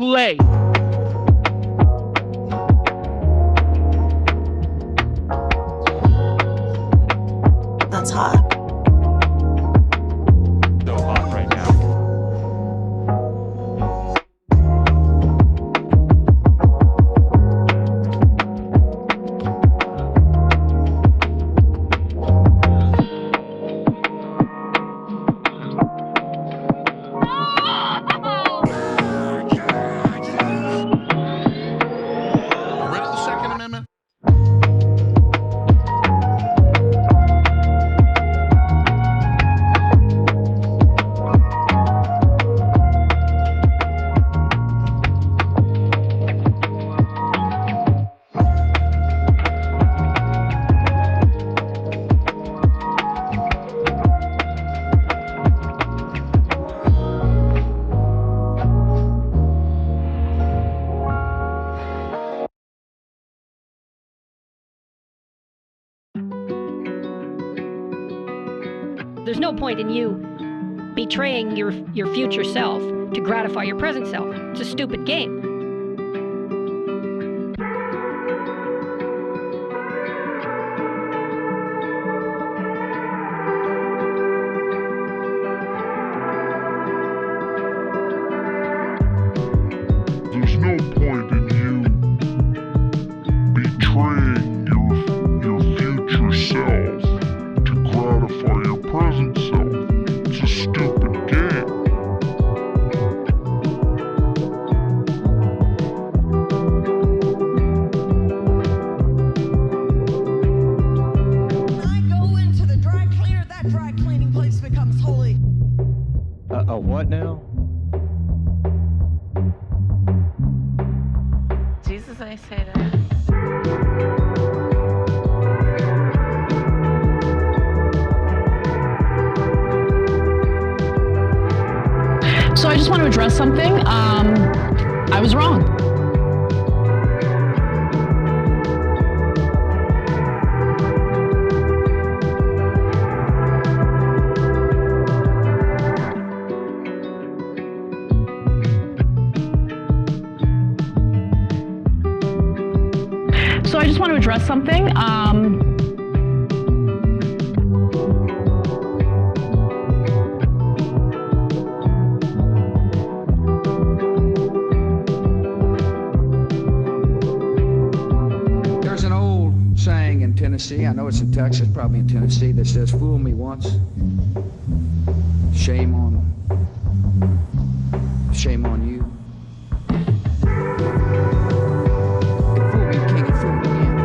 play. That's hot. So hot right now. There's no point in you betraying your future self to gratify your present self. It's a stupid game. There's no point in you betraying your future self to gratify your present self. It's a stupid game. When I go into the dry cleaner, that dry cleaning place becomes holy. A what now? Jesus, I say that. So I just want to address something. I was wrong. So I just want to address something. There's an old saying in Tennessee, I know it's in Texas, probably in Tennessee, that says, "Fool me once, shame on you." Fool me, you can't get fooled again.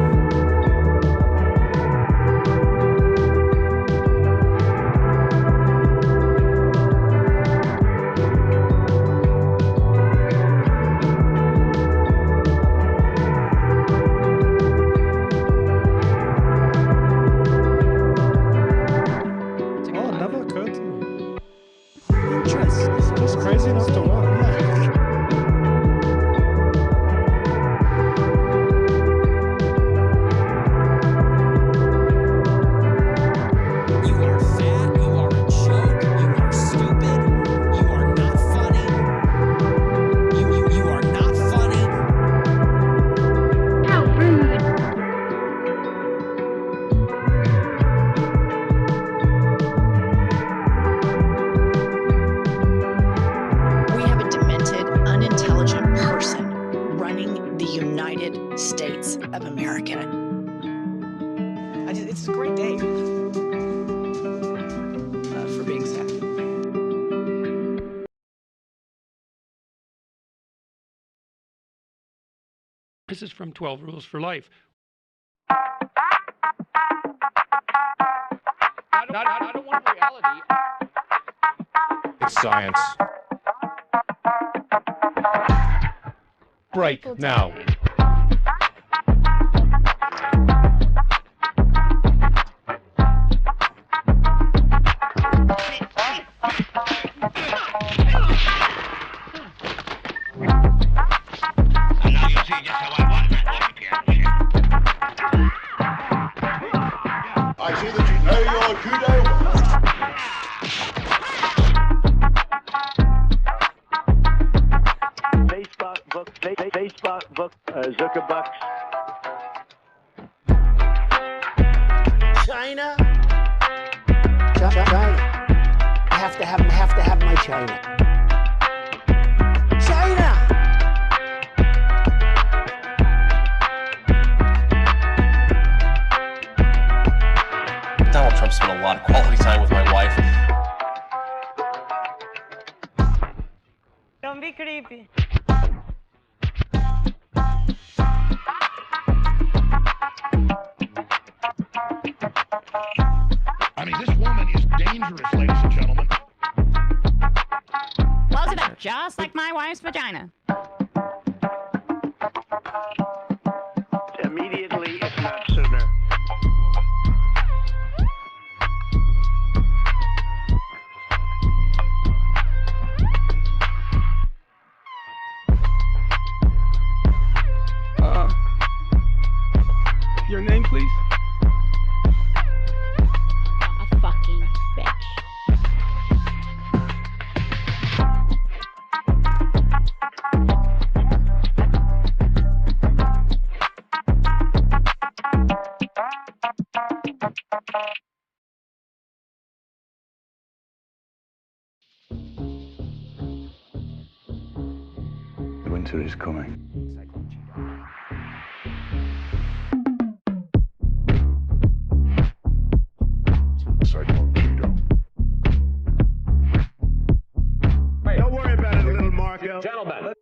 Oh, it never occurred to me. It's just crazy enough to work. Yeah. You are fat, you are a joke, you are stupid, you are not funny. You are not funny. How rude. We have a demented, unintelligent person running the United States of America. It's a great day for being sad. This is from 12 Rules for Life. I don't want reality. It's science. Break now. I see that you know your judo. Facebook China. I have to have my China. China! Donald Trump spent a lot of quality time with my wife. Don't be creepy. I mean, this woman is dangerous, ladies and gentlemen. Close it up, just like my wife's vagina. Immediately, if not sooner. Your name, please? A fucking bitch. Winter is coming. Cyclone Cheeto. Don't worry about it, little Marco. Gentlemen.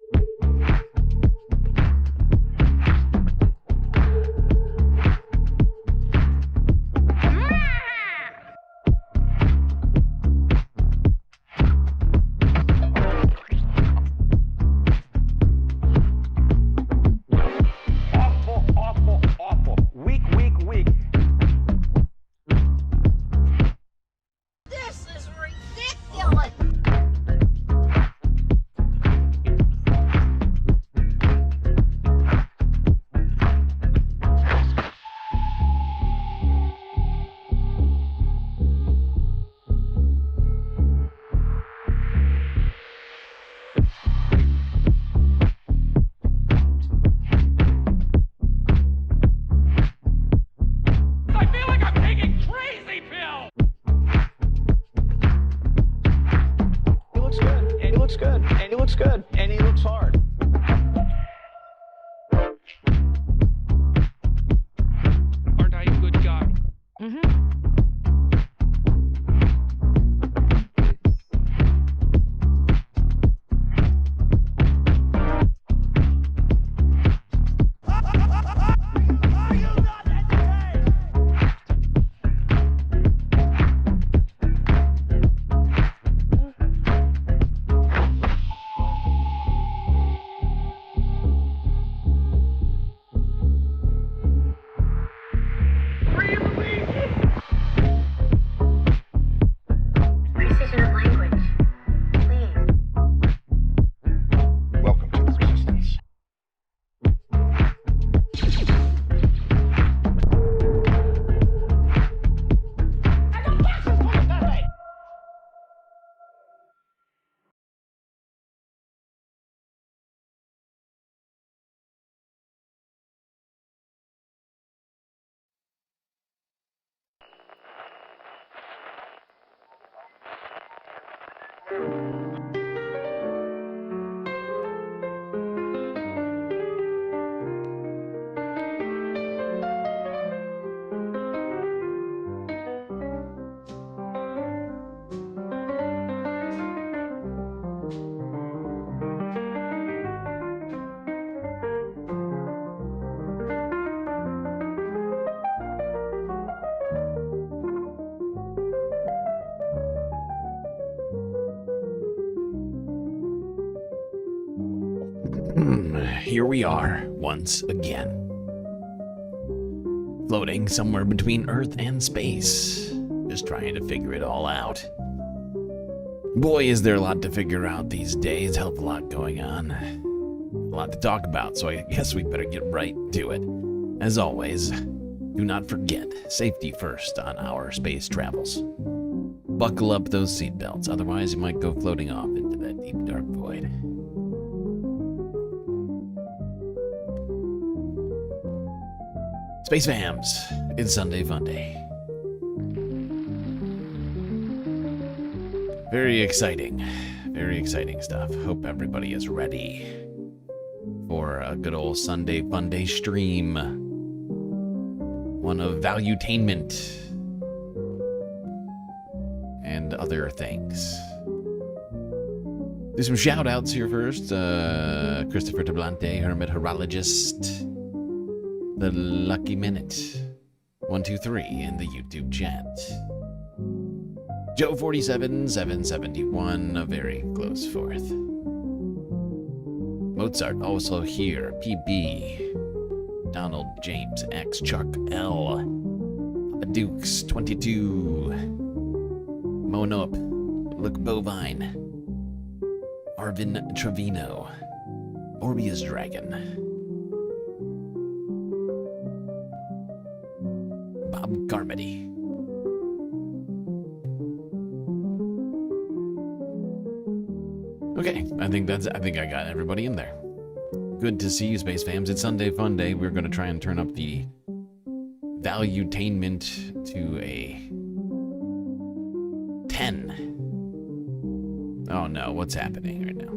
Awful. Weak. This is ridiculous! I feel like I'm taking crazy pills. He looks good, and he looks good, and he looks good, and he looks hard. Aren't I a good guy? Are you not entertained? Precision of language, please. Welcome to the Resistance. Here we are, once again. Floating somewhere between Earth and space. Just trying to figure it all out. Boy, is there a lot to figure out these days. Hell of a lot going on. A lot to talk about, so I guess we better get right to it. As always, do not forget, safety first on our space travels. Buckle up those seatbelts, otherwise you might go floating off into that deep dark void. Space Fams, it's Sunday Fun Day. Very exciting stuff. Hope everybody is ready for a good old Sunday fun day stream. One of valuetainment and other things. Do some shout outs here first. Christopher Tablante, Hermit Horologist, The Lucky Minute, 123 in the YouTube chat. Joe 47, 771, a very close fourth. Mozart also here. PB, Donald James X, Chuck L, Dukes 22, Monop, Look Bovine, Arvin Trevino, Orbeus Dragon, Bob Carmody. Okay, I think I got everybody in there. Good to see you, Space Fams. It's Sunday Fun Day. We're going to try and turn up the valuetainment to a 10. Oh no, what's happening right now?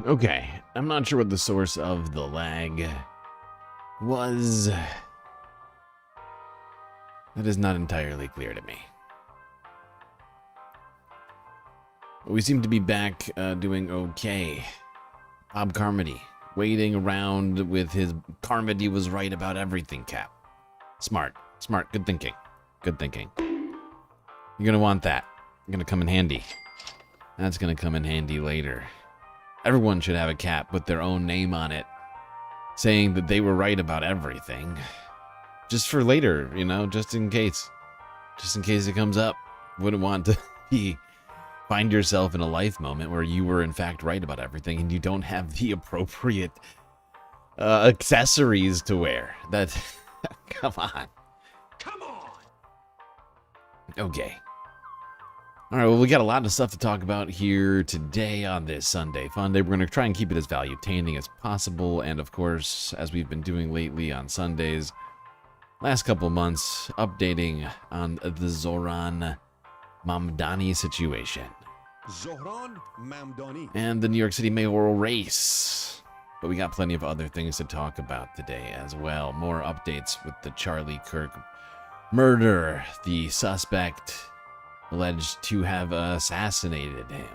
Okay. I'm not sure what the source of the lag was. That is not entirely clear to me. We seem to be back doing okay. Bob Carmody waiting around with his Carmody was right about everything cap. Smart. Good thinking. You're gonna want that. You're gonna come in handy. That's gonna come in handy later. Everyone should have a cap with their own name on it, saying that they were right about everything. Just for later, you know, just in case it comes up. Wouldn't want to find yourself in a life moment where you were in fact right about everything and you don't have the appropriate accessories to wear. That, come on. Okay. All right, well, we got a lot of stuff to talk about here today on this Sunday Fun Day. We're going to try and keep it as valuetaining as possible. And, of course, as we've been doing lately on Sundays, last couple months, updating on the Zohran Mamdani situation. Zohran Mamdani. And the New York City mayoral race. But we got plenty of other things to talk about today as well. More updates with the Charlie Kirk murder. The suspect alleged to have assassinated him.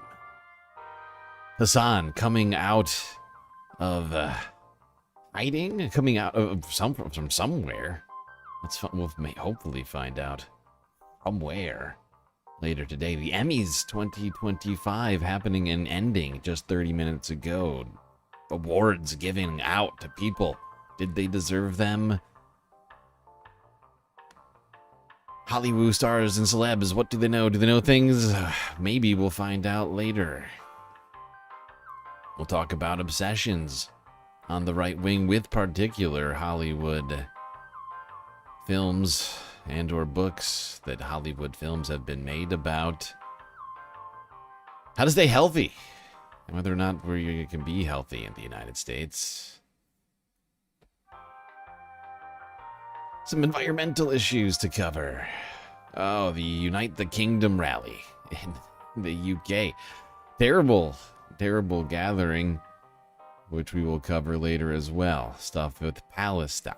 Hassan coming out of hiding? Coming out of from somewhere. We'll hopefully find out from where later today. The Emmys 2025 happening and ending just 30 minutes ago. Awards giving out to people. Did they deserve them? Hollywood stars and celebs, what do they know? Do they know things? Maybe we'll find out later. We'll talk about obsessions on the right wing with particular Hollywood films and or books that Hollywood films have been made about how to stay healthy and whether or not you can be healthy in the United States. Some environmental issues to cover. Oh, the Unite the Kingdom rally in the UK. Terrible gathering, which we will cover later as well. Stuff with Palestine.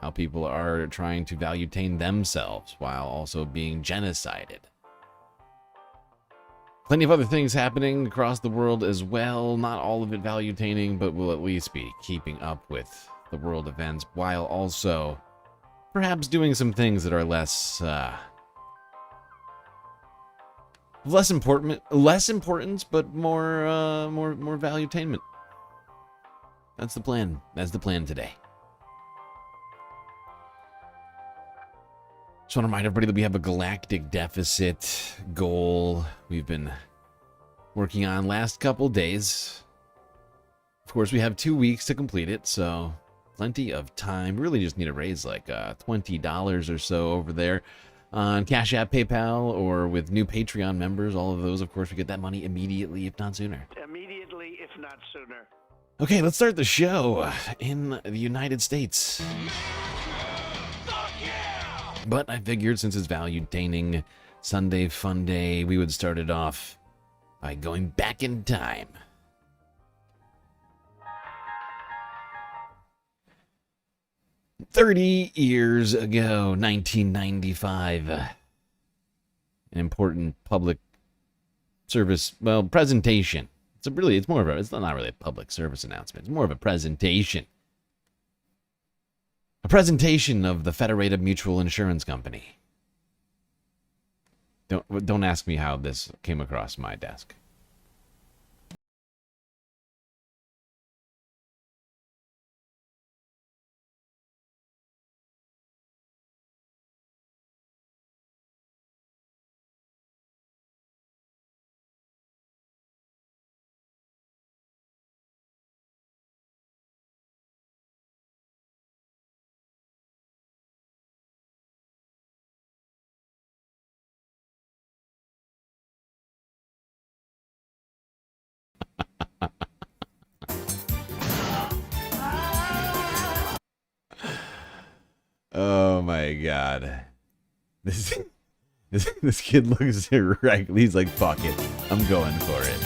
How people are trying to valuetain themselves while also being genocided. Plenty of other things happening across the world as well. Not all of it valuetaining, but we'll at least be keeping up with the world events while also perhaps doing some things that are less importance, but more valuetainment. That's the plan. That's the plan today. Just want to remind everybody that we have a galactic deficit goal we've been working on last couple days. Of course, we have 2 weeks to complete it, so plenty of time. We really just need to raise like $20 or so over there on Cash App, PayPal, or with new Patreon members. All of those, of course, we get that money immediately, if not sooner. Immediately, if not sooner. Okay, let's start the show in the United States. But I figured since it's valuetaining Sunday Fun Day, we would start it off by going back in time. "30 years ago, 1995. An important public service, well, presentation. It's not really a public service announcement. It's more of a presentation. A presentation of the Federated Mutual Insurance Company. Don't ask me how this came across my desk. Oh my god. This kid looks erect. He's like, fuck it. I'm going for it.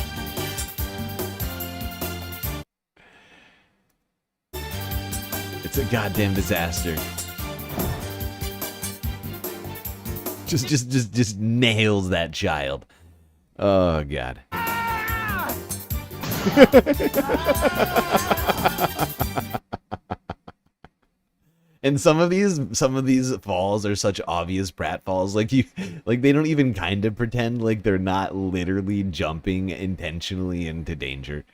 It's a goddamn disaster. Just nails that child. Oh god. And some of these falls are such obvious pratfalls. Like they don't even kind of pretend like they're not literally jumping intentionally into danger.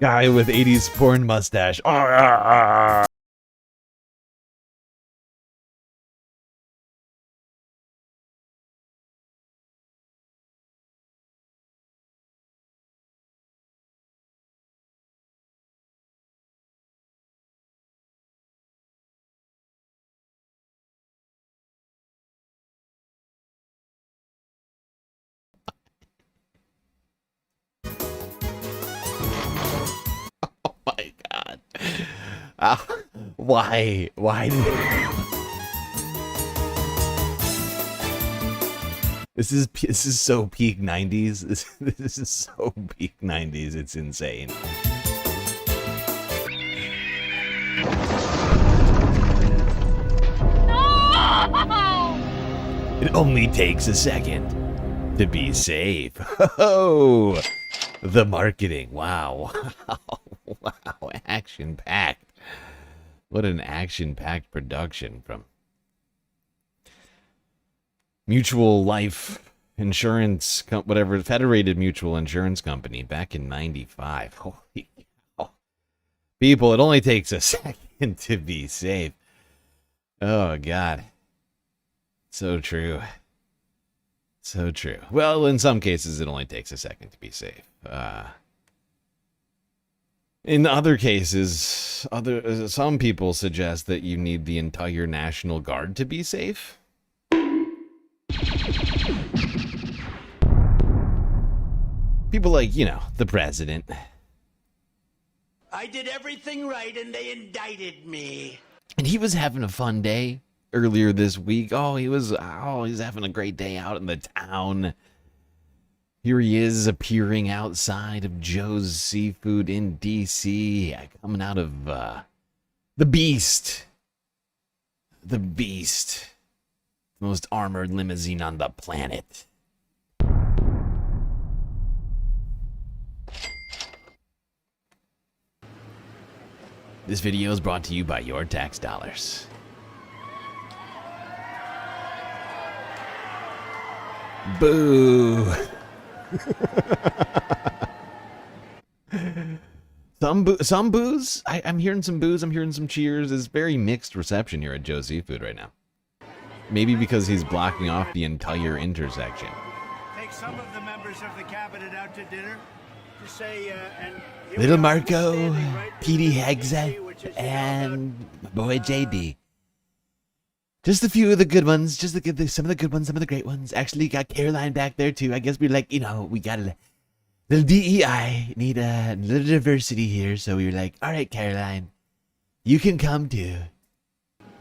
Guy with 80s porn mustache. Why? This is so peak 90s. This is so peak 90s. It's insane. No! It only takes a second to be safe. Oh, the marketing. Wow. Wow. Action-packed. What an action-packed production from Mutual Life Insurance, whatever, Federated Mutual Insurance Company back in 95. Holy cow. People, it only takes a second to be safe. Oh, God. So true. So true. Well, in some cases, it only takes a second to be safe. In other cases, some people suggest that you need the entire National Guard to be safe. People like, you know, the president. I did everything right and they indicted me. And he was having a fun day earlier this week. He's having a great day out in the town. Here he is appearing outside of Joe's Seafood in D.C., coming out of the Beast. The Beast. The most armored limousine on the planet. This video is brought to you by your tax dollars. Boo! Some boos. I'm hearing some boos. I'm hearing some cheers. It's very mixed reception here at Joe's Seafood right now. Maybe because he's blocking off the entire intersection. Take some of the members of the cabinet out to dinner to say, Little Marco, Petey Hegseth, and my boy JD. Just a few of the good ones. Just some of the good ones, some of the great ones. Actually, got Caroline back there too. I guess we're like, we got a little DEI, need a little diversity here. So we were like, all right, Caroline, you can come too.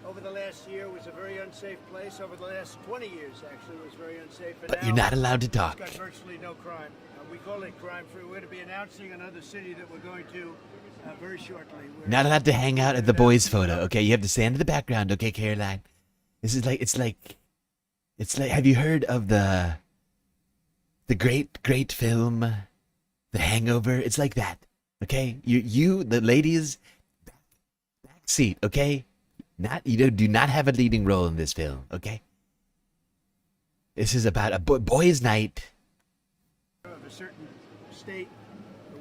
Over the last year was a very unsafe place. Over the last 20 years, actually, was very unsafe. But you're not allowed to talk. It's got virtually no crime. We call it crime-free. We're going to be announcing another city that we're going to very shortly. Not allowed to hang out at the boys' photo. Okay, you have to stand in the background. Okay, Caroline. This is like it's like. Have you heard of the great film, The Hangover? It's like that. Okay, you the ladies, back seat. Okay, do not have a leading role in this film. Okay. This is about a boys' night. Of a certain state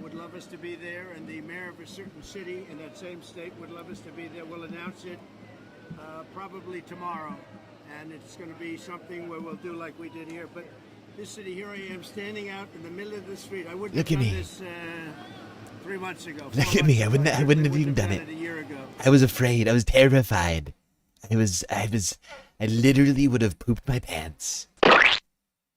would love us to be there, and the mayor of a certain city in that same state would love us to be there. We'll announce it probably tomorrow, and it's going to be something where we'll do like we did here. But this city, here I am standing out in the middle of the street. I wouldn't have done this 3 months ago. Look at me. I wouldn't have even done it. A year ago. I was afraid. I was terrified. I literally would have pooped my pants.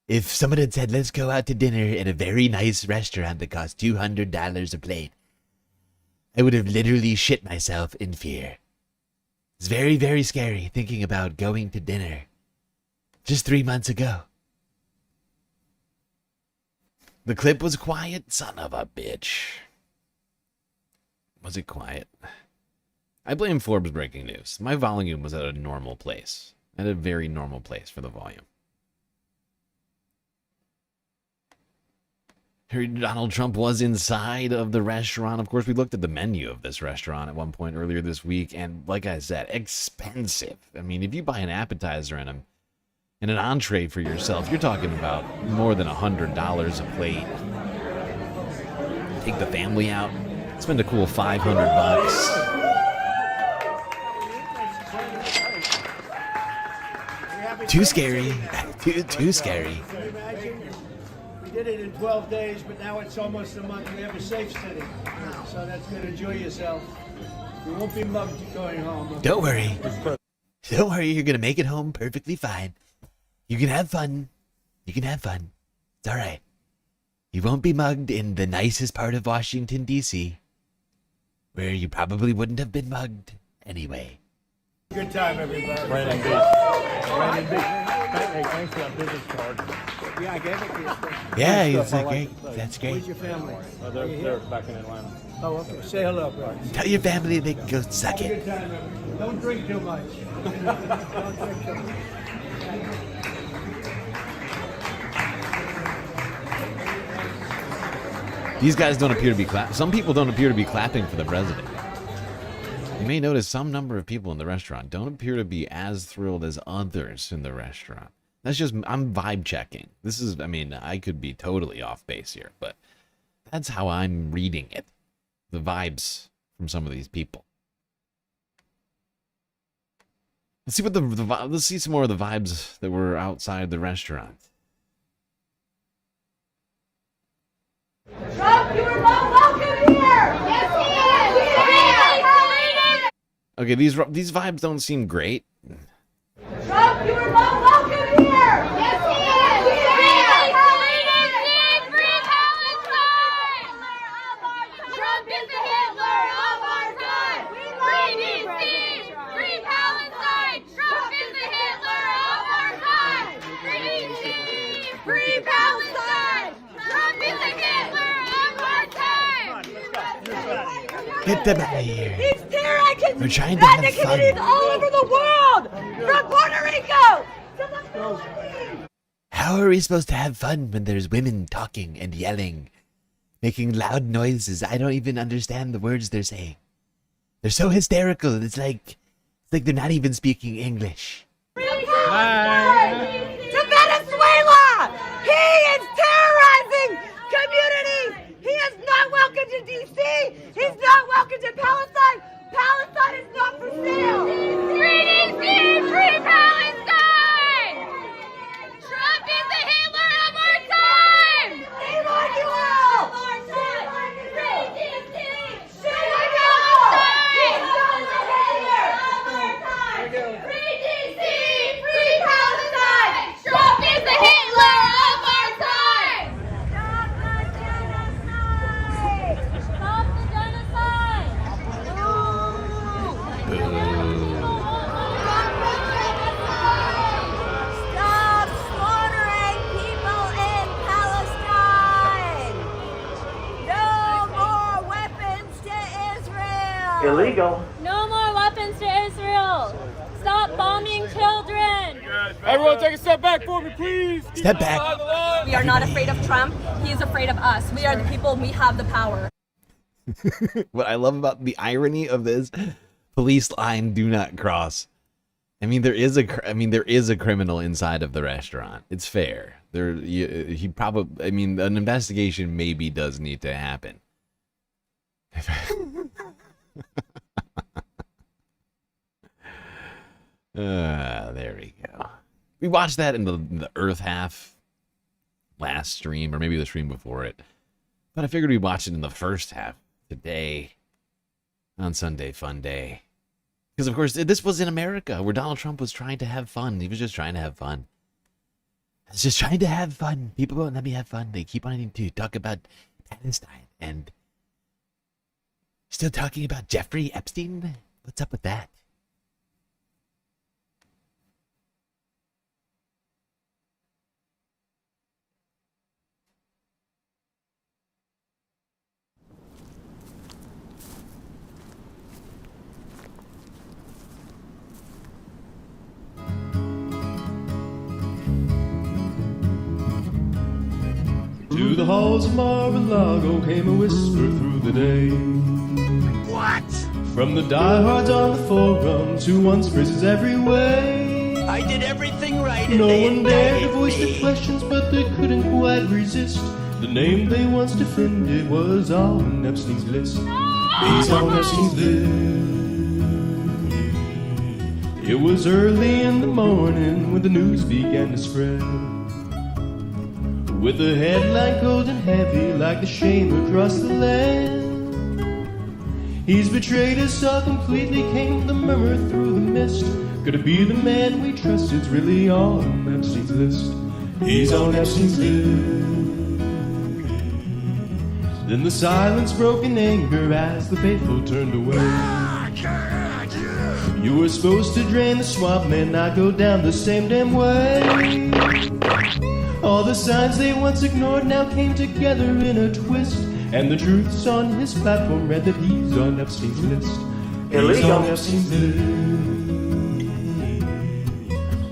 If someone had said, let's go out to dinner at a very nice restaurant that costs $200 a plate, I would have literally shit myself in fear. It's very, very scary thinking about going to dinner just 3 months ago. The clip was quiet, son of a bitch. Was it quiet? I blame Forbes Breaking News. My volume was at a normal place. At a very normal place for the volume. Heard Donald Trump was inside of the restaurant. Of course, we looked at the menu of this restaurant at one point earlier this week, and like I said, expensive. I mean, if you buy an appetizer and an entree for yourself, you're talking about more than $100 a plate. Take the family out, spend a cool $500. Too scary. Too scary. We did it in 12 days, but now it's almost a month. We have a safe city, so that's good. Enjoy yourself. You won't be mugged going home. Don't worry. Don't worry, you're going to make it home perfectly fine. You can have fun. You can have fun. It's all right. You won't be mugged in the nicest part of Washington, D.C., where you probably wouldn't have been mugged anyway. Good time, everybody. Brandon B. Hey, thanks for that business card. Yeah, I gave it to you. Yeah, it's great. That's great. Where's your family? They're back in Atlanta. Oh, okay. Say hello, bro. Tell your family they can go suck Have a it. good time, everybody. Don't drink too much. Don't drink too much. These guys don't appear to be clapping. Some people don't appear to be clapping for the president. You may notice some number of people in the restaurant don't appear to be as thrilled as others in the restaurant. That's just, I'm vibe checking. This is, I mean, I could be totally off base here, but that's how I'm reading it. The vibes from some of these people. Let's see what let's see some more of the vibes that were outside the restaurant. Trump, you are not welcome here! Yes, he is! Okay, these vibes don't seem great. Trump, you are not welcome here! Yes, he is! Free Palestine! Trump is the Hitler of our time! Free DC! Free Palestine! Trump is the Hitler of our time! Free DC! Free Palestine! Trump is the Hitler of our time! Get them out of here. He's terrorizing We're trying to have communities fun. all over the world! From Puerto Rico to the Philippines! How are we supposed to have fun when there's women talking and yelling, making loud noises? I don't even understand the words they're saying. They're so hysterical. It's like they're not even speaking English. To Venezuela! He is terrorizing communities! He is not welcome to DC! He's not welcome to Palestine! Palestine is not for sale! Free DC! Free Palestine! Trump is the Hitler of our time! Emmanuel! Free DC! Free Palestine! Free DC! Free Palestine! Trump is the Hitler of our time! Stop the genocide! Stop the genocide! Stop slaughtering people in Palestine! No more weapons to Israel! Illegal. No more weapons to Israel! Stop bombing children! Everyone take a step back for me, please. Step back. We are not afraid of Trump. He is afraid of us. We are the people. We have the power. What I love about the irony of this, police line do not cross. I mean, there is a criminal inside of the restaurant. It's fair. He probably, I mean, an investigation maybe does need to happen. There we go. We watched that in the Earth half last stream, or maybe the stream before it. But I figured we'd watch it in the first half today on Sunday Fun Day. Because, of course, this was in America where Donald Trump was trying to have fun. He was just trying to have fun. He's just trying to have fun. People won't let me have fun. They keep wanting to talk about Palestine and still talking about Jeffrey Epstein. What's up with that? To the halls of Mar-a-Lago came a whisper through the day. What? From the diehards on the forums who wants prisons every way. I did everything right and No they one dared to indicted voice me. their questions, but they couldn't quite resist. The name they once defended was on Epstein's list. He's on Epstein's list. It was early in the morning when the news began to spread, with the headline cold and heavy like the shame across the land. He's betrayed us all completely, came the murmur through the mist. Could it be the man we trusted's really on Epstein's list? He's on Epstein's list. Then the silence broke in anger as the faithful turned away. You were supposed to drain the swamp, man, not go down the same damn way. All the signs they once ignored now came together in a twist, and the truths on his platform read that he's on Epstein's list. Illegal. He's on Epstein's list.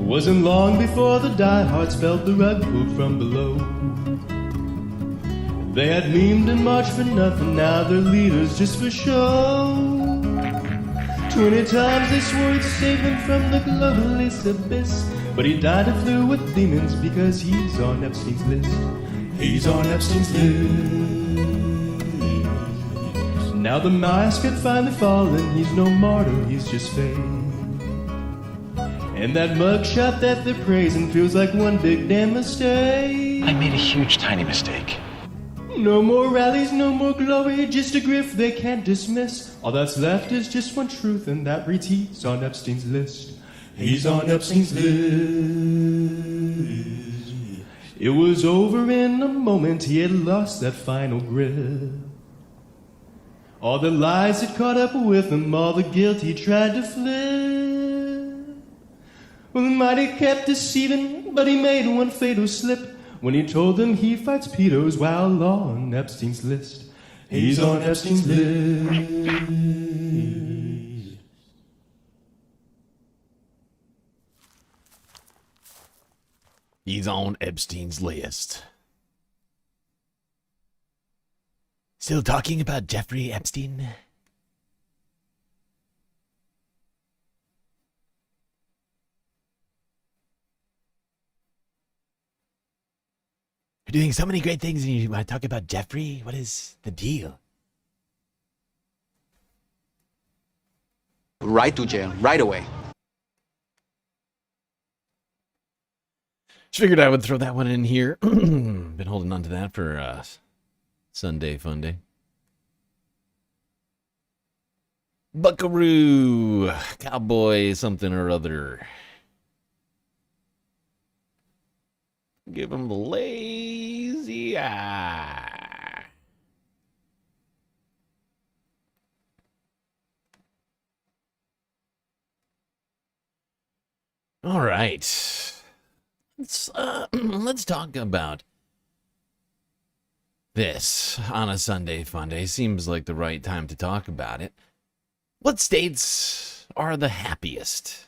Wasn't long before the diehards felt the rug pulled from below. They had memed and marched for nothing, now they're leaders just for show. 20 times they swore he'd save them from the globalist abyss, but he died and flew with demons because he's on Epstein's list. He's on Epstein's list. Now the mask had finally fallen, he's no martyr, he's just fake. And that mugshot that they're praising feels like one big damn mistake. I made a huge, tiny mistake. No more rallies, no more glory, just a grift they can't dismiss. All that's left is just one truth, and that reads he's on Epstein's list. He's on Epstein's list. It was over in a moment, he had lost that final grip. All the lies had caught up with him, all the guilt he tried to flip. Well, the mighty kept deceiving, but he made one fatal slip when he told them he fights pedos while on Epstein's list. He's on Epstein's list. He's on Epstein's list. Still talking about Jeffrey Epstein? You're doing so many great things and you want to talk about Jeffrey? What is the deal? Right to jail, right away. Just figured I would throw that one in here. Been holding on to that for Sunday Fun Day. Buckaroo, cowboy, something or other. Give him the lazy eye. All right. Let's talk about this on a Sunday Fun Day. Seems like the right time to talk about it. What states are the happiest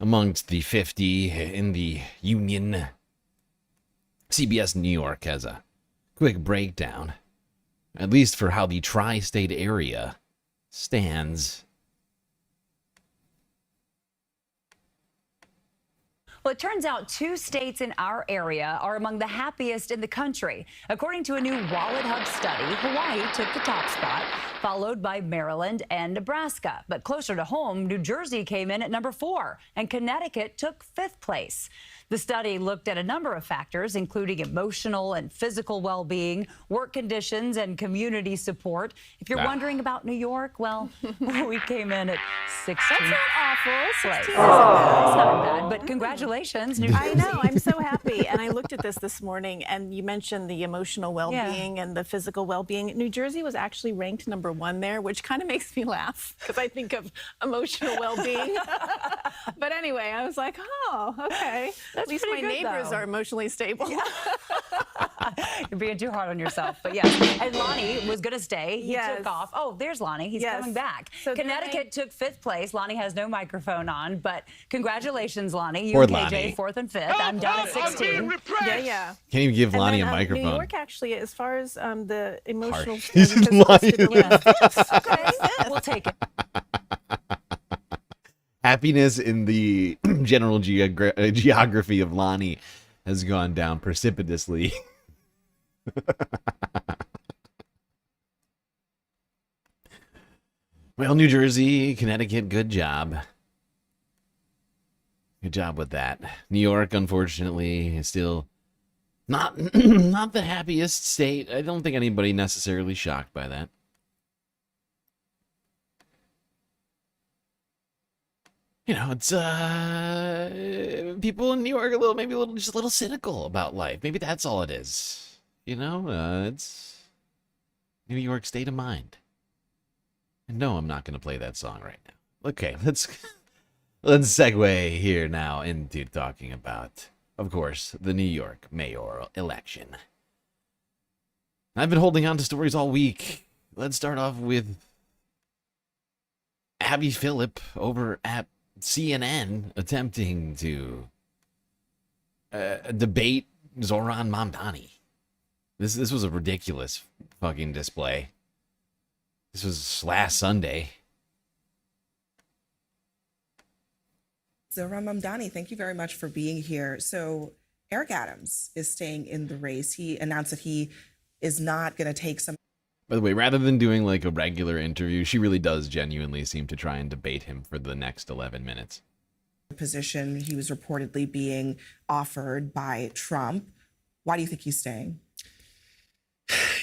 amongst the 50 in the Union? CBS New York has a quick breakdown, at least for how the tri-state area stands. Well, it turns out 2 states in our area are among the happiest in the country. According to a new Wallet Hub study, Hawaii took the top spot, followed by Maryland and Nebraska. But closer to home, New Jersey came in at number 4, and Connecticut took 5th place. The study looked at a number of factors, including emotional and physical well-being, work conditions, and community support. If you're wondering about New York, well, we came in at 16th. That's not awful. 16th. It's Not bad, but congratulations, New Jersey. I know. I'm so happy. And I looked at this morning, and you mentioned the emotional well-being and the physical well-being. New Jersey was actually ranked number 1 there, which kind of makes me laugh because I think of emotional well-being. But anyway, I was like, oh, okay. At least my neighbors are emotionally stable. Yeah. You're being too hard on yourself, but yes. And Lonnie was going to stay. He took off. Oh, there's Lonnie. He's coming back. So Connecticut took 5th place. Lonnie has no microphone on, but congratulations, Lonnie. You and KJ 4th and 5th. I'm down at 16. Yeah. Can't even give Lonnie then, a microphone. New York, actually, as far as the emotional... He's lying. Okay, we'll take it. Happiness in the general geography of Lonnie has gone down precipitously. Well, New Jersey, Connecticut, good job. Good job with that. New York, unfortunately, is still not not the happiest state. I don't think anybody necessarily shocked by that. You know, it's people in New York are just a little cynical about life. Maybe that's all it is. You know, it's New York state of mind. And no, I'm not going to play that song right now. Okay, let's segue here now into talking about, of course, the New York mayoral election. I've been holding on to stories all week. Let's start off with Phillip over at CNN attempting to debate Zohran Mamdani. This was a ridiculous fucking display. This was last Sunday. Zohran Mamdani, thank you very much for being here. So Eric Adams is staying in the race. He announced that he is not going to take some... By the way, rather than doing like a regular interview, she really does genuinely seem to try and debate him for the next 11 minutes. Position he was reportedly being offered by Trump. Why do you think he's staying?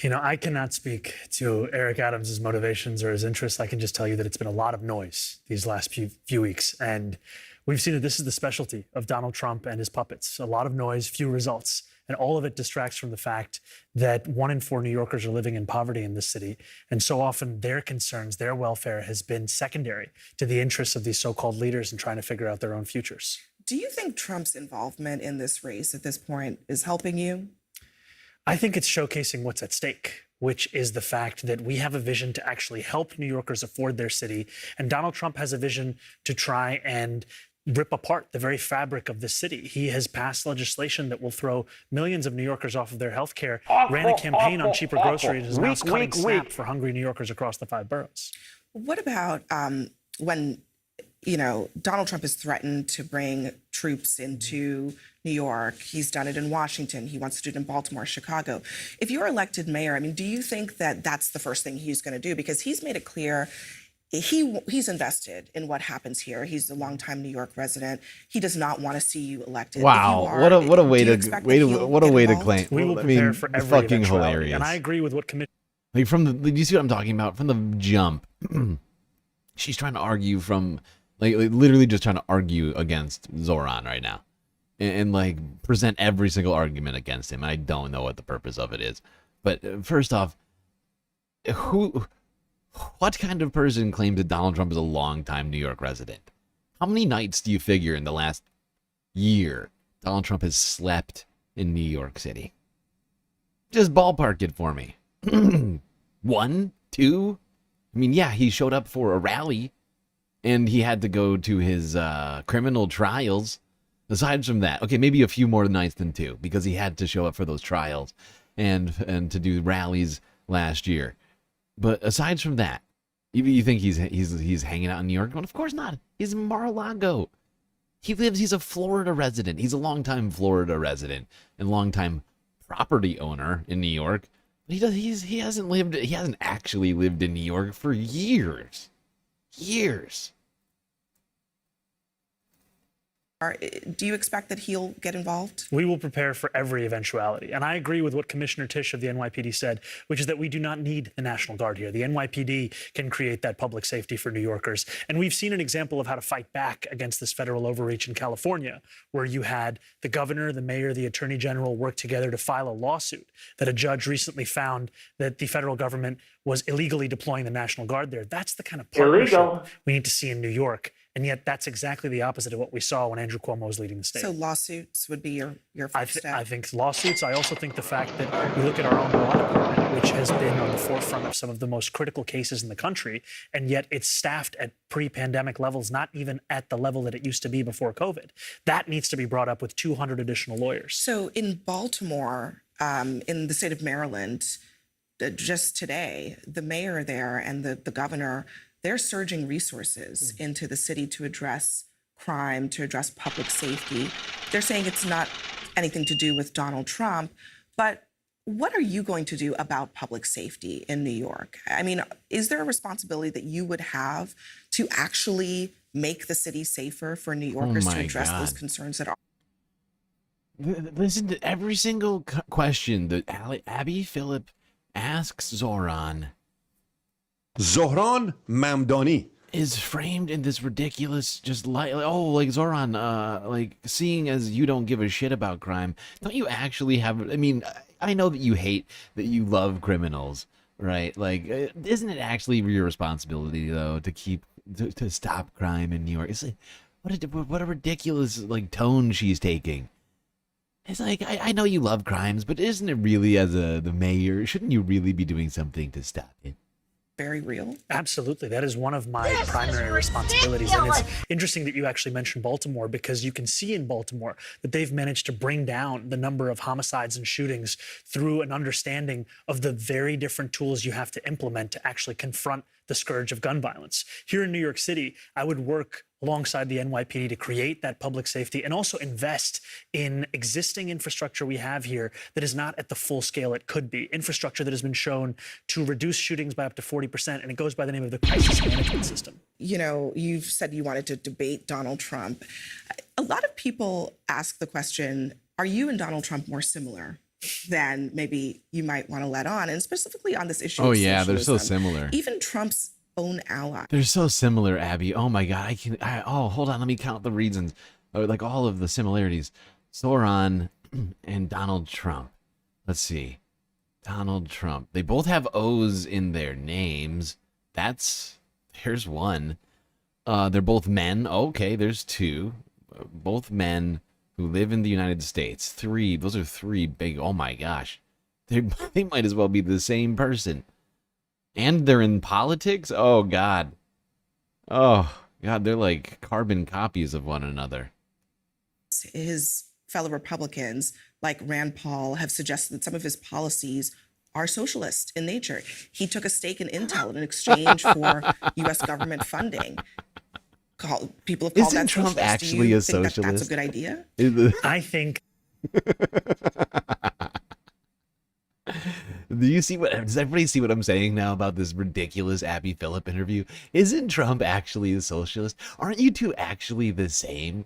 You know, I cannot speak to Eric Adams' motivations or his interests. I can just tell you that it's been a lot of noise these last few weeks. And we've seen that this is the specialty of Donald Trump and his puppets. A lot of noise, few results. And all of it distracts from the fact that 1 in 4 New Yorkers are living in poverty in this city. And so often their concerns, their welfare has been secondary to the interests of these so-called leaders in trying to figure out their own futures. Do you think Trump's involvement in this race at this point is helping you? I think it's showcasing what's at stake, which is the fact that we have a vision to actually help New Yorkers afford their city. And Donald Trump has a vision to try and rip apart the very fabric of the city. He has passed legislation that will throw millions of New Yorkers off of their health care, ran a campaign on cheaper groceries, and is now cutting SNAP for hungry New Yorkers across the 5 boroughs. What about when, you know, Donald Trump has threatened to bring troops into New York? He's done it in Washington. He wants to do it in Baltimore, Chicago. If you're elected mayor, I mean, do you think that that's the first thing he's going to do? Because he's made it clear he's invested in what happens here. He's a longtime New York resident. He does not want to see you elected. Wow, what a way to claim. We will prepare for every fucking eventuality. hilarious. And I agree with what Commissioner. Like do you see what I'm talking about? From the jump, she's trying to argue from like literally just trying to argue against Zohran right now, and like present every single argument against him. I don't know what the purpose of it is, but first off, what kind of person claims that Donald Trump is a longtime New York resident? How many nights do you figure in the last year Donald Trump has slept in New York City? Just ballpark it for me. 1, 2? I mean, yeah, he showed up for a rally and he had to go to his criminal trials. Aside from that, okay, maybe a few more nights than 2 because he had to show up for those trials and to do rallies last year. But aside from that, you think he's hanging out in New York? Well, of course not. He's in Mar-a-Lago. He's a Florida resident. He's a longtime Florida resident and longtime property owner in New York. But he hasn't actually lived in New York for years. Years. Do you expect that he'll get involved? We will prepare for every eventuality. And I agree with what Commissioner Tisch of the NYPD said, which is that we do not need the National Guard here. The NYPD can create that public safety for New Yorkers. And we've seen an example of how to fight back against this federal overreach in California, where you had the governor, the mayor, the attorney general work together to file a lawsuit that a judge recently found that the federal government was illegally deploying the National Guard there. That's the kind of partnership we need to see in New York. And yet that's exactly the opposite of what we saw when Andrew Cuomo was leading the state. So lawsuits would be your first step? I think lawsuits. I also think the fact that we look at our own law department, which has been on the forefront of some of the most critical cases in the country, and yet it's staffed at pre-pandemic levels, not even at the level that it used to be before COVID. That needs to be brought up with 200 additional lawyers. So in Baltimore, in the state of Maryland, just today, the mayor there and the governor, they're surging resources into the city to address crime, to address public safety. They're saying it's not anything to do with Donald Trump, but what are you going to do about public safety in New York? I mean, is there a responsibility that you would have to actually make the city safer for New Yorkers to address those concerns that are? Listen to every single question that Abby Phillip asks Zohran. Zohran Mamdani is framed in this ridiculous, just like Zohran, like seeing as you don't give a shit about crime, don't you actually have? I mean, I know that you hate that you love criminals, right? Like, isn't it actually your responsibility though to stop crime in New York? It's like, what a ridiculous like tone she's taking. It's like, I know you love crimes, but isn't it really, as the mayor, shouldn't you really be doing something to stop it? Very real. Absolutely. That is one of my primary responsibilities. And it's interesting that you actually mentioned Baltimore, because you can see in Baltimore that they've managed to bring down the number of homicides and shootings through an understanding of the very different tools you have to implement to actually confront the scourge of gun violence. Here in New York City, I would work alongside the NYPD to create that public safety and also invest in existing infrastructure we have here that is not at the full scale it could be. Infrastructure that has been shown to reduce shootings by up to 40%, and it goes by the name of the crisis management system. You know, you've said you wanted to debate Donald Trump. A lot of people ask the question, are you and Donald Trump more similar than maybe you might want to let on? And specifically on this issue of yeah, they're so socialism. similar. Even Trump's own ally. They're so similar, Abby. Oh my God, oh, hold on, let me count the reasons. Like all of the similarities. Zohran and Donald Trump. Let's see. Donald Trump. They both have O's in their names. Here's one. They're both men. Okay, there's two. Both men who live in the United States. Three. Those are three big. Oh my gosh. They might as well be the same person. And they're in politics? Oh, God. Oh, God, they're like carbon copies of one another. His fellow Republicans, like Rand Paul, have suggested that some of his policies are socialist in nature. He took a stake in Intel in exchange for U.S. government funding. People have called Isn't that Trump socialist. actually Do you a think socialist? that's a good idea? I think... Does everybody see what I'm saying now about this ridiculous Abby Phillip interview? Isn't Trump actually a socialist? Aren't you two actually the same?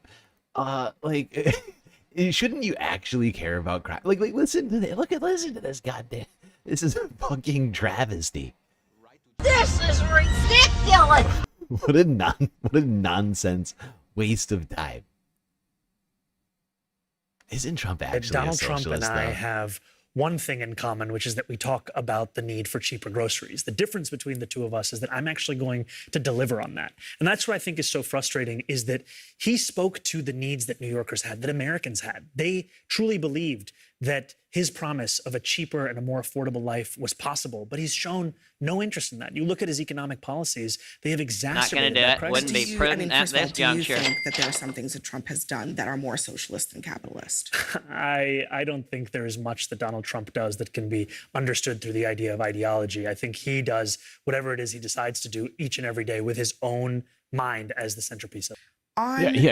Shouldn't you actually care about crime? Like listen to this. Listen to this goddamn. This is a fucking travesty. This is ridiculous. What a nonsense waste of time. Isn't Trump actually Donald a socialist, Trump and I though? have one thing in common, which is that we talk about the need for cheaper groceries. The difference between the two of us is that I'm actually going to deliver on that. And that's what I think is so frustrating, is that he spoke to the needs that New Yorkers had, that Americans had. They truly believed that his promise of a cheaper and a more affordable life was possible, but he's shown no interest in that. You look at his economic policies, they have exacerbated that crisis. Wouldn't be prudent at this juncture. Do you think that there are some things that Trump has done that are more socialist than capitalist? I don't think there is much that Donald Trump does that can be understood through the idea of ideology. I think he does whatever it is he decides to do each and every day with his own mind as the centerpiece of it.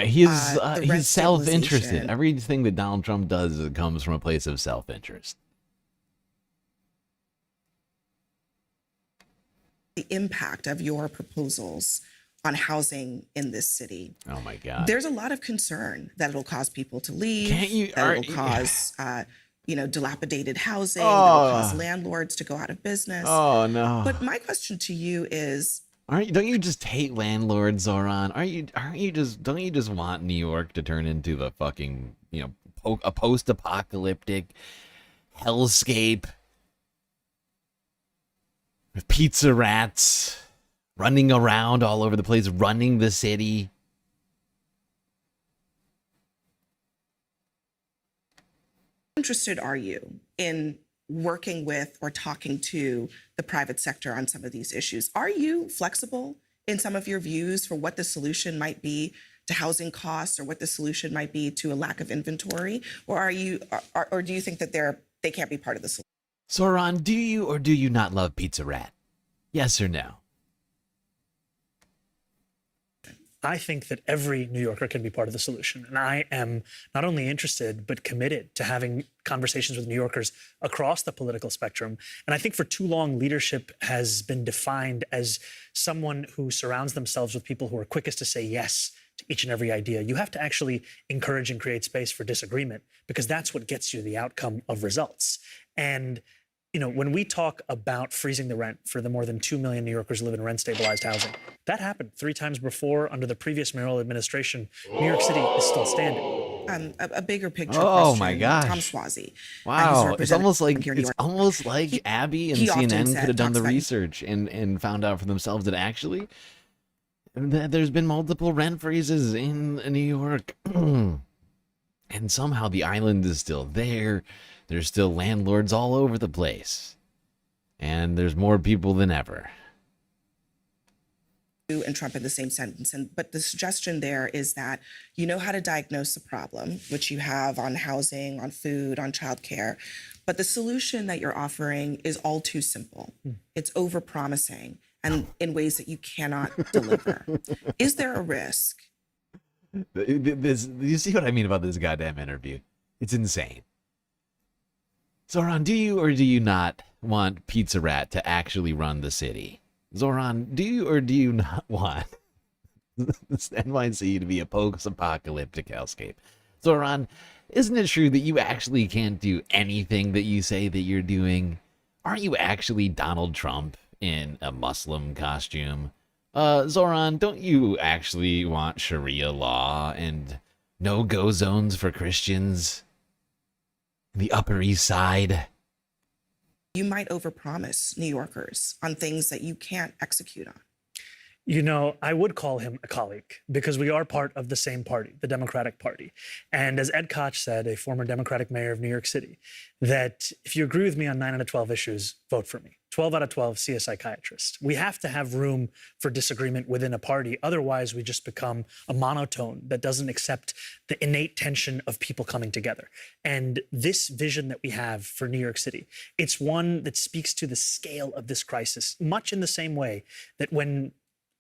He's self-interested. Everything that Donald Trump does comes from a place of self-interest. The impact of your proposals on housing in this city. Oh my God. There's a lot of concern that it'll cause people to leave. That it'll cause dilapidated housing. That will cause landlords to go out of business. Oh no. But my question to you is, don't you just hate landlords, Zohran? Don't you just want New York to turn into the fucking, a post-apocalyptic hellscape with pizza rats running around all over the place, running the city? interested are you in working with or talking to the private sector on some of these issues? Are you flexible in some of your views for what the solution might be to housing costs or what the solution might be to a lack of inventory? Or do you think that they can't be part of the solution? Zohran, do you or do you not love Pizza Rat? Yes or no? I think that every New Yorker can be part of the solution. And I am not only interested, but committed to having conversations with New Yorkers across the political spectrum. And I think for too long, leadership has been defined as someone who surrounds themselves with people who are quickest to say yes to each and every idea. You have to actually encourage and create space for disagreement, because that's what gets you the outcome of results. And when we talk about freezing the rent for the more than 2 million New Yorkers who live in rent-stabilized housing, that happened 3 times before under the previous mayoral administration. New York City is still standing. A bigger picture Oh question. my gosh. Tom Swazi. Wow. It's almost like He Abby and often CNN could have done the talks about- research and found out for themselves that actually there's been multiple rent freezes in New York. And somehow the island is still there. There's still landlords all over the place. And there's more people than ever. And Trump in the same sentence. But the suggestion there is that you know how to diagnose the problem, which you have on housing, on food, on childcare. But the solution that you're offering is all too simple. It's overpromising and in ways that you cannot deliver. Is there a risk You see what I mean about this goddamn interview? It's insane. Zohran, do you or do you not want Pizza Rat to actually run the city? Zohran, do you or do you not want this NYC to be a post-apocalyptic hellscape? Zohran, isn't it true that you actually can't do anything that you say that you're doing? Aren't you actually Donald Trump in a Muslim costume? Zohran, don't you actually want Sharia law and no-go zones for Christians? The Upper East Side? You might overpromise New Yorkers on things that you can't execute on. You know, I would call him a colleague because we are part of the same party, the Democratic Party. And as Ed Koch said, a former Democratic mayor of New York City, that if you agree with me on 9 out of 12 issues, vote for me. 12 out of 12, see a psychiatrist. We have to have room for disagreement within a party. Otherwise, we just become a monotone that doesn't accept the innate tension of people coming together. And this vision that we have for New York City, it's one that speaks to the scale of this crisis, much in the same way that when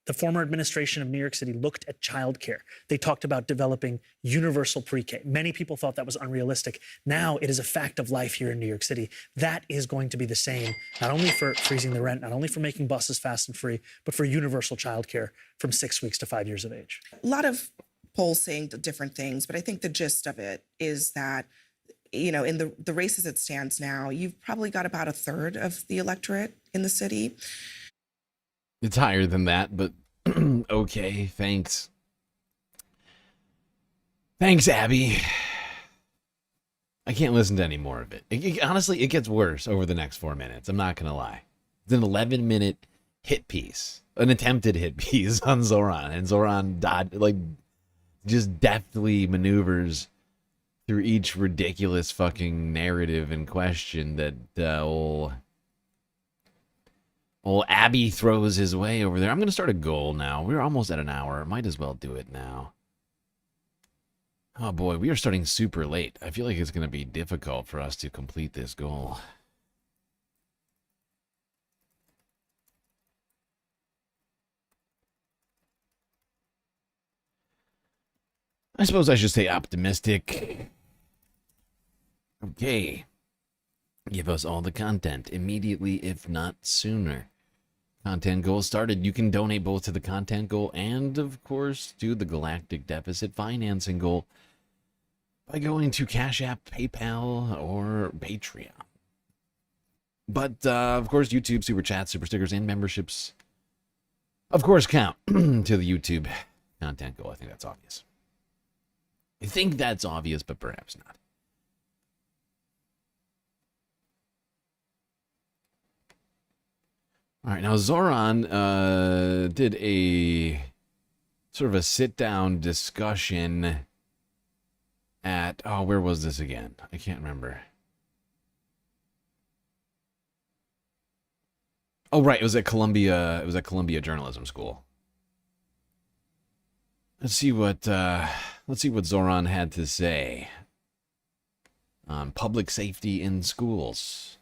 the former administration of New York City looked at childcare, they talked about developing universal pre-K. Many people thought that was unrealistic. Now it is a fact of life here in New York City. That is going to be the same, not only for freezing the rent, not only for making buses fast and free, but for universal childcare from 6 weeks to 5 years of age. A lot of polls saying different things, but I think the gist of it is that, you know, in the race as it stands now, you've probably got about a third of the electorate in the city. It's higher than that, but okay, thanks. Thanks, Abby. I can't listen to any more of it. Honestly, it gets worse over the next 4 minutes. I'm not going to lie. It's an 11-minute hit piece, an attempted hit piece on Zohran. And Zohran just deftly maneuvers through each ridiculous fucking narrative and question that old Abby throws his way over there. I'm going to start a goal now. We're almost at an hour. Might as well do it now. Oh boy, we are starting super late. I feel like it's going to be difficult for us to complete this goal. I suppose I should stay optimistic. Okay. Give us all the content immediately, if not sooner. Content goal started. You can donate both to the content goal and, of course, to the galactic deficit financing goal by going to Cash App, PayPal, or Patreon. But, of course, YouTube, Super Chats, Super Stickers, and memberships, of course, count to the YouTube content goal. I think that's obvious. I think that's obvious, but perhaps not. All right, now Zohran did a sort of a sit-down discussion at, oh, where was this again? I can't remember. Oh, right, it was at Columbia. It was at Columbia Journalism School. Let's see what Zohran had to say on public safety in schools.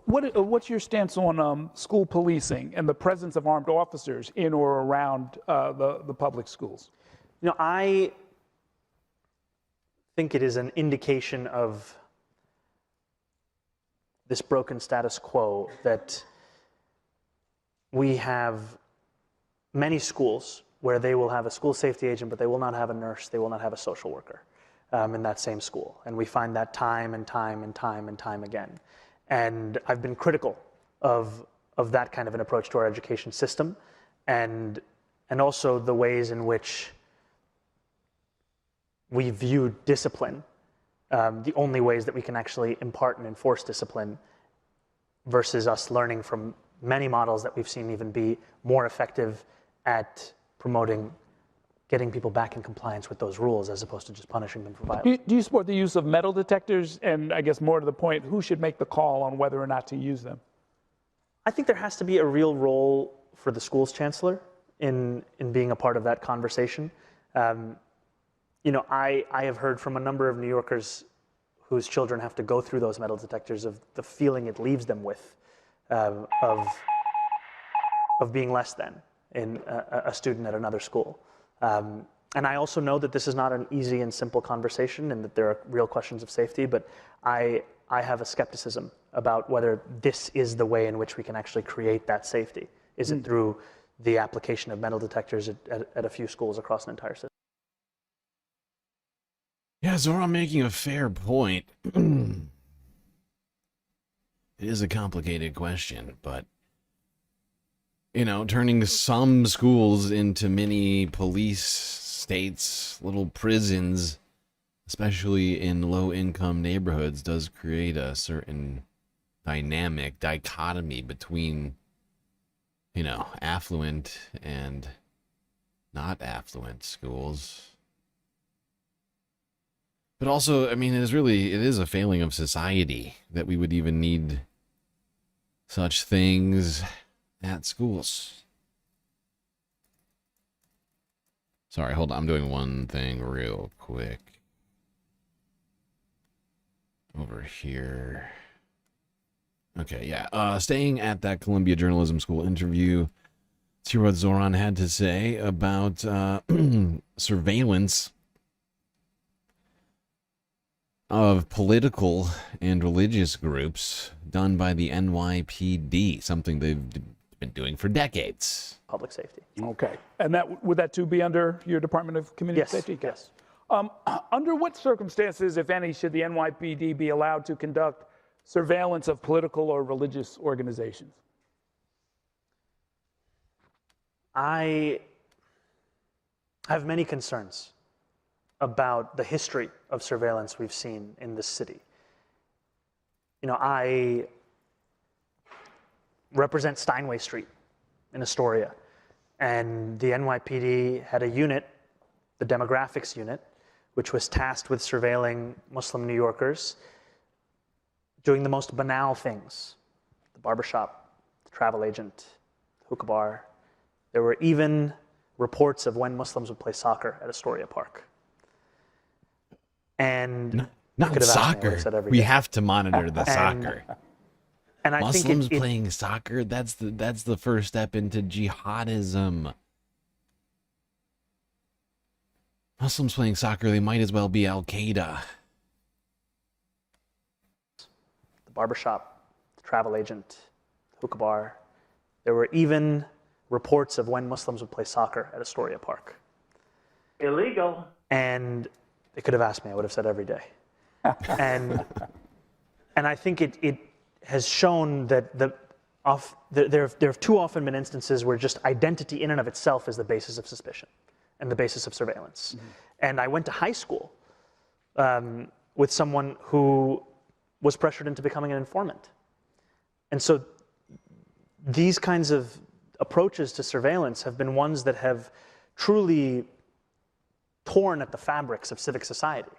What's your stance on school policing and the presence of armed officers in or around the public schools? You know, I think it is an indication of this broken status quo that we have many schools where they will have a school safety agent, but they will not have a nurse, they will not have a social worker in that same school. And we find that time and time and time and time again. And I've been critical of that kind of an approach to our education system, and also the ways in which we view discipline, the only ways that we can actually impart and enforce discipline, versus us learning from many models that we've seen even be more effective at promoting getting people back in compliance with those rules as opposed to just punishing them for violence. Do you support the use of metal detectors? And I guess more to the point, who should make the call on whether or not to use them? I think there has to be a real role for the school's chancellor in being a part of that conversation. You know, I have heard from a number of New Yorkers whose children have to go through those metal detectors of the feeling it leaves them with of being less than. in a student at another school. And I also know that this is not an easy and simple conversation and that there are real questions of safety, but I have a skepticism about whether this is the way in which we can actually create that safety. Is it through the application of metal detectors at a few schools across an entire system? Yeah, Zohran making a fair point. It is a complicated question, but, you know, turning some schools into mini police states, little prisons, especially in low-income neighborhoods, does create a certain dynamic dichotomy between, you know, affluent and not affluent schools. But also, I mean, it is a failing of society that we would even need such things at schools. Sorry, hold on. I'm doing one thing real quick. Over here. Okay, yeah. Staying at that Columbia Journalism School interview, let's hear what Zohran had to say about surveillance of political and religious groups done by the NYPD, something they've been doing for decades. Public safety. Okay. And would that too be under your Department of Community Safety? Yes. Under what circumstances, if any, should the NYPD be allowed to conduct surveillance of political or religious organizations? I have many concerns about the history of surveillance we've seen in this city. You know, I represent Steinway Street in Astoria, and the NYPD had a unit, the demographics unit, which was tasked with surveilling Muslim New Yorkers doing the most banal things: the barbershop, the travel agent, the hookah bar. There were even reports of when Muslims would play soccer at Astoria Park. And not soccer. We have to monitor the soccer. And I Muslims think playing soccer, that's the first step into jihadism. Muslims playing soccer, they might as well be Al-Qaeda. The barbershop, the travel agent, the hookah bar. There were even reports of when Muslims would play soccer at Astoria Park. Illegal. And they could have asked me, I would have said every day. And I think it has shown that there have too often been instances where just identity in and of itself is the basis of suspicion and the basis of surveillance. Mm-hmm. And I went to high school with someone who was pressured into becoming an informant. And so these kinds of approaches to surveillance have been ones that have truly torn at the fabrics of civic society.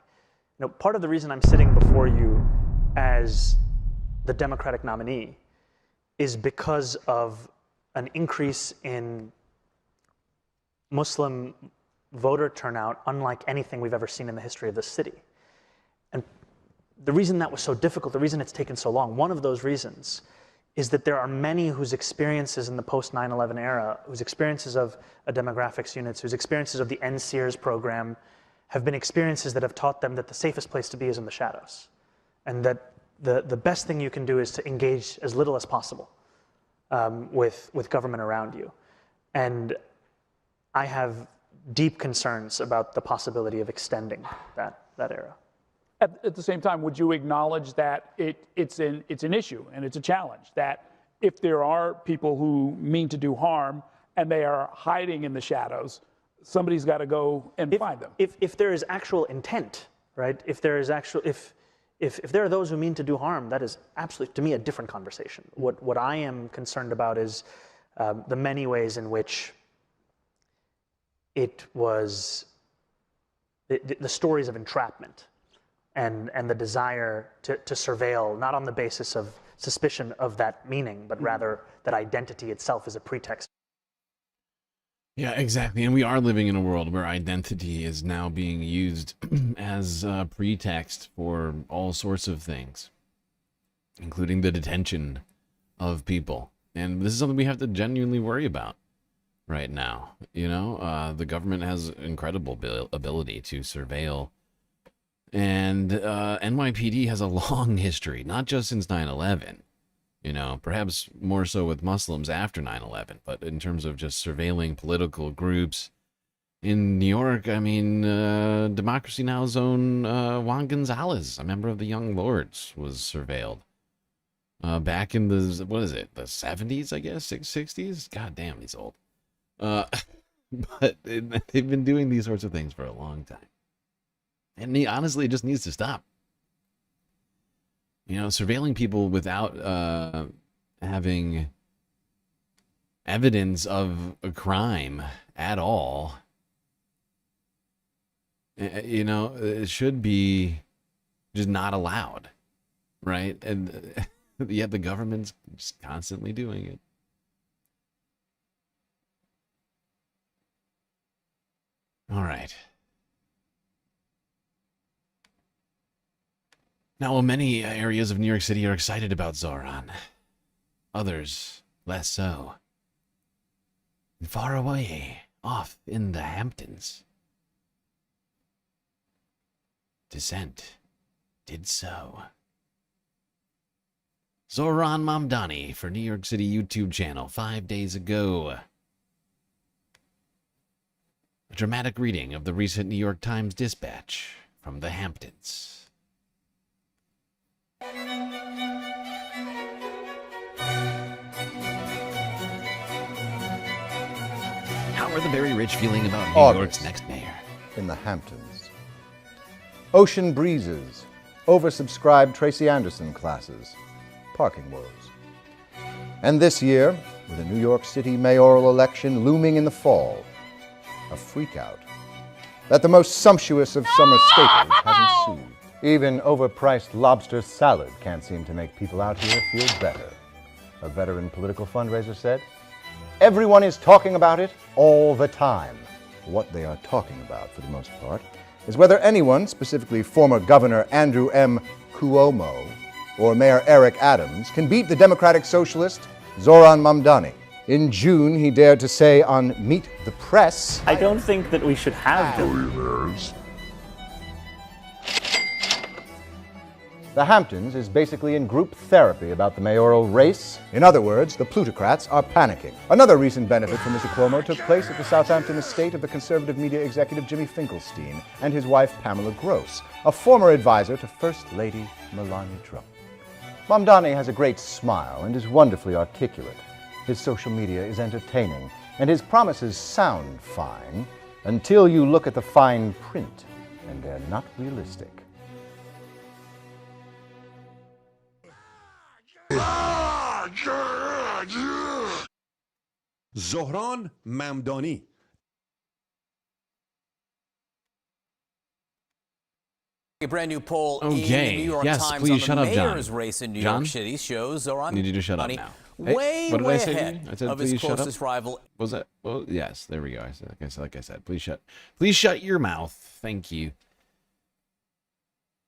You know, part of the reason I'm sitting before you as the Democratic nominee is because of an increase in Muslim voter turnout unlike anything we've ever seen in the history of this city. And the reason that was so difficult, the reason it's taken so long, one of those reasons is that there are many whose experiences in the post-9/11 era, whose experiences of a demographics units, whose experiences of the NSEERS program have been experiences that have taught them that the safest place to be is in the shadows. And that the best thing you can do is to engage as little as possible with government around you. And I have deep concerns about the possibility of extending that era. At the same time, would you acknowledge that it's an issue and it's a challenge, that if there are people who mean to do harm and they are hiding in the shadows, somebody's got to go and find them? If there is actual intent, right? If there are those who mean to do harm, that is absolutely, to me, a different conversation. What I am concerned about is the many ways in which it was the stories of entrapment and the desire to surveil, not on the basis of suspicion of that meaning, but rather that identity itself is a pretext. Yeah, exactly. And we are living in a world where identity is now being used as a pretext for all sorts of things, including the detention of people. And this is something we have to genuinely worry about. right now. You know, the government has incredible ability to surveil. And NYPD has a long history, not just since 9/11. You know, perhaps more so with Muslims after 9/11, but in terms of just surveilling political groups. In New York, I mean, Democracy Now!'s own Juan Gonzalez, a member of the Young Lords, was surveilled. Back in the, what is it, the 70s, I guess, 60s? God damn, he's old. But they've been doing these sorts of things for a long time. And honestly, it just needs to stop. You know, surveilling people without having evidence of a crime at all, you know, it should be just not allowed, right? And yet the government's just constantly doing it. All right. Now, while many areas of New York City are excited about Zohran, others less so. And far away, off in the Hamptons, dissent did so. Zohran Mamdani for New York City YouTube channel 5 days ago. A dramatic reading of the recent New York Times dispatch from the Hamptons. How are the very rich feeling about New York's next mayor? In the Hamptons. Ocean breezes, oversubscribed Tracy Anderson classes, parking woes. And this year, with a New York City mayoral election looming in the fall, a freakout that the most sumptuous of summer staples has ensued. Even overpriced lobster salad can't seem to make people out here feel better, a veteran political fundraiser said. Everyone is talking about it all the time. What they are talking about, for the most part, is whether anyone, specifically former Governor Andrew M. Cuomo or Mayor Eric Adams, can beat the Democratic Socialist Zohran Mamdani. In June, he dared to say on Meet the Press, I don't think that we should have billionaires. The Hamptons is basically in group therapy about the mayoral race. In other words, the plutocrats are panicking. Another recent benefit from Mr. Cuomo took place at the Southampton estate of the conservative media executive Jimmy Finkelstein and his wife Pamela Gross, a former advisor to First Lady Melania Trump. Mamdani has a great smile and is wonderfully articulate. His social media is entertaining, and his promises sound fine until you look at the fine print, and they're not realistic. Zohran Mamdani. A brand new poll in the New York Times please on the shut up, John. mayor's race in New John? York City shows Zohran Need you to shut up Mamdani now. way, what did way I say to you? ahead I said, of his please shut up. closest rival. What was that? Well, yes, there we go. Like I said, please shut your mouth. Thank you.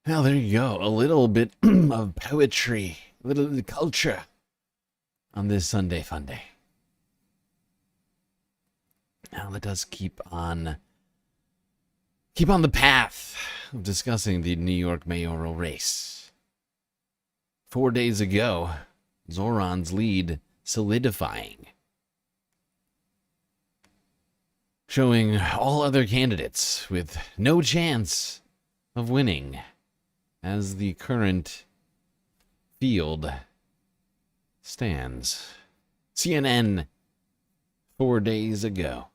Well, there you go. A little bit of poetry, a little bit of culture on this Sunday fun day. Now let us keep on the path of discussing the New York mayoral race. 4 days ago, Zohran's lead solidifying, showing all other candidates with no chance of winning as the current field stands. CNN 4 days ago.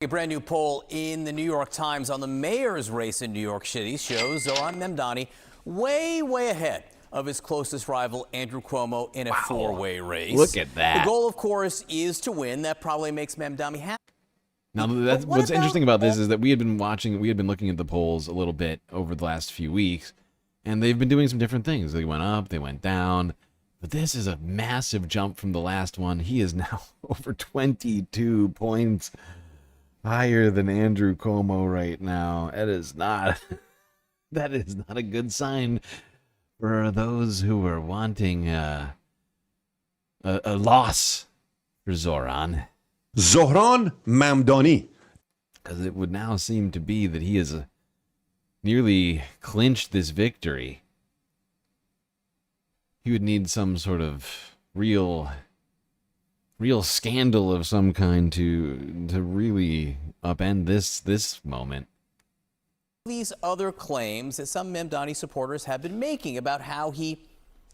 A brand new poll in the New York Times on the mayor's race in New York City shows Zohran Mamdani way, way ahead of his closest rival, Andrew Cuomo, in a four-way race. Look at that. The goal, of course, is to win. That probably makes Mamdani happy. Now, what's interesting about this is that we had been looking at the polls a little bit over the last few weeks, and they've been doing some different things. They went up, they went down, but this is a massive jump from the last one. He is now over 22 points higher than Andrew Cuomo right now. That is not a good sign for those who are wanting a loss for Zohran. Zohran Mamdani. Because it would now seem to be that he has nearly clinched this victory. He would need some sort of real scandal of some kind to really upend this moment. These other claims that some Mamdani supporters have been making about how he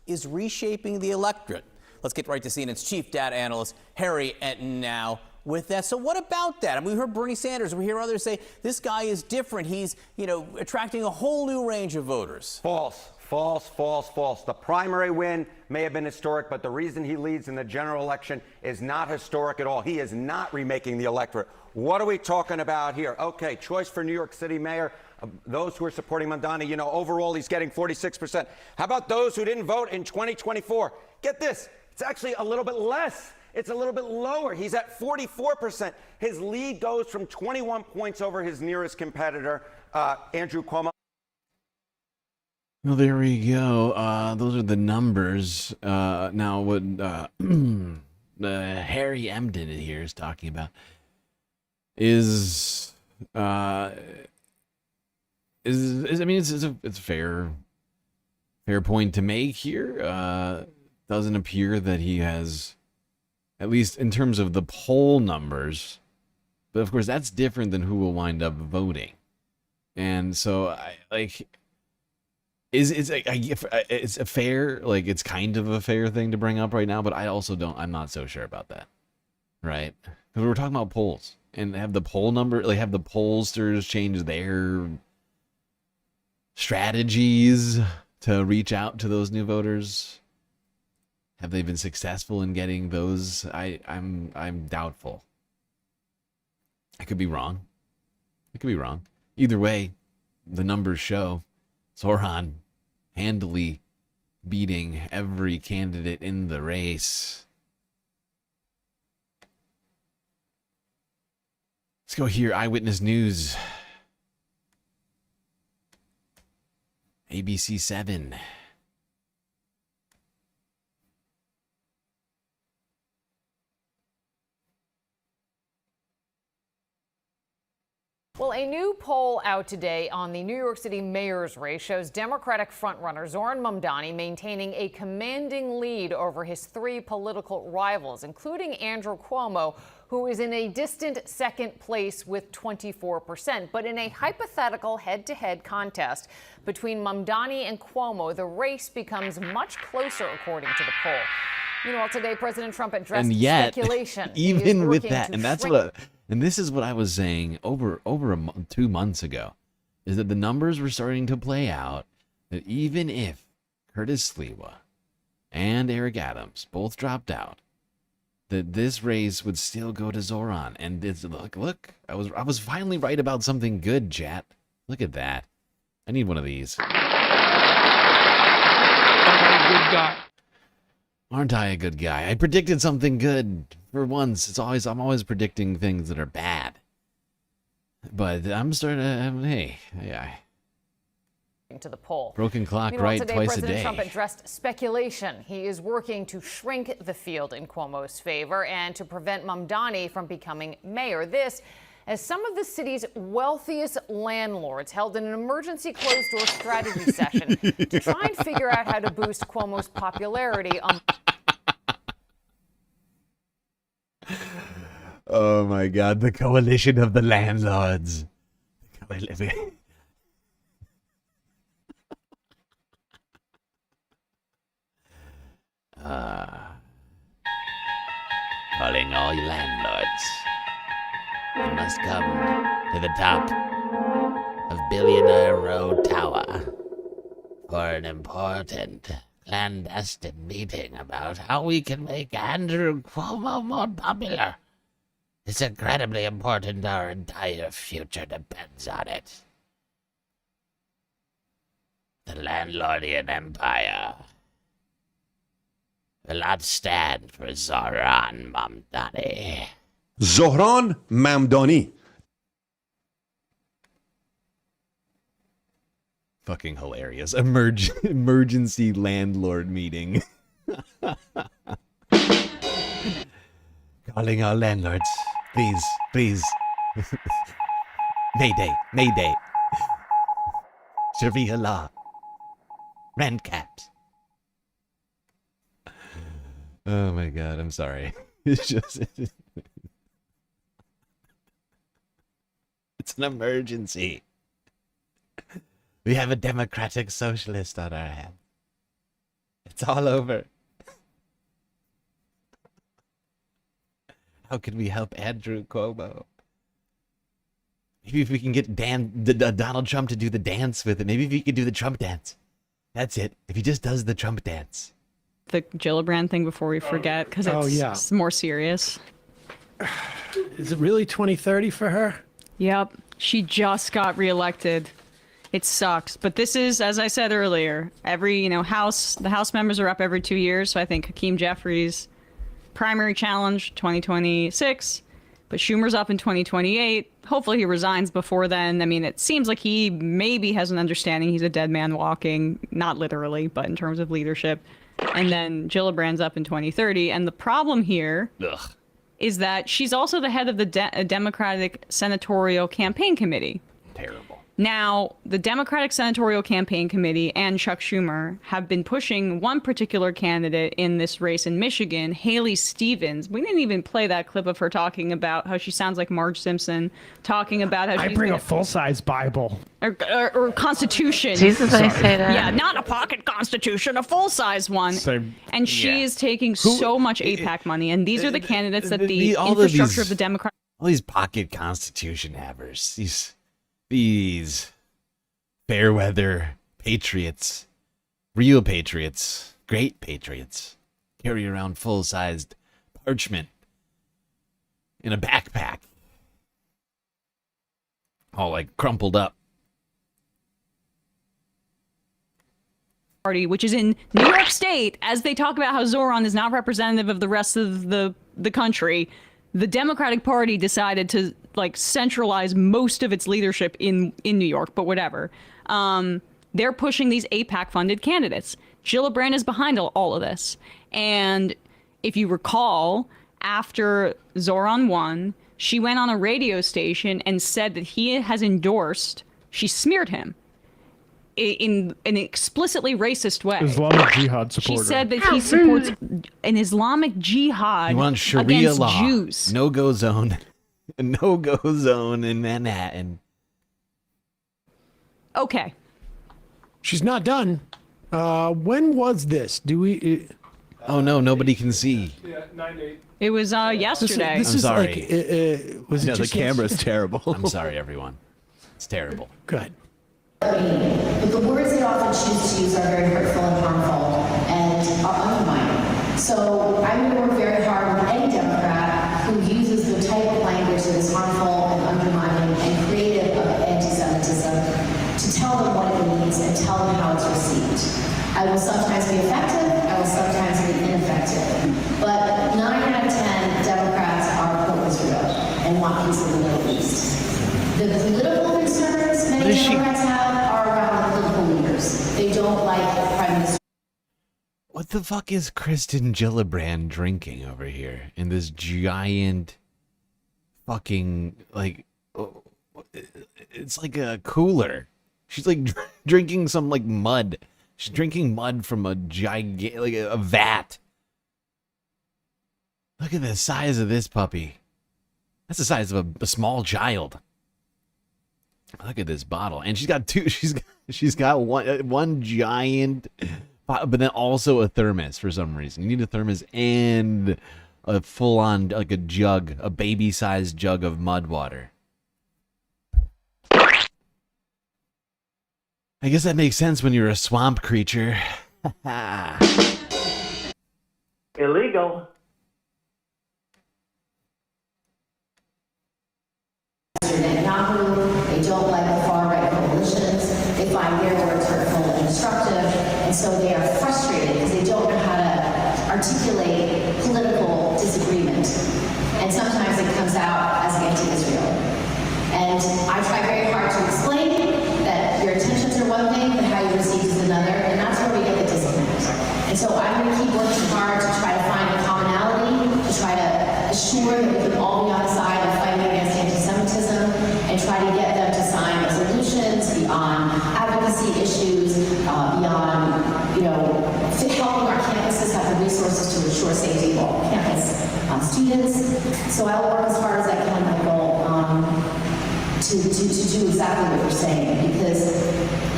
is reshaping the electorate. Let's get right to CNN's chief data analyst, Harry Enton, now with that. So what about that? I mean, we heard Bernie Sanders, we hear others say this guy is different. He's, attracting a whole new range of voters. False. The primary win may have been historic, but the reason he leads in the general election is not historic at all. He is not remaking the electorate. What are we talking about here? Okay, choice for New York City mayor. Those who are supporting Mamdani, overall he's getting 46%. How about those who didn't vote in 2024? Get this, it's actually a little bit less. It's a little bit lower. He's at 44%. His lead goes from 21 points over his nearest competitor, Andrew Cuomo. Well, there we go. Those are the numbers. Now, what Harry Emden here is talking about is it's a fair point to make here. Doesn't appear that he has, at least in terms of the poll numbers, but of course that's different than who will wind up voting, and so it's a fair, it's kind of a fair thing to bring up right now, but I'm not so sure about that, right? Because we're talking about polls, and have the poll number, have the pollsters change their strategies to reach out to those new voters? Have they been successful in getting those? I'm doubtful. I could be wrong. Either way, the numbers show Zohran handily beating every candidate in the race. Let's go here. Eyewitness News. ABC 7. Well, a new poll out today on the New York City mayor's race shows Democratic frontrunner Zohran Mamdani maintaining a commanding lead over his three political rivals, including Andrew Cuomo, who is in a distant second place with 24%. But in a hypothetical head-to-head contest between Mamdani and Cuomo, the race becomes much closer, according to the poll. Meanwhile, today, President Trump addressed speculation. Even with that, and this is what I was saying over 2 months ago, is that the numbers were starting to play out that even if Curtis Sliwa and Eric Adams both dropped out, that this race would still go to Zohran. And it's, look, I was finally right about something good, chat. Look at that. I need one of these. Good guy. Aren't I a good guy? I predicted something good for once. I'm always predicting things that are bad. But I'm starting to, to the poll. Broken clock Meanwhile, right today, twice President a day. Trump addressed speculation. He is working to shrink the field in Cuomo's favor and to prevent Mamdani from becoming mayor. This, as some of the city's wealthiest landlords held an emergency closed-door strategy session to try and figure out how to boost Cuomo's popularity. Oh my God, the coalition of the landlords. Calling all you landlords. You must come to the top of Billionaire Row Tower for an important clandestine meeting about how we can make Andrew Cuomo more popular. It's incredibly important. Our entire future depends on it. The landlordian empire will not stand for Zohran Mamdani. Zohran Mamdani. Fucking hilarious. Emergency landlord meeting. Calling all landlords. Please, please. Mayday, mayday. Sharia law. Rent caps. Oh my god, I'm sorry. It's just... It's an emergency. We have a democratic socialist on our hands. It's all over. How can we help Andrew Cuomo? Maybe if we can get Donald Trump to do the dance with it. Maybe if he could do the Trump dance. That's it. If he just does the Trump dance. The Gillibrand thing before we forget, because it's more serious. Is it really 2030 for her? Yep. She just got reelected. It sucks. But this is, as I said earlier, every, the House members are up every 2 years. So I think Hakeem Jeffries' primary challenge, 2026. But Schumer's up in 2028. Hopefully he resigns before then. I mean, it seems like he maybe has an understanding he's a dead man walking, not literally, but in terms of leadership. And then Gillibrand's up in 2030. And the problem here is that she's also the head of the Democratic Senatorial Campaign Committee. Terrible. Now, the Democratic Senatorial Campaign Committee and Chuck Schumer have been pushing one particular candidate in this race in Michigan, Haley Stevens. We didn't even play that clip of her talking about how she sounds like Marge Simpson, talking about how I bring a full-size Bible. Or Constitution. Jesus, I say that. Yeah, not a pocket Constitution, a full-size one. And she is taking so much AIPAC money, and these are the candidates that the infrastructure of the Democrat... All these pocket Constitution havers, these fair weather patriots, real patriots, great patriots, carry around full-sized parchment in a backpack, all like crumpled up. Party, which is in New York State, as they talk about how Zohran is not representative of the rest of the country, the Democratic Party decided to centralize most of its leadership in New York, but whatever. They're pushing these AIPAC-funded candidates. Gillibrand is behind all of this. And if you recall, after Zohran won, she went on a radio station and said that he has endorsed, she smeared him in an explicitly racist way. Islamic Jihad supporter. She said that he supports an Islamic Jihad He wants Sharia against law. Jews. No-go zone. A no-go zone in Manhattan. Okay. She's not done. When was this? Do we... Oh no, nobody can see. Yeah, 9/8. It was yesterday. I'm sorry. Was No, it the just camera's terrible. I'm sorry, everyone. It's terrible. Good. But the words they often choose to use are very hurtful and harmful and are undermining. So I'm going to work very hard with any Democrat who uses the type of language that is harmful and undermining and creative of anti-Semitism to tell them what it means and tell them how it's received. I will sometimes be effective, I will sometimes be ineffective. But 9 out of 10 Democrats are pro-Israel and want peace in the Middle East. The political concerns many Democrats have are around the political leaders. They don't like Prime Minister. What the fuck is Kristen Gillibrand drinking over here in this giant fucking, it's like a cooler. She's drinking some mud. She's drinking mud from a giant, a vat. Look at the size of this puppy. That's the size of a small child. Look at this bottle, and she's got two. She's got one giant, but then also a thermos for some reason. You need a thermos and a full-on a jug, a baby-sized jug of mud water. I guess that makes sense when you're a swamp creature. Illegal. They don't like the far-right coalitions. They find their words hurtful and destructive, and so they are frustrated because they don't know how to articulate political disagreement. And sometimes it comes out as anti-Israel. And I try very hard to explain that your intentions are one thing, but how you receive is another, and that's where we get the disconnect. And so I'm going to keep working hard to try to find a commonality, to try to ensure that we can all be on the side of fighting against anti-Semitism and try to get them to sign resolutions beyond advocacy issues, beyond, to helping our campuses have the resources to ensure safety of all campus students. So I'll work as hard as I can, Michael, to do exactly what you're saying, because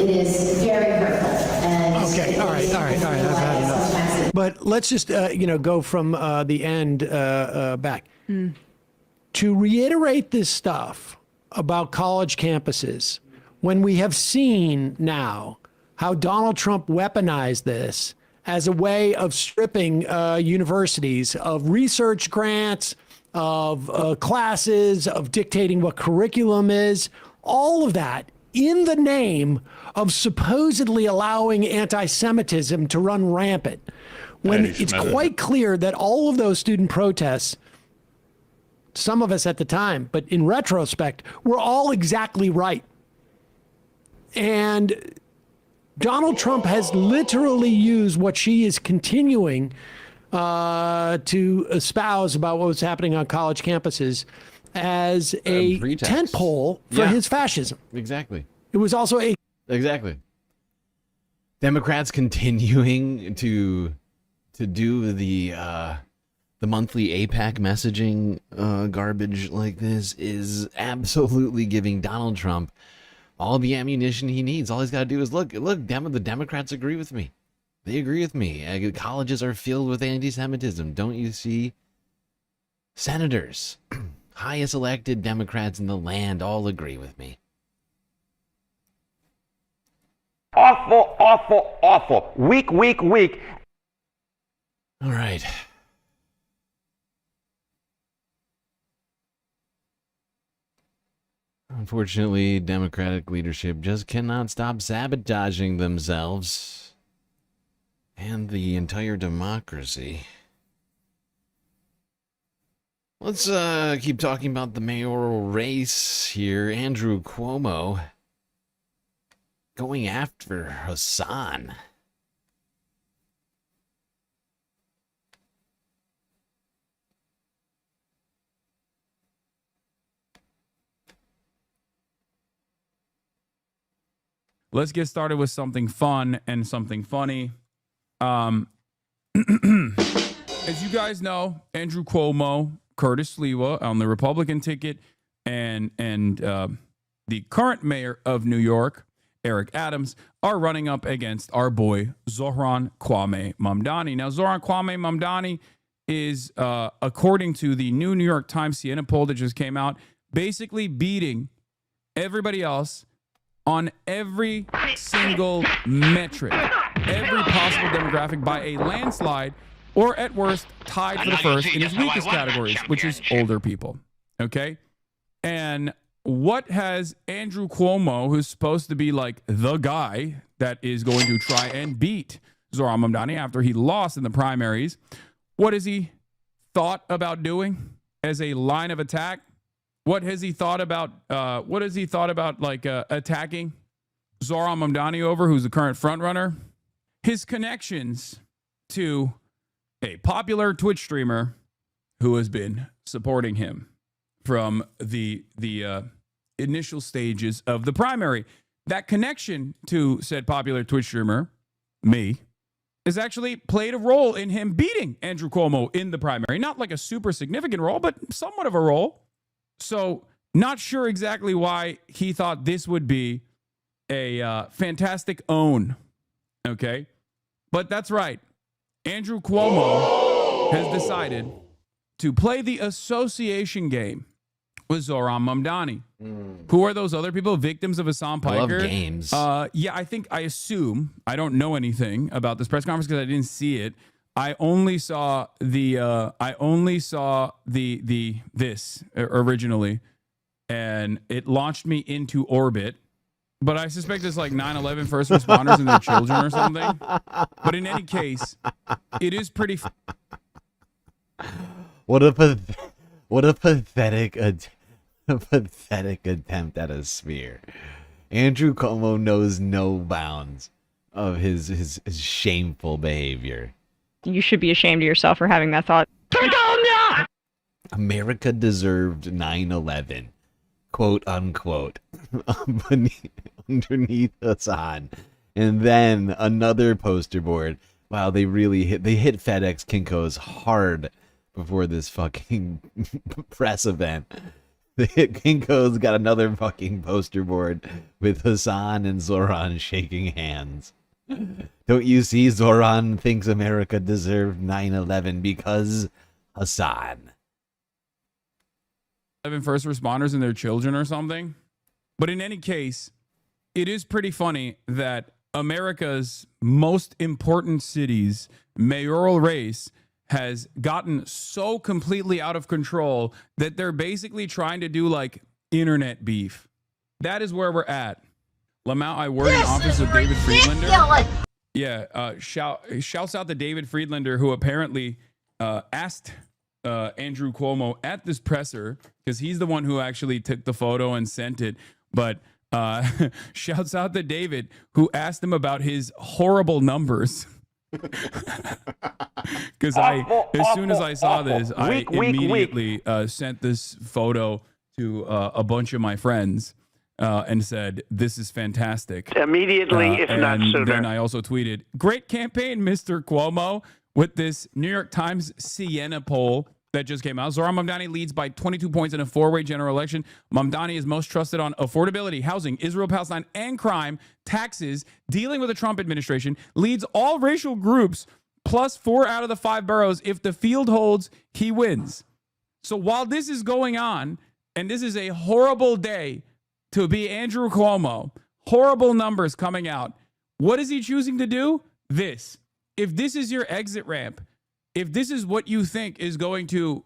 it is very hurtful. And okay, all right. I've had enough. But let's just, go from the end back. To reiterate this stuff about college campuses, when we have seen now how Donald Trump weaponized this as a way of stripping universities of research grants, of classes, of dictating what curriculum is, all of that in the name of supposedly allowing anti-Semitism to run rampant. When it's quite clear that all of those student protests, some of us at the time, but in retrospect, were all exactly right. And Donald Trump has literally used what she is continuing to espouse about what was happening on college campuses as a tentpole for his fascism. Exactly. It was also a... Exactly. Democrats continuing to do the monthly APAC messaging garbage like this is absolutely giving Donald Trump all the ammunition he needs. All he's got to do is look, the Democrats agree with me. They agree with me. Colleges are filled with anti-Semitism. Don't you see? Senators, highest elected Democrats in the land, all agree with me. Awful, awful, awful. Weak. All right. Unfortunately, Democratic leadership just cannot stop sabotaging themselves and the entire democracy. Let's keep talking about the mayoral race here. Andrew Cuomo going after Hassan. Let's get started with something fun and something funny. As you guys know, Andrew Cuomo, Curtis Sliwa on the Republican ticket, and the current mayor of New York, Eric Adams, are running up against our boy Zohran Mamdani. Now, Zohran Mamdani is, according to the new New York Times Siena poll that just came out, basically beating everybody else on every single metric, every possible demographic by a landslide, or at worst, tied for the first in his weakest categories, which is older people. Okay? And what has Andrew Cuomo, who's supposed to be like the guy that is going to try and beat Zohran Mamdani after he lost in the primaries, what has he thought about doing as a line of attack? What has he thought about? Attacking Zohran Mamdani over, who's the current frontrunner? His connections to a popular Twitch streamer who has been supporting him from the initial stages of the primary. That connection to said popular Twitch streamer, me, has actually played a role in him beating Andrew Cuomo in the primary. Not like a super significant role, but somewhat of a role. So not sure exactly why he thought this would be a fantastic own. Okay? But that's right. Andrew Cuomo has decided to play the association game with Zohran Mamdani. Who are those other people? Victims of Hassan Piker? I love games. I assume, I don't know anything about this press conference because I didn't see it. I only saw this originally, and it launched me into orbit. But I suspect it's like 9/11 first responders and their children or something. But in any case, it is pretty. What a pathetic attempt at a smear. Andrew Cuomo knows no bounds of his shameful behavior. You should be ashamed of yourself for having that thought. America deserved 9/11, quote unquote, underneath Hassan. And then another poster board. Wow, they hit FedEx Kinko's hard before this fucking press event. They hit Kinko's, got another fucking poster board with Hassan and Zohran shaking hands. Don't you see, Zohran thinks America deserved 9/11 because Hassan. 11 first responders and their children or something. But in any case, it is pretty funny that America's most important city's mayoral race has gotten so completely out of control that they're basically trying to do like internet beef. That is where we're at. Lamont, I work in the office of David Friedlander. Yeah, shouts out to David Friedlander, who apparently asked Andrew Cuomo at this presser, because he's the one who actually took the photo and sent it. But shouts out to David, who asked him about his horrible numbers. Because as soon as I saw this, I immediately sent this photo to a bunch of my friends and said, "This is fantastic." Immediately, if not sooner. And then I also tweeted, "Great campaign, Mr. Cuomo," with this New York Times Siena poll that just came out. Zohran Mamdani leads by 22 points in a four-way general election. Mamdani is most trusted on affordability, housing, Israel, Palestine, and crime, taxes, dealing with the Trump administration, leads all racial groups, plus 4 out of the 5 boroughs. If the field holds, he wins. So while this is going on, and this is a horrible day to be Andrew Cuomo, horrible numbers coming out, what is he choosing to do? This. If this is your exit ramp, if this is what you think is going to,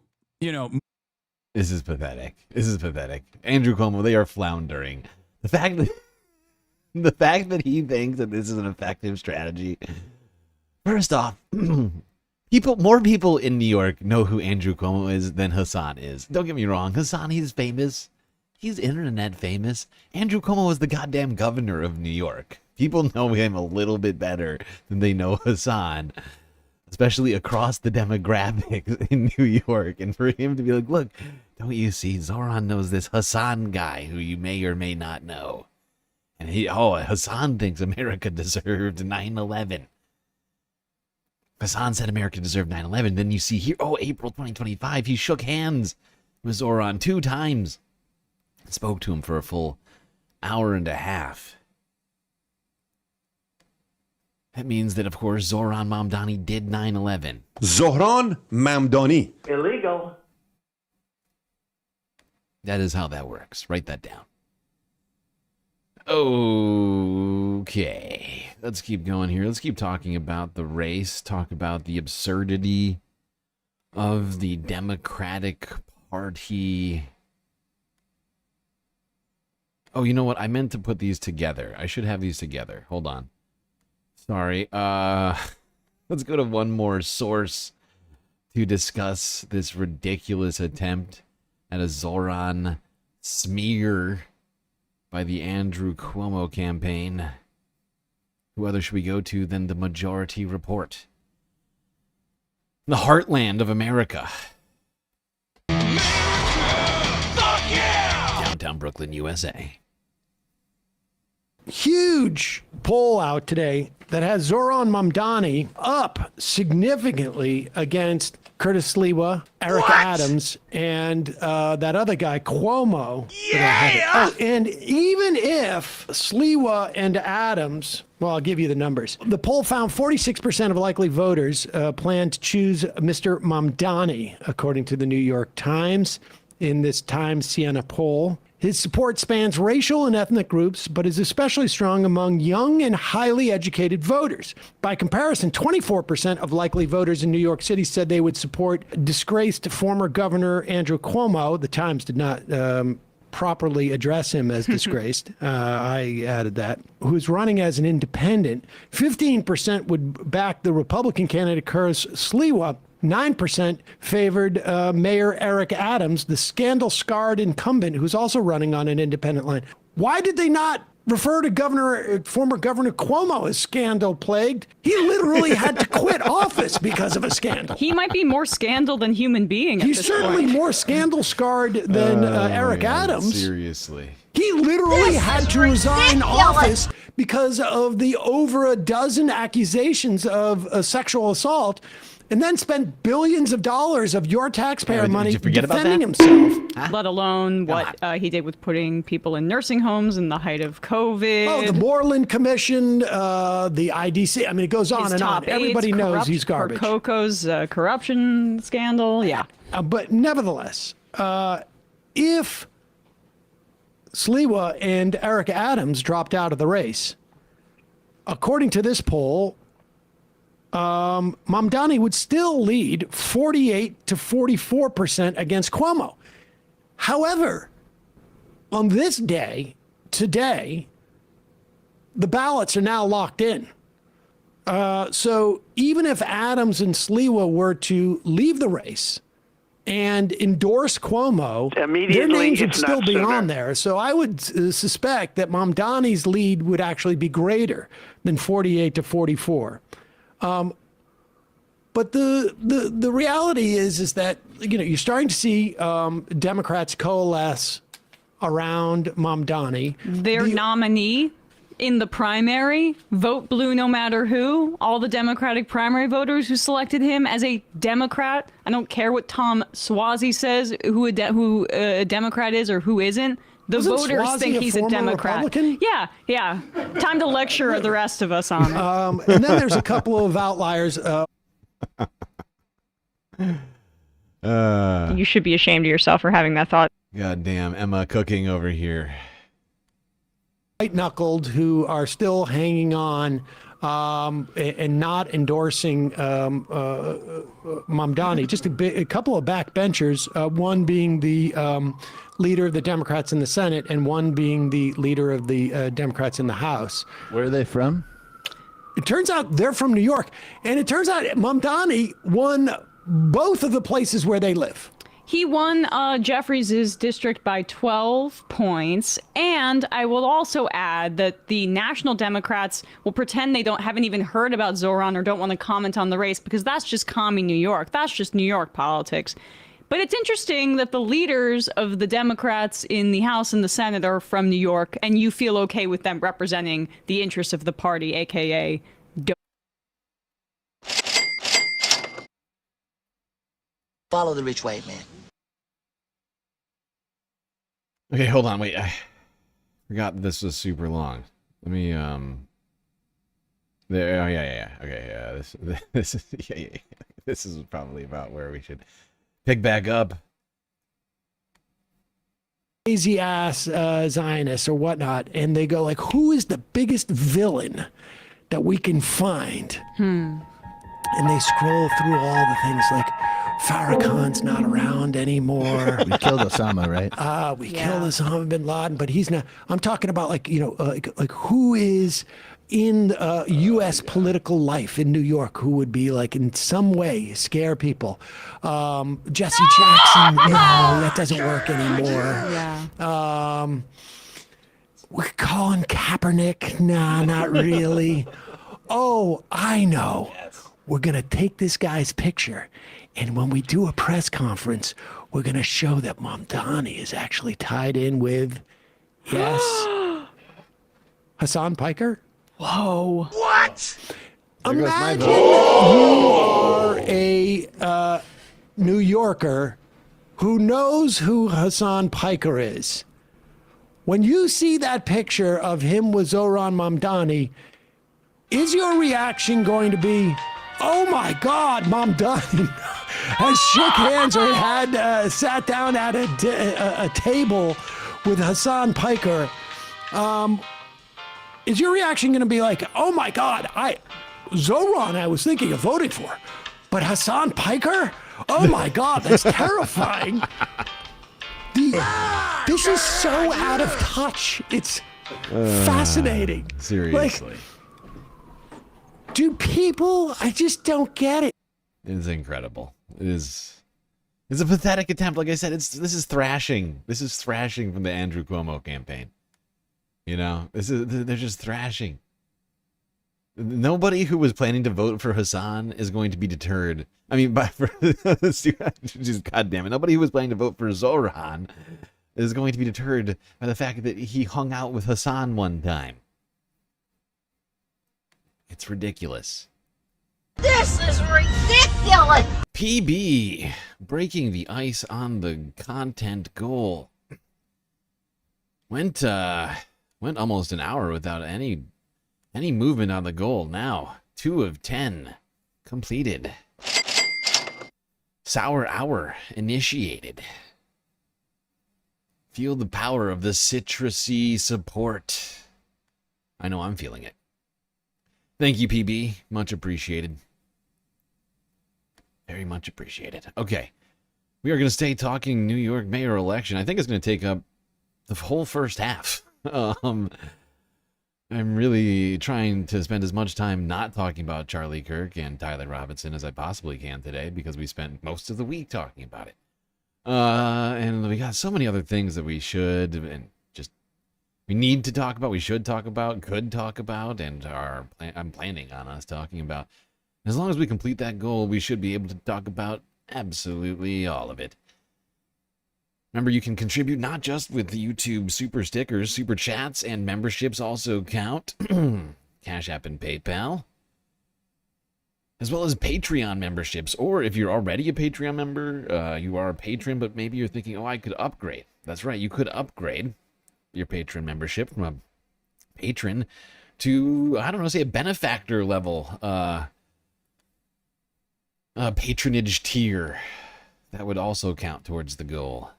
This is pathetic. This is pathetic. Andrew Cuomo, they are floundering. The fact that he thinks that this is an effective strategy. First off, more people in New York know who Andrew Cuomo is than Hassan is. Don't get me wrong. Hassan, he's famous. He's internet famous. Andrew Cuomo is the goddamn governor of New York. People know him a little bit better than they know Hassan, especially across the demographics in New York. And for him to be like, look, don't you see, Zohran knows this Hassan guy who you may or may not know. And Hassan thinks America deserved 9/11. Hassan said America deserved 9/11. Then you see here, April 2025, he shook hands with Zohran 2 times. Spoke to him for a full hour and a half. That means that, of course, Zohran Mamdani did 9/11. Zohran Mamdani. Illegal. That is how that works. Write that down. Okay. Let's keep going here. Let's keep talking about the race. Talk about the absurdity of the Democratic Party. Oh, you know what? I meant to put these together. I should have these together. Hold on. Sorry. Let's go to one more source to discuss this ridiculous attempt at a Zohran smear by the Andrew Cuomo campaign. Who other should we go to than the Majority Report? The heartland of America. Fuck yeah! Downtown Brooklyn, USA. Huge poll out today that has Zohran Mamdani up significantly against Curtis Sliwa, Eric Adams, and that other guy, Cuomo. Yeah! And even if Sliwa and Adams, well, I'll give you the numbers. The poll found 46% of likely voters plan to choose Mr. Mamdani, according to the New York Times, in this Times Siena poll. His support spans racial and ethnic groups, but is especially strong among young and highly educated voters. By comparison, 24% of likely voters in New York City said they would support disgraced former Governor Andrew Cuomo. The Times did not properly address him as disgraced. I added that. Who's running as an independent. 15% would back the Republican candidate Curtis Sliwa. 9% favored Mayor Eric Adams, the scandal-scarred incumbent who's also running on an independent line. Why did they not refer to former Governor Cuomo as scandal-plagued. He literally had to quit office because of a scandal. He might be more scandal than human being. He's certainly more scandal-scarred than Eric Adams. Seriously. He literally had to resign office because of the over a dozen accusations of sexual assault, and then spent billions of dollars of your taxpayer money defending himself. Let alone what he did with putting people in nursing homes in the height of COVID. Oh, the Moreland Commission, the IDC. I mean, it goes on His and top on. Everybody aides, knows he's garbage. Coco's corruption scandal. Yeah. But nevertheless, if Sliwa and Eric Adams dropped out of the race, according to this poll, Mamdani would still lead 48 to 44% against Cuomo. However, on this day, today, the ballots are now locked in. So even if Adams and Sliwa were to leave the race and endorse Cuomo, their names would still be on there. So I would suspect that Mamdani's lead would actually be greater than 48 to 44. But the reality is that, you know, you're starting to see Democrats coalesce around Mamdani. Their nominee in the primary, vote blue no matter who. All the Democratic primary voters who selected him as a Democrat. I don't care what Tom Suozzi says, who a Democrat is or who isn't. The voters Suozzi think he's a Democrat. Republican? Yeah. Time to lecture the rest of us on it. And then there's a couple of outliers. You should be ashamed of yourself for having that thought. God damn, Emma cooking over here. White-knuckled who are still hanging on and not endorsing Mamdani. Just a couple of backbenchers, one being the leader of the Democrats in the Senate and one being the leader of the Democrats in the House. Where are they from? It turns out they're from New York. And it turns out Mamdani won both of the places where they live. He won Jeffries' district by 12 points. And I will also add that the National Democrats will pretend they haven't even heard about Zohran or don't want to comment on the race because that's just commie New York. That's just New York politics. But it's interesting that the leaders of the Democrats in the House and the Senate are from New York, and you feel okay with them representing the interests of the party, a.k.a. Follow the rich white man. Okay, hold on, wait. I forgot this was super long. Let me there. Oh yeah. Okay, yeah. This is yeah. This is probably about where we should pick back up. Crazy ass Zionists or whatnot, and they go like, "Who is the biggest villain that we can find?" And they scroll through all the things like Farrakhan's not around anymore. We killed Osama, right? We killed Osama bin Laden, but he's not. I'm talking about like who is in U.S. political life in New York who would be like in some way scare people. Jesse Jackson, no, that doesn't work anymore. Yeah. We're calling Kaepernick, nah, not really. Oh, I know. We're going to take this guy's picture, and when we do a press conference, we're going to show that Mamdani is actually tied in with, yes, Hassan Piker. Whoa. What? Imagine you are a New Yorker who knows who Hassan Piker is. When you see that picture of him with Zohran Mamdani, is your reaction going to be, oh my God, Mamdani has shook hands or had sat down at a table with Hassan Piker? Is your reaction going to be like, oh my God, Zohran I was thinking of voting for, but Hassan Piker? Oh my God, that's terrifying. This is so out of touch. It's fascinating. Seriously. Like, do people, I just don't get it. It's incredible. It's a pathetic attempt. Like I said, this is thrashing. This is thrashing from the Andrew Cuomo campaign. You know, they're just thrashing. Nobody who was planning to vote for Hassan is going to be deterred. I mean, just God damn it. Nobody who was planning to vote for Zohran is going to be deterred by the fact that he hung out with Hassan one time. It's ridiculous. This is ridiculous! PB, breaking the ice on the content goal. Went almost an hour without any movement on the goal. Now 2 of 10 completed. Sour hour initiated. Feel the power of the citrusy support. I know I'm feeling it. Thank you, PB. Much appreciated. Very much appreciated. Okay. We are going to stay talking New York mayoral election. I think it's going to take up the whole first half. I'm really trying to spend as much time not talking about Charlie Kirk and Tyler Robinson as I possibly can today, because we spent most of the week talking about it. And we got so many other things that we should and just we need to talk about, we should talk about, could talk about, and I'm planning on us talking about. As long as we complete that goal, we should be able to talk about absolutely all of it. Remember, you can contribute not just with the YouTube super stickers, super chats, and memberships also count. Cash App and PayPal. As well as Patreon memberships. Or if you're already a Patreon member, you are a patron, but maybe you're thinking, oh, I could upgrade. That's right, you could upgrade your patron membership from a patron to, I don't know, say a benefactor level patronage tier. That would also count towards the goal.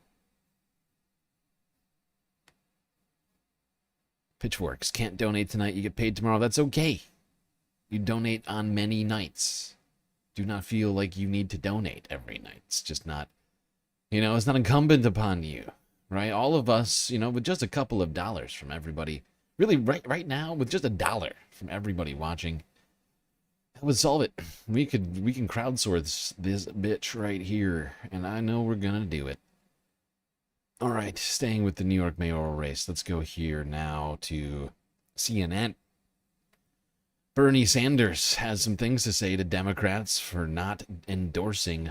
Pitchforks, can't donate tonight, you get paid tomorrow. That's okay. You donate on many nights. Do not feel like you need to donate every night. It's just not, it's not incumbent upon you, right? All of us, with just a couple of dollars from everybody, really right now, with just $1 from everybody watching, that would solve it. We can crowdsource this bitch right here, and I know we're gonna do it. All right, staying with the New York mayoral race, let's go here now to CNN. Bernie Sanders has some things to say to Democrats for not endorsing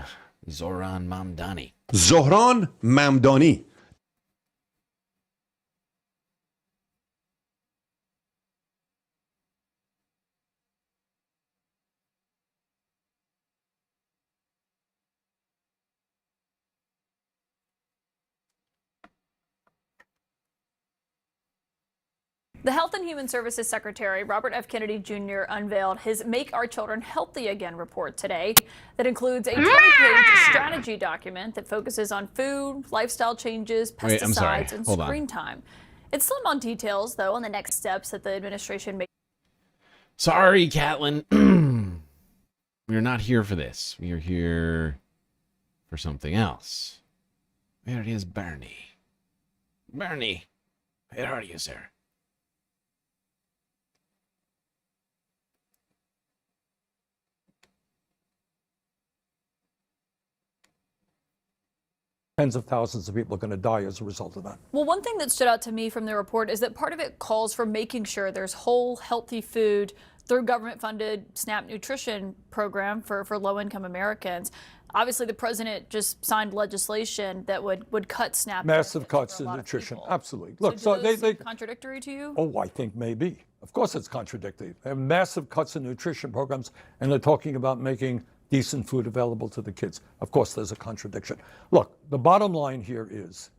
Zohran Mamdani. Zohran Mamdani. The Health and Human Services Secretary, Robert F. Kennedy Jr., unveiled his Make Our Children Healthy Again report today that includes a 20-page strategy document that focuses on food, lifestyle changes, pesticides, and screen time. It's slim on details, though, on the next steps that the administration may. Sorry, Catlin. We're not here for this. We are here for something else. Where is Bernie? Bernie, where are you, sir? Tens of thousands of people are going to die as a result of that. Well, one thing that stood out to me from the report is that part of it calls for making sure there's whole, healthy food through government-funded SNAP nutrition program for low-income Americans. Obviously, the president just signed legislation that would cut SNAP. Massive cuts in nutrition, absolutely. Look, so do those seem contradictory to you? Oh, I think maybe. Of course it's contradictory. They have massive cuts in nutrition programs, and they're talking about making decent food available to the kids. Of course, there's a contradiction. Look, the bottom line here is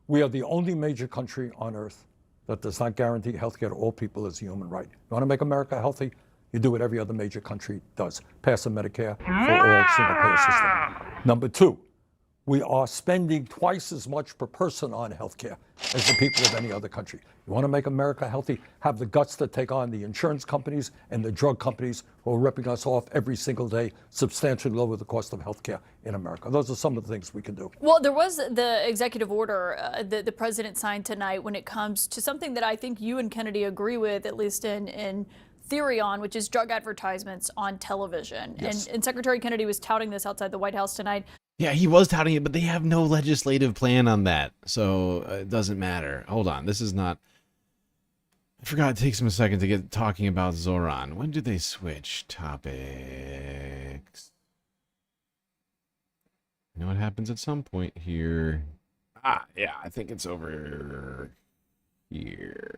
we are the only major country on earth that does not guarantee health care to all people as a human right. You want to make America healthy? You do what every other major country does. Pass a Medicare for all single-payer system. Number two, we are spending twice as much per person on health care as the people of any other country. You want to make America healthy? Have the guts to take on the insurance companies and the drug companies who are ripping us off every single day, substantially lower the cost of health care in America. Those are some of the things we can do. Well, there was the executive order that the president signed tonight when it comes to something that I think you and Kennedy agree with, at least in theory on, which is drug advertisements on television. Yes. And Secretary Kennedy was touting this outside the White House tonight. Yeah, he was touting it, but they have no legislative plan on that, so it doesn't matter. Hold on, this is not I forgot it takes them a second to get talking about Zohran. When do they switch topics? I know it happens at some point here. Ah, yeah, I think it's over here.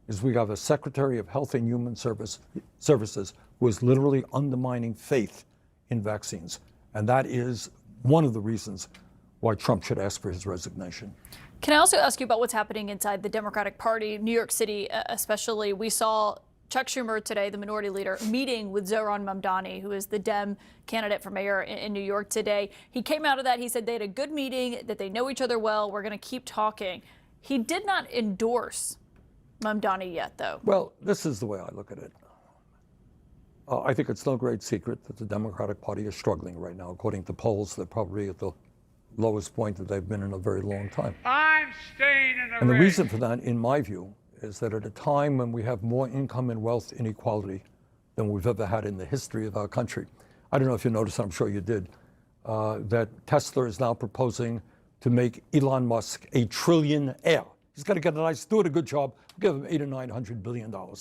Is we have a Secretary of Health and Human Services who is literally undermining faith in vaccines. And that is one of the reasons why Trump should ask for his resignation. Can I also ask you about what's happening inside the Democratic Party, New York City especially? We saw Chuck Schumer today, the minority leader, meeting with Zohran Mamdani, who is the Dem candidate for mayor in New York today. He came out of that. He said they had a good meeting, that they know each other well. We're going to keep talking. He did not endorse Mamdani yet, though. Well, this is the way I look at it. I think it's no great secret that the Democratic Party is struggling right now. According to polls, they're probably at the lowest point that they've been in a very long time. I'm staying in the And the reason for that, in my view, is that at a time when we have more income and wealth inequality than we've ever had in the history of our country. I don't know if you noticed, I'm sure you did, that Tesla is now proposing to make Elon Musk a trillionaire. He's got to get a nice, do it a good job, give him $800 or $900 billion, all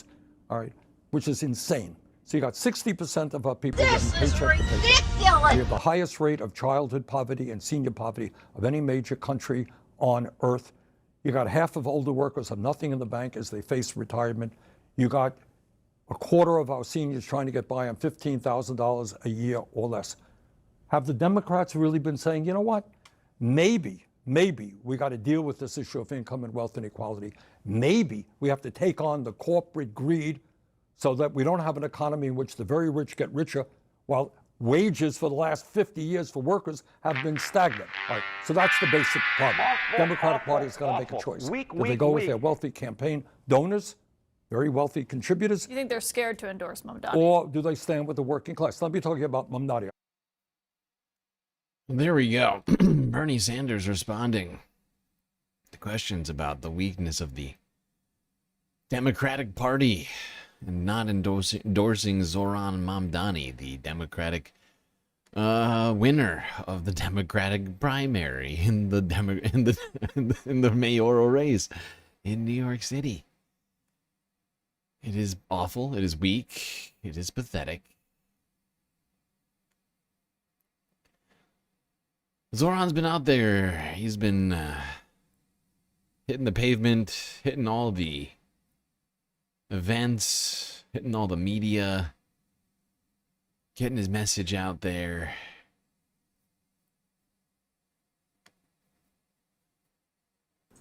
right, which is insane. So you got 60% of our people getting paycheck to paycheck. We have the highest rate of childhood poverty and senior poverty of any major country on earth. You got half of older workers have nothing in the bank as they face retirement. You got a quarter of our seniors trying to get by on $15,000 a year or less. Have the Democrats really been saying, you know what, maybe we got to deal with this issue of income and wealth inequality. Maybe we have to take on the corporate greed so that we don't have an economy in which the very rich get richer while wages for the last 50 years for workers have been stagnant. All right, so that's the basic problem. Democratic Party has got to make a choice. Do they go with their wealthy campaign donors, very wealthy contributors? You think they're scared to endorse Mamdani? Or do they stand with the working class? Let me talk about Mamdani. There we go. Bernie Sanders responding to questions about the weakness of the Democratic Party and not endorsing Zohran Mamdani, the Democratic winner of the Democratic primary in the mayoral race in New York City. It is awful. It is weak. It is pathetic. Zohran's been out there. He's been hitting the pavement, hitting all the events, hitting all the media, getting his message out there.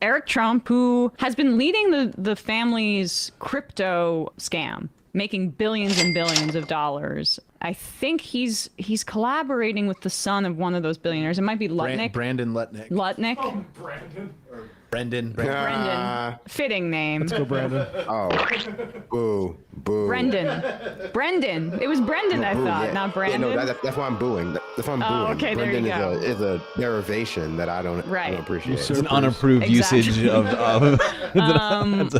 Eric Trump, who has been leading the family's crypto scam, making billions and billions of dollars. I think he's collaborating with the son of one of those billionaires. It might be Lutnick. Brandon Lutnick. Lutnick. Oh, Brandon. Brendan. Brendan. Fitting name. Let's go, Brandon. Oh. Boo. Boo. Brendan. It was Brendan, I thought, yeah. not Brandon. Yeah, no, that's why I'm booing. That's why I'm booing. Okay, Brendan there you go. is a derivation that I don't appreciate. It's an unapproved usage of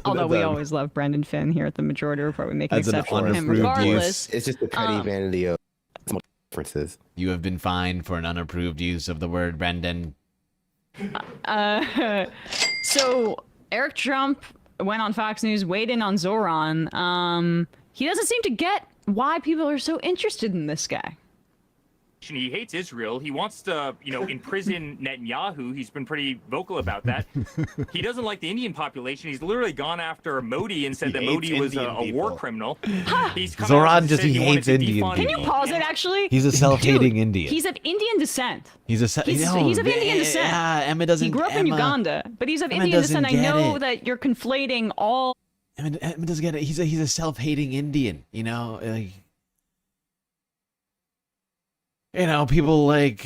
although we always love Brendan Finn here at the Majority Report. We make an exception for him regardless. It's just the petty vanity of differences. You have been fined for an unapproved use of the word Brendan. So Eric Trump went on Fox News, weighed in on Zohran. He doesn't seem to get why people are so interested in this guy. He hates Israel. He wants to, imprison Netanyahu. He's been pretty vocal about that. He doesn't like the Indian population. He's literally gone after Modi and said that Modi was a war criminal. Zohran he hates Indian people. Can you pause it, actually? He's a self-hating Dude, Indian. He's of Indian descent. He's of Indian descent. Emma doesn't. He grew up in Uganda, but he's of Indian descent. I know that you're conflating all. Emma doesn't get it. He's a self-hating Indian. People like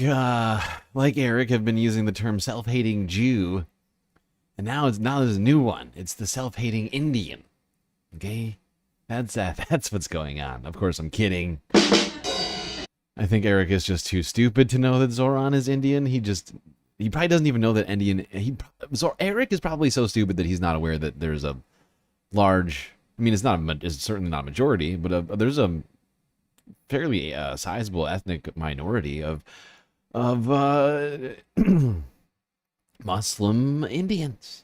Eric have been using the term self-hating Jew, and now there's a new one. It's the self-hating Indian. Okay, that's what's going on. Of course, I'm kidding. I think Eric is just too stupid to know that Zohran is Indian. He probably doesn't even know that Eric is probably so stupid that he's not aware that there's a large. I mean, it's certainly not a majority, but there's a fairly sizable ethnic minority of Muslim Indians.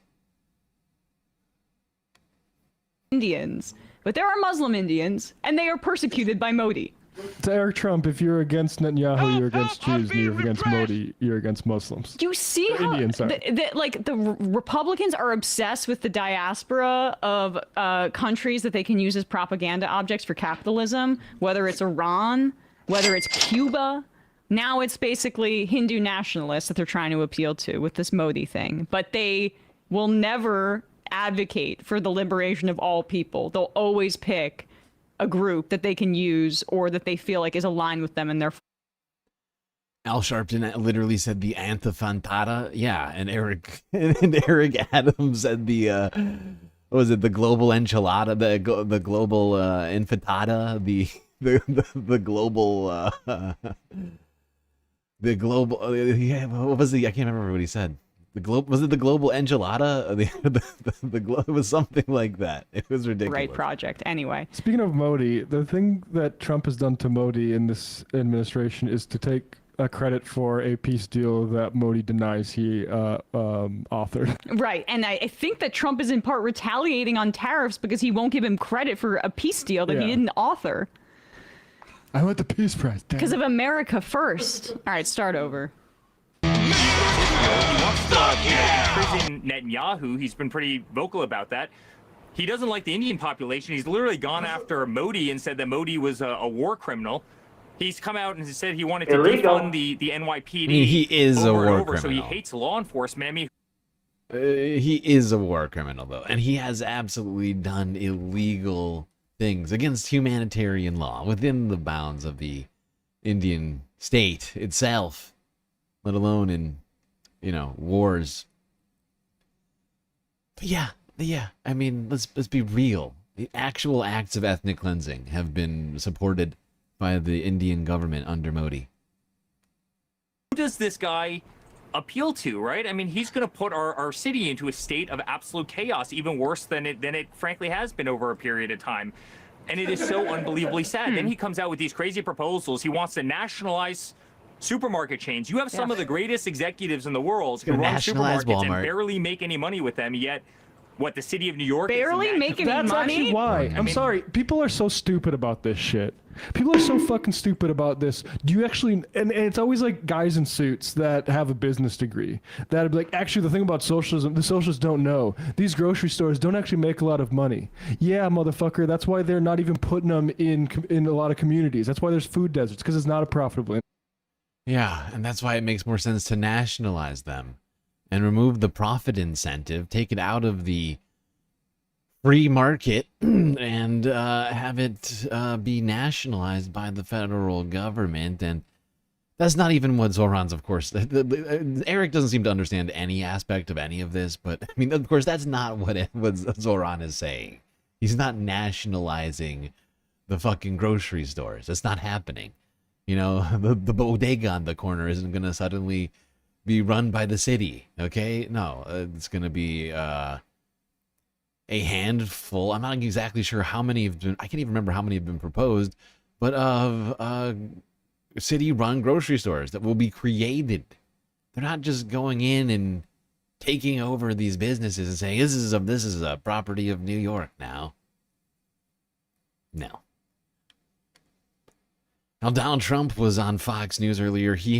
But there are Muslim Indians, and they are persecuted by Modi. To Eric Trump, if you're against Netanyahu, you're against Jews, and you're against Modi, you're against Muslims. Do you see how Indians are. the Republicans are obsessed with the diaspora of countries that they can use as propaganda objects for capitalism, whether it's Iran, whether it's Cuba. Now it's basically Hindu nationalists that they're trying to appeal to with this Modi thing. But they will never advocate for the liberation of all people. They'll always pick a group that they can use or that they feel like is aligned with them and their. Al Sharpton literally said the antifantada. Yeah, and Eric Adams said the what was it, the global enchilada, the global infantada, the global the global yeah, what was the, I can't remember what he said. Was it the global enchilada? It was something like that. It was ridiculous. Right project. Anyway. Speaking of Modi, the thing that Trump has done to Modi in this administration is to take credit for a peace deal that Modi denies he authored. Right. And I think that Trump is in part retaliating on tariffs because he won't give him credit for a peace deal that he didn't author. I want the Peace Prize. Because of America first. All right, start over. He wants to imprison Netanyahu. He's been pretty vocal about that. He doesn't like the Indian population. He's literally gone after Modi and said that Modi was a war criminal. He's come out and said he wanted to defund the NYPD. I mean, he is a war criminal. So he hates law enforcement. I mean, he is a war criminal, though, and he has absolutely done illegal things against humanitarian law within the bounds of the Indian state itself, let alone in, wars. But yeah. I mean, let's be real. The actual acts of ethnic cleansing have been supported by the Indian government under Modi. who does this guy appeal to, right? I mean, he's going to put our city into a state of absolute chaos, even worse than it frankly has been over a period of time. And it is so unbelievably sad. Then he comes out with these crazy proposals. He wants to nationalize supermarket chains. You have some of the greatest executives in the world who run supermarkets Walmart and barely make any money with them, yet what, the city of New York barely making money? That's actually why. I'm sorry. People are so stupid about this shit. People are so fucking stupid about this. Do you actually, and it's always like guys in suits that have a business degree that'd be like, actually, the thing about socialism, the socialists don't know. These grocery stores don't actually make a lot of money. Yeah, motherfucker. That's why they're not even putting them in a lot of communities. That's why there's food deserts, because it's not a profitable. Yeah, and that's why it makes more sense to nationalize them and remove the profit incentive, take it out of the free market and have it be nationalized by the federal government. And that's not even what Zohran's, of course. Eric doesn't seem to understand any aspect of any of this, but I mean, of course, that's not what Zohran is saying. He's not nationalizing the fucking grocery stores. That's not happening. You know, the bodega on the corner isn't going to suddenly be run by the city, okay? No, it's going to be a handful. I'm not exactly sure how many have been, I can't even remember how many have been proposed, but of city-run grocery stores that will be created. They're not just going in and taking over these businesses and saying, this is a property of New York now. No. Now, Donald Trump was on Fox News earlier. He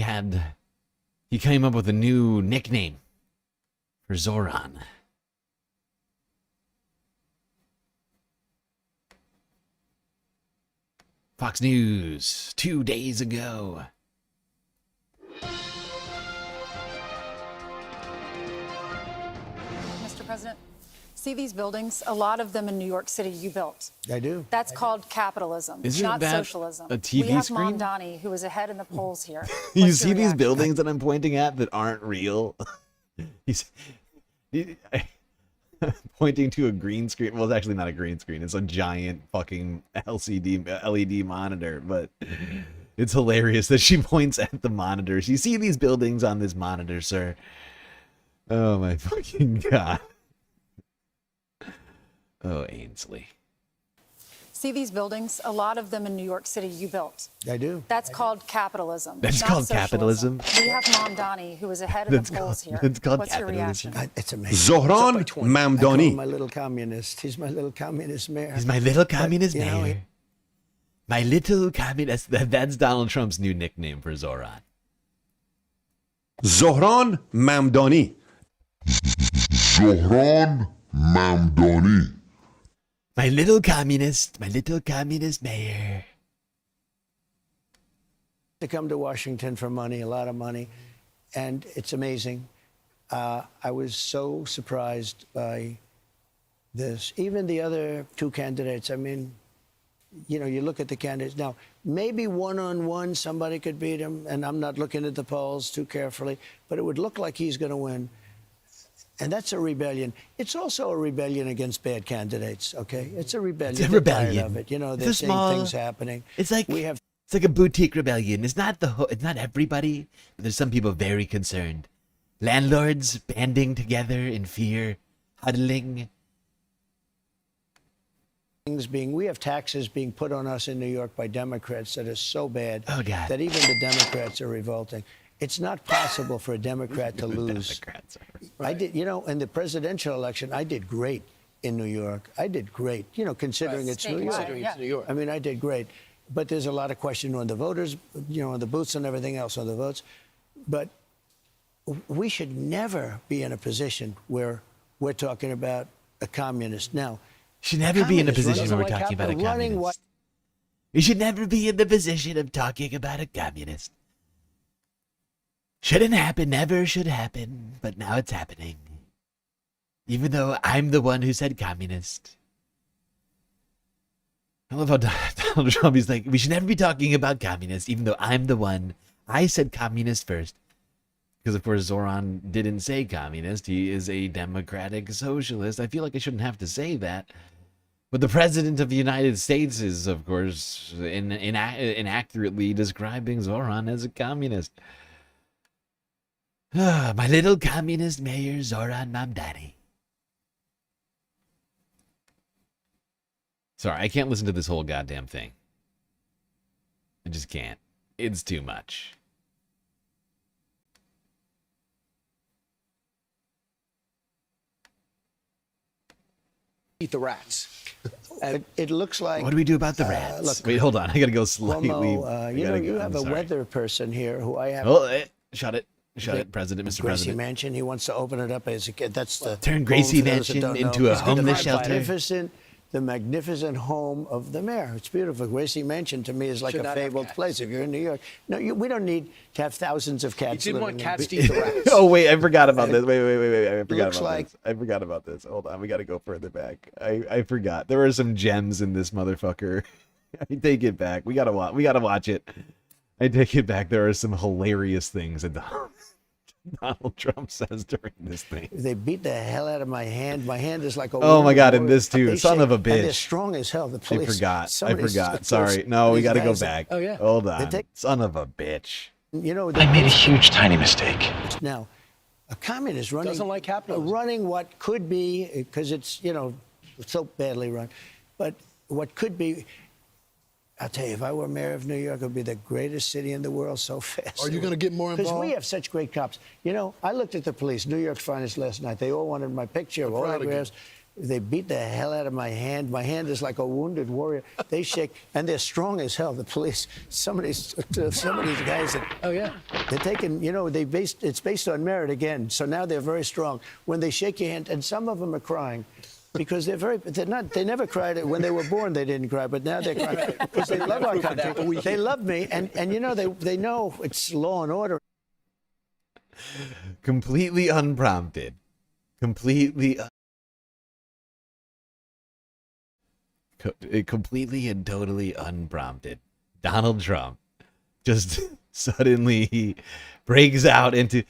came up with a new nickname for Zohran. Fox News 2 days ago. Mr. President, see these buildings? A lot of them in New York City you built. I do. That's called capitalism, Isn't not that socialism. a TV we have screen? Mamdani, who is ahead in the polls here. You What's see your these reaction? buildings that I'm pointing at that aren't real? He's pointing to a green screen. Well, it's actually not a green screen. It's a giant fucking LED monitor, but it's hilarious that she points at the monitors. You see these buildings on this monitor, sir? Oh my fucking God. Oh, Ainsley. See these buildings? A lot of them in New York City you built. I do. That's called capitalism. That's not called socialism. capitalism? We have Mamdani, who is ahead of the polls here. That's called What's your capitalism. reaction? It's amazing. Zohran I call him Mamdani. my little communist. He's my little communist mayor. He's my little communist you know, mayor. My little communist. That's Donald Trump's new nickname for Zohran. Zohran Mamdani. Zohran Mamdani. My little communist mayor. To come to Washington for money, a lot of money, and it's amazing. I was so surprised by this. Even the other two candidates, I mean, you know, you look at the candidates. Now, maybe one-on-one somebody could beat him, and I'm not looking at the polls too carefully, but it would look like he's going to win. And that's a rebellion. It's also a rebellion against bad candidates, okay? It's a rebellion. It's a They're rebellion. tired of it. You know, It's they're a seeing small- things happening. It's like it's like a boutique rebellion. It's not it's not everybody. But there's some people very concerned. Landlords banding together in fear, huddling. We have taxes being put on us in New York by Democrats that are so bad Oh, God. that even the Democrats are revolting. It's not possible for a Democrat to lose. I did, you know, in the presidential election, I did great in New York. I did great, you know, considering it's New York. Considering it's New York. I mean, I did great. But there's a lot of question on the voters, you know, on the booths and everything else on the votes. But we should never be in a position where we're talking about a communist. Now, Should never be in a communists position where we're running talking about a running communist. what- We should never be in the position of talking about a communist. Shouldn't happen, never should happen, but now it's happening. Even though I'm the one who said communist. I love how Donald Trump is like, we should never be talking about communists, even though I'm the one. I said communist first. Because, of course, Zohran didn't say communist. He is a democratic socialist. I feel like I shouldn't have to say that. But the president of the United States is, of course, inaccurately describing Zohran as a communist. My little communist mayor, Zohran Mamdani. Sorry, I can't listen to this whole goddamn thing. I just can't. It's too much. Eat the rats. It looks like. What do we do about the rats? Look, Wait, hold on. I gotta go slightly. Cuomo, you know, you have a weather person here who I have. Oh, shut it. Shut it, President, Mr. Gracie President. Mansion. He wants to open it up as a kid. That's the Turn Gracie home for those that Mansion don't know. into a It's homeless the shelter. magnificent home of the mayor. It's beautiful. Gracie Mansion to me is like Should a not have fabled cats. place. If you're in New York, no, we don't need to have thousands of cats. You didn't living want in cats the- to eat the rats. Oh wait, I forgot about this. Wait. I forgot Looks about like- this. I forgot about this. Hold on, we gotta go further back. I forgot. There were some gems in this motherfucker. I take it back. We gotta watch it. I take it back. There are some hilarious things that Donald Trump says during this thing. They beat the hell out of my hand. My hand is like a. Oh my God, and warrior. this too. They Son shake- of a and they're bitch. strong as hell. The I police. forgot. I somebody's- forgot. Sorry. No, we these gotta go guys- back. Oh yeah. Hold They on. take- Son of a bitch. You know, I made a huge, tiny mistake. Now, a communist running Doesn't like capitalism. running what could be, because it's, you know, so badly run, but what could be. I'll tell you, if I were mayor of New York, it would be the greatest city in the world so fast. Are you going to get more Because involved? we have such great cops. You know, I looked at the police, New York's finest last night. They all wanted my picture, I'm proud of you. autographs. They beat the hell out of my hand. My hand is like a wounded warrior. They shake, and they're strong as hell. The police, some of these guys that, Oh yeah. they're taking, you know, it's based on merit again. So now they're very strong. When they shake your hand, and some of them are crying. Because they never cried when they were born. They didn't cry, but now they're crying because they love our country. They love me, and you know they know it's law and order. Completely unprompted. Completely and totally unprompted. Donald Trump just suddenly breaks out into,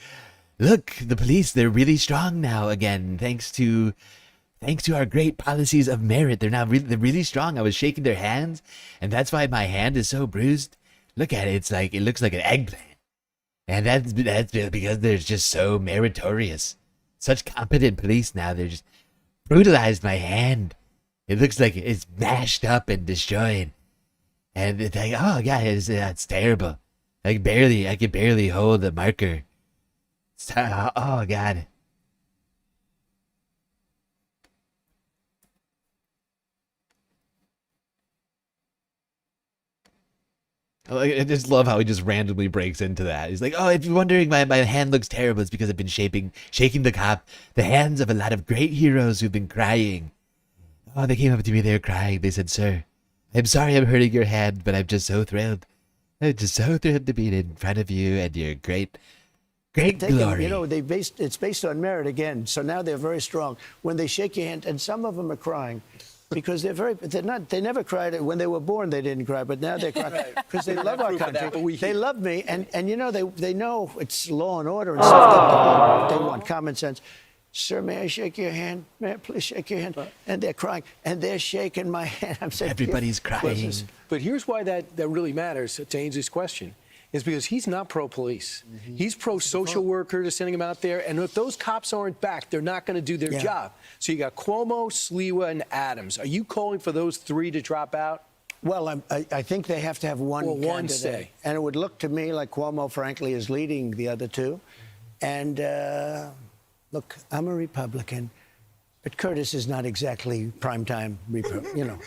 look, the police, they're really strong now again, thanks to our great policies of merit. They're really strong. I was shaking their hands, and that's why my hand is so bruised. Look at it. It looks like an eggplant. And that's because they're just so meritorious. Such competent police now. They're just brutalized my hand. It looks like it's mashed up and destroyed. And it's like, oh god, it's terrible. I can barely hold the marker. Oh god. I just love how he just randomly breaks into that. He's like, oh, if you're wondering my hand looks terrible, it's because I've been shaking the hands of a lot of great heroes who've been crying. Oh, they came up to me, they were crying. They said, sir, I'm sorry I'm hurting your hand, but I'm just so thrilled. I'm just so thrilled to be in front of you and your great glory. You know, it's based on merit again. So now they're very strong. When they shake your hand, and some of them are crying because they never cried. When they were born, they didn't cry, but now they're crying because they love our country. They love me, and you know, they know it's law and order and stuff. They want common sense. Sir, may I shake your hand? May I please shake your hand? And they're crying, and they're shaking my hand. I'm saying, everybody's crying. But here's why that really matters to Ainsley's question, is because he's not pro-police. He's pro-social worker, just sending them out there. And if those cops aren't back, they're not going to do their job. So you got Cuomo, Sliwa, and Adams. Are you calling for those three to drop out? Well, I think they have to have one candidate. One stay. And it would look to me like Cuomo, frankly, is leading the other two. And look, I'm a Republican, but Curtis is not exactly primetime Republican. You know,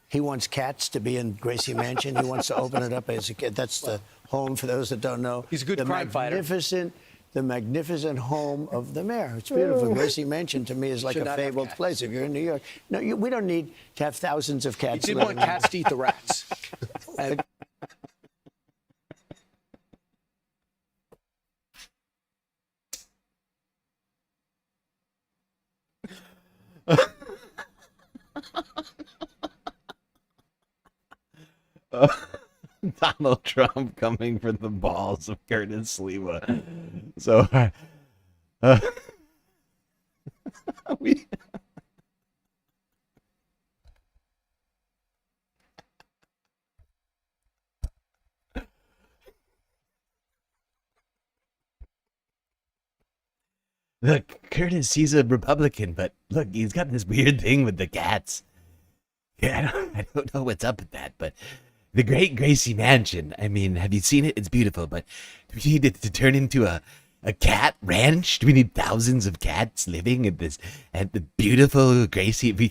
he wants cats to be in Gracie Mansion. He wants to open it up as a kid. That's the home, for those that don't know. He's a good crime fighter. The magnificent home of the mayor. It's beautiful. Gracie Mansion, to me, is like a fabled place. If you're in New York, no, we don't need to have thousands of cats. He did want cats to eat the rats. Donald Trump coming for the balls of Curtis Sliwa. So, we. Look, Curtis, he's a Republican, but look, he's got this weird thing with the cats. Yeah, I don't know what's up with that, but the Great Gracie Mansion, I mean, have you seen it? It's beautiful, but do we need it to turn into a cat ranch? Do we need thousands of cats living at the beautiful Gracie? We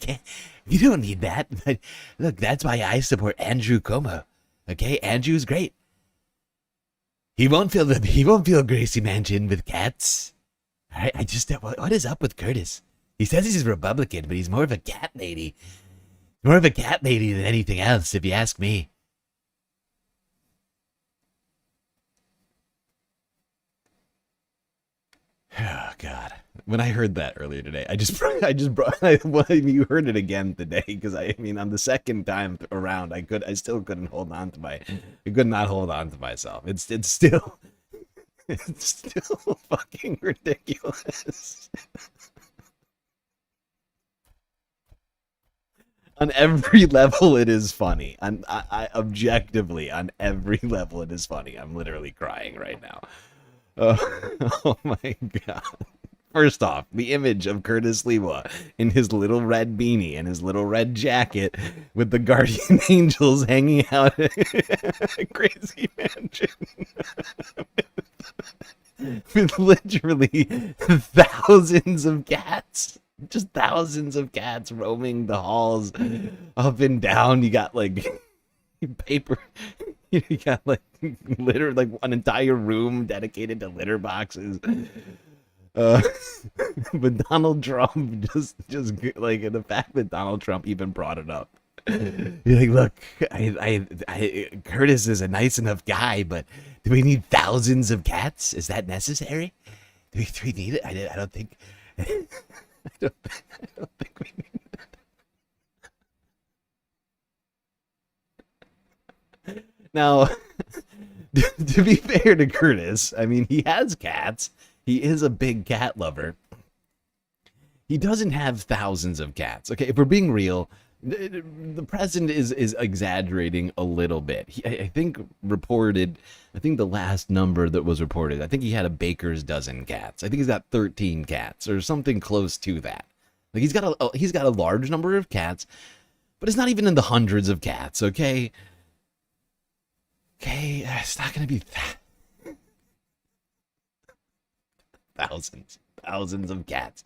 don't need that. But look, that's why I support Andrew Cuomo. Okay, Andrew's great. He won't fill Gracie Mansion with cats. All right, what is up with Curtis? He says he's a Republican, but he's more of a cat lady. More of a cat lady than anything else, if you ask me. Oh God! When I heard that earlier today, you heard it again today, because on the second time around, I still couldn't hold on to I could not hold on to myself. It's still fucking ridiculous. On every level, it is funny. I objectively, on every level, it is funny. I'm literally crying right now. Oh my God. First off, the image of Curtis Sliwa in his little red beanie and his little red jacket with the guardian angels hanging out at Crazy Mansion. With literally thousands of cats. Just thousands of cats roaming the halls up and down. You got like paper. You got like litter, like an entire room dedicated to litter boxes. But Donald Trump just like the fact that Donald Trump even brought it up. You're like, look, I Curtis is a nice enough guy, but do we need thousands of cats? Is that necessary? Do we need it? I don't think. I don't think we need it. Now, to be fair to Curtis, I mean, he has cats. He is a big cat lover. He doesn't have thousands of cats. Okay, if we're being real, the president is exaggerating a little bit. I think the last number that was reported, I think he had a baker's dozen cats. I think he's got 13 cats or something close to that. Like he's got a large number of cats, but it's not even in the hundreds of cats, okay? Okay, it's not going to be thousands of cats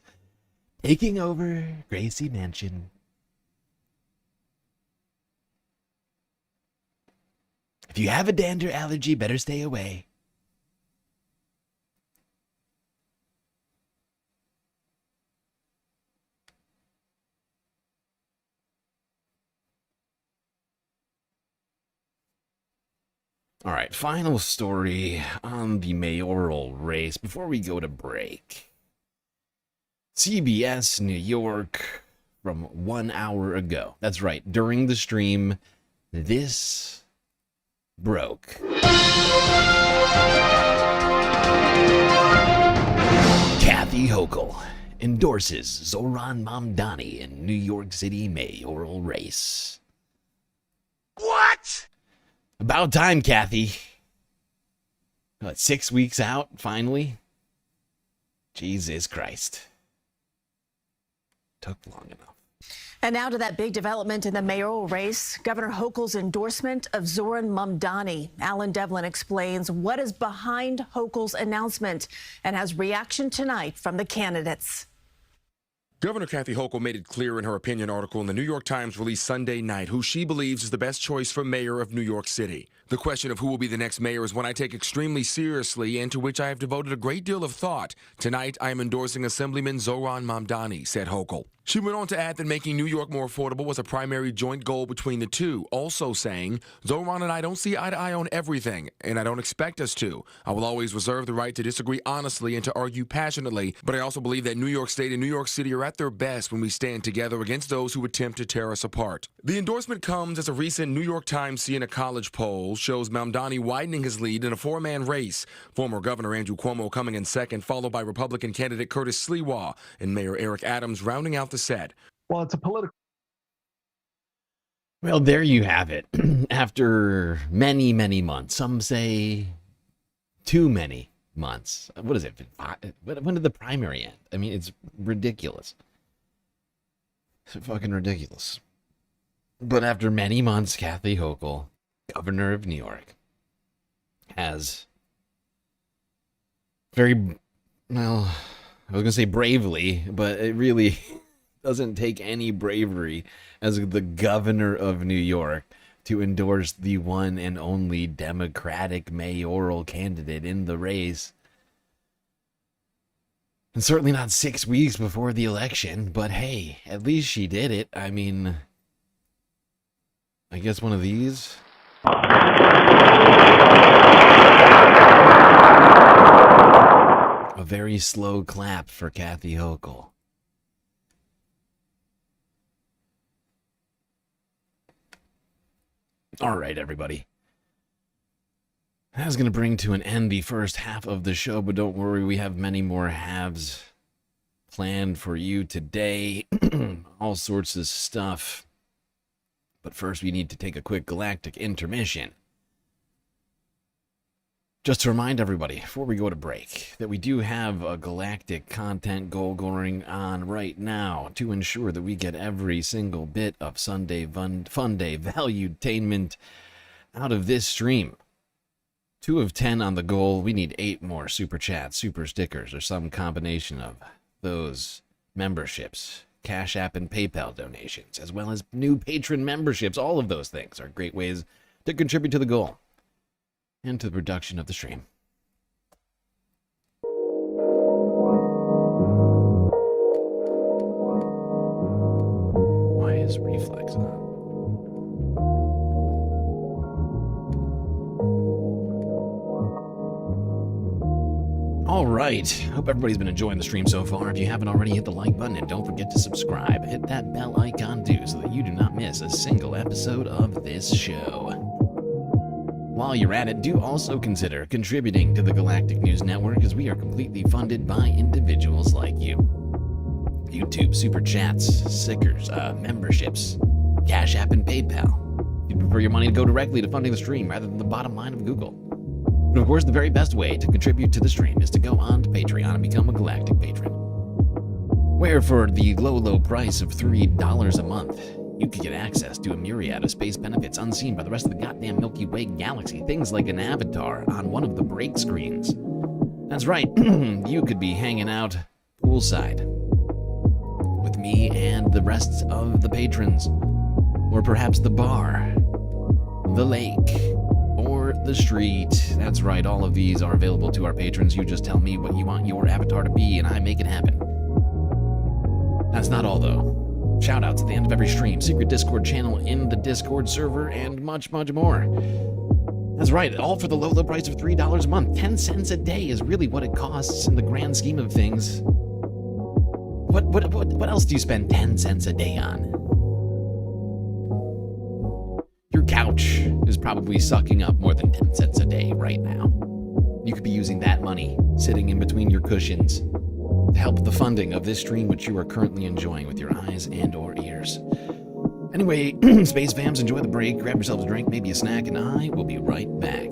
taking over Gracie Mansion. If you have a dander allergy, better stay away. All right, final story on the mayoral race before we go to break. CBS New York from 1 hour ago. That's right, during the stream, this broke. Kathy Hokul endorses Zohran Mamdani in New York City mayoral race. What? About time, Kathy. What, 6 weeks out, finally? Jesus Christ. Took long enough. And now to that big development in the mayoral race. Governor Hokul's endorsement of Zohran Mamdani. Alan Devlin explains what is behind Hokul's announcement and has reaction tonight from the candidates. Governor Kathy Hochul made it clear in her opinion article in the New York Times released Sunday night who she believes is the best choice for mayor of New York City. The question of who will be the next mayor is one I take extremely seriously and to which I have devoted a great deal of thought. Tonight, I am endorsing Assemblyman Zohran Mamdani, said Hokul. She went on to add that making New York more affordable was a primary joint goal between the two, also saying, Zohran and I don't see eye to eye on everything, and I don't expect us to. I will always reserve the right to disagree honestly and to argue passionately, but I also believe that New York State and New York City are at their best when we stand together against those who attempt to tear us apart. The endorsement comes as a recent New York Times Siena College poll shows Mamdani widening his lead in a four-man race. Former Governor Andrew Cuomo coming in second, followed by Republican candidate Curtis Sliwa, and Mayor Eric Adams rounding out the set. Well, it's a political. Well, there you have it. After many, many months, some say too many months. What is it? When did the primary end? I mean, it's ridiculous. It's fucking ridiculous. But after many months, Kathy Hochul, governor of New York, has very, well, I was going to say bravely, but it really doesn't take any bravery as the governor of New York to endorse the one and only Democratic mayoral candidate in the race. And certainly not 6 weeks before the election, but hey, at least she did it. I mean, I guess one of these. A very slow clap for Kathy Hochul. All right, everybody. That's going to bring to an end the first half of the show, but don't worry, we have many more halves planned for you today. All sorts of stuff. But first, we need to take a quick galactic intermission. Just to remind everybody, before we go to break, that we do have a galactic content goal going on right now to ensure that we get every single bit of Sunday Fun Day valuetainment out of this stream. 2 of 10 on the goal. We need 8 more super chats, super stickers, or some combination of those memberships, Cash App and PayPal donations, as well as new patron memberships. All of those things are great ways to contribute to the goal and to the production of the stream. Why is reflex on? All right. Hope everybody's been enjoying the stream so far. If you haven't already, hit the like button and don't forget to subscribe. Hit that bell icon too so that you do not miss a single episode of this show. While you're at it, do also consider contributing to the Galactic News Network, as we are completely funded by individuals like you. YouTube, super chats, stickers, memberships, Cash App, and PayPal. If you prefer your money to go directly to funding the stream rather than the bottom line of Google. But of course, the very best way to contribute to the stream is to go on to Patreon and become a Galactic patron. where for the low price of $3 a month, you could get access to a myriad of space benefits unseen by the rest of the goddamn Milky Way galaxy. Things like an avatar on one of the break screens. That's right, you could be hanging out poolside with me and the rest of the patrons. Or perhaps the bar, the lake, or the street. That's right, all of these are available to our patrons. You just tell me what you want your avatar to be and I make it happen. That's not all though. Shoutouts at the end of every stream, secret Discord channel in the Discord server, and much, much more. That's right, all for the low price of $3 a month. 10 cents a day is really what it costs in the grand scheme of things. What else do you spend 10 cents a day on? Your couch is probably sucking up more than 10 cents a day right now. You could be using that money sitting in between your cushions to help the funding of this stream, which you are currently enjoying with your eyes and or ears. Anyway, Space Fams, enjoy the break, grab yourselves a drink, maybe a snack, and I will be right back.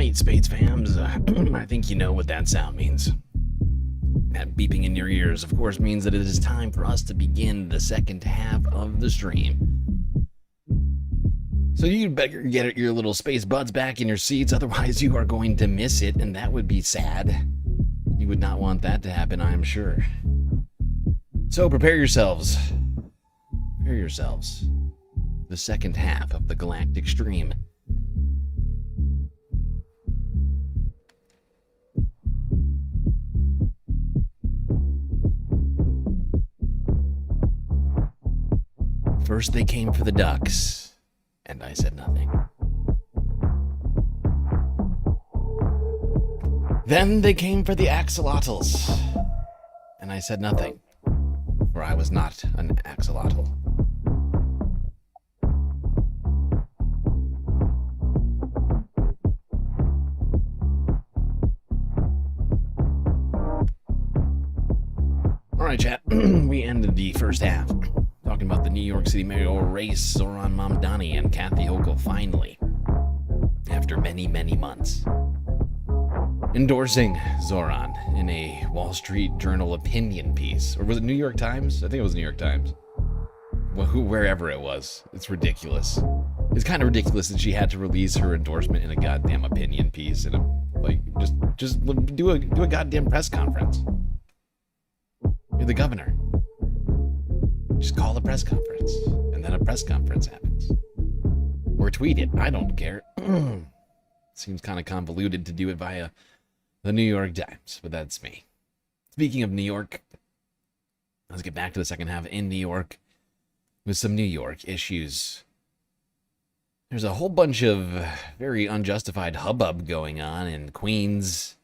right, Spades fams. I think you know what that sound means. That beeping in your ears, of course, means that it is time for us to begin the second half of the stream. So you'd better get your little space buds back in your seats, otherwise you are going to miss it, and that would be sad. You would not want that to happen, I am sure. So prepare yourselves. Prepare yourselves. The second half of the Galactic Stream. First they came for the ducks, and I said nothing. Then they came for the axolotls, and I said nothing, for I was not an axolotl. Alright, chat, we ended the first half talking about the New York City mayoral race, Zohran Mamdani and Kathy Hokul finally, after many, many months, endorsing Zohran in a Wall Street Journal opinion piece. Or was it New York Times? I think it was New York Times. Well, wherever it was. It's ridiculous. It's kind of ridiculous that she had to release her endorsement in a goddamn opinion piece. And just do a goddamn press conference. You're the governor. Just call a press conference. And then a press conference happens. Or tweet it. I don't care. Seems kind of convoluted to do it via the New York Times, but that's me. Speaking of New York, let's get back to the second half in New York with some New York issues. There's a whole bunch of very unjustified hubbub going on in Queens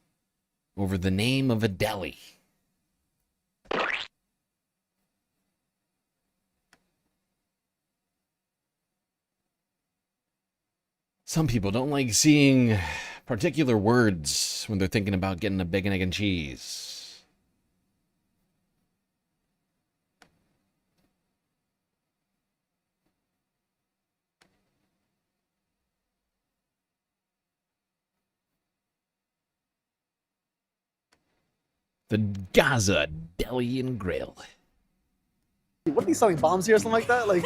over the name of a deli. Some people don't like seeing particular words when they're thinking about getting a bacon, egg, and cheese. The Gaza Deli and Grill. What are they selling bombs here or something like that? Like,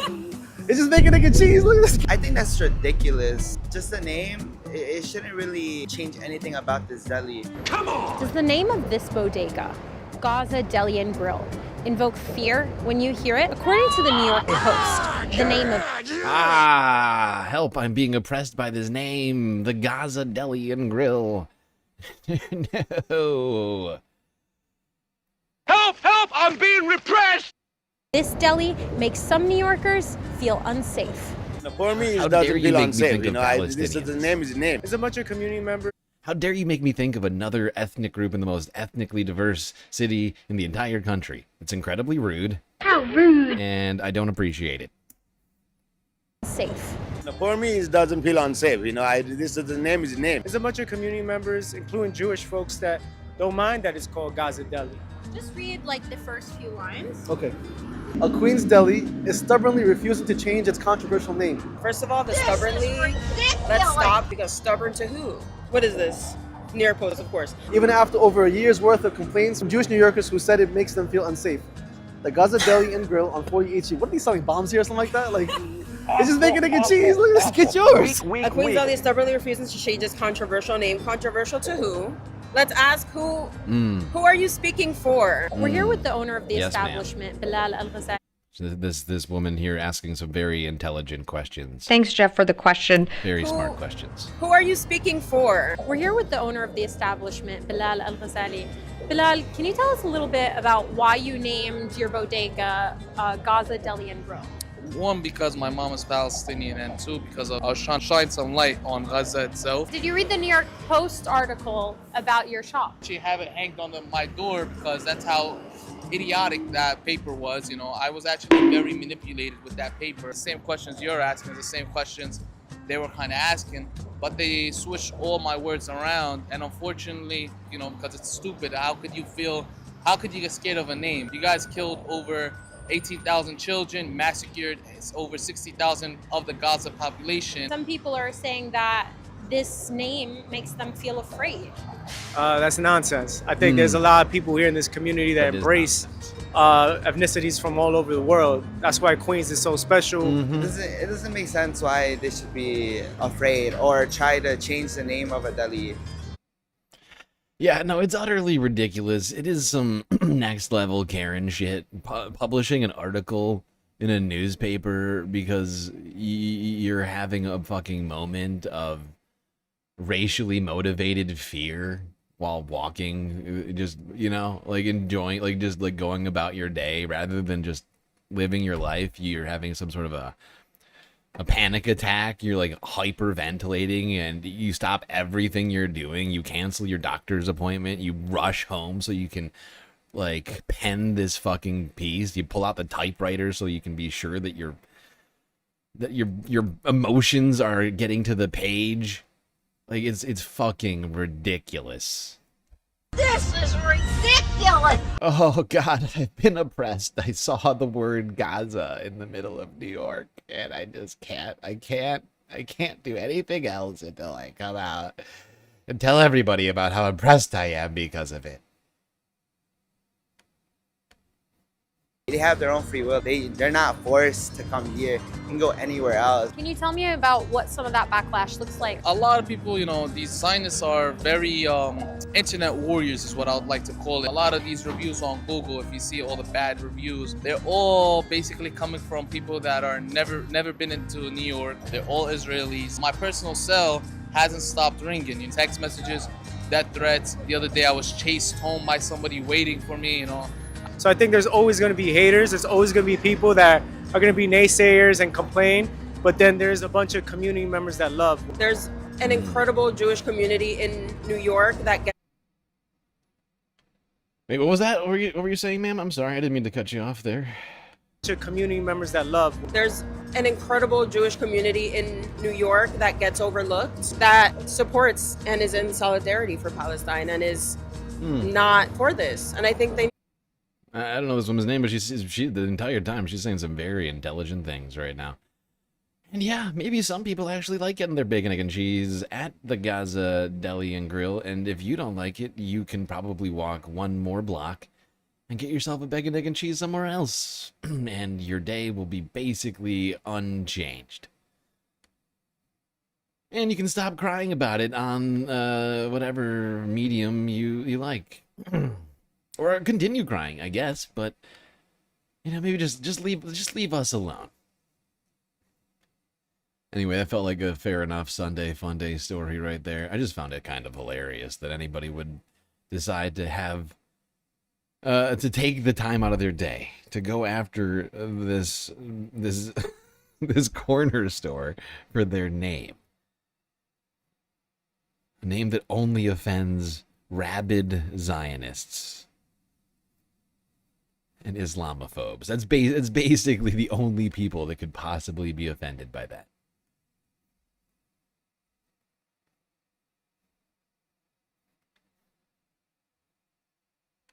it's just bacon, egg, and cheese. Look at this. I think that's ridiculous. Just the name, it shouldn't really change anything about this deli. Come on! Does the name of this bodega, Gaza Deli and Grill, invoke fear when you hear it? According to the New York Post, the name of... Help, I'm being oppressed by this name. The Gaza Deli and Grill. No. Help! Help! I'm being repressed! This deli makes some New Yorkers feel unsafe. For me, How it dare doesn't you feel make me unsafe. think You of know, this is Palestinians. the name is the name. It's a bunch of community members. How dare you make me think of another ethnic group in the most ethnically diverse city in the entire country? It's incredibly rude. How rude! And I don't appreciate it. Safe. For me, it doesn't feel unsafe. You know, this is the name is the name. It's a bunch of community members, including Jewish folks, that don't mind that it's called Gaza Deli. Just read like the first few lines. Okay. A Queens deli is stubbornly refusing to change its controversial name. First of all, the stubbornly, let's stop, because stubborn to who? What is this? New York Post, of course. Even after over a year's worth of complaints from Jewish New Yorkers who said it makes them feel unsafe. The Gaza Deli and Grill on 48th Street. What are they selling bombs here or something like that? Like, it's just bacon, egg, and cheese. Look at this. Get yours. A Queens deli is stubbornly refusing to change its controversial name. Controversial to who? Let's ask who are you speaking for? We're here with the owner of the Yes, ma'am. establishment, Bilal Al-Ghazali. This woman here asking some very intelligent questions. Thanks, Jeff, for the question. Very smart questions. Who are you speaking for? We're here with the owner of the establishment, Bilal Al-Ghazali. Bilal, can you tell us a little bit about why you named your bodega Gaza Deli and Grill? One, because my mom is Palestinian, and two, because I was trying to shine some light on Gaza itself. Did you read the New York Post article about your shop? She have it hanged on my door because that's how idiotic that paper was. You know, I was actually very manipulated with that paper. The same questions you're asking, the same questions they were kind of asking, but they switched all my words around. And unfortunately, you know, because it's stupid, how could you get scared of a name? You guys killed over 18,000 children, massacred over 60,000 of the Gaza population. Some people are saying that this name makes them feel afraid. That's nonsense. I think there's a lot of people here in this community that embrace ethnicities from all over the world. That's why Queens is so special. It doesn't make sense why they should be afraid or try to change the name of a deli. Yeah, no, it's utterly ridiculous. It is some next level Karen shit. Publishing an article in a newspaper because you're having a fucking moment of racially motivated fear while walking, just, you know, like enjoying, like just like going about your day rather than just living your life. You're having some sort of a panic attack. You're like hyperventilating and you stop everything you're doing. You cancel your doctor's appointment. You rush home so you can like pen this fucking piece. You pull out the typewriter so you can be sure that your emotions are getting to the page. Like it's fucking ridiculous. This is ridiculous! Oh God, I've been oppressed. I saw the word Gaza in the middle of New York and I just can't. I can't do anything else until I come out and tell everybody about how impressed I am because of it. They have their own free will. They're not forced to come here. They can go anywhere else. Can you tell me about what some of that backlash looks like? A lot of people, you know, these Zionists are very internet warriors is what I would like to call it. A lot of these reviews on Google, if you see all the bad reviews, they're all basically coming from people that are never been into New York. They're all Israelis. My personal cell hasn't stopped ringing. In text messages, death threats. The other day I was chased home by somebody waiting for me, you know. So I think there's always going to be haters. There's always going to be people that are going to be naysayers and complain. But then there's a bunch of community members that love. There's an incredible Jewish community in New York that gets. Wait, what was that? What were you saying, ma'am? I'm sorry, I didn't mean to cut you off there. Community members that love. There's an incredible Jewish community in New York that gets overlooked, that supports and is in solidarity for Palestine and is not for this. And I think they. I don't know this woman's name, but she the entire time she's saying some very intelligent things right now. And yeah, maybe some people actually like getting their bacon, egg, and cheese at the Gaza Deli and Grill. And if you don't like it, you can probably walk one more block and get yourself a bacon, egg, and cheese somewhere else. And your day will be basically unchanged. And you can stop crying about it on whatever medium you like. Or continue crying, I guess, but you know, maybe just leave us alone. Anyway, that felt like a fair enough Sunday fun day story right there. I just found it kind of hilarious that anybody would decide to have to take the time out of their day to go after this corner store for their name. A name that only offends rabid Zionists and Islamophobes. That's basically the only people that could possibly be offended by that.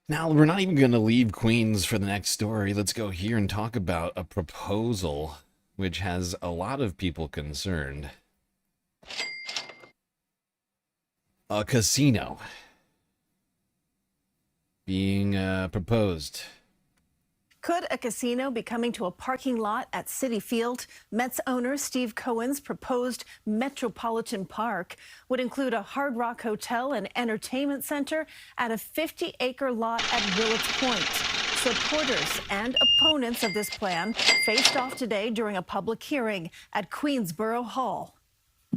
Now, we're not even going to leave Queens for the next story. Let's go here and talk about a proposal which has a lot of people concerned. A casino being proposed. Could a casino be coming to a parking lot at Citi Field? Mets owner Steve Cohen's proposed Metropolitan Park would include a Hard Rock Hotel and entertainment center at a 50-acre lot at Willets Point. Supporters and opponents of this plan faced off today during a public hearing at Queensboro Hall.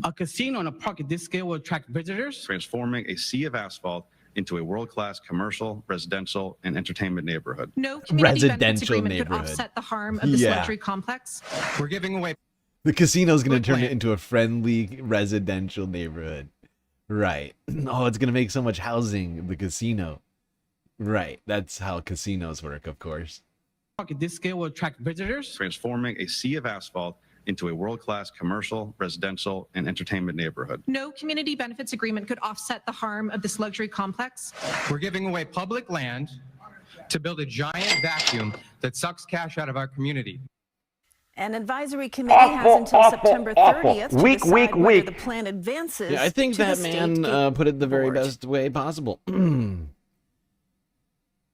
A casino and a park at this scale will attract visitors, transforming a sea of asphalt into a world-class commercial, residential, and entertainment neighborhood. No community benefits agreement could offset the harm of this luxury complex. We're giving away. The casino's going to turn it into a friendly residential neighborhood. Right. Oh, it's going to make so much housing, the casino. Right. That's how casinos work, of course. Park at this scale will attract visitors, transforming a sea of asphalt into a world-class commercial, residential, and entertainment neighborhood. No community benefits agreement could offset the harm of this luxury complex. We're giving away public land to build a giant vacuum that sucks cash out of our community. An advisory committee has until September 30th to decide whether the plan advances. Yeah, I think to the that state man put it the very board. best way possible. We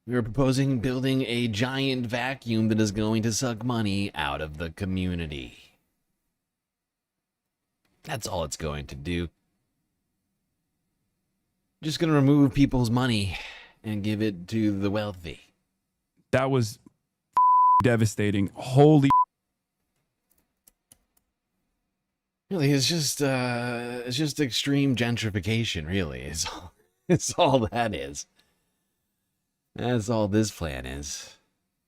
are proposing building a giant vacuum that is going to suck money out of the community. That's all it's going to do. Just going to remove people's money and give it to the wealthy. That was devastating. Holy. Really, it's just extreme gentrification. Really, it's all that is. That's all this plan is.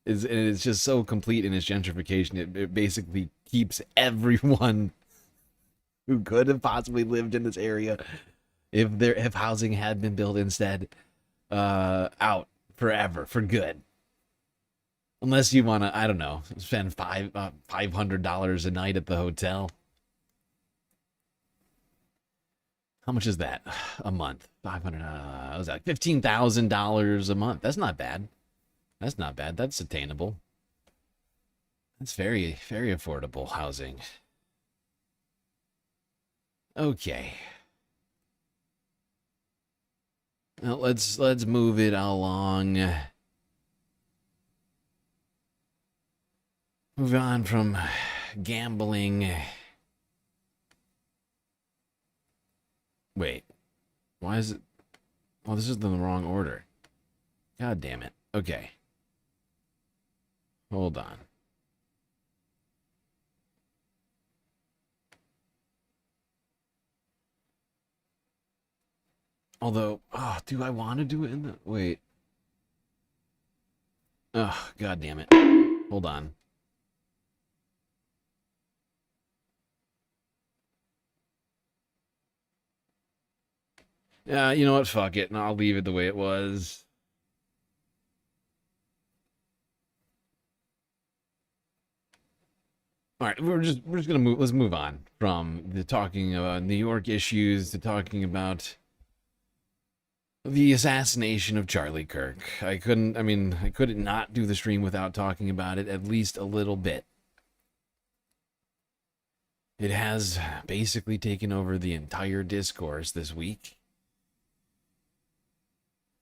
It's just so complete in its gentrification. It basically keeps everyone who could have possibly lived in this area, if housing had been built instead, out forever for good. Unless you want to, I don't know, spend $500 a night at the hotel. How much is that a month? $500. Was that $15,000 a month? That's not bad. That's not bad. That's attainable. That's very, very affordable housing. Okay. Now let's move it along. Move on from gambling. Wait. Why is it? Oh, this is in the wrong order. God damn it. Okay. Hold on. Although, oh, do I want to do it in the... Wait. Oh, God damn it. Hold on. Yeah, you know what? Fuck it, and I'll leave it the way it was. All right, we're just gonna move. Let's move on from the talking about New York issues to talking about the assassination of Charlie Kirk. I couldn't not do the stream without talking about it at least a little bit. It has basically taken over the entire discourse this week.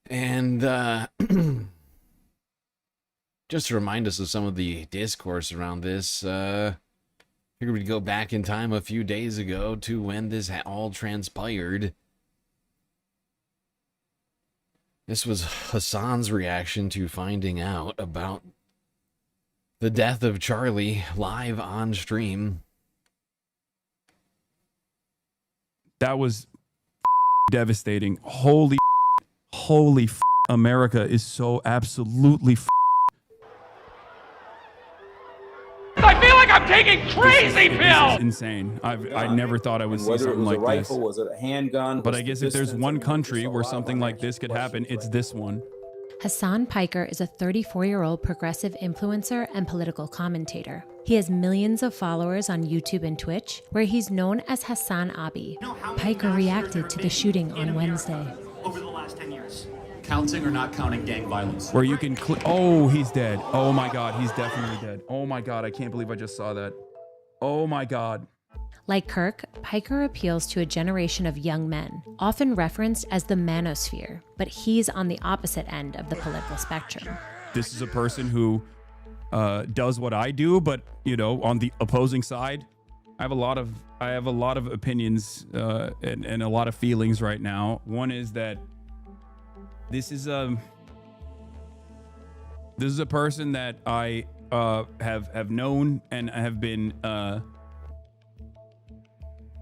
And just to remind us of some of the discourse around this, I figured we'd go back in time a few days ago to when this all transpired. This was Hassan's reaction to finding out about the death of Charlie live on stream. That was devastating. Holy, America is so absolutely I feel like I'm taking crazy This pills. is insane. I never thought I would see something like this. Was it a handgun? But I guess if there's one country where something like this could happen, it's this one. Hassan Piker is a 34-year-old progressive influencer and political commentator. He has millions of followers on YouTube and Twitch, where he's known as Hassan Abi. Piker reacted to the shooting on Wednesday. Over the last 10 years. Counting or not counting gang violence? Where you can click. Oh, he's dead. Oh my God, he's definitely dead. Oh my God, I can't believe I just saw that. Oh my God. Like Kirk, Piker appeals to a generation of young men, often referenced as the manosphere, but he's on the opposite end of the political spectrum. This is a person who does what I do, but you know, on the opposing side, I have a lot of opinions and a lot of feelings right now. One is that this is a person that I have known and have been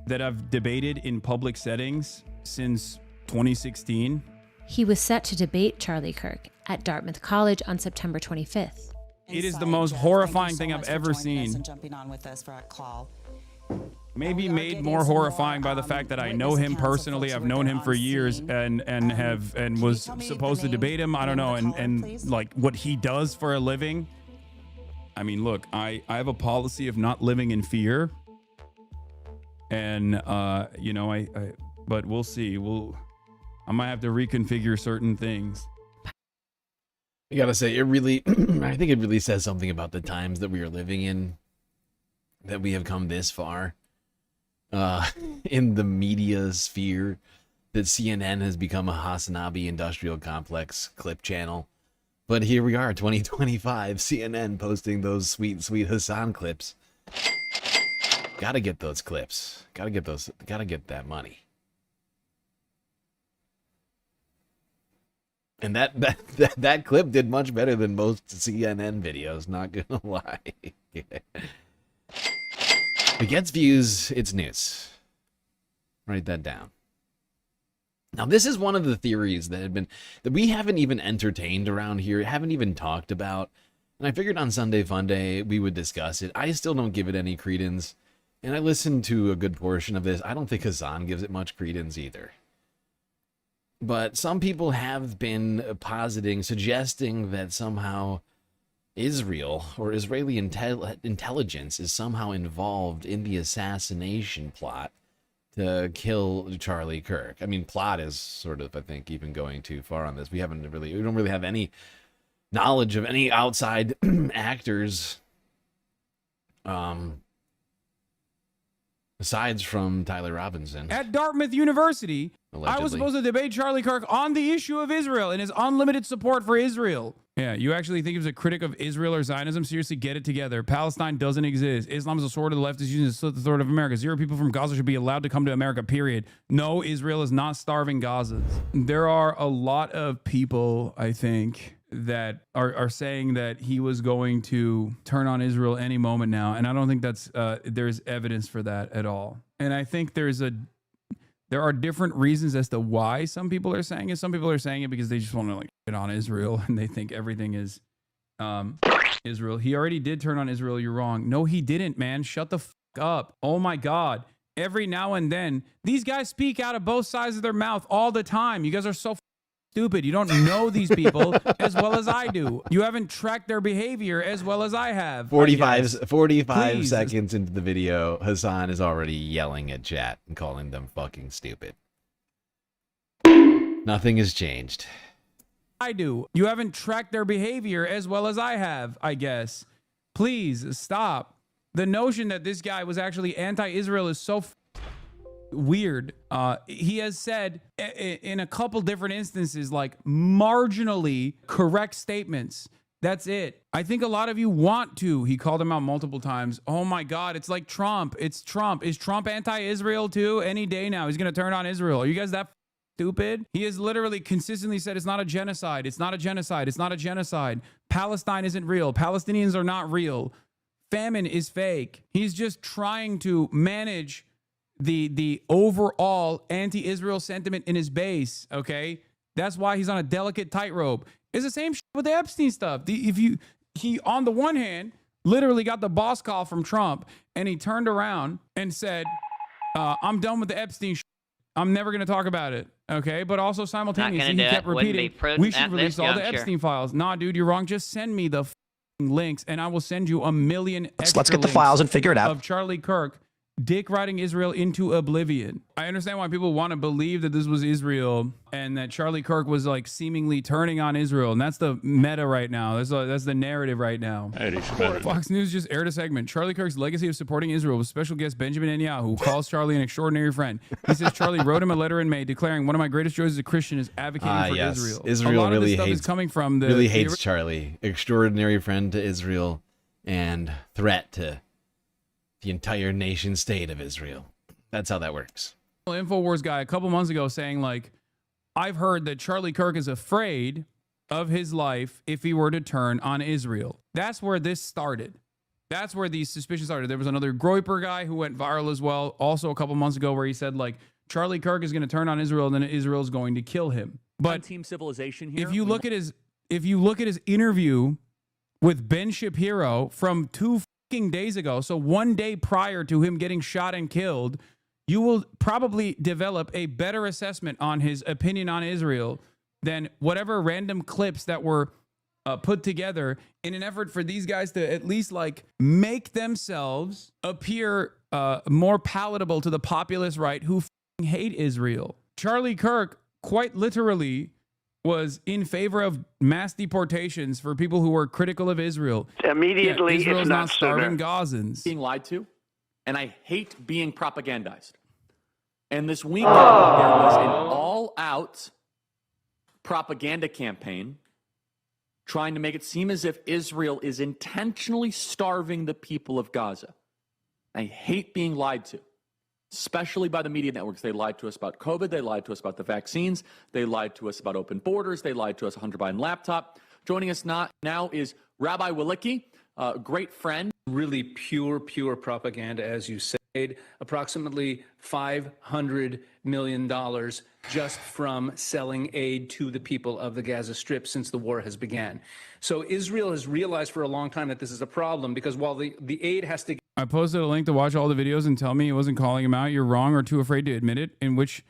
that I've debated in public settings since 2016. He was set to debate Charlie Kirk at Dartmouth College on September 25th. It is the most horrifying thing I've ever seen. Jumping on with us for our call. Maybe made more horrifying by the fact that I know him personally. I've known him for years and was supposed to debate him. I don't know, and like what he does for a living. I mean, look, I have a policy of not living in fear. And you know, but we'll see. I might have to reconfigure certain things. I gotta say, it really, I think it really says something about the times that we are living in. that we have come this far in the media sphere, that CNN has become a Hasanabi industrial complex clip channel. But here we are, 2025, CNN posting those sweet, sweet Hassan clips. Gotta get those clips. Gotta get that money. And that clip did much better than most CNN videos, not gonna lie. If it gets views, it's news. Write that down. Now, this is one of the theories that we haven't even entertained around here, haven't even talked about. And I figured on Sunday Funday we would discuss it. I still don't give it any credence. And I listened to a good portion of this. I don't think Hassan gives it much credence either. But some people have been suggesting that somehow Israel or Israeli intelligence is somehow involved in the assassination plot to kill Charlie Kirk. I mean, plot is sort of, I think, even going too far on this. We don't really have any knowledge of any outside actors aside from Tyler Robinson. At Dartmouth University, Allegedly. I was supposed to debate Charlie Kirk on the issue of Israel and his unlimited support for Israel. Yeah, you actually think he was a critic of Israel or Zionism? Seriously, get it together. Palestine doesn't exist. Islam is a sword of the left is using to slit the throat of America. 0 people from Gaza should be allowed to come to America, period. No, Israel is not starving Gazans. There are a lot of people, I think, that are saying that he was going to turn on Israel any moment now. And I don't think that's there's evidence for that at all. And I think there are different reasons as to why some people are saying it. Some people are saying it because they just want to like get on Israel and they think everything is Israel. He already did turn on Israel. You're wrong. No, he didn't, man. Shut the fuck up. Oh my God. Every now and then, these guys speak out of both sides of their mouth all the time. You guys are so stupid. You don't know these people as well as I do. You haven't tracked their behavior as well as I have. 45 seconds into the video, Hassan is already yelling at chat and calling them fucking stupid. Nothing has changed. I do. You haven't tracked their behavior as well as I have, I guess. Please stop. The notion that this guy was actually anti-Israel is so weird. He has said in a couple different instances, like marginally correct statements. That's it. I think a lot of you want to. He called him out multiple times. Oh my God, it's like Trump. It's Trump. Is Trump anti-Israel too? Any day now, he's going to turn on Israel. Are you guys that stupid? He has literally consistently said it's not a genocide. It's not a genocide. It's not a genocide. Palestine isn't real. Palestinians are not real. Famine is fake. He's just trying to manage the overall anti-Israel sentiment in his base, okay? That's why he's on a delicate tightrope. It's the same shit with the Epstein stuff. He on the one hand literally got the boss call from Trump, and he turned around and said, I'm done with the Epstein shit. I'm never going to talk about it, okay? But also simultaneously, he kept repeating, we should release all the Epstein files. Nah, dude, you're wrong. Just send me the links, and I will send you 1 million extra Let's get the files and figure it out. Of Charlie Kirk dick riding Israel into oblivion. I understand why people want to believe that this was Israel and that Charlie Kirk was like seemingly turning on Israel, and that's the meta right now. That's the narrative right now. Fox News just aired a segment. Charlie Kirk's legacy of supporting Israel with special guest Benjamin Netanyahu, who calls Charlie an extraordinary friend. He says Charlie wrote him a letter in May declaring, "One of my greatest joys as a Christian is advocating for Israel." Israel a lot really of this stuff hates, is coming from really hates Charlie. Extraordinary friend to Israel and threat to the entire nation state of Israel. That's how that works. InfoWars guy a couple months ago saying like, I've heard that Charlie Kirk is afraid of his life if he were to turn on Israel. That's where this started. That's where these suspicions started. There was another Groyper guy who went viral as well, also a couple months ago, where he said like, Charlie Kirk is going to turn on Israel and then Israel's going to kill him. But team civilization here. If you look at his interview with Ben Shapiro from 2 days ago, so 1 day prior to him getting shot and killed, you will probably develop a better assessment on his opinion on Israel than whatever random clips that were put together in an effort for these guys to at least like make themselves appear more palatable to the populist right who hate Israel. Charlie Kirk quite literally was in favor of mass deportations for people who were critical of Israel. Immediately, Israel's if not not starving sooner. Gazans. Being lied to? and I hate being propagandized. And this weekend, there was an all-out propaganda campaign trying to make it seem as if Israel is intentionally starving the people of Gaza. I hate being lied to, especially by the media networks. They lied to us about COVID. They lied to us about the vaccines. They lied to us about open borders. They lied to us Hunter Biden laptop. Joining us now is Rabbi Walicki, a great friend. Really pure propaganda, as you said. Approximately $500 million just from selling aid to the people of the Gaza Strip since the war has began. So Israel has realized for a long time that this is a problem, because while the aid has to... I posted a link to watch all the videos and tell me he wasn't calling him out. You're wrong or too afraid to admit it, in which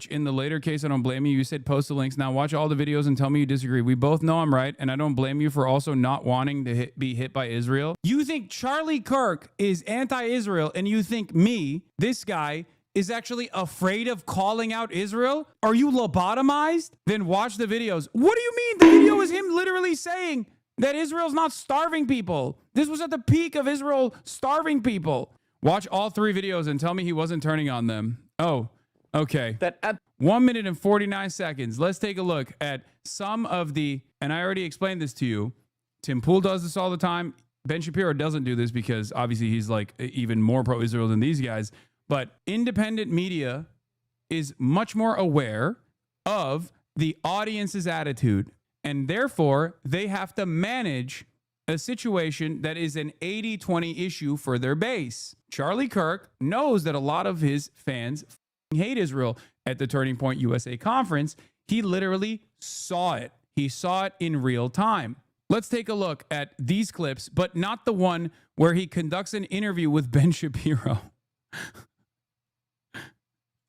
in the later case, I don't blame you. You said post the links. Now watch all the videos and tell me you disagree. We both know I'm right, and I don't blame you for also not wanting to be hit by Israel. You think Charlie Kirk is anti-Israel, and you think me, this guy, is actually afraid of calling out Israel? Are you lobotomized? Then watch the videos. What do you mean? The video is him literally saying that Israel's not starving people. This was at the peak of Israel starving people. Watch all 3 videos and tell me he wasn't turning on them. Oh, okay. 1 minute and 49 seconds. Let's take a look at some of the, and I already explained this to you. Tim Pool does this all the time. Ben Shapiro doesn't do this because obviously he's like even more pro-Israel than these guys. But independent media is much more aware of the audience's attitude. And therefore, they have to manage a situation that is an 80-20 issue for their base. Charlie Kirk knows that a lot of his fans hate Israel. At the Turning Point USA conference, he literally saw it. He saw it in real time. Let's take a look at these clips, but not the one where he conducts an interview with Ben Shapiro.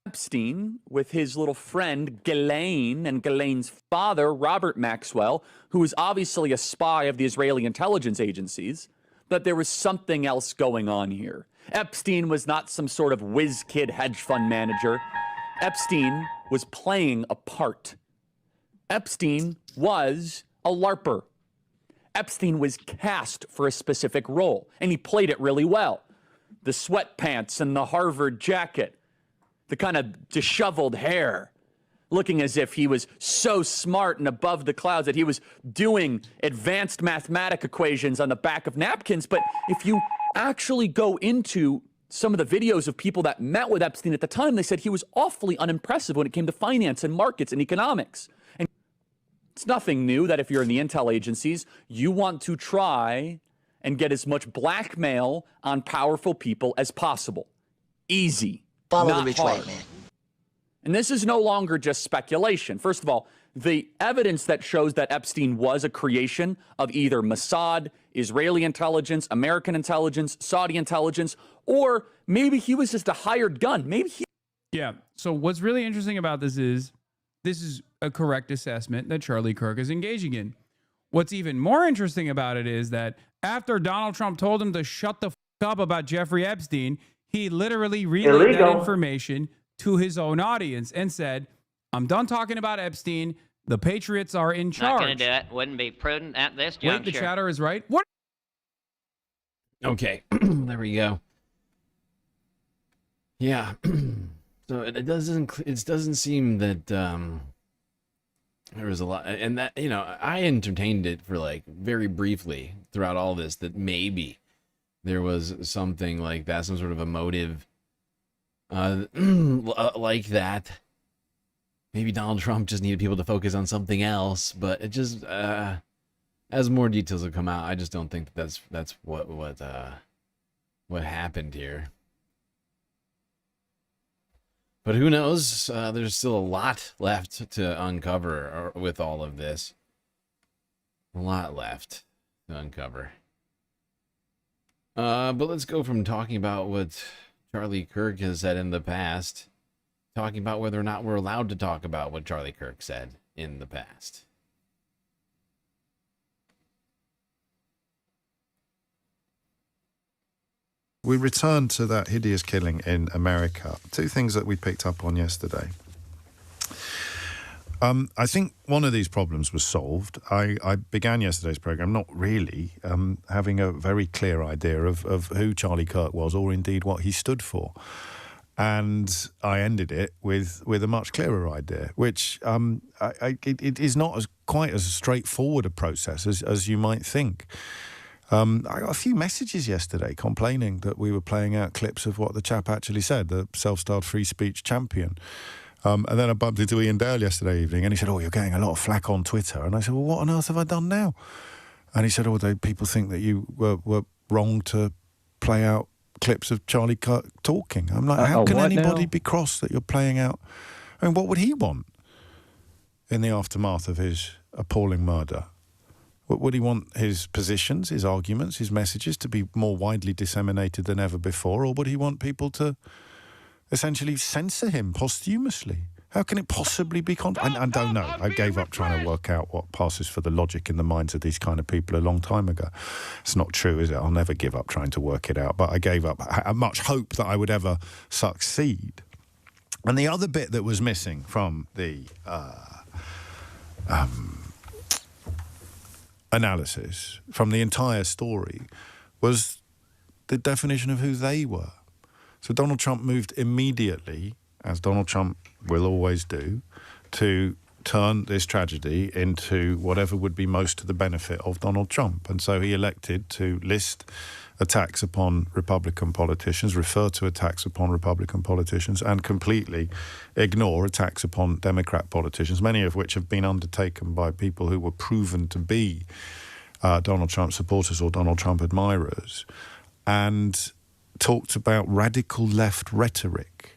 Epstein with his little friend Ghislaine and Ghislaine's father, Robert Maxwell, who is obviously a spy of the Israeli intelligence agencies, that there was something else going on here. Epstein was not some sort of whiz kid hedge fund manager. Epstein was playing a part. Epstein was a LARPer. Epstein was cast for a specific role, and he played it really well. The sweatpants and the Harvard jacket, the kind of disheveled hair, looking as if he was so smart and above the clouds that he was doing advanced mathematic equations on the back of napkins. But if you actually go into some of the videos of people that met with Epstein at the time, they said he was awfully unimpressive when it came to finance and markets and economics. And it's nothing new that if you're in the intel agencies, you want to try and get as much blackmail on powerful people as possible. Easy. Follow not the rich hard. white man. And this is no longer just speculation. First of all, the evidence that shows that Epstein was a creation of either Mossad, Israeli intelligence, American intelligence, Saudi intelligence, or maybe he was just a hired gun. Maybe he... Yeah. So what's really interesting about this is a correct assessment that Charlie Kirk is engaging in. What's even more interesting about it is that after Donald Trump told him to shut the f up about Jeffrey Epstein, he literally relayed that information to his own audience and said, I'm done talking about Epstein. The Patriots are in charge. Not going to do it. Wouldn't be prudent at this juncture. Wait, the chatter is right. What? Okay, there we go. Yeah, so it doesn't seem that there was a lot, and that, you know, I entertained it for like very briefly throughout all this, that maybe there was something like that, some sort of a motive like that. Maybe Donald Trump just needed people to focus on something else, but it just as more details have come out, I just don't think that that's what happened here. But who knows? There's still a lot left to uncover with all of this. A lot left to uncover. But let's go from talking about what Charlie Kirk has said in the past, talking about whether or not we're allowed to talk about what Charlie Kirk said in the past. We return to that hideous killing in America. Two things that we picked up on yesterday. I think one of these problems was solved. I began yesterday's programme not really having a very clear idea of who Charlie Kirk was or indeed what he stood for. And I ended it with a much clearer idea, which it is not quite as straightforward a process as you might think. I got a few messages yesterday complaining that we were playing out clips of what the chap actually said, the self-styled free speech champion. And then I bumped into Ian Dale yesterday evening, and he said, "Oh, you're getting a lot of flack on Twitter." And I said, "Well, what on earth have I done now?" And he said, "Oh, people think that you were wrong to play out clips of Charlie Kirk talking." I'm like, how can anybody be cross that you're playing out? I mean, what would he want in the aftermath of his appalling murder? Would he want his positions, his arguments, his messages to be more widely disseminated than ever before? Or would he want people to essentially censor him posthumously? How can it possibly be... I don't know. I gave up trying to work out what passes for the logic in the minds of these kind of people a long time ago. It's not true, is it? I'll never give up trying to work it out. But I gave up much hope that I would ever succeed. And the other bit that was missing from the analysis, from the entire story, was the definition of who they were. So Donald Trump moved immediately, as Donald Trump will always do, to turn this tragedy into whatever would be most to the benefit of Donald Trump. And so he elected to list attacks upon Republican politicians, refer to attacks upon Republican politicians, and completely ignore attacks upon Democrat politicians, many of which have been undertaken by people who were proven to be Donald Trump supporters or Donald Trump admirers, and talked about radical left rhetoric.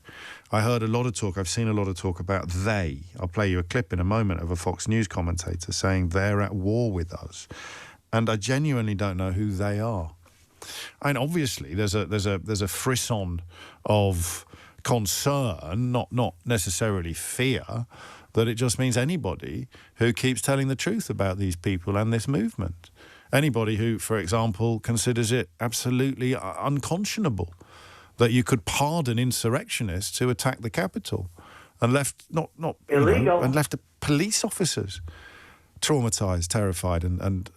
I heard a lot of talk, I've seen a lot of talk about they. I'll play you a clip in a moment of a Fox News commentator saying they're at war with us. And I genuinely don't know who they are. And obviously there's a frisson of concern, not necessarily fear, that it just means anybody who keeps telling the truth about these people and this movement. Anybody who, for example, considers it absolutely unconscionable that you could pardon insurrectionists who attack the Capitol and left illegal and left the police officers traumatized, terrified, and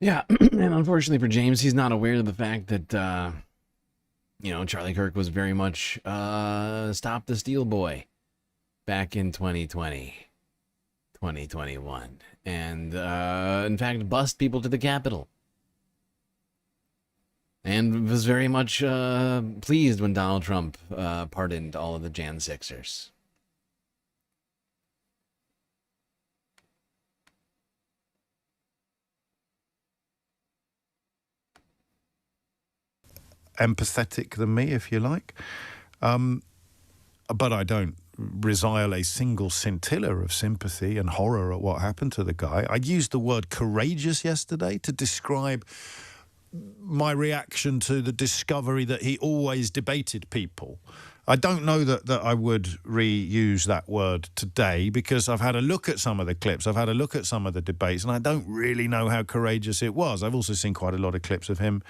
yeah. And unfortunately for James, he's not aware of the fact that Charlie Kirk was very much Stop the Steal Boy back in 2020, 2021, and in fact bust people to the Capitol. And was very much pleased when Donald Trump pardoned all of the Jan 6ers. Empathetic than me, if you like. But I don't resile a single scintilla of sympathy and horror at what happened to the guy. I used the word courageous yesterday to describe my reaction to the discovery that he always debated people. I don't know that I would reuse that word today, because I've had a look at some of the clips, I've had a look at some of the debates, and I don't really know how courageous it was. I've also seen quite a lot of clips of him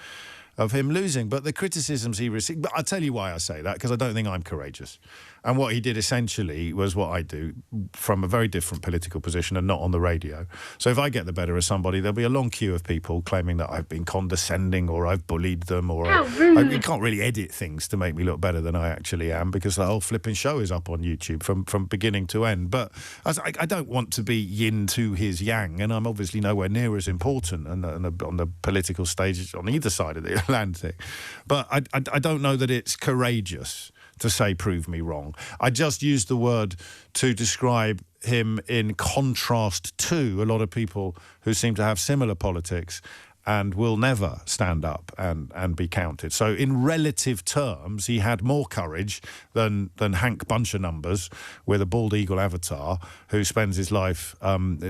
losing, but the criticisms he received... But I'll tell you why I say that, because I don't think I'm courageous. And what he did essentially was what I do from a very different political position and not on the radio. So if I get the better of somebody, there'll be a long queue of people claiming that I've been condescending or I've bullied them, or you can't really edit things to make me look better than I actually am, because the whole flipping show is up on YouTube from beginning to end. But I don't want to be yin to his yang, and I'm obviously nowhere near as important on the political stage on either side of the Atlantic. But I don't know that it's courageous to say, prove me wrong. I just used the word to describe him in contrast to a lot of people who seem to have similar politics and will never stand up and be counted. So in relative terms, he had more courage than Hank Buncher-Numbers with a bald eagle avatar who spends his life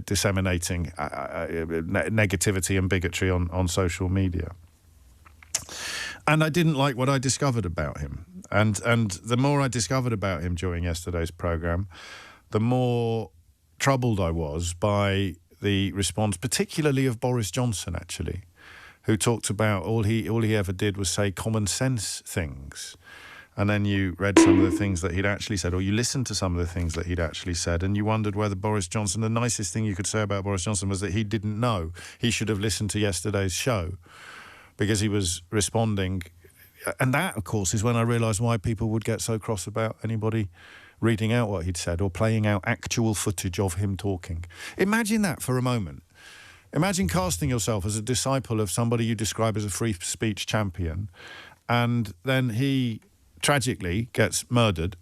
disseminating negativity and bigotry on social media. And I didn't like what I discovered about him. And the more I discovered about him during yesterday's programme, the more troubled I was by the response, particularly of Boris Johnson, actually, who talked about all he ever did was say common sense things. and then you read some of the things that he'd actually said, or you listened to some of the things that he'd actually said, and you wondered whether Boris Johnson, the nicest thing you could say about Boris Johnson was that he didn't know. He should have listened to yesterday's show because he was responding. And that, of course, is when I realised why people would get so cross about anybody reading out what he'd said or playing out actual footage of him talking. Imagine that for a moment. Imagine casting yourself as a disciple of somebody you describe as a free speech champion, and then he tragically gets murdered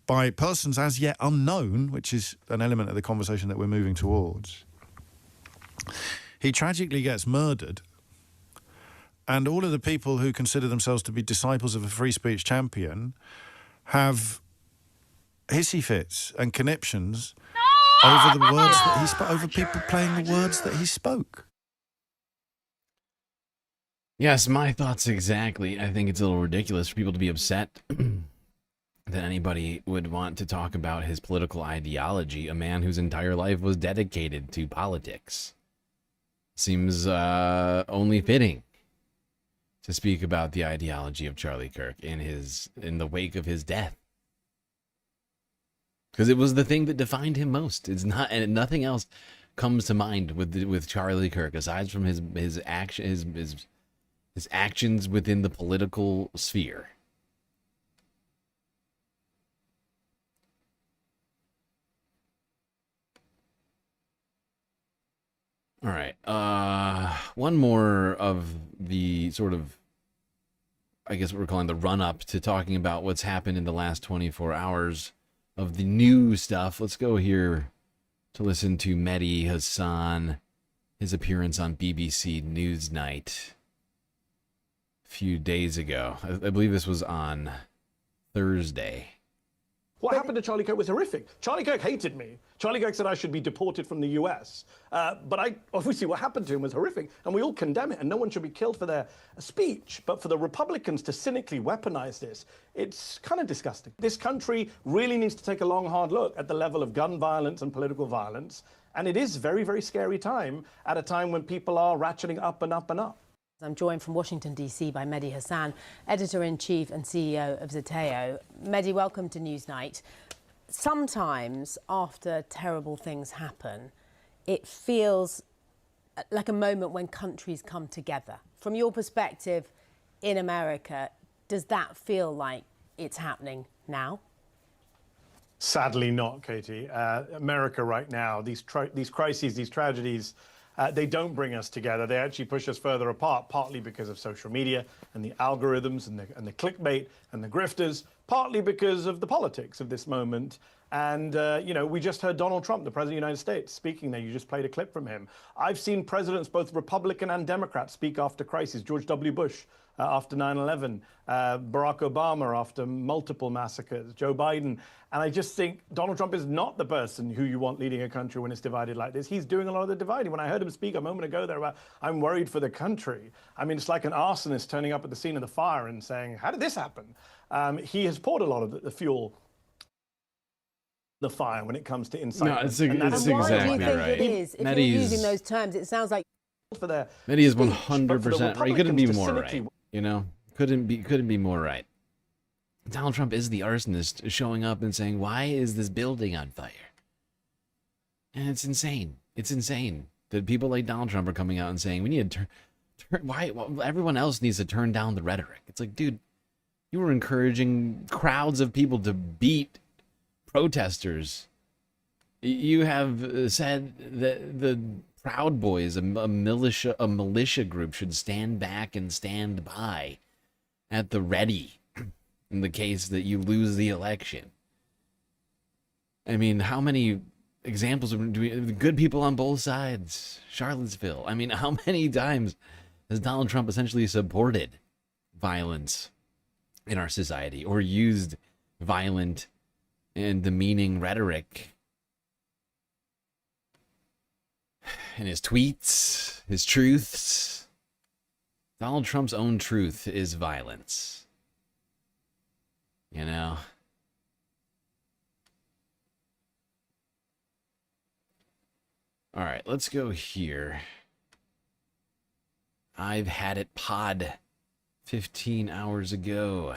by persons as yet unknown, which is an element of the conversation that we're moving towards. He tragically gets murdered, and all of the people who consider themselves to be disciples of a free speech champion have hissy fits and conniptions over the words that he spoke, over people playing the words that he spoke. Yes, my thoughts exactly. I think it's a little ridiculous for people to be upset that anybody would want to talk about his political ideology, a man whose entire life was dedicated to politics. Seems only fitting to speak about the ideology of Charlie Kirk in the wake of his death. Because it was the thing that defined him most. It's not, and nothing else comes to mind with Charlie Kirk aside from his actions within the political sphere. All right. One more of the sort of, I guess what we're calling the run-up to talking about what's happened in the last 24 hours of the new stuff. Let's go here to listen to Mehdi Hassan, his appearance on BBC Newsnight a few days ago. I believe this was on Thursday. What happened to Charlie Kirk was horrific. Charlie Kirk hated me. Charlie Kirk said I should be deported from the US. But obviously what happened to him was horrific, and we all condemn it, and no one should be killed for their speech. But for the Republicans to cynically weaponize this, it's kind of disgusting. This country really needs to take a long, hard look at the level of gun violence and political violence. And it is a very, very scary time at a time when people are ratcheting up and up and up. I'm joined from Washington, D.C. by Mehdi Hassan, Editor-in-Chief and CEO of Zeteo. Mehdi, welcome to Newsnight. Sometimes after terrible things happen, it feels like a moment when countries come together. From your perspective in America, does that feel like it's happening now? Sadly not, Katie. America right now, these crises, these tragedies, they don't bring us together. They actually push us further apart, partly because of social media and the algorithms and the clickbait and the grifters, partly because of the politics of this moment. And, you know, we just heard Donald Trump, the President of the United States, speaking there. You just played a clip from him. I've seen presidents, both Republican and Democrat, speak after crises. George W. Bush after 9/11, Barack Obama after multiple massacres, Joe Biden. And I just think Donald Trump is not the person who you want leading a country when it's divided like this. He's doing a lot of the dividing. When I heard him speak a moment ago there about, I'm worried for the country. I mean, it's like an arsonist turning up at the scene of the fire and saying, how did this happen? He has poured a lot of the fuel the fire when it comes to incitement. No, it's exactly why do you think right. it is? If you're using those terms, it sounds like Mehdi is 100% right. He couldn't be more right. You know, couldn't be more right. Donald Trump is the arsonist showing up and saying, "Why is this building on fire?" And it's insane. It's insane that people like Donald Trump are coming out and saying, "We need to turn. Why? Well, everyone else needs to turn down the rhetoric." It's like, dude, you were encouraging crowds of people to beat protesters. You have said that the Proud Boys, a militia group, should stand back and stand by at the ready in the case that you lose the election. I mean, how many examples of good people on both sides? Charlottesville. I mean, how many times has Donald Trump essentially supported violence in our society or used violent and demeaning rhetoric in his tweets, his truths? Donald Trump's own truth is violence. You know? All right, let's go here. I've had it pod 15 hours ago.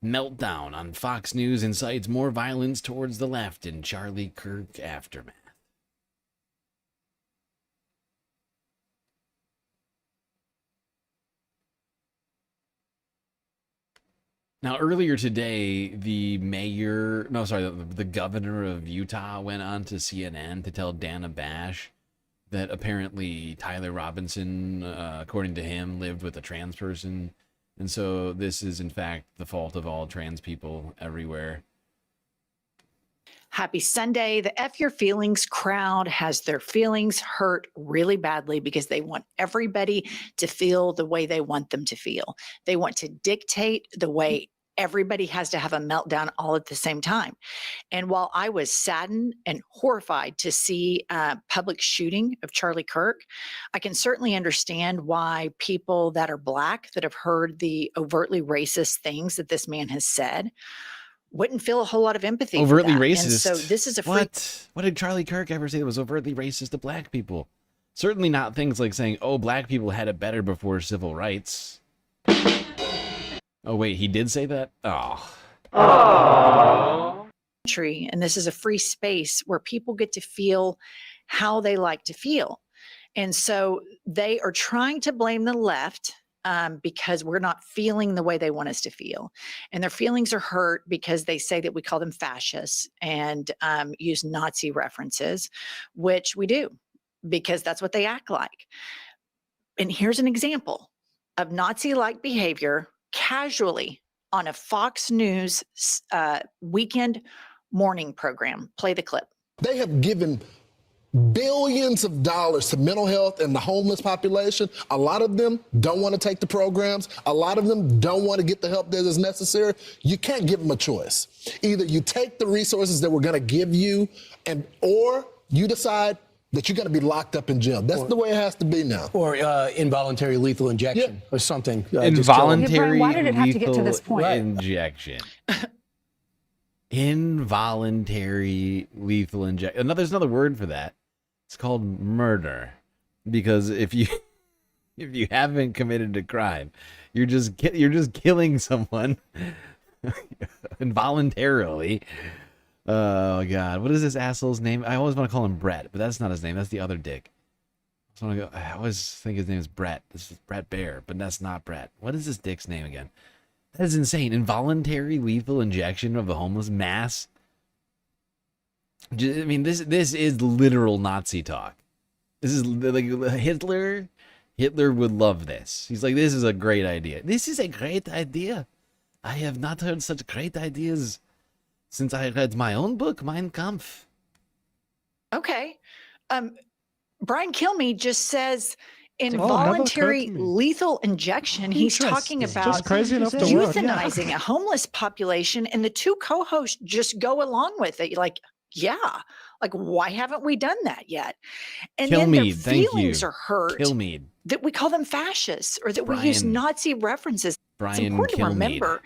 Meltdown on Fox News incites more violence towards the left in Charlie Kirk aftermath. Now, earlier today, the governor of Utah went on to CNN to tell Dana Bash that apparently Tyler Robinson, according to him, lived with a trans person. And so this is, in fact, the fault of all trans people everywhere. Happy Sunday. The F Your Feelings crowd has their feelings hurt really badly because they want everybody to feel the way they want them to feel. They want to dictate the way everybody has to have a meltdown all at the same time. And while I was saddened and horrified to see public shooting of Charlie Kirk, I can certainly understand why people that are Black that have heard the overtly racist things that this man has said wouldn't feel a whole lot of empathy. Overtly for that. racist? And so this is a What did Charlie Kirk ever say that was overtly racist to Black people? Certainly not things like saying, oh, Black people had it better before civil rights. Oh, wait, he did say that? Oh. And this is a free space where people get to feel how they like to feel. And so they are trying to blame the left because we're not feeling the way they want us to feel. And their feelings are hurt because they say that we call them fascists and use Nazi references, which we do because that's what they act like. And here's an example of Nazi-like behavior casually on a Fox News weekend morning program. Play the clip. They have given billions of dollars to mental health and the homeless population. A lot of them don't want to take the programs. A lot of them don't want to get the help that is necessary. You can't give them a choice. Either you take the resources that we're going to give you or you decide that you're going to be locked up in jail. That's the way it has to be now. Or involuntary lethal injection or something. Involuntary why did it have to get to this point? Injection. Involuntary lethal injection. There's another word for that. It's called murder. Because if you haven't committed a crime, you're just killing someone involuntarily. Oh God, what is this asshole's name? I always want to call him Brett, but that's not his name. That's the other dick. I always think his name is Brett. This is Brett Bear, but that's not Brett. What is this dick's name again? That is insane. Involuntary lethal injection of the homeless mass. I mean, this is literal Nazi talk. This is like Hitler. Hitler would love this. He's like, this is a great idea. This is a great idea. I have not heard such great ideas since I read my own book, Mein Kampf. Okay. Brian Kilmeade just says involuntary lethal injection. He's talking about euthanizing a homeless population, and the two co-hosts just go along with it. Like, yeah, like why haven't we done that yet? And then their feelings are hurt that we call them fascists or that we use Nazi references. It's important to remember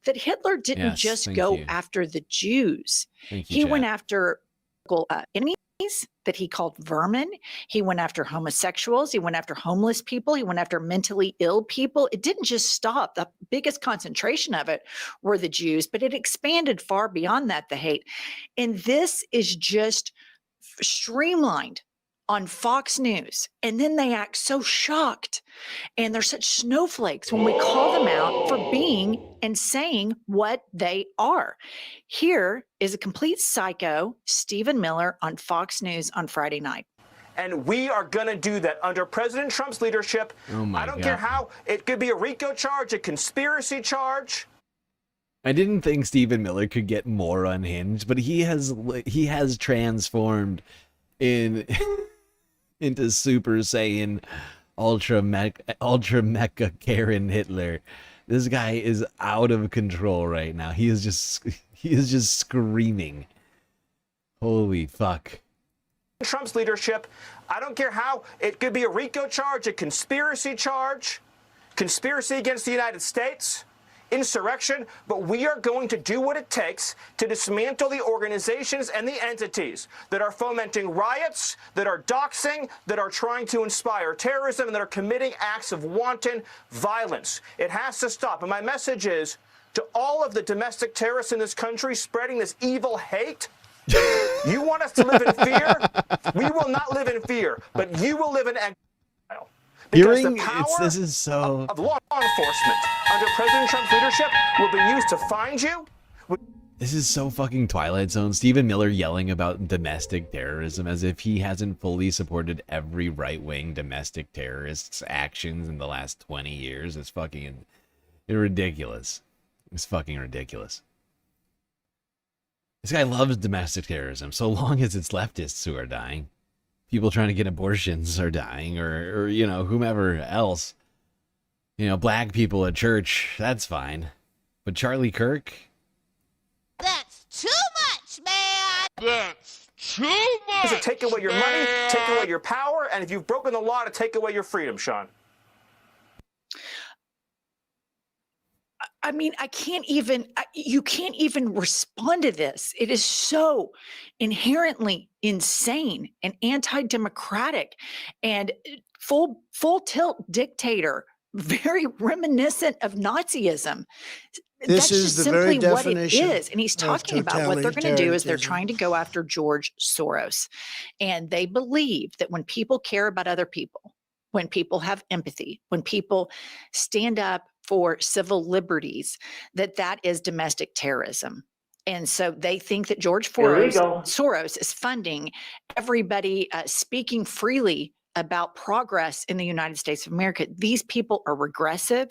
that Hitler didn't just go after the Jews. He went after enemies that he called vermin. He went after homosexuals. He went after homeless people. He went after mentally ill people. It didn't just stop. The biggest concentration of it were the Jews, but it expanded far beyond that, the hate. And this is just streamlined on Fox News. And then they act so shocked. And they're such snowflakes when we call them out for being and saying what they are. Here is a complete psycho, Stephen Miller, on Fox News on Friday night. And we are going to do that under President Trump's leadership. I don't care how. It could be a RICO charge, a conspiracy charge. I didn't think Stephen Miller could get more unhinged, but he has transformed into Super Saiyan Ultra Mecha Karen Hitler. This guy is out of control right now. He is just screaming. Holy fuck. Trump's leadership, I don't care how. It could be a RICO charge, a conspiracy charge, conspiracy against the United States, insurrection, but we are going to do what it takes to dismantle the organizations and the entities that are fomenting riots, that are doxing, that are trying to inspire terrorism, and that are committing acts of wanton violence. It has to stop. And my message is, to all of the domestic terrorists in this country spreading this evil hate? You want us to live in fear? We will not live in fear, but you will live in exile. Because the power this is so of law enforcement under President Trump's leadership will be used to find you. This is so fucking Twilight Zone. Stephen Miller yelling about domestic terrorism as if he hasn't fully supported every right-wing domestic terrorist's actions in the last 20 years. It's fucking ridiculous. It's fucking ridiculous. This guy loves domestic terrorism so long as it's leftists who are dying. People trying to get abortions are dying, or you know, whomever else. You know, black people at church, that's fine. But Charlie Kirk? That's too much, man! That's too much! To take away your money, take away your power, and if you've broken the law, to take away your freedom, Sean. I mean, you can't even respond to this. It is so inherently insane and anti-democratic and full tilt dictator, very reminiscent of Nazism. That's just simply what it is. And he's talking about what they're going to do is they're trying to go after George Soros. And they believe that when people care about other people, when people have empathy, when people stand up for civil liberties, that is domestic terrorism. And so they think that George Soros is funding everybody speaking freely about progress in the United States of America. These people are regressive.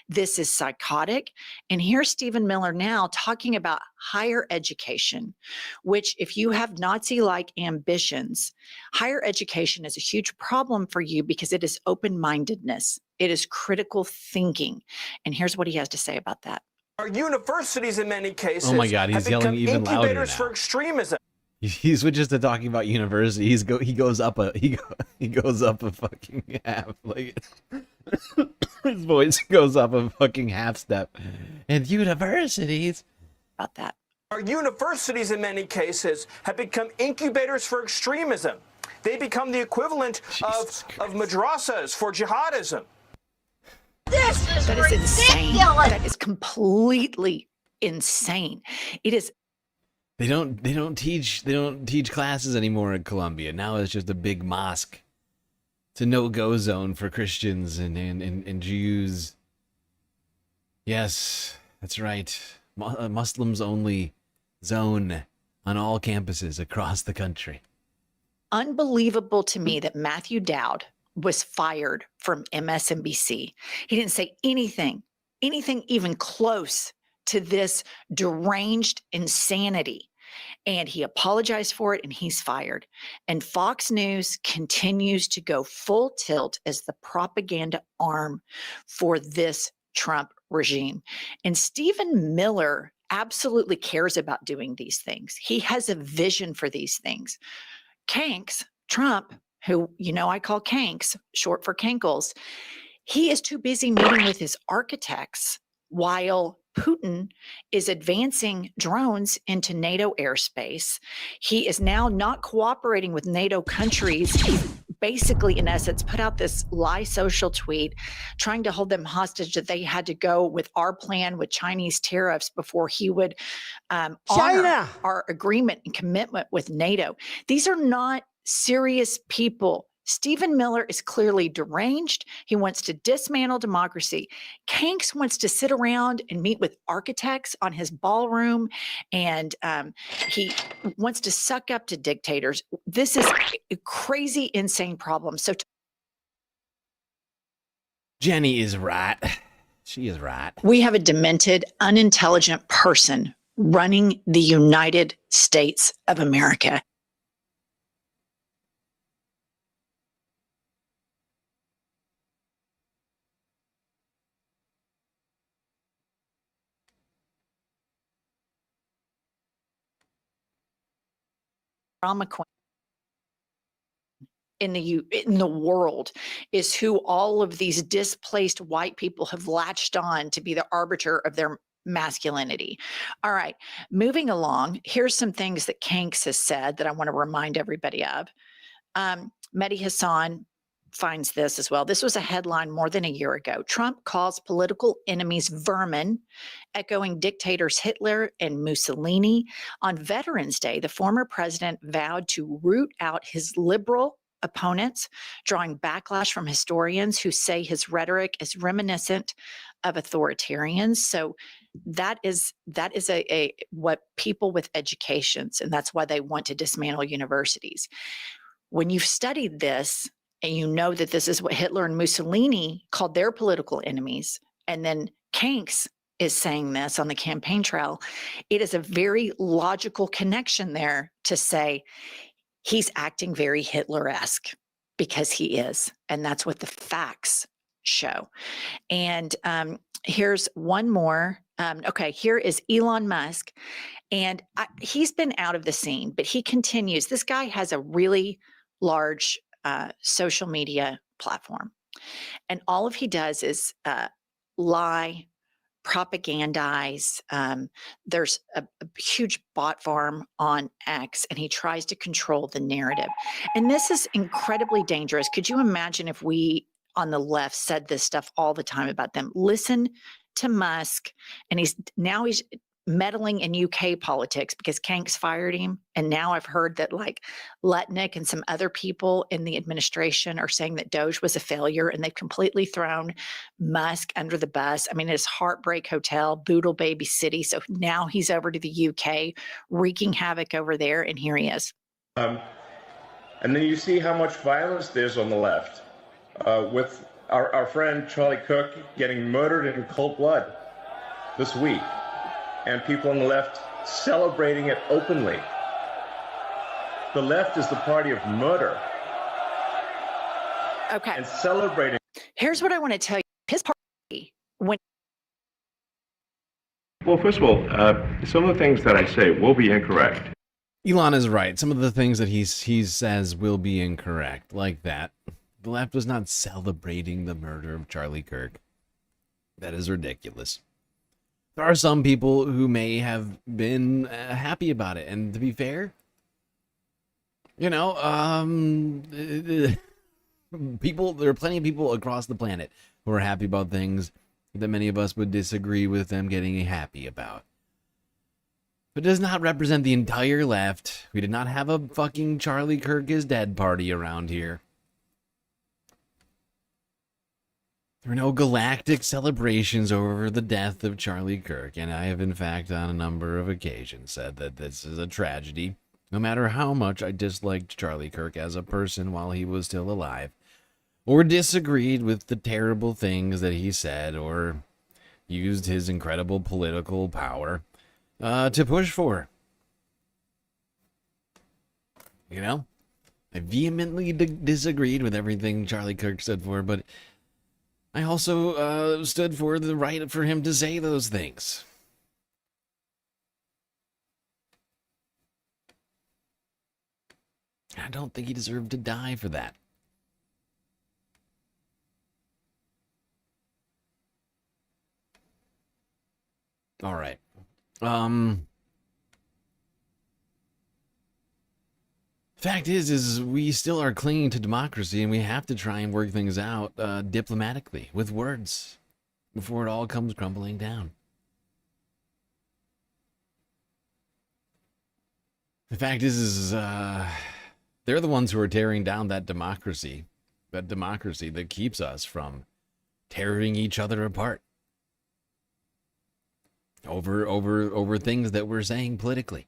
This is psychotic. And here's Stephen Miller now talking about higher education, which if you have Nazi-like ambitions, higher education is a huge problem for you because it is open-mindedness. It is critical thinking. And here's what he has to say about that. Our universities, in many cases, oh my God, he's yelling even louder now. For extremism. He switches to talking about university. He goes up a fucking half, like his voice goes up a fucking half step. And universities about that. Our universities, in many cases, have become incubators for extremism. They become the equivalent of madrasas for jihadism. That is insane. That is completely insane. It is. They don't teach classes anymore at Columbia. Now it's just a big mosque. It's a no-go zone for Christians and Jews. Yes, that's right. Muslims only zone on all campuses across the country. Unbelievable to me that Matthew Dowd was fired from MSNBC. He didn't say anything even close to this deranged insanity. And he apologized for it and he's fired. And Fox News continues to go full tilt as the propaganda arm for this Trump regime. And Stephen Miller absolutely cares about doing these things. He has a vision for these things. Kanks, Trump, who, you know, I call Kanks, short for Kankles, he is too busy meeting with his architects while Putin is advancing drones into NATO airspace. He is now not cooperating with NATO countries. He basically, in essence, put out this lie social tweet trying to hold them hostage that they had to go with our plan with Chinese tariffs before he would honor our agreement and commitment with NATO. These are not serious people. Stephen Miller is clearly deranged. He wants to dismantle democracy. Kanks wants to sit around and meet with architects on his ballroom, and he wants to suck up to dictators. This is a crazy, insane problem. So Jenny is right. She is right. We have a demented, unintelligent person running the United States of America. Drama queen in the world is who all of these displaced white people have latched on to be the arbiter of their masculinity. All right, moving along. Here's some things that Kanks has said that I want to remind everybody of. Mehdi Hassan finds this as well. This was a headline more than a year ago. Trump calls political enemies vermin, echoing dictators Hitler and Mussolini. On Veterans Day, the former president vowed to root out his liberal opponents, drawing backlash from historians who say his rhetoric is reminiscent of authoritarians. So that is a what people with educations, and that's why they want to dismantle universities. When you've studied this and you know that this is what Hitler and Mussolini called their political enemies, and then Kanks is saying this on the campaign trail, it is a very logical connection there to say he's acting very Hitler-esque, because he is, and that's what the facts show. And here's one more. Okay, here is Elon Musk, and he's been out of the scene, but he continues. This guy has a really large social media platform, and all of he does is lie, propagandize. There's a huge bot farm on X, and he tries to control the narrative. And this is incredibly dangerous. Could you imagine if we on the left said this stuff all the time about them? Listen to Musk, and he's meddling in UK politics because Kanks fired him. And now I've heard that like Letnick and some other people in the administration are saying that Doge was a failure, and they've completely thrown Musk under the bus. I mean, it's Heartbreak Hotel, Boodle Baby City. So now he's over to the UK, wreaking havoc over there. And here he is. And then you see how much violence there's on the left, with our friend Charlie Kirk getting murdered in cold blood this week, and people on the left celebrating it openly. The left is the party of murder. Okay. And celebrating. Here's what I want to tell you. His party, when Well, first of all, some of the things that I say will be incorrect. Elon is right. Some of the things that he says will be incorrect, like that. The left was not celebrating the murder of Charlie Kirk. That is ridiculous. There are some people who may have been happy about it, and to be fair, you know, there are plenty of people across the planet who are happy about things that many of us would disagree with them getting happy about. But it does not represent the entire left. We did not have a fucking Charlie Kirk is dead party around here. There were no galactic celebrations over the death of Charlie Kirk, and I have in fact on a number of occasions said that this is a tragedy. No matter how much I disliked Charlie Kirk as a person while he was still alive, or disagreed with the terrible things that he said, or used his incredible political power to push for. You know? I vehemently disagreed with everything Charlie Kirk stood for, but I also stood for the right for him to say those things. I don't think he deserved to die for that. All right. Fact is we still are clinging to democracy, and we have to try and work things out diplomatically with words before it all comes crumbling down. The fact is they're the ones who are tearing down that democracy that keeps us from tearing each other apart over things that we're saying politically.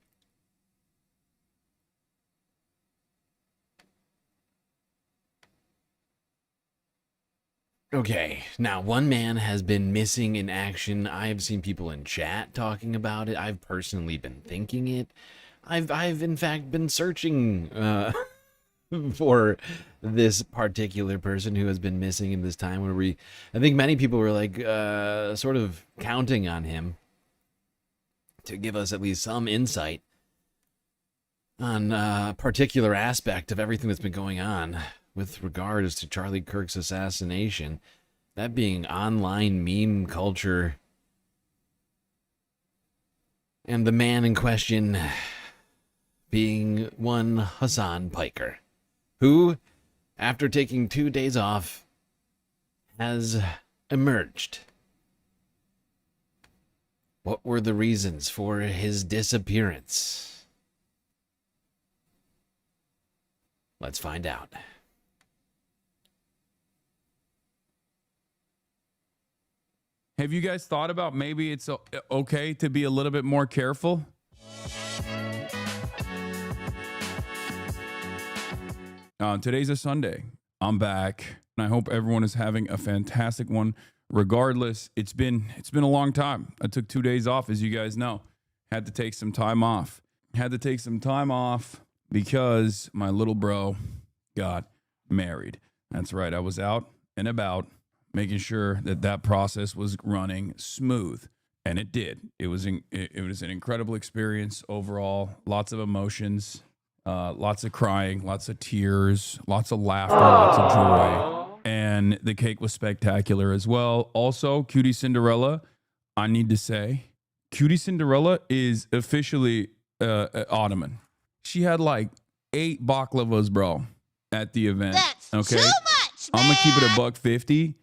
Okay, now one man has been missing in action. I have seen people in chat talking about it. I've personally been thinking it. I've in fact been searching for this particular person who has been missing in this time where I think many people were like sort of counting on him to give us at least some insight on a particular aspect of everything that's been going on with regards to Charlie Kirk's assassination, that being online meme culture, and the man in question being one Hassan Piker, who after taking 2 days off, has emerged. What were the reasons for his disappearance? Let's find out. Have you guys thought about maybe it's okay to be a little bit more careful? Today's a Sunday. I'm back, and I hope everyone is having a fantastic one. Regardless, it's been a long time. I took 2 days off, as you guys know. Had to take some time off. Because my little bro got married. That's right. I was out and about, making sure that process was running smooth, and it did. It was an incredible experience overall. Lots of emotions, lots of crying, lots of tears, lots of laughter, lots of joy, and the cake was spectacular as well. Also, Cutie Cinderella, I need to say, Cutie Cinderella is officially Ottoman. She had like 8 baklavas, bro, at the event. That's okay, too much, man. I'm gonna keep it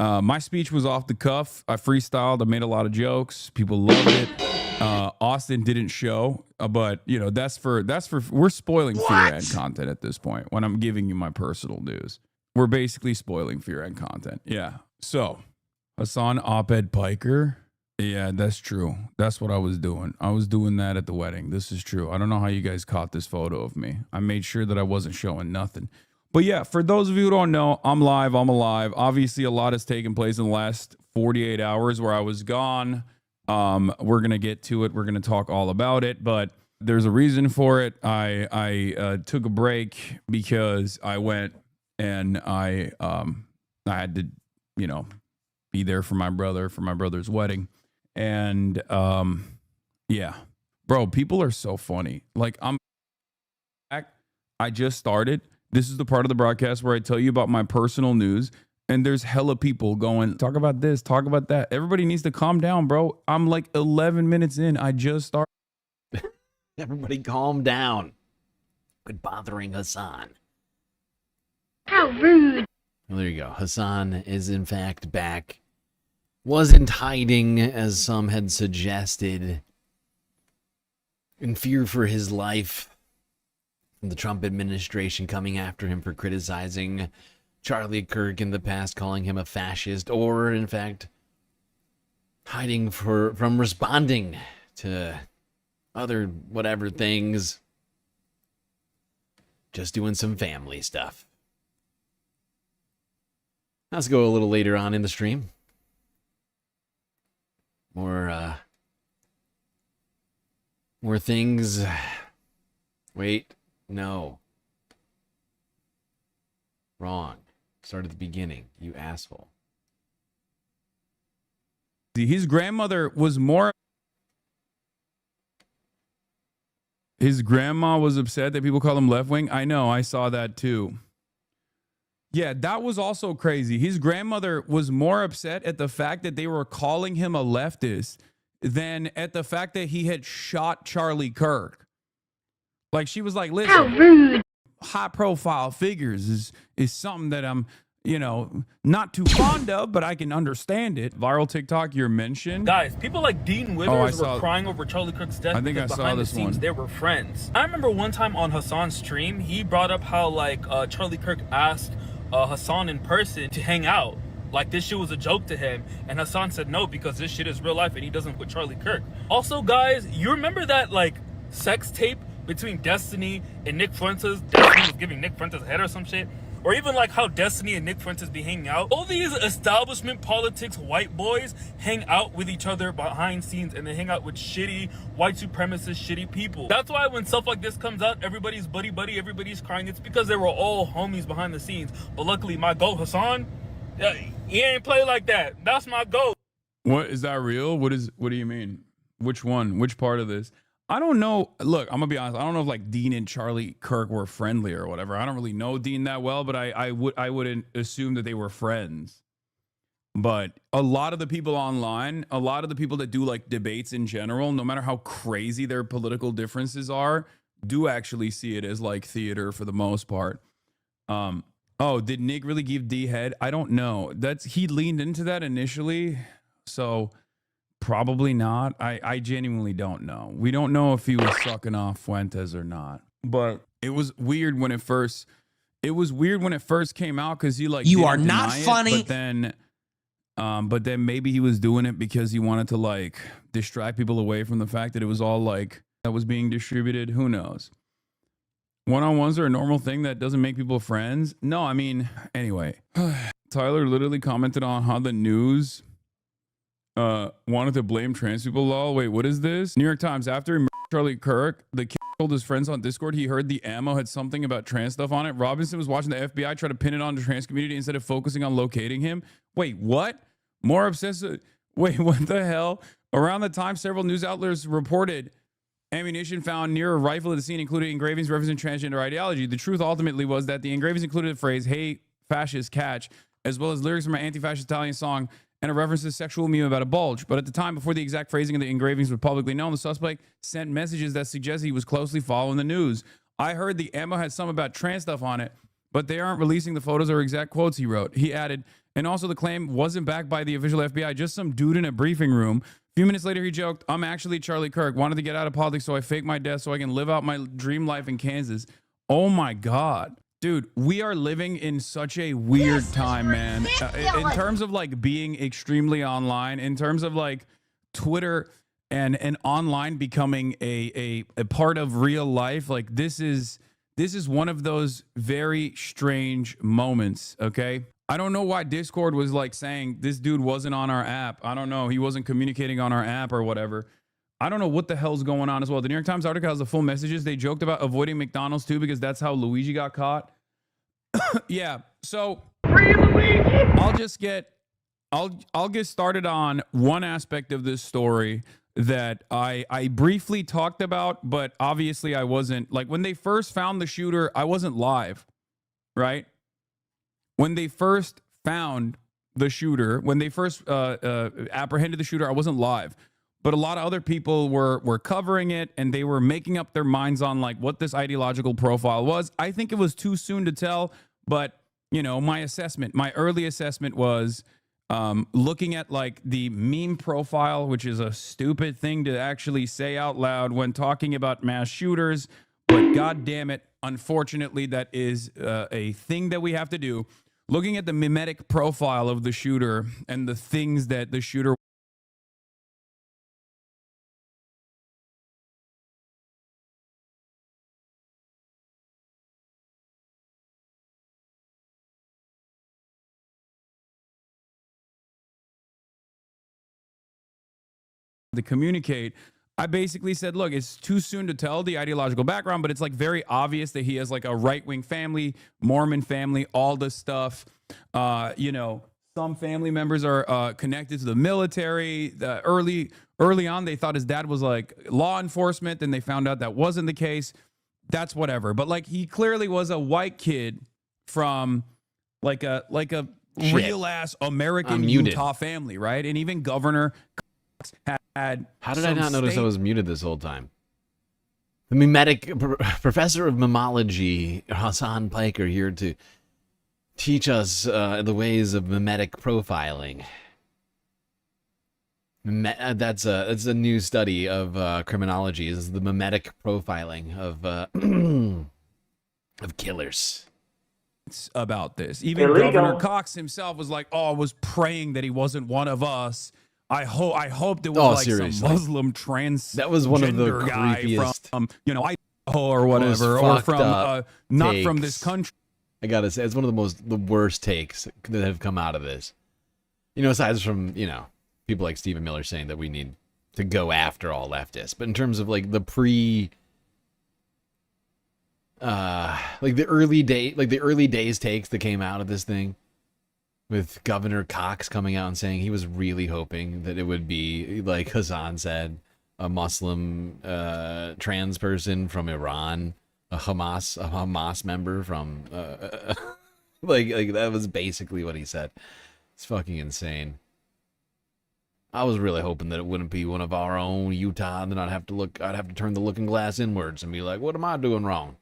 $150. My speech was off the cuff. I freestyled. I made a lot of jokes. People loved it. Austin didn't show, but you know that's for we're spoiling Fear and content at this point. When I'm giving you my personal news, we're basically spoiling Fear and content. Yeah. So Hassan Piker. Yeah, that's true. That's what I was doing. I was doing that at the wedding. This is true. I don't know how you guys caught this photo of me. I made sure that I wasn't showing nothing. But yeah, for those of you who don't know, I'm live. I'm alive. Obviously, a lot has taken place in the last 48 hours where I was gone. We're going to get to it. We're going to talk all about it. But there's a reason for it. I took a break because I went and I had to, you know, be there for my brother's wedding. And yeah, bro, people are so funny. Like, I just started. This is the part of the broadcast where I tell you about my personal news, and there's hella people going, talk about this, talk about that. Everybody needs to calm down, bro. I'm like 11 minutes in. I just started. Everybody calm down. Quit bothering Hassan. How rude. Well, there you go. Hassan is in fact back. Wasn't hiding, as some had suggested, in fear for his life. The Trump administration coming after him for criticizing Charlie Kirk in the past, calling him a fascist, or in fact hiding from responding to other whatever things, just doing some family stuff. Let's go a little later on in the stream. More things. Wait. No. Wrong. Start at the beginning, you asshole. His grandmother was more. His grandma was upset that people call him left wing. I know. I saw that too. Yeah, that was also crazy. His grandmother was more upset at the fact that they were calling him a leftist than at the fact that he had shot Charlie Kirk. Like, she was like, listen, high profile figures is something that I'm, you know, not too fond of, but I can understand it. Viral TikTok, your mention. Guys, people like Dean Withers were crying over Charlie Kirk's death. I think I saw this one. They were friends. I remember one time on Hassan's stream, he brought up how like Charlie Kirk asked Hassan in person to hang out. Like, this shit was a joke to him. And Hassan said no, because this shit is real life and he doesn't put Charlie Kirk. Also, guys, you remember that like sex tape between Destiny and Nick Fuentes? Destiny was giving Nick Fuentes a head or some shit. Or even like how Destiny and Nick Fuentes be hanging out. All these establishment politics white boys hang out with each other behind scenes, and they hang out with shitty white supremacist shitty people. That's why when stuff like this comes out, everybody's buddy, everybody's crying. It's because they were all homies behind the scenes. But luckily, my GOAT Hassan, he ain't play like that. That's my GOAT. What is that real? What do you mean? Which one? Which part of this? I don't know. Look, I'm gonna be honest. I don't know if like Dean and Charlie Kirk were friendly or whatever. I don't really know Dean that well, but I wouldn't assume that they were friends. But a lot of the people online, a lot of the people that do like debates in general, no matter how crazy their political differences are, do actually see it as like theater for the most part. Oh, did Nick really give D head? I don't know. He leaned into that initially, so probably not. I genuinely don't know. We don't know if he was sucking off Fuentes or not. But it was weird when it first. It was weird when it first came out because he like You are didn't not deny it, funny. but then maybe he was doing it because he wanted to like distract people away from the fact that it was all like that was being distributed. Who knows? One-on-ones are a normal thing that doesn't make people friends. No, I mean, anyway, Tyler literally commented on how the news wanted to blame trans people. Lol. Wait, what is this? New York Times. After he murdered Charlie Kirk, the kid told his friends on Discord he heard the ammo had something about trans stuff on it. Robinson was watching the FBI try to pin it on the trans community instead of focusing on locating him. Wait, what? More obsessive. Wait, what the hell? Around the time, several news outlets reported ammunition found near a rifle at the scene included engravings representing transgender ideology. The truth ultimately was that the engravings included the phrase, "Hey, fascist, catch," as well as lyrics from an anti-fascist Italian song and a reference to sexual meme about a bulge. But at the time, before the exact phrasing of the engravings was publicly known, the suspect sent messages that suggested he was closely following the news. I heard the ammo had some about trans stuff on it, but they aren't releasing the photos or exact quotes he wrote. He added, and also the claim wasn't backed by the official FBI, just some dude in a briefing room. A few minutes later, he joked, "I'm actually Charlie Kirk. Wanted to get out of politics, so I faked my death so I can live out my dream life in Kansas." Oh my God. Dude, we are living in such a weird time, man. In terms of like being extremely online, in terms of like Twitter and online becoming a part of real life, like this is one of those very strange moments, okay? I don't know why Discord was like saying this dude wasn't on our app. I don't know. He wasn't communicating on our app or whatever. I don't know what the hell's going on as well. The New York Times article has the full messages. They joked about avoiding McDonald's too because that's how Luigi got caught. Yeah. So I'll get started on one aspect of this story that I briefly talked about, but obviously I wasn't, like, when they first found the shooter, I wasn't live, right? When they first found the shooter, when they first apprehended the shooter, I wasn't live. But a lot of other people were covering it, and they were making up their minds on like what this ideological profile was. I think it was too soon to tell, but you know, my early assessment was looking at like the meme profile, which is a stupid thing to actually say out loud when talking about mass shooters. But God damn it, unfortunately, that is a thing that we have to do. Looking at the mimetic profile of the shooter and the things that the shooter to communicate, I basically said, look, it's too soon to tell the ideological background, but it's like very obvious that he has like a right-wing family, Mormon family, all this stuff. You know, some family members are connected to the military. Early on, they thought his dad was like law enforcement, and they found out that wasn't the case. That's whatever. But like, he clearly was a white kid from like a real ass American Utah family, right? And even Governor had. How did I not notice I was muted this whole time? The mimetic professor of memology, Hassan Piker, here to teach us the ways of mimetic profiling. That's a new study of criminology. Is the mimetic profiling of killers. It's about this. Even Governor Cox himself was like, "Oh, I was praying that he wasn't one of us. I hope there was like seriously. some Muslim trans. That was one of the guy creepiest, from Idaho or whatever, or from not from this country." I gotta say, it's one of the worst takes that have come out of this. You know, aside from people like Stephen Miller saying that we need to go after all leftists, but in terms of like the the early days takes that came out of this thing. With Governor Cox coming out and saying he was really hoping that it would be, like Hassan said, a Muslim trans person from Iran, a Hamas member from like that was basically what he said. It's fucking insane. I was really hoping that it wouldn't be one of our own Utah, and then I'd have to turn the looking glass inwards and be like, what am I doing wrong?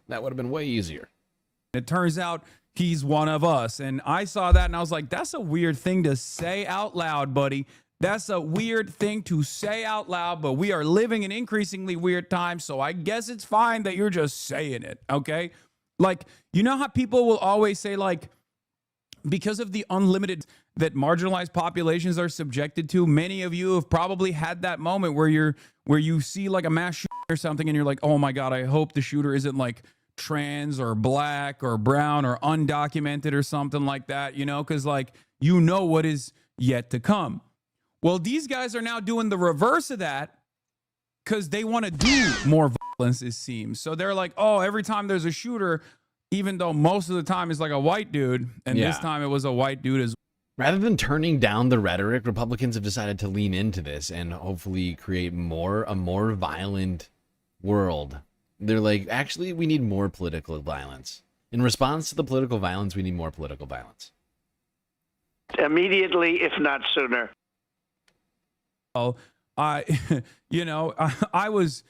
That would have been way easier. It turns out he's one of us. And I saw that and I was like, that's a weird thing to say out loud, buddy. That's a weird thing to say out loud, but we are living in increasingly weird times, so I guess it's fine that you're just saying it, okay? Like, you know how people will always say, like, because of the unlimited that marginalized populations are subjected to, many of you have probably had that moment where you see like a mass shooting or something and you're like, oh my God, I hope the shooter isn't like trans or black or brown or undocumented or something like that, you know, because like, you know what is yet to come. Well, these guys are now doing the reverse of that because they want to do more violence, it seems. So they're like, oh, every time there's a shooter, even though most of the time it's like a white dude, and this time it was a white dude as well. Rather than turning down the rhetoric, Republicans have decided to lean into this and hopefully create a more violent world. They're like, actually, we need more political violence. In response to the political violence, we need more political violence. Immediately, if not sooner. Oh, you know, I was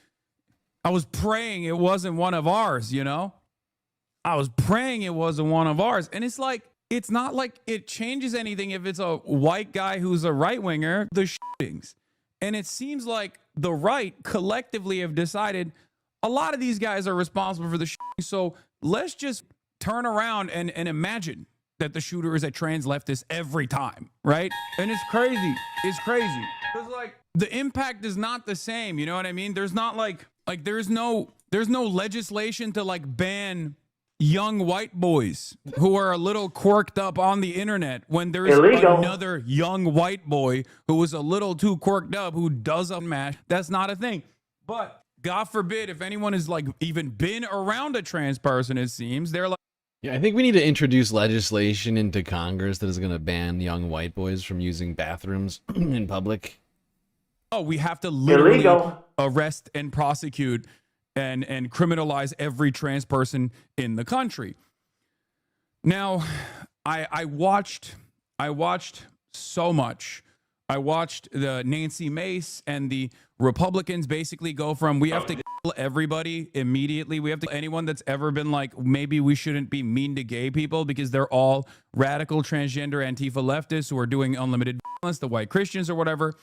praying it wasn't one of ours, you know? I was praying it wasn't one of ours. And it's like, it's not like it changes anything if it's a white guy who's a right-winger, the shootings. And it seems like the right collectively have decided a lot of these guys are responsible for the shooting. So let's just turn around and imagine that the shooter is a trans leftist every time, right? And it's crazy. It's crazy. Because like the impact is not the same, you know what I mean? There's not like there's no legislation to like ban young white boys who are a little quirked up on the internet when there's another young white boy who is a little too quirked up who does a mash. That's not a thing. But God forbid if anyone has like even been around a trans person, it seems they're like, yeah, I think we need to introduce legislation into Congress that is going to ban young white boys from using bathrooms in public. Oh, we have to literally arrest and prosecute and criminalize every trans person in the country. Now, I watched so much. I watched the Nancy Mace and the Republicans basically go from we have to kill everybody immediately. We have to anyone that's ever been like maybe we shouldn't be mean to gay people because they're all radical transgender Antifa leftists who are doing unlimited violence, the white Christians or whatever,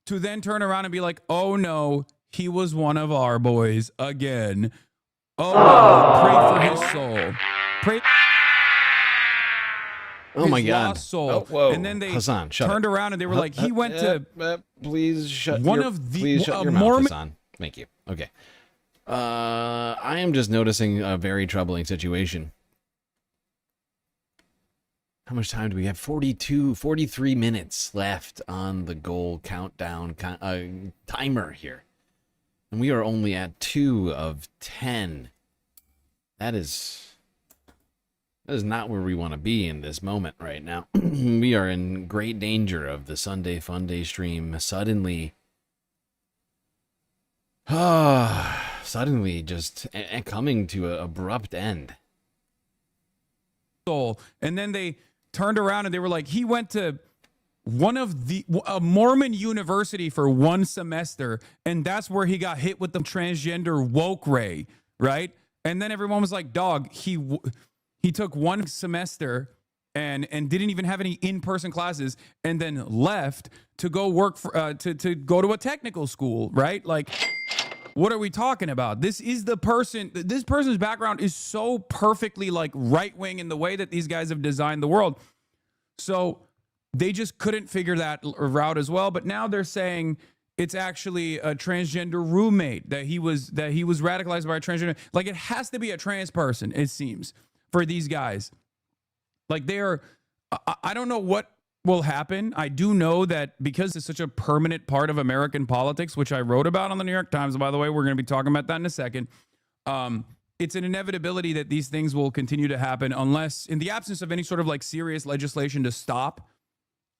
to then turn around and be like, oh no, he was one of our boys again. Oh, pray for his soul. Pray. Oh my God! Soul. Oh, whoa. And then they Hassan, turned around and they were like, he went to. Please shut one your, of the please shut your mouth, Hassan. Thank you. Okay. I am just noticing a very troubling situation. How much time do we have? 43 minutes left on the goal countdown timer here. And we are only at 2 of 10. That is not where we want to be in this moment right now. We are in great danger of the Sunday Funday stream suddenly just coming to an abrupt end. And then they turned around and they were like, he went to a Mormon university for 1 semester, and that's where he got hit with the transgender woke ray, right? And then everyone was like, dog, he took 1 semester and didn't even have any in-person classes and then left to go work for to go to a technical school, right? Like, what are we talking about? This person's background is so perfectly like right-wing in the way that these guys have designed the world. So they just couldn't figure that out as well. But now they're saying it's actually a transgender roommate, that he was radicalized by a transgender. Like, it has to be a trans person, it seems, for these guys. Like, I don't know what will happen. I do know that because it's such a permanent part of American politics, which I wrote about on the New York Times, by the way, we're going to be talking about that in a second. It's an inevitability that these things will continue to happen unless, in the absence of any sort of like serious legislation to stop,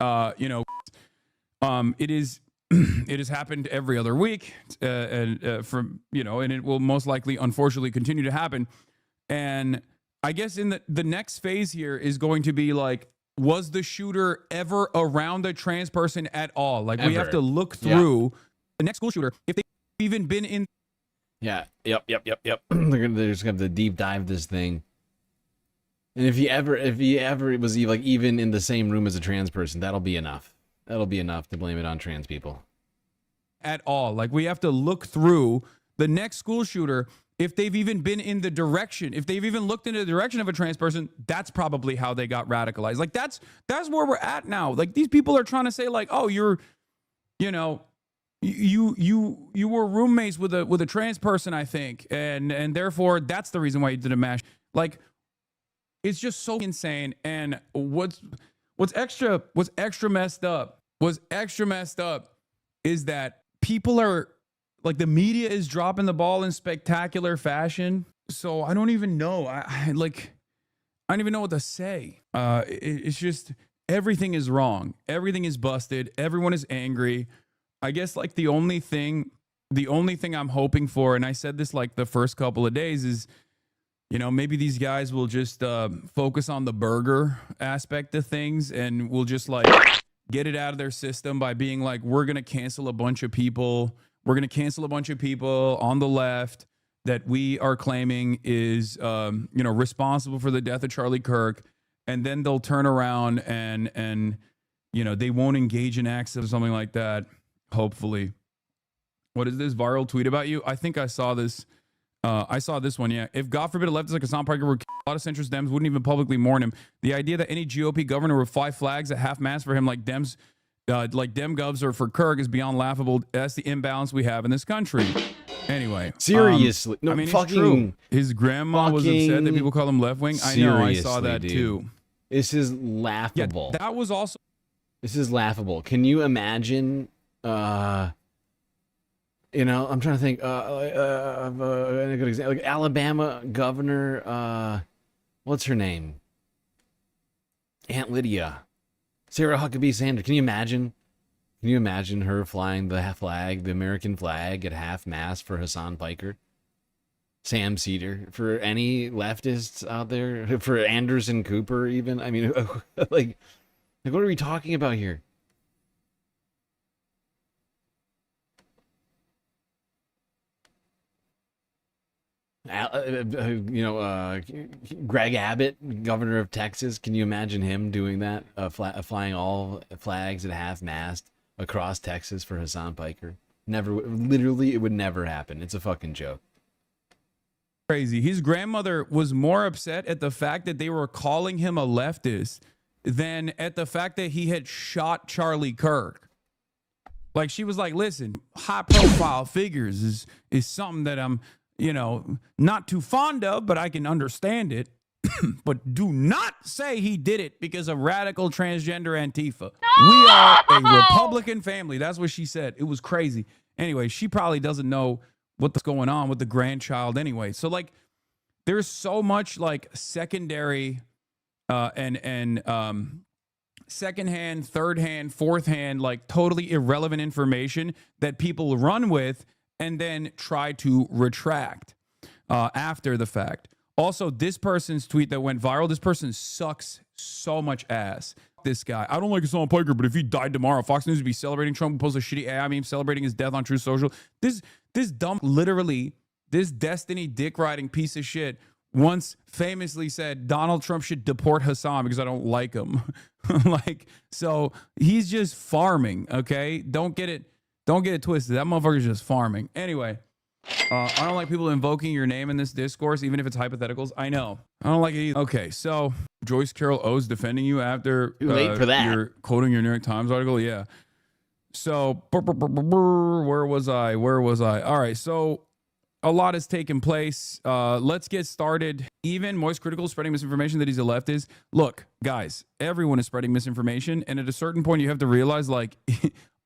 it has happened every other week, and it will most likely, unfortunately, continue to happen. And I guess in the next phase here is going to be like, was the shooter ever around a trans person at all? Like, we have to look through the next school shooter if they've even been in. Yeah. Yep. They're just gonna have to deep dive this thing. And if he ever was like even in the same room as a trans person, that'll be enough. That'll be enough to blame it on trans people. At all. Like, we have to look through the next school shooter. If they've even been in the direction, if they've even looked in the direction of a trans person, that's probably how they got radicalized. Like, that's where we're at now. Like, these people are trying to say, like, oh, you were roommates with a trans person, I think, and therefore that's the reason why you did a mash. Like, it's just so insane. And what's extra messed up is that people are like, the media is dropping the ball in spectacular fashion. So I don't even know. I don't even know what to say. It's just, everything is wrong. Everything is busted. Everyone is angry. I guess like the only thing I'm hoping for, and I said this like the first couple of days, is, maybe these guys will just focus on the burger aspect of things, and we'll just like get it out of their system by being like, we're going to cancel a bunch of people. We're going to cancel a bunch of people on the left that we are claiming is, responsible for the death of Charlie Kirk. And then they'll turn around and they won't engage in acts of something like that. Hopefully. What is this viral tweet about you? I think I saw this. I saw this one. Yeah. If God forbid a leftist like Hassan Piker were a lot of centrist Dems wouldn't even publicly mourn him. The idea that any GOP governor would fly flags at half-mast for him like Dems, like Dem Govs or for Kirk is beyond laughable. That's the imbalance we have in this country. Anyway, seriously, no, I mean, fucking, it's true. His grandma was upset that people call him left wing. I know, I saw that too. This is laughable. Yeah, that was also. This is laughable. Can you imagine? I'm trying to think of a good example. Like Alabama governor, what's her name? Aunt Lydia. Sarah Huckabee Sanders. Can you imagine? Can you imagine her flying the flag, the American flag, at half-mast for Hassan Piker? Sam Cedar. For any leftists out there? For Anderson Cooper, even? I mean, like what are we talking about here? Greg Abbott, governor of Texas. Can you imagine him doing that? Flying all flags at half-mast across Texas for Hassan Piker? Never. Literally, it would never happen. It's a fucking joke. Crazy. His grandmother was more upset at the fact that they were calling him a leftist than at the fact that he had shot Charlie Kirk. Like, she was like, listen, high-profile figures is something that I'm, not too fond of, but I can understand it. But do not say he did it because of radical transgender Antifa. No! We are a Republican family. That's what she said. It was crazy. Anyway, she probably doesn't know what's going on with the grandchild anyway. So, like, there's so much, like, secondary secondhand, third hand, fourth hand, like, totally irrelevant information that people run with and then try to retract after the fact. Also, this person's tweet that went viral, this person sucks so much ass. This guy, I don't like Hassan Piker, but if he died tomorrow, Fox News would be celebrating Trump, post a shitty AI meme celebrating his death on True Social. This dumb, literally, this Destiny dick riding piece of shit once famously said Donald Trump should deport Hassan because I don't like him. Like, so he's just farming, okay? Don't get it twisted. That motherfucker's just farming. Anyway, I don't like people invoking your name in this discourse, even if it's hypotheticals. I know. I don't like it either. Okay, so Joyce Carol O's defending you after late for that. You're quoting your New York Times article. Yeah. So where was I? All right, so a lot has taken place. Let's get started. Even Moist Critical is spreading misinformation that he's a leftist. Look, guys, everyone is spreading misinformation, and at a certain point you have to realize, like,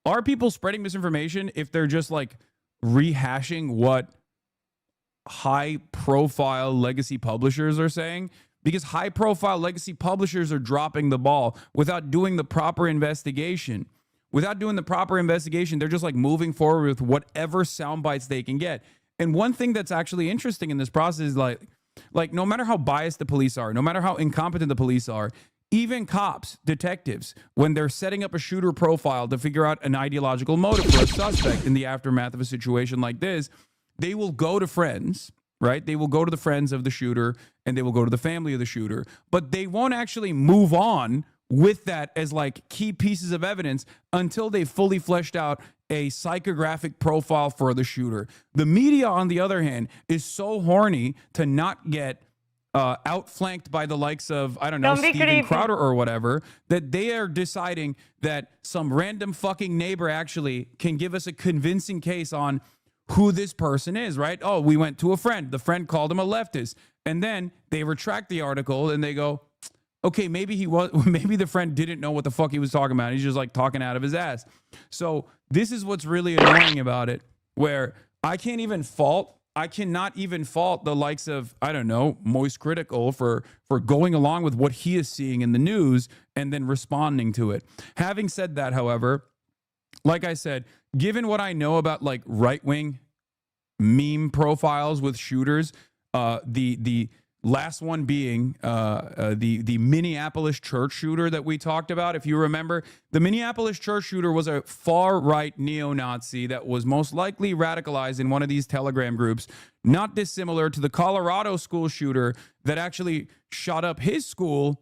are people spreading misinformation if they're just like rehashing what high-profile legacy publishers are saying? Because high-profile legacy publishers are dropping the ball without doing the proper investigation. Without doing the proper investigation, they're just like moving forward with whatever sound bites they can get. And one thing that's actually interesting in this process is like no matter how biased the police are, no matter how incompetent the police are, even cops, detectives, when they're setting up a shooter profile to figure out an ideological motive for a suspect in the aftermath of a situation like this, they will go to friends right? They will go to the friends of the shooter and they will go to the family of the shooter, but they won't actually move on with that as like key pieces of evidence until they fully fleshed out a psychographic profile for the shooter. The media, on the other hand, is so horny to not get outflanked by the likes of, I don't know, Steven Crowder or whatever, that they are deciding that some random fucking neighbor actually can give us a convincing case on who this person is, right? Oh, we went to a friend. The friend called him a leftist. And then they retract the article and they go, okay, maybe the friend didn't know what the fuck he was talking about. He's just like talking out of his ass. So this is what's really annoying about it, where I cannot even fault the likes of, I don't know, Moist Critical for going along with what he is seeing in the news and then responding to it. Having said that, however, like I said, given what I know about like right-wing meme profiles with shooters, the last one being the Minneapolis church shooter that we talked about. If you remember, the Minneapolis church shooter was a far-right neo-Nazi that was most likely radicalized in one of these Telegram groups, not dissimilar to the Colorado school shooter that actually shot up his school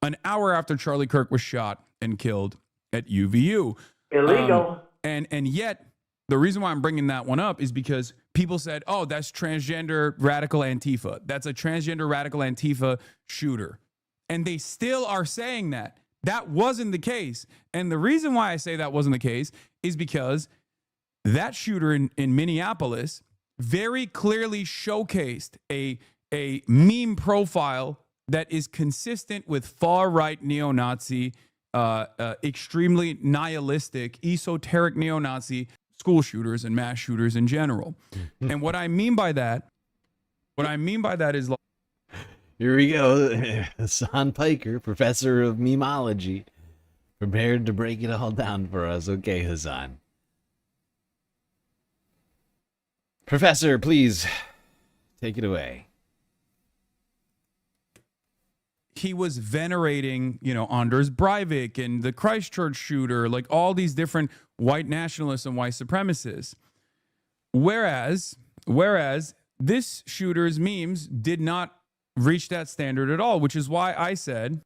an hour after Charlie Kirk was shot and killed at UVU. Illegal. And yet, the reason why I'm bringing that one up is because people said, oh, that's transgender radical Antifa. That's a transgender radical Antifa shooter. And they still are saying that. That wasn't the case. And the reason why I say that wasn't the case is because that shooter in Minneapolis very clearly showcased a meme profile that is consistent with far-right neo-Nazi, extremely nihilistic, esoteric neo-Nazi school shooters and mass shooters in general. And what I mean by that is like, here we go. Hassan Piker, professor of memology, prepared to break it all down for us. Okay, Hassan. Professor, please take it away. he was venerating, you know, Anders Breivik and the Christchurch shooter, like all these different white nationalists and white supremacists. Whereas this shooter's memes did not reach that standard at all, which is why I said,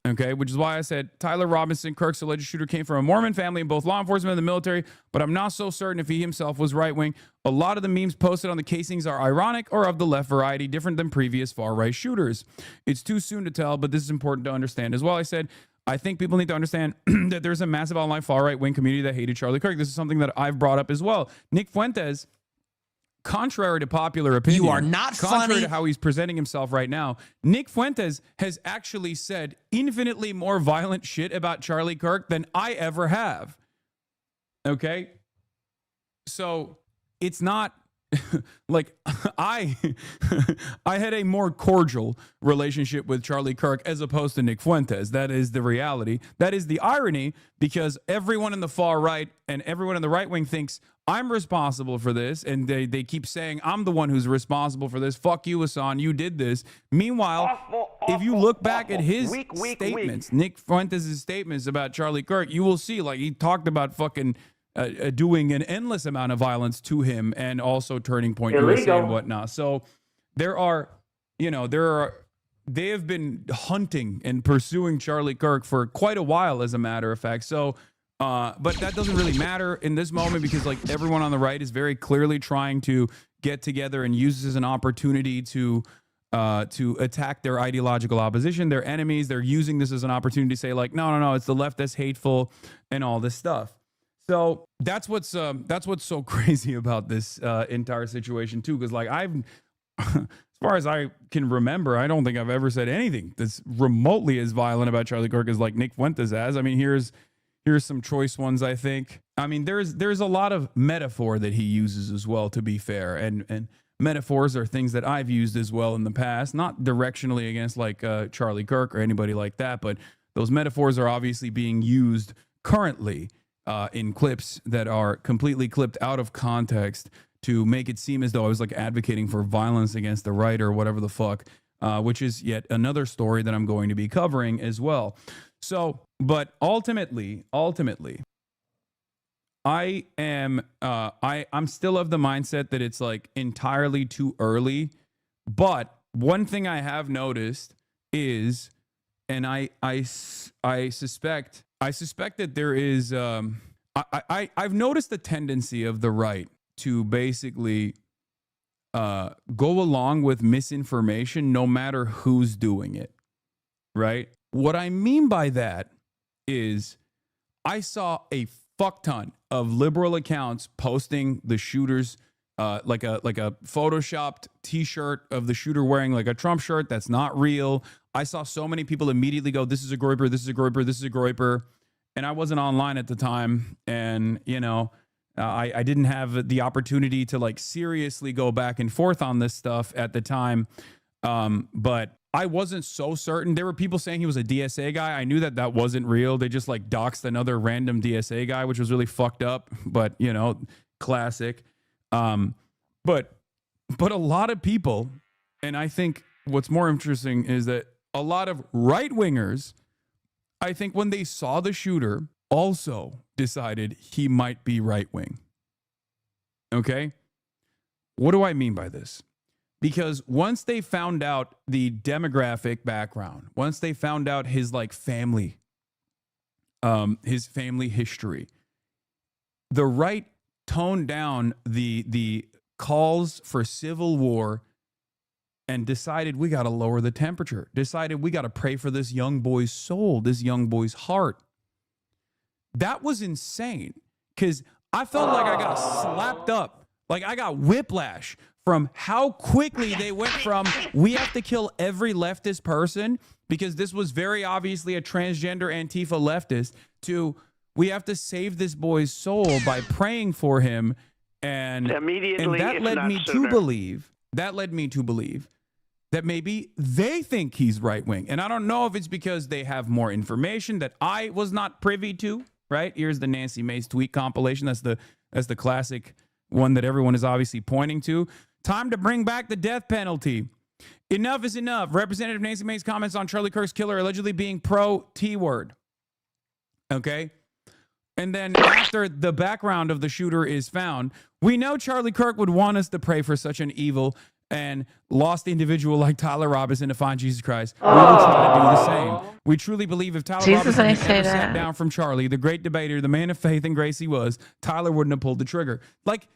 Tyler Robinson, Kirk's alleged shooter, came from a Mormon family in both law enforcement and the military, but I'm not so certain if he himself was right-wing. A lot of the memes posted on the casings are ironic or of the left variety, different than previous far-right shooters. It's too soon to tell, but this is important to understand. As well, I said, I think people need to understand that there's a massive online far-right wing community that hated Charlie Kirk. This is something that I've brought up as well. Nick Fuentes, contrary to popular opinion, you are not contrary funny to how he's presenting himself right now, Nick Fuentes has actually said infinitely more violent shit about Charlie Kirk than I ever have. Okay? So it's not like I had a more cordial relationship with Charlie Kirk as opposed to Nick Fuentes. That is the reality. That is the irony, because everyone in the far right and everyone in the right wing thinks I'm responsible for this, and they keep saying I'm the one who's responsible for this. Fuck you, Hassan, you did this. Meanwhile, if you look back at his statements, Nick Fuentes' statements about Charlie Kirk, you will see like he talked about fucking doing an endless amount of violence to him and also Turning Point USA and whatnot. So they have been hunting and pursuing Charlie Kirk for quite a while, as a matter of fact. So, but that doesn't really matter in this moment, because like everyone on the right is very clearly trying to get together and use this as an opportunity to attack their ideological opposition, their enemies. They're using this as an opportunity to say like, no, it's the left that's hateful and all this stuff. So that's what's so crazy about this entire situation too, because like as far as I can remember, I don't think I've ever said anything that's remotely as violent about Charlie Kirk as like Nick Fuentes has. I mean, here's some choice ones, I think. I mean, there's a lot of metaphor that he uses as well, to be fair, and metaphors are things that I've used as well in the past, not directionally against like Charlie Kirk or anybody like that, but those metaphors are obviously being used currently in clips that are completely clipped out of context to make it seem as though I was like advocating for violence against the right or whatever the fuck, which is yet another story that I'm going to be covering as well. So, but ultimately, I'm still of the mindset that it's like entirely too early But one thing I have noticed is, and I suspect that there is, I've noticed the tendency of the right to basically go along with misinformation no matter who's doing it, right? What I mean by that is I saw a fuck ton of liberal accounts posting the shooters like a photoshopped t-shirt of the shooter wearing like a Trump shirt that's not real. I saw so many people immediately go, this is a groiper, this is a groiper, this is a groiper. And I wasn't online at the time. And, you know, I didn't have the opportunity to like seriously go back and forth on this stuff at the time. But I wasn't so certain. There were people saying he was a DSA guy. I knew that that wasn't real. They just like doxed another random DSA guy, which was really fucked up, but you know, classic. But a lot of people, and I think what's more interesting is that a lot of right-wingers, I think when they saw the shooter, also decided he might be right-wing. Okay? What do I mean by this? Because once they found out the demographic background, once they found out his like family, his family history, the right toned down the calls for civil war and decided we got to lower the temperature, decided we got to pray for this young boy's soul, this young boy's heart. That was insane because I felt like I got slapped up, like I got whiplash from how quickly they went from we have to kill every leftist person because this was very obviously a transgender Antifa leftist to we have to save this boy's soul by praying for him. And immediately, and that led me to believe that maybe they think he's right wing. And I don't know if it's because they have more information that I was not privy to, right? Here's the Nancy Mace tweet compilation. That's the classic one that everyone is obviously pointing to. Time to bring back the death penalty. Enough is enough. Representative Nancy Mace comments on Charlie Kirk's killer allegedly being pro T-word. Okay? And then after the background of the shooter is found, we know Charlie Kirk would want us to pray for such an evil and lost individual like Tyler Robinson to find Jesus Christ. We will try to do the same. We truly believe if Tyler Robinson had ever sat down from Charlie, the great debater, the man of faith and grace he was, Tyler wouldn't have pulled the trigger. Like,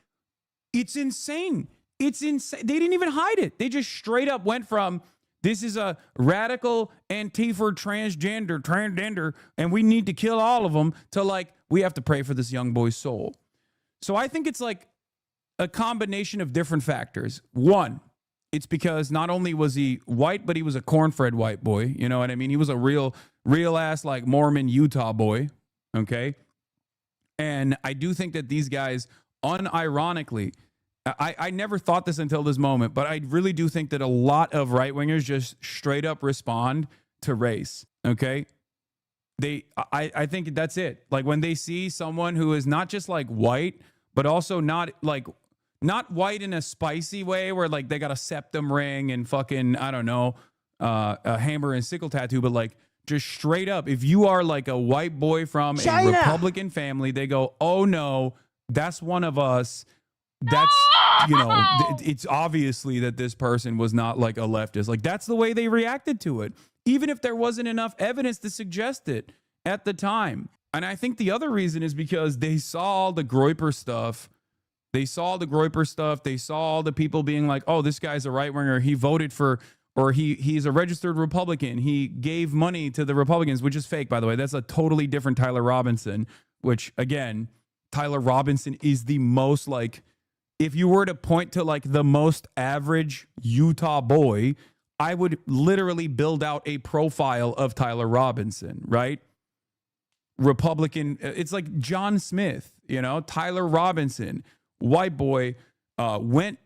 it's insane. It's insane. They didn't even hide it. They just straight up went from this is a radical Antifa transgender, and we need to kill all of them to like, we have to pray for this young boy's soul. So I think it's like a combination of different factors. One, it's because not only was he white, but he was a corn-fed white boy. You know what I mean? He was a real ass like Mormon Utah boy. Okay. And I do think that these guys unironically, I never thought this until this moment, but I really do think that a lot of right-wingers just straight up respond to race, okay? I think that's it. Like when they see someone who is not just like white, but also not white in a spicy way where like they got a septum ring and fucking, I don't know, a hammer and sickle tattoo, but like just straight up, if you are like a white boy from a Republican family, they go, oh no, that's one of us. That's, you know, it's obviously that this person was not like a leftist. Like that's the way they reacted to it, even if there wasn't enough evidence to suggest it at the time. And I think the other reason is because they saw all the Groiper stuff. They saw all the people being like, oh, this guy's a right winger. He voted for, or he's a registered Republican. He gave money to the Republicans, which is fake, by the way. That's a totally different Tyler Robinson, which again, Tyler Robinson is the most like, if you were to point to like the most average Utah boy, I would literally build out a profile of Tyler Robinson, right? Republican, it's like John Smith, you know, Tyler Robinson, white boy, went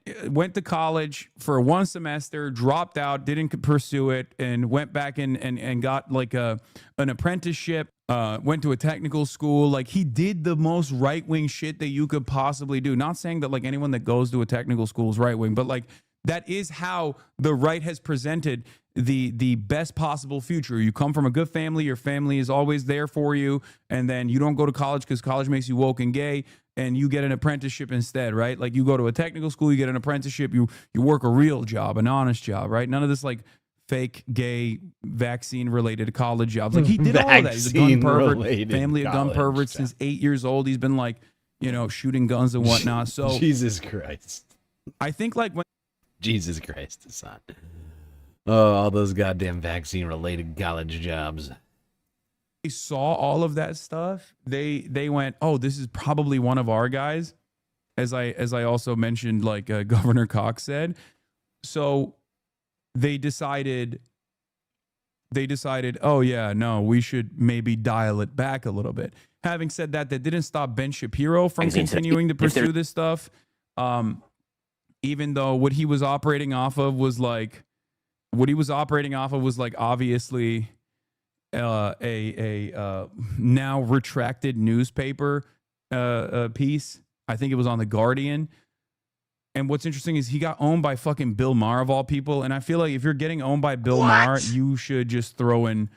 to college for one semester, dropped out, didn't pursue it, and went back and got like an apprenticeship, went to a technical school. Like he did the most right-wing shit that you could possibly do. Not saying that like anyone that goes to a technical school is right-wing, but like that is how the right has presented the best possible future. You come from a good family, your family is always there for you, and then you don't go to college because college makes you woke and gay, and you get an apprenticeship instead, right? Like you go to a technical school, you get an apprenticeship, you work a real job, an honest job, right? None of this like fake gay vaccine related college jobs. Like he did all of that. He's a gun pervert, family of gun perverts since 8 years old. He's been like, you know, shooting guns and whatnot. So Jesus Christ. I think like when Jesus Christ, Hassan. Oh, all those goddamn vaccine related college jobs. they saw all of that stuff, they went, oh, this is probably one of our guys. As I also mentioned, like Governor Cox said. So they decided, oh yeah, no, we should maybe dial it back a little bit. Having said that, that didn't stop Ben Shapiro from continuing to pursue this stuff. Even though what he was operating off of was like, obviously a now retracted newspaper piece. I think it was on The Guardian. And what's interesting is he got owned by fucking Bill Maher of all people. And I feel like if you're getting owned by Bill Maher, you should just throw in,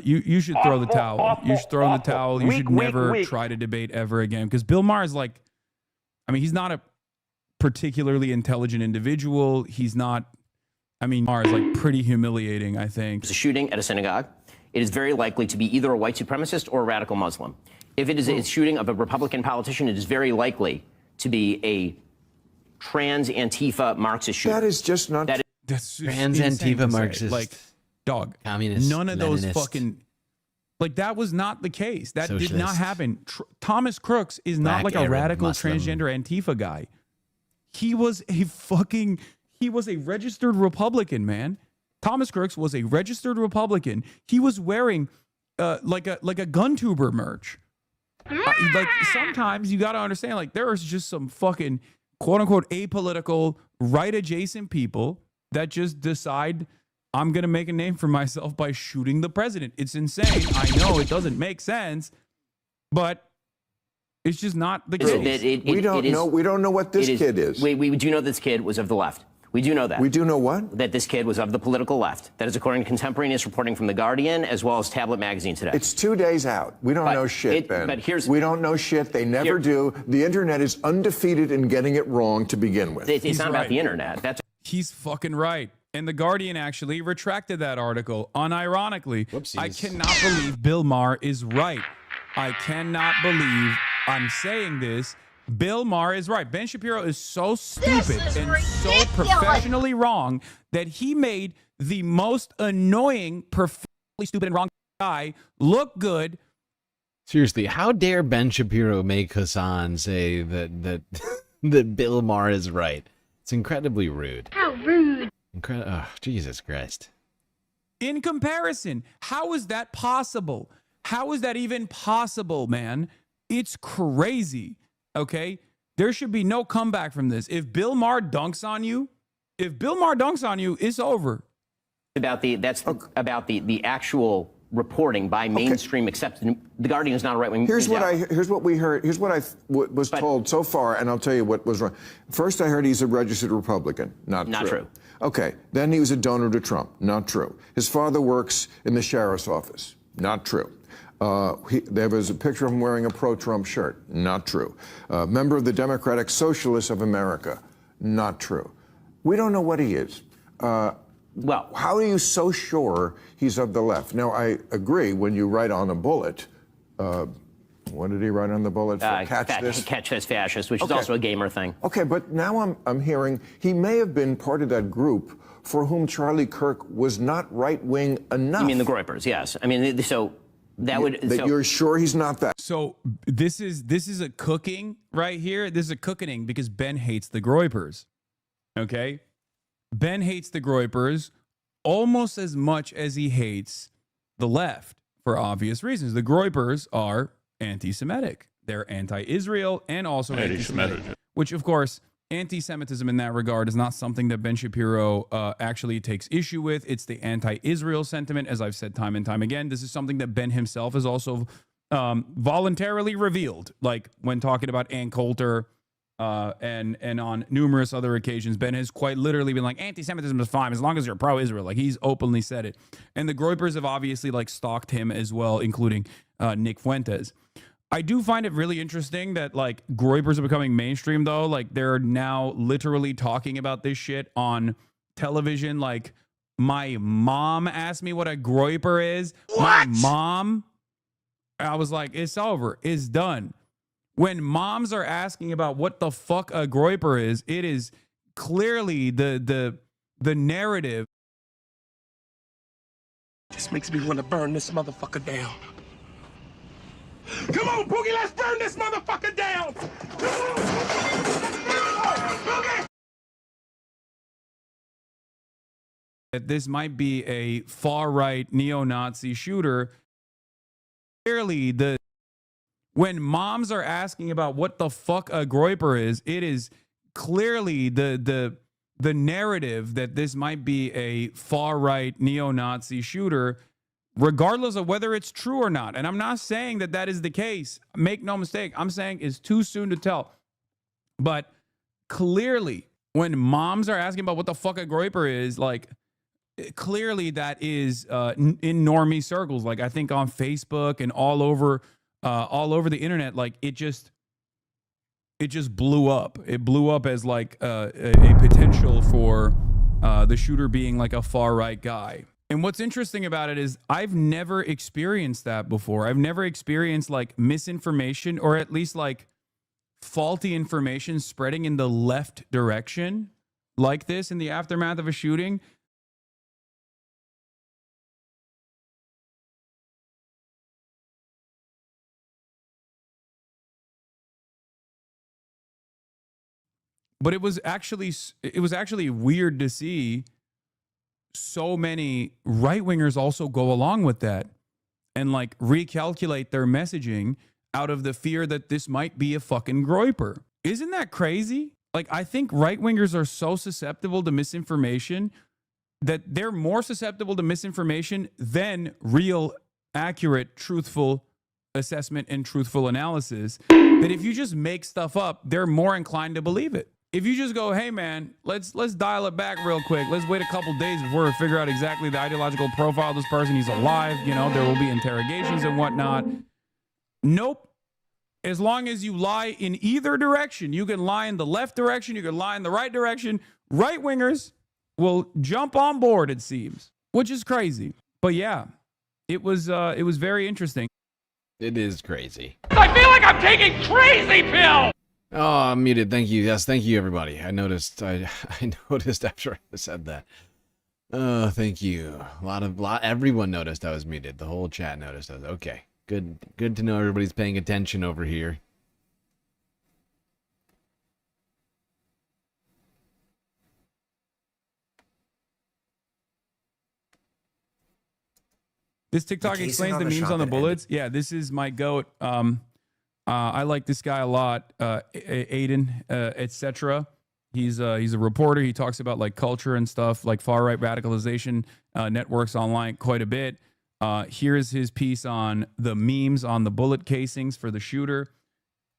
you should throw the towel. You should throw in the towel. You should never try to debate ever again. Because Bill Maher is like, I mean, he's not a particularly intelligent individual. He's not, I mean, Maher is like pretty humiliating, I think. It's a shooting at a synagogue. It is very likely to be either a white supremacist or a radical Muslim. If it is a shooting of a Republican politician, it is very likely to be a trans Antifa Marxist shooter. That is just not trans Antifa Marxist. Like, dog, communist, none of those Leninist. fucking, like, that was not the case. That did not Socialist. happen. Thomas Crooks is not like a Arab radical Muslim. transgender Antifa guy. He was a registered Republican, man. Thomas Crooks was a registered Republican. He was wearing like a gun tuber merch. Like, sometimes you got to understand, like, there is just some fucking quote unquote apolitical right adjacent people that just decide, I'm going to make a name for myself by shooting the president. It's insane. I know it doesn't make sense, but it's just not the case. We don't know what this kid is. We do know this kid was of the left. We do know that. We do know what? That this kid was of the political left. That is according to contemporaneous reporting from The Guardian as well as Tablet Magazine today. It's 2 days out. We don't know shit, Ben. But we don't know shit. They never do. The internet is undefeated in getting it wrong to begin with. It's not about the internet. He's fucking right. And The Guardian actually retracted that article, unironically. Whoopsies. I cannot believe Bill Maher is right. I cannot believe I'm saying this. Bill Maher is right. Ben Shapiro is so stupid and so professionally wrong that he made the most annoying, professionally stupid and wrong guy look good. Seriously, how dare Ben Shapiro make Hassan say that that Bill Maher is right? It's incredibly rude. How rude. Oh, Jesus Christ. In comparison, how is that possible? How is that even possible, man? It's crazy. Okay? There should be no comeback from this. If Bill Maher dunks on you, it's over. About the actual reporting by mainstream accepted. The Guardian is not a right-wing. Here's what we heard. Here's what I was told so far, and I'll tell you what was wrong. First, I heard he's a registered Republican. Not true. Okay. Then he was a donor to Trump. Not true. His father works in the sheriff's office. Not true. There was a picture of him wearing a pro-Trump shirt. Not true. Member of the Democratic Socialists of America. Not true. We don't know what he is. Well, how are you so sure he's of the left? Now, I agree when you write on a bullet. What did he write on the bullet? For catch this fascist, which is also a gamer thing. Okay, but now I'm hearing he may have been part of that group for whom Charlie Kirk was not right-wing enough. You mean the Groypers? Yes. I mean, so. You're sure he's not that? So this is a cooking right here. This is a cooking because Ben hates the Groypers. Okay? Ben hates the Groypers almost as much as he hates the left for obvious reasons. The Groypers are anti-Semitic. They're anti-Israel and also anti-Semitic. Which, of course, anti-Semitism in that regard is not something that Ben Shapiro actually takes issue with. It's the anti-Israel sentiment, as I've said time and time again. This is something that Ben himself has also voluntarily revealed, like when talking about Ann Coulter and on numerous other occasions. Ben has quite literally been like, anti-Semitism is fine as long as you're pro-Israel. Like, he's openly said it. And the Groypers have obviously like stalked him as well, including Nick Fuentes. I do find it really interesting that like groypers are becoming mainstream though. Like they're now literally talking about this shit on television. Like my mom asked me what a groyper is. What? My mom, I was like, it's over. It's done. When moms are asking about what the fuck a groyper is, it is clearly the narrative. This makes me want to burn this motherfucker down. Come on, Boogie, let's burn this motherfucker down! Boogie! That this might be a far-right neo-Nazi shooter. Clearly, when moms are asking about what the fuck a groyper is, it is clearly the narrative that this might be a far-right neo-Nazi shooter, regardless of whether it's true or not. And I'm not saying that that is the case. Make no mistake. I'm saying it's too soon to tell. But clearly, when moms are asking about what the fuck a groyper is, like, clearly that is in normie circles. Like, I think on Facebook and all over the internet, like, it just blew up. It blew up as like a potential for the shooter being like a far-right guy. And what's interesting about it is I've never experienced that before. I've never experienced like misinformation, or at least like faulty information spreading in the left direction like this in the aftermath of a shooting. But it was actually weird to see so many right-wingers also go along with that and like recalculate their messaging out of the fear that this might be a fucking groyper. Isn't that crazy? Like, I think right-wingers are so susceptible to misinformation that they're more susceptible to misinformation than real, accurate, truthful assessment and truthful analysis. That if you just make stuff up, they're more inclined to believe it. If you just go, hey man, let's dial it back real quick. Let's wait a couple days before we figure out exactly the ideological profile of this person. He's alive, you know, there will be interrogations and whatnot. Nope. As long as you lie in either direction, you can lie in the left direction, you can lie in the right direction. Right-wingers will jump on board, it seems, which is crazy. But yeah, it was very interesting. It is crazy. I feel like I'm taking crazy pills! Oh, I'm muted. Thank you. Yes, thank you, everybody. I noticed. I noticed after I said that. Oh, thank you. Everyone noticed I was muted. The whole chat noticed. I was okay. Good to know everybody's paying attention over here. This TikTok explains the memes on the bullets. Yeah, this is my goat. I like this guy a lot, Aiden, etc. He's a reporter. He talks about like culture and stuff, like far-right radicalization networks online quite a bit. Here's his piece on the memes on the bullet casings for the shooter.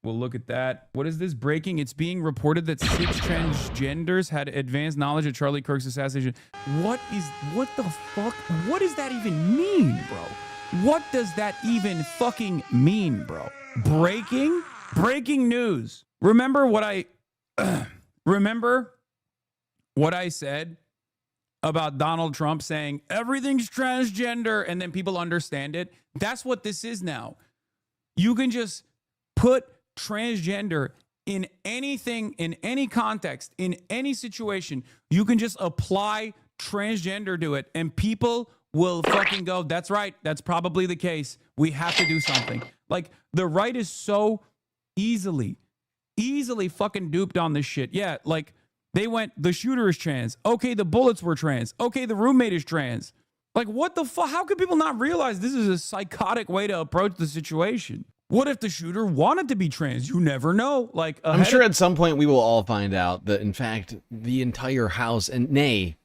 We'll look at that. What is this breaking? It's being reported that 6 transgenders had advanced knowledge of Charlie Kirk's assassination. What the fuck? What does that even mean, bro? What does that even fucking mean, bro? Breaking news. Remember what I said about Donald Trump saying everything's transgender and then people understand it? That's what this is now. You can just put transgender in anything, in any context, in any situation. You can just apply transgender to it and people will fucking go, that's right, that's probably the case. We have to do something. Like, the right is so easily fucking duped on this shit. Yeah, like, they went, the shooter is trans. Okay, the bullets were trans. Okay, the roommate is trans. Like, what the fuck? How could people not realize this is a psychotic way to approach the situation? What if the shooter wanted to be trans? You never know. Like, I'm sure at some point we will all find out that, in fact, the entire house, and nay,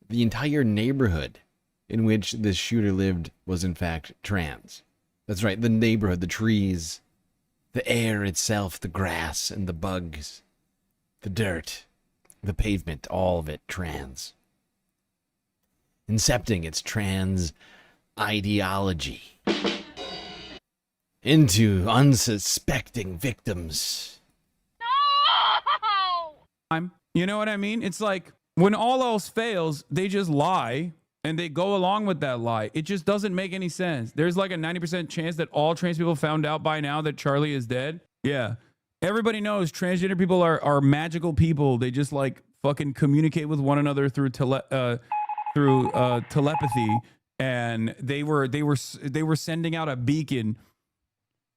the entire neighborhood in which this shooter lived was, in fact, trans. That's right, the neighborhood, the trees, the air itself, the grass and the bugs, the dirt, the pavement, all of it trans. Incepting its trans ideology. into unsuspecting victims. You know what I mean? It's like when all else fails, they just lie and they go along with that lie. It just doesn't make any sense. There's like a 90% chance that all trans people found out by now that Charlie is dead. Yeah. Everybody knows transgender people are magical people. They just like fucking communicate with one another through telepathy, and they were sending out a beacon.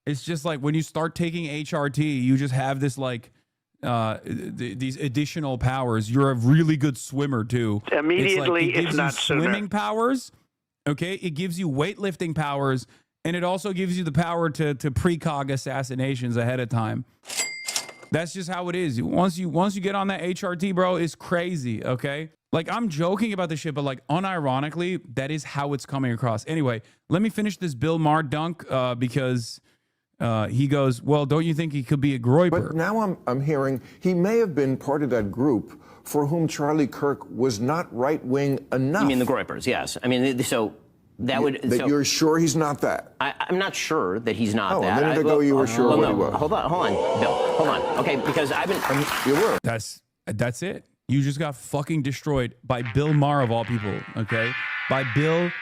It's just like when you start taking HRT, you just have this like these additional powers. You're a really good swimmer too. Immediately, it gives not you swimming sooner. powers. Okay, it gives you weightlifting powers, and it also gives you the power to precog assassinations ahead of time. That's just how it is. Once you get on that HRT, bro, it's crazy. Okay, like I'm joking about this shit, but like unironically, that is how it's coming across. Anyway, let me finish this Bill Maher dunk because. He goes, well, don't you think he could be a groyper? But now I'm hearing he may have been part of that group for whom Charlie Kirk was not right-wing enough. You mean the groypers? Yes. I mean, so that would. That so, you're sure he's not that? I'm not sure that he's not that. A minute ago you were sure well, what no, he was. Hold on, Bill. Hold on. Okay, because I've been. You were. That's it. You just got fucking destroyed by Bill Maher of all people. Okay, by Billiard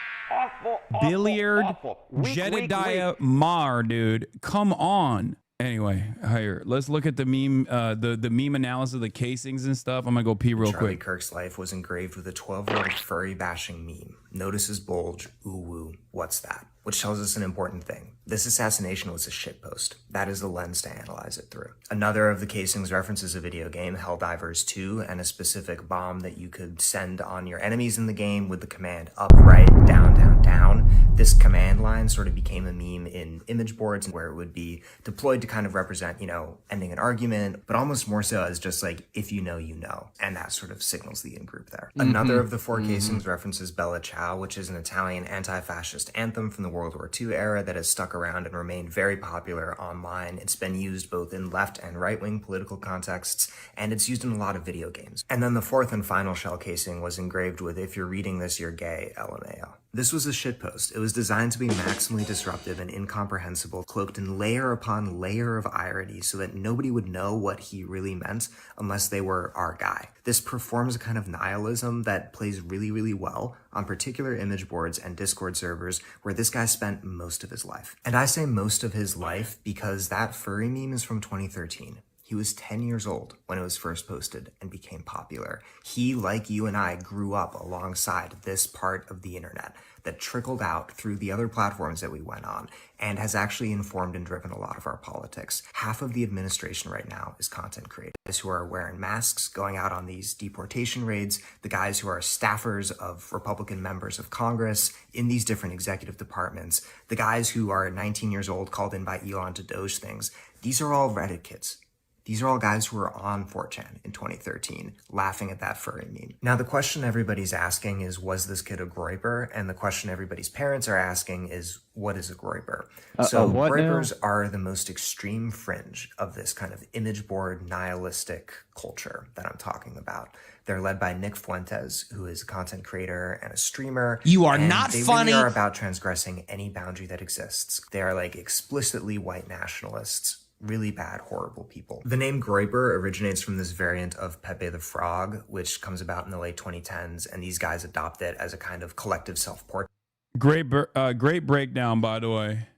Jedediah Maher, dude. Come on. Anyway, here, let's look at the meme, the meme analysis of the casings and stuff. I'm gonna go pee real Charlie quick. Kirk's life was engraved with a 12-word furry bashing meme. Notice his bulge, ooh woo, what's that? Which tells us an important thing. This assassination was a shitpost. That is the lens to analyze it through. Another of the casings references a video game, Helldivers 2, and a specific bomb that you could send on your enemies in the game with the command up, right, down, down, down. This command line sort of became a meme in image boards where it would be deployed to kind of represent, ending an argument, but almost more so as just like, if you know, you know. And that sort of signals the in-group there. Another of the four casings references Bella Ciao, which is an Italian anti-fascist anthem from the World War II era that has stuck around and remained very popular online. It's been used both in left and right-wing political contexts, and it's used in a lot of video games. And then the fourth and final shell casing was engraved with, if you're reading this, you're gay, LMAO. This was a shitpost. It was designed to be maximally disruptive and incomprehensible, cloaked in layer upon layer of irony so that nobody would know what he really meant unless they were our guy. This performs a kind of nihilism that plays really, really well on particular image boards and Discord servers where this guy spent most of his life. And I say most of his life because that furry meme is from 2013. He was 10 years old when it was first posted and became popular. He, like you and I, grew up alongside this part of the internet that trickled out through the other platforms that we went on and has actually informed and driven a lot of our politics. Half of the administration right now is content creators who are wearing masks, going out on these deportation raids, the guys who are staffers of Republican members of Congress in these different executive departments, the guys who are 19 years old called in by Elon to doge things. These are all Reddit kids. These are all guys who were on 4chan in 2013, laughing at that furry meme. Now, the question everybody's asking is, was this kid a groyper? And the question everybody's parents are asking is, what is a groyper? So groypers are the most extreme fringe of this kind of image board nihilistic culture that I'm talking about. They're led by Nick Fuentes, who is a content creator and a streamer. You are and not they funny. Really are about transgressing any boundary that exists. They are like explicitly white nationalists. Really bad, horrible people. The name groyper originates from this variant of Pepe the Frog, which comes about in the late 2010s, and these guys adopt it as a kind of collective self-portrait. Great breakdown, by the way.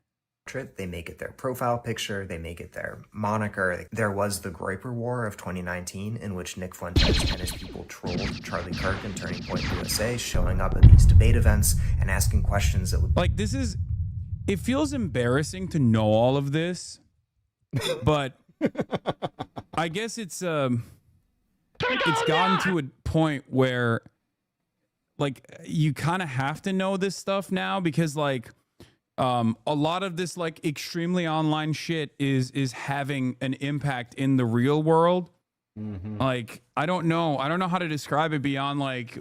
They make it their profile picture, they make it their moniker. There was the Groyper War of 2019, in which Nick Fuentes and his people trolled Charlie Kirk and Turning Point USA, showing up at these debate events and asking questions that would... Like, it feels embarrassing to know all of this. But I guess it's gotten to a point where like you kind of have to know this stuff now because like a lot of this like extremely online shit is having an impact in the real world. Like I don't know how to describe it beyond like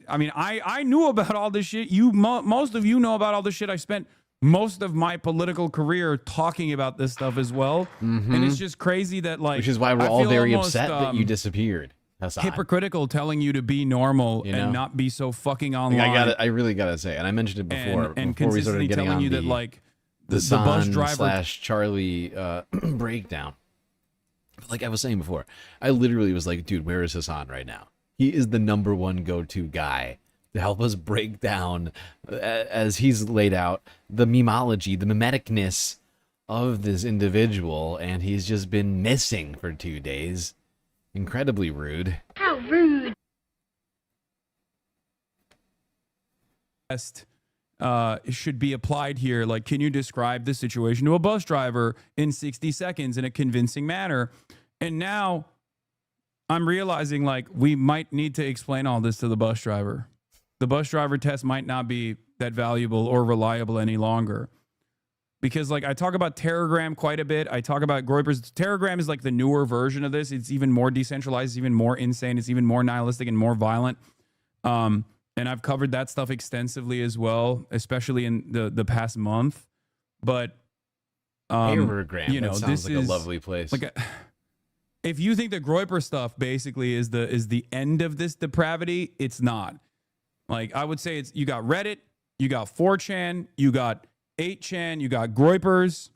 I knew about all this shit. Most of you know about all this shit. I spent most of my political career talking about this stuff as well. And it's just crazy that like, which is why we're all very upset that you disappeared. Hassan. Hypocritical telling you to be normal and not be so fucking online. I really gotta say, and I mentioned it before. And before we started consistently getting telling on you that like the bus driver / Charlie breakdown. Like I was saying before, I literally was like, dude, where is Hassan right now? He is the #1 go-to guy to help us break down, as he's laid out, the memology, the mimeticness of this individual, and he's just been missing for 2 days. Incredibly rude. How rude. Should be applied here. Like, can you describe the situation to a bus driver in 60 seconds in a convincing manner? And now I'm realizing, like, we might need to explain all this to the bus driver. The bus driver test might not be that valuable or reliable any longer. Because, like, I talk about Telegram quite a bit. I talk about Groyper's. Telegram is like the newer version of this. It's even more decentralized, it's even more insane, it's even more nihilistic and more violent. And I've covered that stuff extensively as well, especially in the past month. But Telegram, you know, that sounds this like is a lovely place. Like, if you think the Groyper stuff basically is the end of this depravity, it's not. Like, I would say you got Reddit, you got 4chan, you got 8chan, you got Groypers,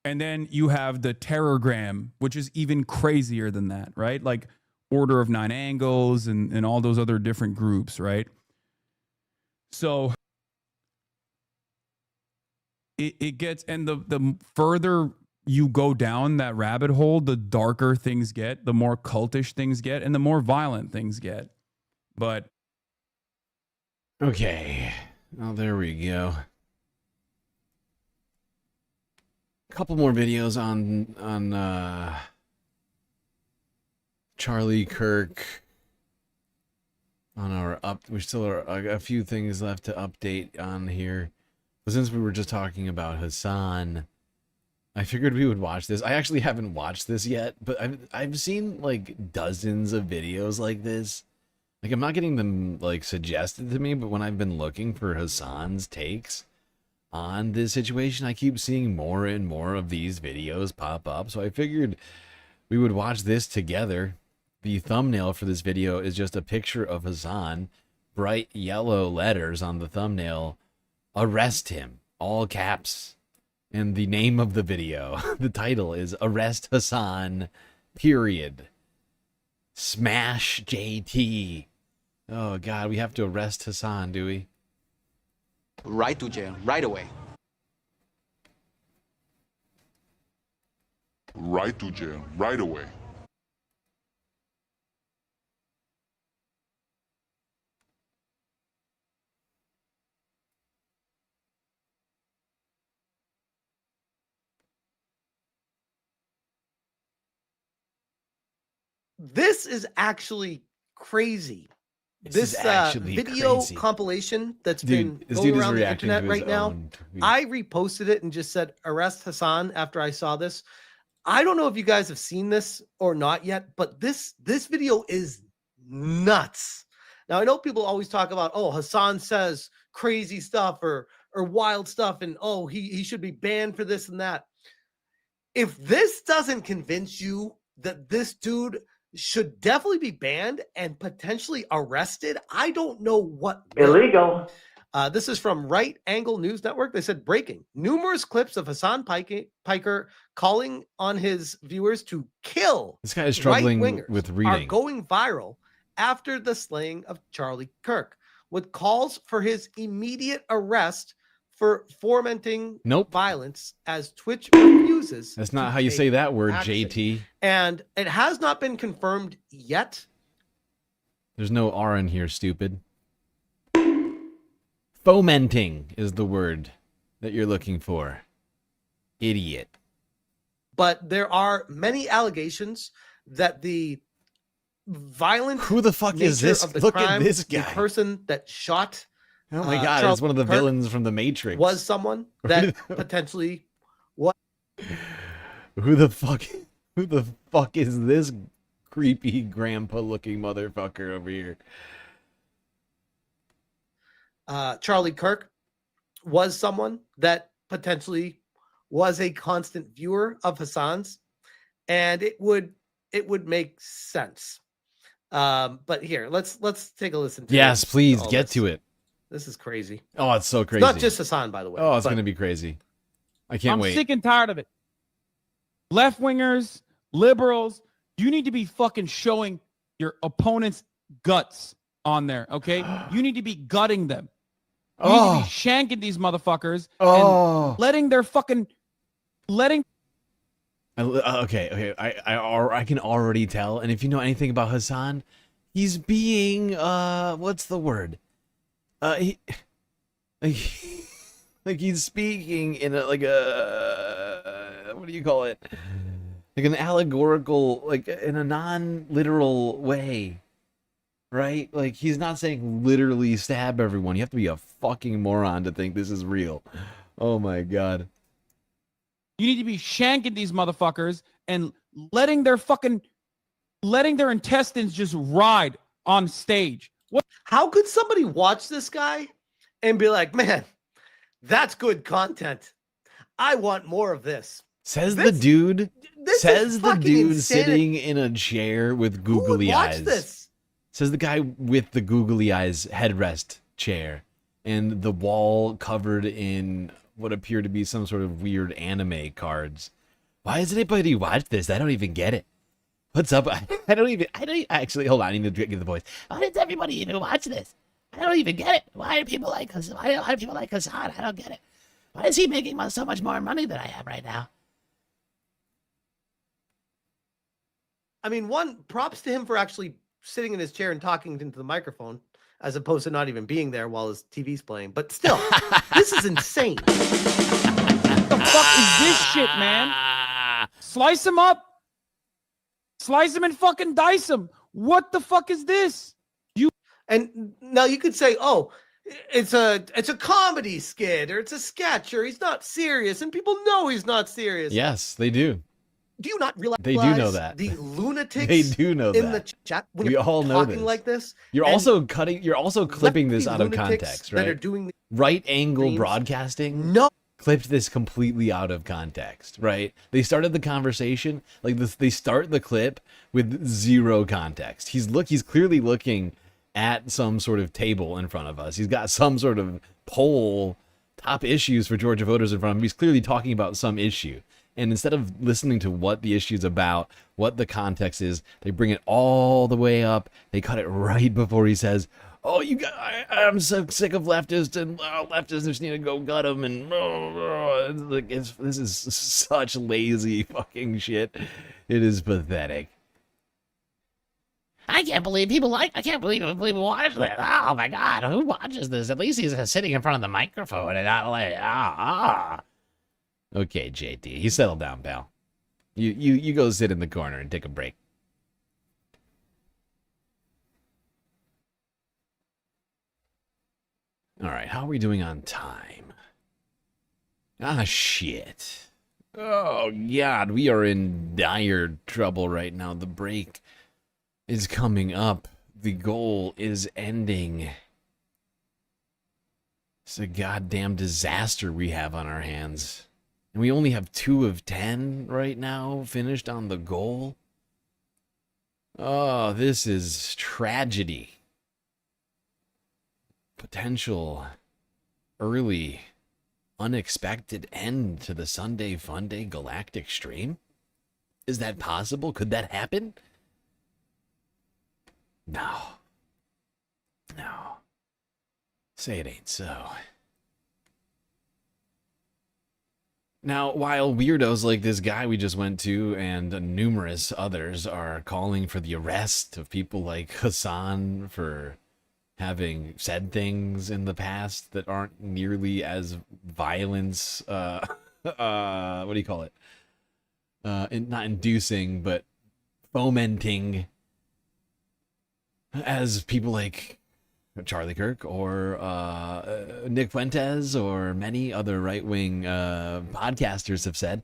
and then you have the Terrorgram, which is even crazier than that, right? Like Order of 9 Angles and all those other different groups, right? So it gets, and the further you go down that rabbit hole, the darker things get, the more cultish things get, and the more violent things get. But okay, well, there we go. A couple more videos on Charlie Kirk. On our we still are a few things left to update on here. But since we were just talking about Hassan, I figured we would watch this. I actually haven't watched this yet, but I've seen like dozens of videos like this. Like, I'm not getting them like suggested to me, but when I've been looking for Hassan's takes on this situation, I keep seeing more and more of these videos pop up. So I figured we would watch this together. The thumbnail for this video is just a picture of Hassan, bright yellow letters on the thumbnail, arrest him, all caps. And the name of the video, the title is Arrest Hassan, period. Smash JT. Oh God, we have to arrest Hassan, do we? Right to jail, right away. Right to jail, right away. This is actually crazy. This actually video crazy. compilation that's Dude, been this going dude is around the reacting to internet his right now. own tweet. I reposted it and just said arrest Hassan after I saw this. I don't know if you guys have seen this or not yet, but this video is nuts. Now I know people always talk about, oh, Hassan says crazy stuff or wild stuff, and oh, he should be banned for this and that. If this doesn't convince you that this dude should definitely be banned and potentially arrested, I don't know what. Illegal. This is from Right Angle News Network. They said, breaking. Numerous clips of Hassan Piker calling on his viewers to kill This guy is struggling right-wingers with are reading. going viral after the slaying of Charlie Kirk, with calls for his immediate arrest for fomenting violence as Twitch refuses. That's not to how you take say that word, action. JT. And it has not been confirmed yet. There's no R in here, stupid. Fomenting is the word that you're looking for. Idiot. But there are many allegations that the violent Who the fuck is nature this? of the Look crime, at this the guy. person that shot Oh my God, Charlie it's one of the Kirk villains from The Matrix. was someone that potentially was. Who the fuck is this creepy grandpa looking motherfucker over here? Charlie Kirk was someone that potentially was a constant viewer of Hassan's, and it would make sense. But here, let's take a listen to Yes, please all get this. to it. This is crazy. Oh, it's so crazy. It's not just Hassan, by the way. Oh, it's but going to be crazy. I can't wait. I'm sick and tired of it. Left-wingers, liberals, you need to be fucking showing your opponent's guts on there, okay? You need to be gutting them. You need to be shanking these motherfuckers and letting their fucking Okay. I can already tell. And if you know anything about Hassan, he's being what's the word? Like he's speaking in a what do you call it? Like an allegorical, like in a non-literal way. Right? Like he's not saying literally stab everyone. You have to be a fucking moron to think this is real. Oh my god. You need to be shanking these motherfuckers and letting their intestines just ride on stage. What? How could somebody watch this guy and be like, man, that's good content. I want more of this. Says the dude sitting in a chair with googly eyes. This? Says the guy with the googly eyes headrest chair and the wall covered in what appear to be some sort of weird anime cards. Why does anybody watch this? I don't even get it. What's up? I don't actually, hold on, I need to get the voice. Why does everybody even watch this? I don't even get it. Why do people like Hassan? I don't get it. Why is he making so much more money than I am right now? I mean, one, props to him for actually sitting in his chair and talking into the microphone, as opposed to not even being there while his TV's playing. But still, this is insane. What the fuck is this shit, man? Slice him up. Slice him and fucking dice him. What the fuck is this? And now you could say, oh, it's a comedy skit or it's a sketch or he's not serious, and people know he's not serious. Yes, they do. Do you not realize they do know that the lunatics they do know in that. the chat when we you're all know talking this. like this? You're also clipping this out of context, right? That are doing right angle broadcasting. No, clipped this completely out of context, right? They started the conversation like this. They start the clip with zero context. He's clearly looking at some sort of table in front of us. He's got some sort of poll, top issues for Georgia voters in front of him. He's clearly talking about some issue. And instead of listening to what the issue is about, what the context is, they bring it all the way up. They cut it right before he says, oh, I'm so sick of leftists, and leftists just need to go gut them. And this is such lazy fucking shit. It is pathetic. I can't believe people watch this. Oh my god, who watches this? At least he's sitting in front of the microphone and not like Okay, JD, you settle down, pal. You go sit in the corner and take a break. All right, how are we doing on time? Ah, shit. Oh, God, we are in dire trouble right now. The break is coming up. The goal is ending. It's a goddamn disaster we have on our hands. And we only have 2 of 10 right now finished on the goal. Oh, this is tragedy. Potential early, unexpected end to the Sunday Funday Galactic stream? Is that possible? Could that happen? No. Say it ain't so. Now, while weirdos like this guy we just went to and numerous others are calling for the arrest of people like Hassan for having said things in the past that aren't nearly as violence, what do you call it? Not inducing, but fomenting as people like Charlie Kirk or Nick Fuentes or many other right-wing podcasters have said,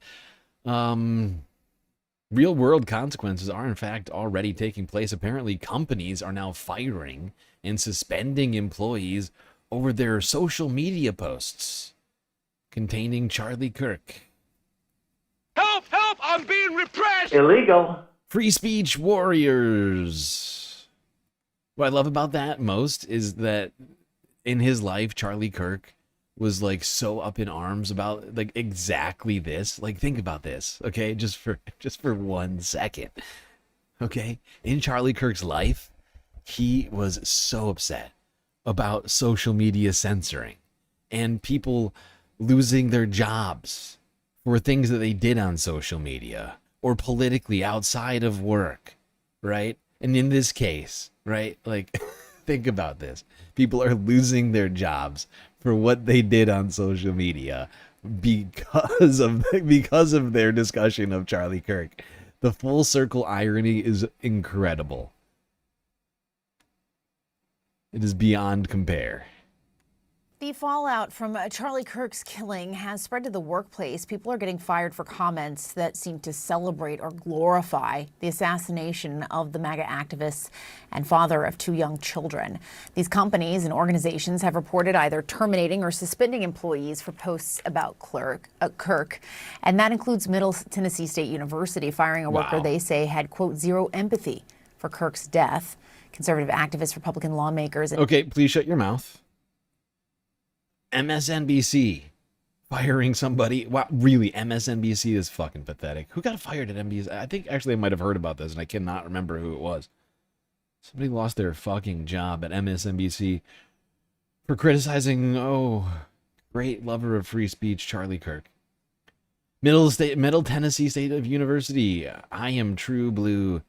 real-world consequences are in fact already taking place. Apparently, companies are now firing and suspending employees over their social media posts containing Charlie Kirk. Help! Help! I'm being repressed! Illegal. Free speech warriors. What I love about that most is that in his life, Charlie Kirk was like so up in arms about like exactly this. Like, think about this, okay? Just for 1 second. Okay? In Charlie Kirk's life, he was so upset about social media censoring and people losing their jobs for things that they did on social media or politically outside of work, right? And in this case, right? Like, think about this. People are losing their jobs for what they did on social media because of their discussion of Charlie Kirk. The full circle irony is incredible. It is beyond compare. The fallout from Charlie Kirk's killing has spread to the workplace. People are getting fired for comments that seem to celebrate or glorify the assassination of the MAGA activist and father of 2 young children. These companies and organizations have reported either terminating or suspending employees for posts about Kirk, and that includes Middle Tennessee State University firing a worker they say had, quote, zero empathy for Kirk's death. Conservative activists, Republican lawmakers. Okay, please shut your mouth. MSNBC firing somebody. Wow, really, MSNBC is fucking pathetic. Who got fired at NBC? I think actually I might have heard about this and I cannot remember who it was. Somebody lost their fucking job at MSNBC for criticizing, great lover of free speech, Charlie Kirk. Middle Tennessee State of University. I am true blue.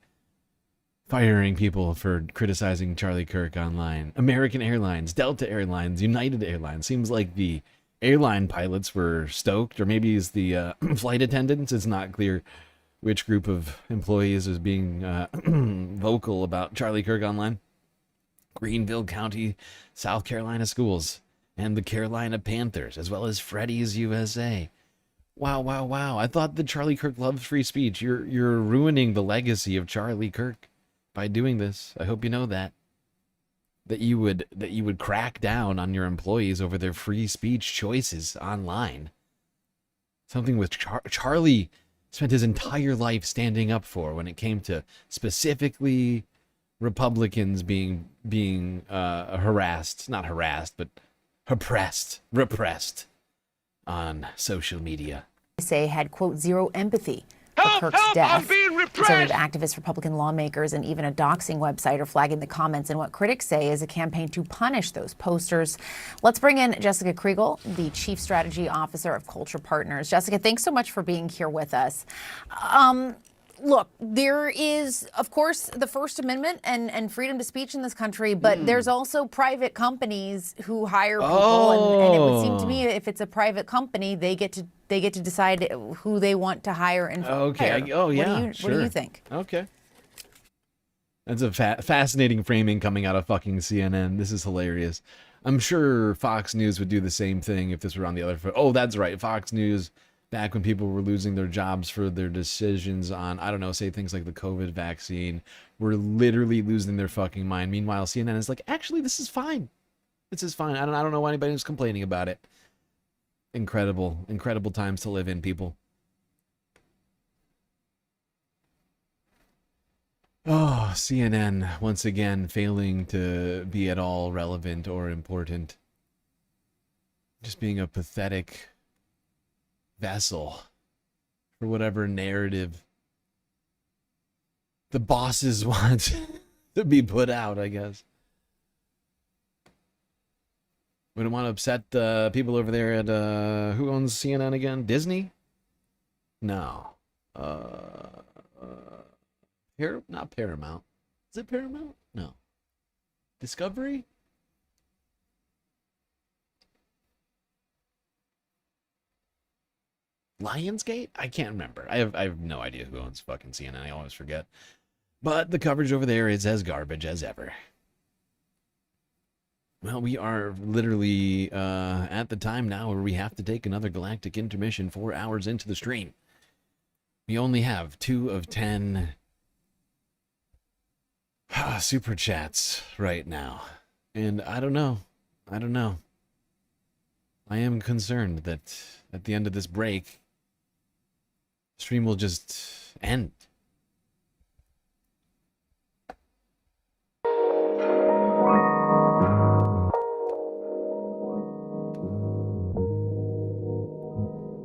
Firing people for criticizing Charlie Kirk online. American Airlines, Delta Airlines, United Airlines. Seems like the airline pilots were stoked, or maybe it's the flight attendants. It's not clear which group of employees is being vocal about Charlie Kirk online. Greenville County, South Carolina schools, and the Carolina Panthers, as well as Freddy's USA. Wow, wow, wow. I thought that Charlie Kirk loves free speech. You're ruining the legacy of Charlie Kirk by doing this. I hope you know that you would crack down on your employees over their free speech choices online. Something with Charlie spent his entire life standing up for when it came to specifically Republicans being repressed on social media. They say had, quote, zero empathy for Kirk's death. I'm being repressed. Conservative activists, Republican lawmakers, and even a doxing website are flagging the comments in what critics say is a campaign to punish those posters. Let's bring in Jessica Kriegel, the Chief Strategy Officer of Culture Partners. Jessica, thanks so much for being here with us. Look, there is, of course, the First Amendment and freedom to speech in this country, but there's also private companies who hire people, and it would seem to me if it's a private company, they get to decide who they want to hire and fire. Sure. What do you think? Okay. That's a fascinating framing coming out of fucking CNN. This is hilarious. I'm sure Fox News would do the same thing if this were on the other foot. Oh, that's right. Fox News, back when people were losing their jobs for their decisions on, I don't know, say things like the COVID vaccine, were literally losing their fucking mind. Meanwhile, CNN is like, actually, this is fine. This is fine. I don't know why anybody's complaining about it. Incredible times to live in, people. Oh, CNN, once again, failing to be at all relevant or important. Just being a pathetic vessel for whatever narrative the bosses want to be put out, I guess. We don't want to upset the people over there at who owns CNN again? Disney? No. Not Paramount. Is it Paramount? No. Discovery? Lionsgate? I can't remember. I have no idea who owns fucking CNN. I always forget. But the coverage over there is as garbage as ever. Well, we are literally at the time now where we have to take another galactic intermission 4 hours into the stream. We only have 2 of 10 super chats right now. And I don't know. I am concerned that at the end of this break, the stream will just end.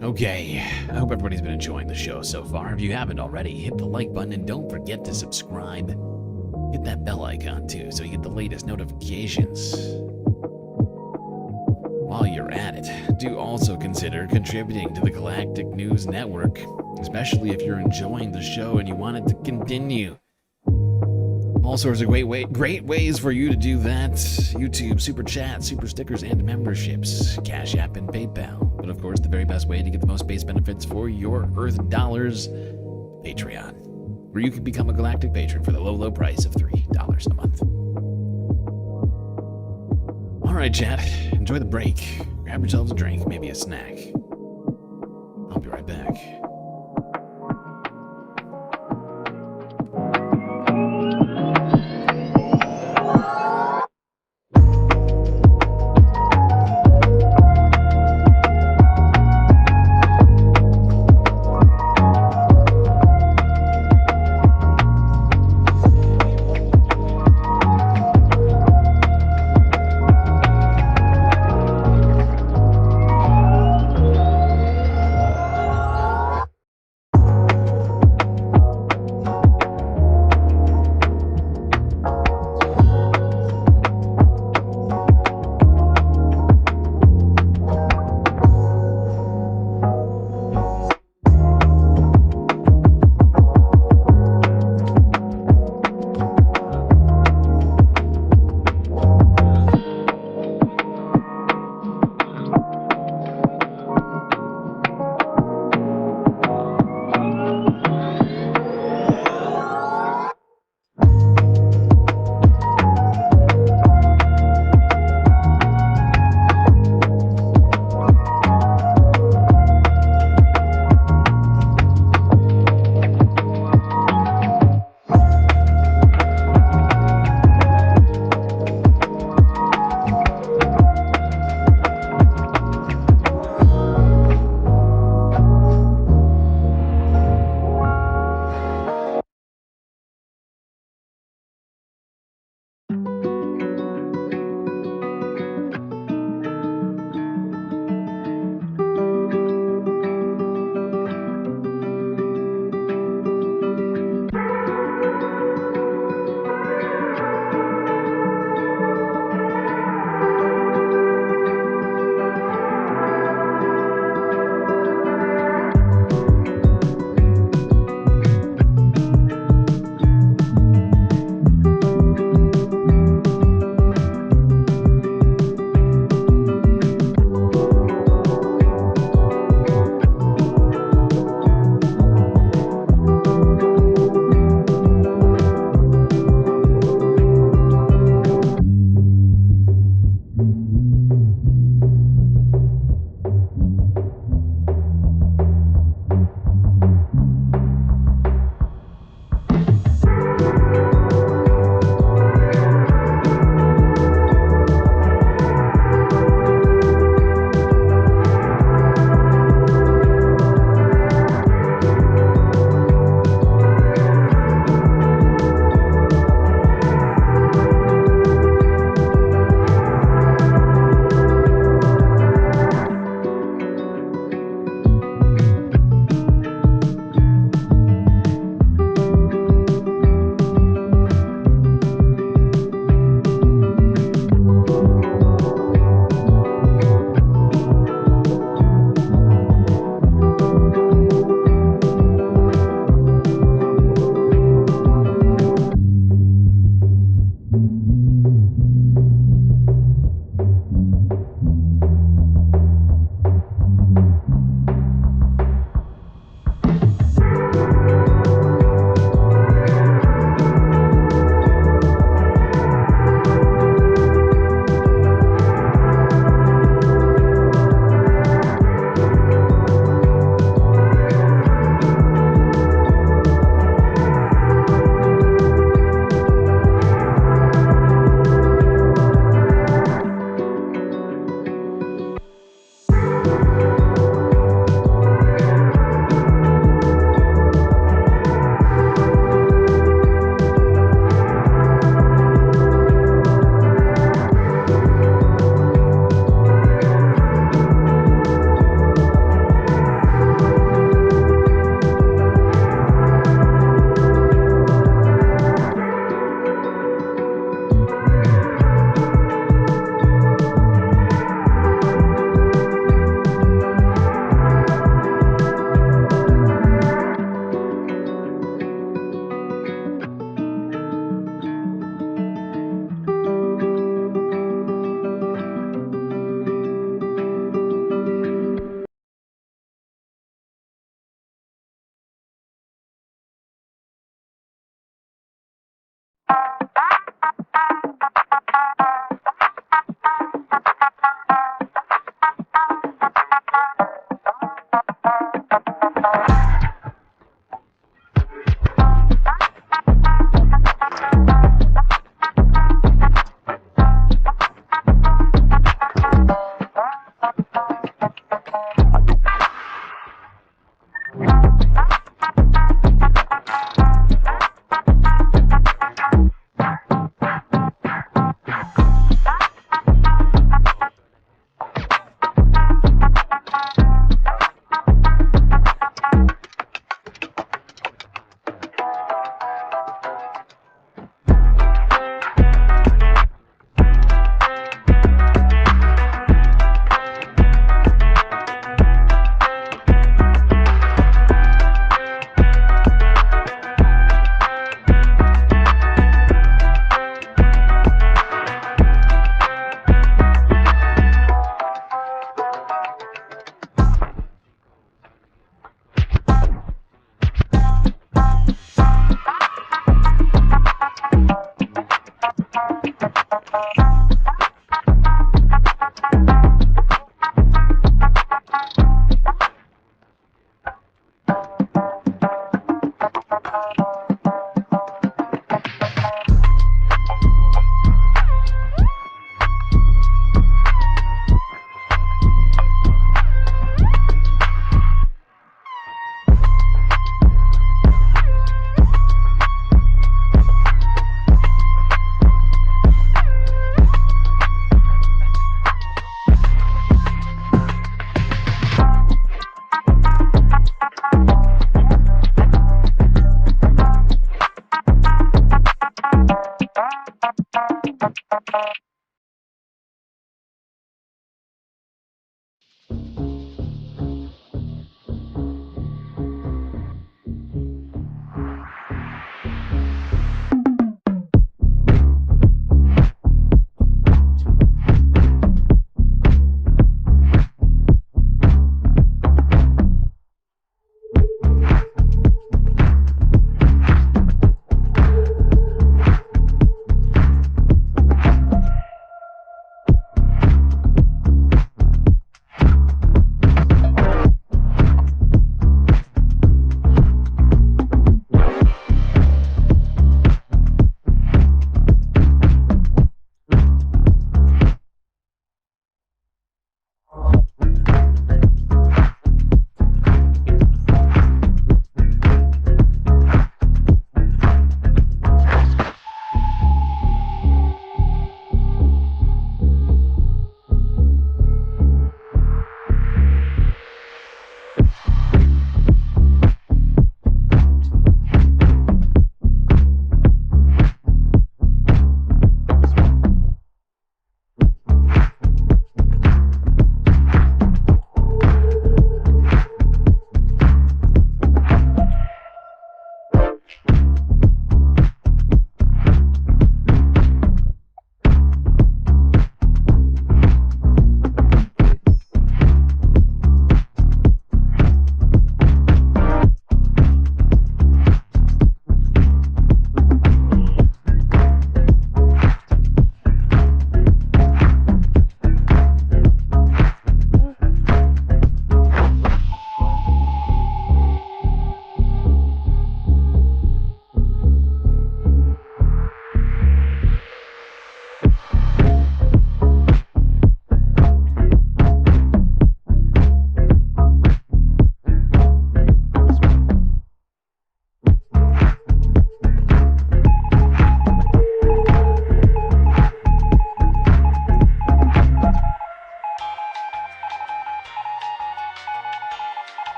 Okay, I hope everybody's been enjoying the show so far. If you haven't already, hit the like button and don't forget to subscribe. Hit that bell icon too so you get the latest notifications. While you're at it, do also consider contributing to the Galactic News Network, especially if you're enjoying the show and you want it to continue. All sorts of great ways for you to do that. YouTube, Super Chat, Super Stickers, and memberships. Cash App and PayPal. But of course, the very best way to get the most base benefits for your Earth dollars, Patreon, where you can become a Galactic Patron for the low, low price of $3 a month. All right, chat. Enjoy the break. Grab yourselves a drink, maybe a snack. I'll be right back.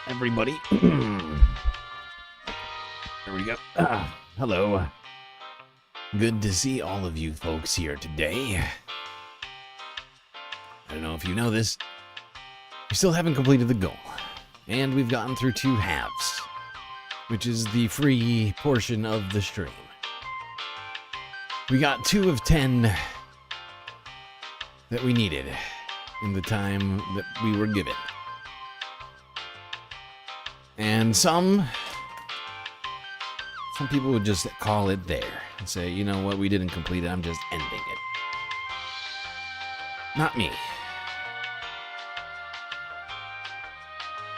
everybody. There we go. Hello. Good to see all of you folks here today. I don't know if you know this. We still haven't completed the goal. And we've gotten through 2 halves, which is the free portion of the stream. We got 2 of 10 that we needed in the time that we were given. And some people would just call it there and say, you know what, we didn't complete it, I'm just ending it. Not me.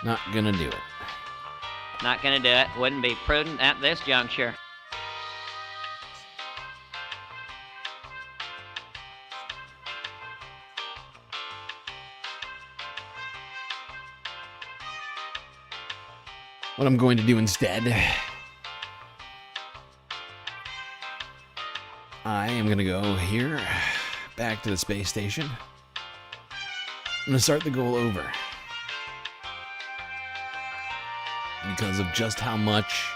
Not gonna do it. Not gonna do it. Wouldn't be prudent at this juncture. What I'm going to do instead, I am going to go here, back to the space station. I'm going to start the goal over. Because of just how much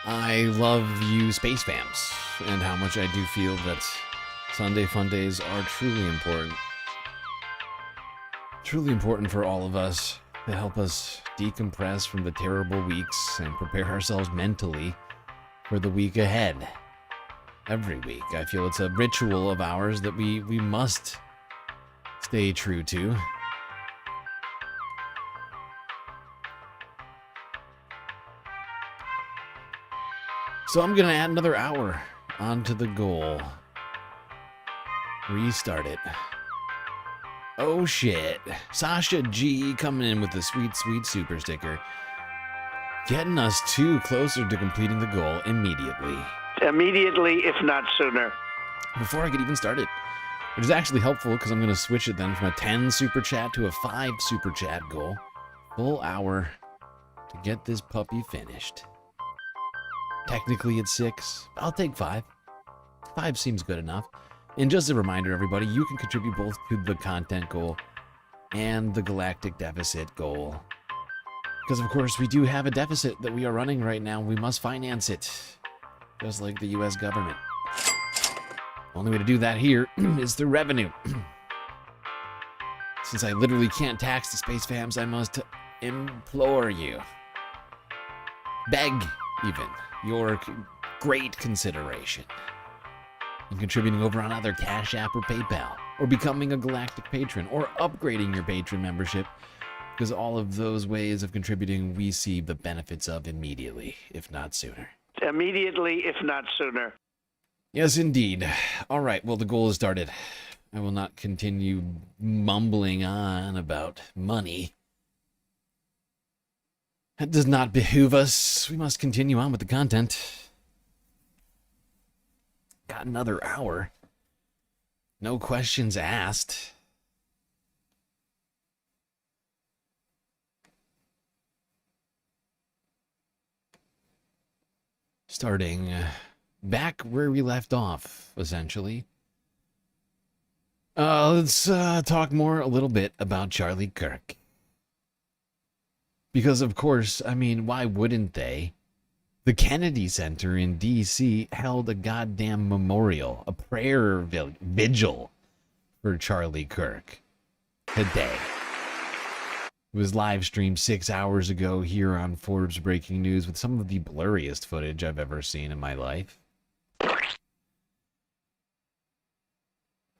I love you space fams, and how much I do feel that Sunday Fun Days are truly important. Truly important for all of us to help us decompress from the terrible weeks and prepare ourselves mentally for the week ahead. Every week, I feel it's a ritual of ours that we must stay true to. So I'm gonna add another hour onto the goal. Restart it. Oh shit. Sasha G coming in with the sweet, sweet super sticker. Getting us 2 closer to completing the goal immediately. Immediately, if not sooner. Before I get even started. Which is actually helpful because I'm going to switch it then from a 10 super chat to a 5 super chat goal. Full hour to get this puppy finished. Technically it's 6. I'll take 5. 5 seems good enough. And just a reminder, everybody, you can contribute both to the content goal and the galactic deficit goal. Because, of course, we do have a deficit that we are running right now. We must finance it, just like the U.S. government. Only way to do that here is through revenue. Since I literally can't tax the space fams, I must implore you, beg even, your great consideration in contributing over on either Cash App or PayPal, or becoming a Galactic patron, or upgrading your patron membership, because all of those ways of contributing we see the benefits of immediately, if not sooner. Immediately, if not sooner. Yes, indeed. All right, well, the goal is started. I will not continue mumbling on about money. That does not behoove us. We must continue on with the content. Got another hour. No questions asked. Starting back where we left off, essentially. Let's talk more a little bit about Charlie Kirk. Because, of course, I mean, why wouldn't they? The Kennedy Center in D.C. held a goddamn memorial, a prayer vigil for Charlie Kirk today. It was live streamed 6 hours ago here on Forbes Breaking News with some of the blurriest footage I've ever seen in my life.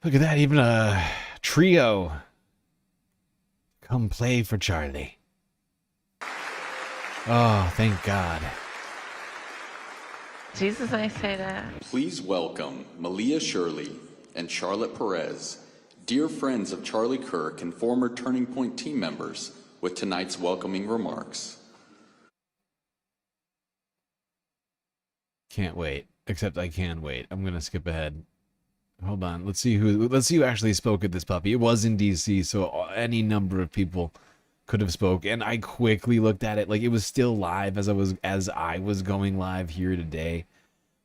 Look at that, even a trio come play for Charlie. Oh, thank God. Jesus, I say that. Please welcome Malia Shirley and Charlotte Perez, dear friends of Charlie Kirk and former Turning Point team members, with tonight's welcoming remarks. Can't wait. Except I can wait. I'm gonna skip ahead. Hold on. Let's see who actually spoke at this puppy. It was in DC, so any number of people could have spoke, and I quickly looked at it like it was still live as I was going live here today.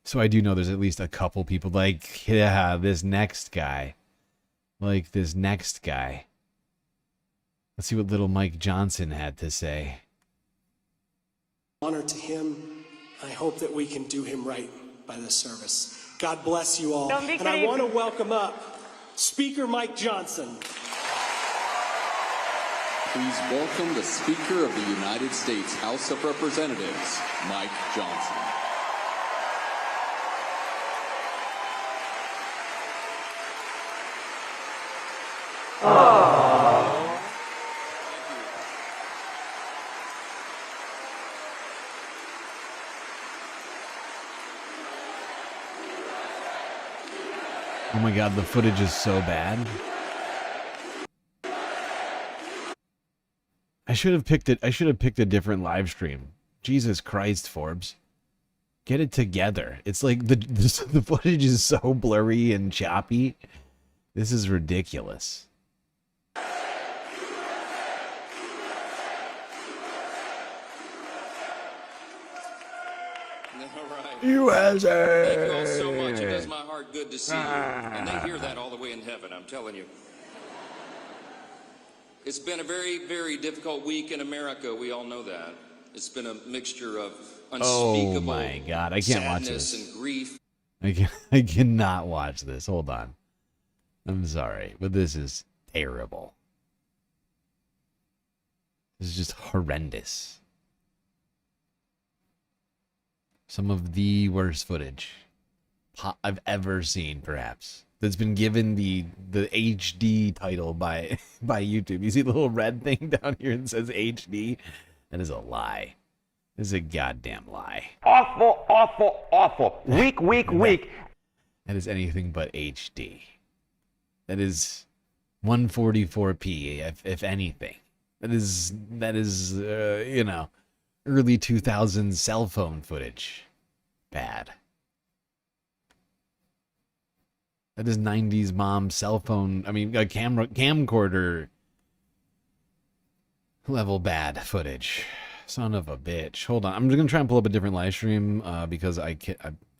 So I do know there's at least a couple people like, yeah, this next guy. Like this next guy. Let's see what little Mike Johnson had to say. Honor to him. I hope that we can do him right by this service. God bless you all. And I want to welcome up Speaker Mike Johnson. Please welcome the Speaker of the United States House of Representatives, Mike Johnson. Oh my God, the footage is so bad. I should have picked it. I should have picked a different live stream. Jesus Christ, Forbes. Get it together. It's like the footage is so blurry and choppy. This is ridiculous. USA! Thank you all so much. It does my heart good to see you. And they hear that all the way in heaven, I'm telling you. It's been a very, very difficult week in America. We all know that. It's been a mixture of unspeakable Oh my God, I can't watch sadness this. and grief. I cannot watch this. Hold on. I'm sorry, but this is terrible. This is just horrendous. Some of the worst footage I've ever seen, perhaps. That's been given the HD title by YouTube. You see the little red thing down here that says HD? That is a lie. This is a goddamn lie. Awful, awful, awful. Weak, weak, weak. That is anything but HD. That is 144p, if anything. That is you know, early 2000s cell phone footage. Bad. That is 90s mom cell phone, I mean, a camcorder level bad footage. Son of a bitch. Hold on. I'm just going to try and pull up a different live stream because I'm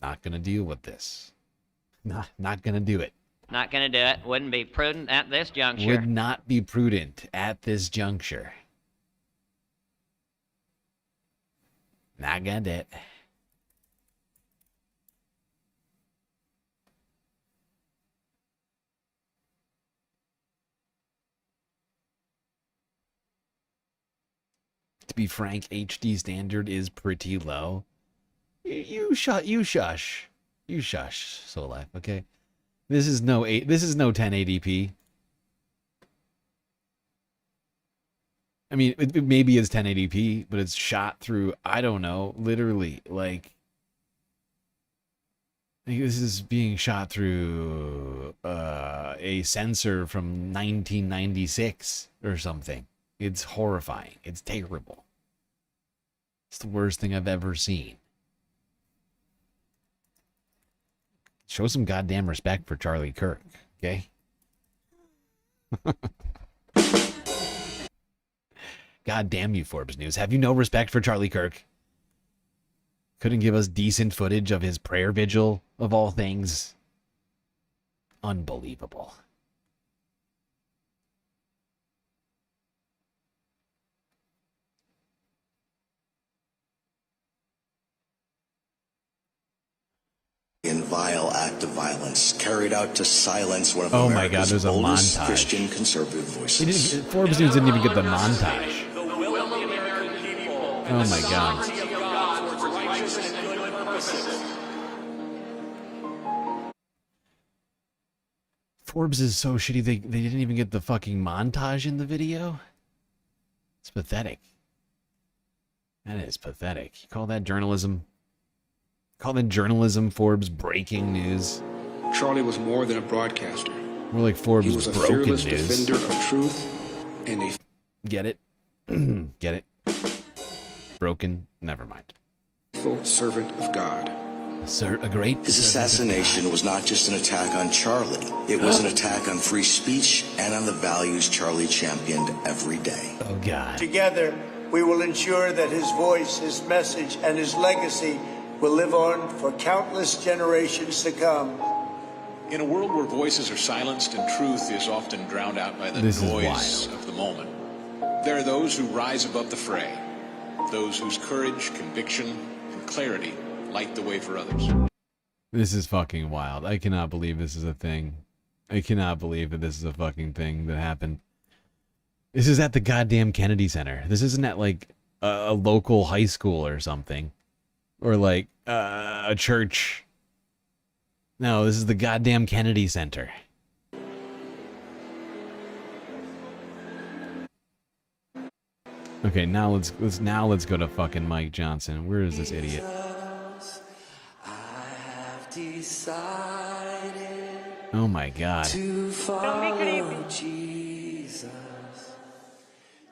not going to deal with this. Not going to do it. Not going to do it. Wouldn't be prudent at this juncture. Would not be prudent at this juncture. Not going to do it. To be frank, HD standard is pretty low. You shush, Soul Life, okay? This is no 1080p. I mean, it maybe is 1080p, but it's shot through, I don't know, literally, like this is being shot through a sensor from 1996 or something. It's horrifying. It's terrible. It's the worst thing I've ever seen. Show some goddamn respect for Charlie Kirk, okay? God damn you, Forbes News. Have you no respect for Charlie Kirk? Couldn't give us decent footage of his prayer vigil, of all things. Unbelievable. In vile act of violence carried out to silence one of Oh my God, there's a oldest montage. Christian conservative voices. Forbes News didn't even get the montage. Oh my God. Forbes is so shitty they didn't even get the fucking montage in the video. It's pathetic. That is pathetic. You call that journalism? Call that journalism, Forbes breaking news. Charlie was more than a broadcaster. More like Forbes He was a broken fearless news. defender of truth and a Get it? Get it? Broken? Never mind. faithful servant of God. Sir, a great His assassination was not just an attack on Charlie. It was an attack on free speech and on the values Charlie championed every day. Oh, God. Together, we will ensure that his voice, his message, and his legacy will live on for countless generations to come. In a world where voices are silenced and truth is often drowned out by the noise of the moment, There are those who rise above the fray, those whose courage, conviction, and clarity light the way for others. This is fucking wild. I cannot believe this is a thing. I cannot believe that this is a fucking thing that happened. This is at the goddamn Kennedy Center. This isn't at like a local high school or something. Or like a church. No, this is the goddamn Kennedy Center. Okay, now let's go to fucking Mike Johnson. Where is this idiot? Oh my god.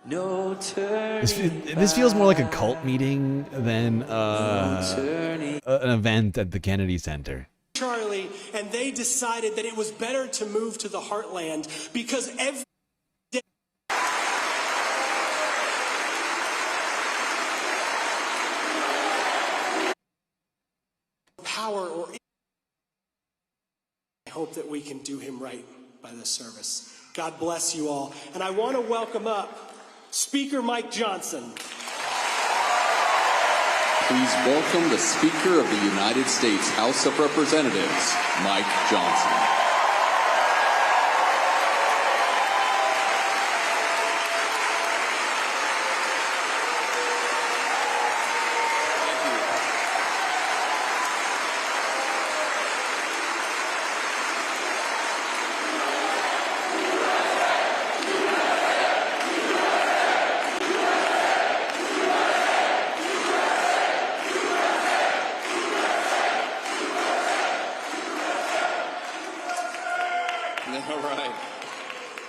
This feels more like a cult meeting than an event at the Kennedy Center. Charlie, and they decided that it was better to move to the heartland because every day power or I hope that we can do him right by this service. God bless you all. And I want to welcome up Speaker Mike Johnson. Please welcome the Speaker of the United States House of Representatives, Mike Johnson.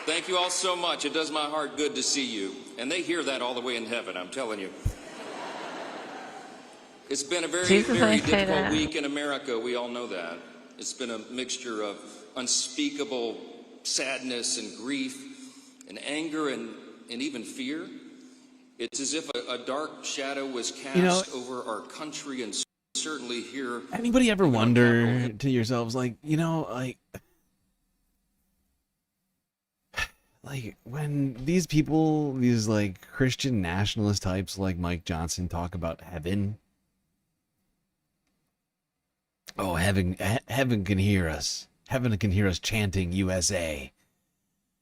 Thank you all so much. It does my heart good to see you. And they hear that all the way in heaven, I'm telling you. It's been a very difficult week in America. We all know that. It's been a mixture of unspeakable sadness and grief and anger and even fear. It's as if a dark shadow was cast over our country and certainly here. Anybody ever wonder to yourselves, like, like when these people, these like Christian nationalist types like Mike Johnson talk about heaven. Oh, heaven can hear us. Heaven can hear us chanting USA.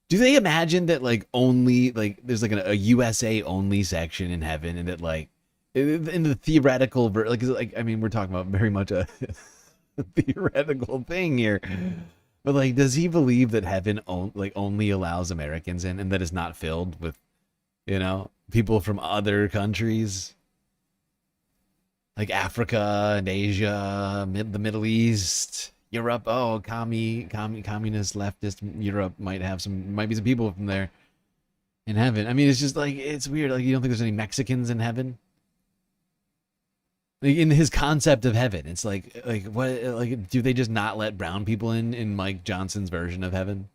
Do they imagine that like only like there's like a USA only section in heaven, and that like in the theoretical like I mean we're talking about very much a theoretical thing here. But like, does he believe that heaven only allows Americans in, and that it's not filled with, people from other countries, like Africa and Asia, the Middle East, Europe? Oh, communist leftist Europe might be some people from there in heaven. I mean, it's just like it's weird. Like, you don't think there's any Mexicans in heaven? Like, in his concept of heaven, it's like what? Like, do they just not let brown people in Mike Johnson's version of heaven?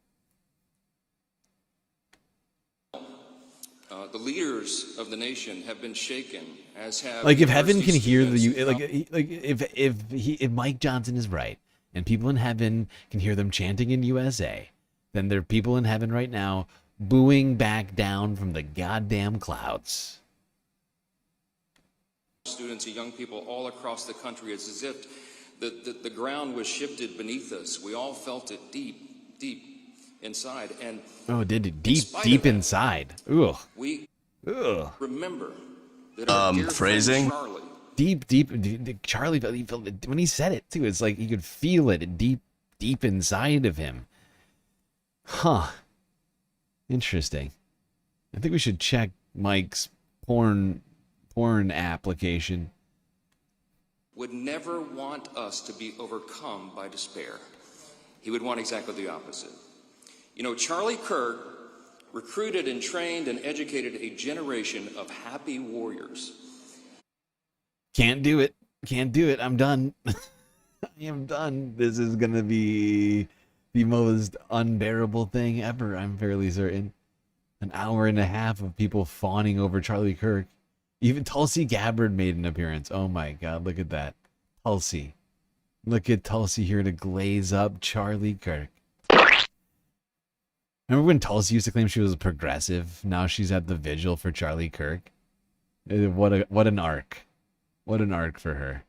The leaders of the nation have been shaken, as have like if heaven can hear if Mike Johnson is right, and people in heaven can hear them chanting in USA, then there are people in heaven right now booing back down from the goddamn clouds. Students and young people all across the country. It's as if the ground was shifted beneath us. We all felt it deep inside. And did it deep inside? Ugh. We remember that our dear phrasing. Charlie. Deep. Charlie, when he said it too, it's like he could feel it deep inside of him. Huh. Interesting. I think we should check Mike's porn application. Would never want us to be overcome by despair. He would want exactly the opposite. Charlie Kirk recruited and trained and educated a generation of happy warriors. Can't do it. I'm done. I am done. This is going to be the most unbearable thing ever, I'm fairly certain. An hour and a half of people fawning over Charlie Kirk. Even Tulsi Gabbard made an appearance. Oh my God, look at that. Tulsi. Look at Tulsi here to glaze up Charlie Kirk. All Remember when Tulsi used to claim she was a progressive? Now she's at the vigil for Charlie Kirk. What an arc. What an arc for her.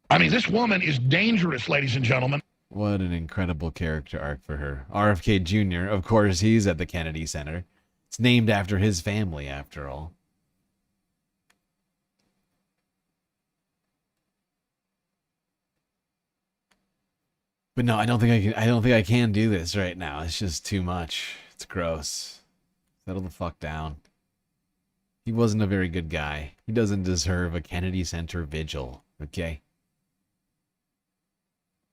I mean, this woman is dangerous, ladies and gentlemen. What an incredible character arc for her. RFK Jr., of course, he's at the Kennedy Center. It's named after his family, after all. But no, I don't think I can do this right now. It's just too much. It's gross. Settle the fuck down. He wasn't a very good guy. He doesn't deserve a Kennedy Center vigil, okay?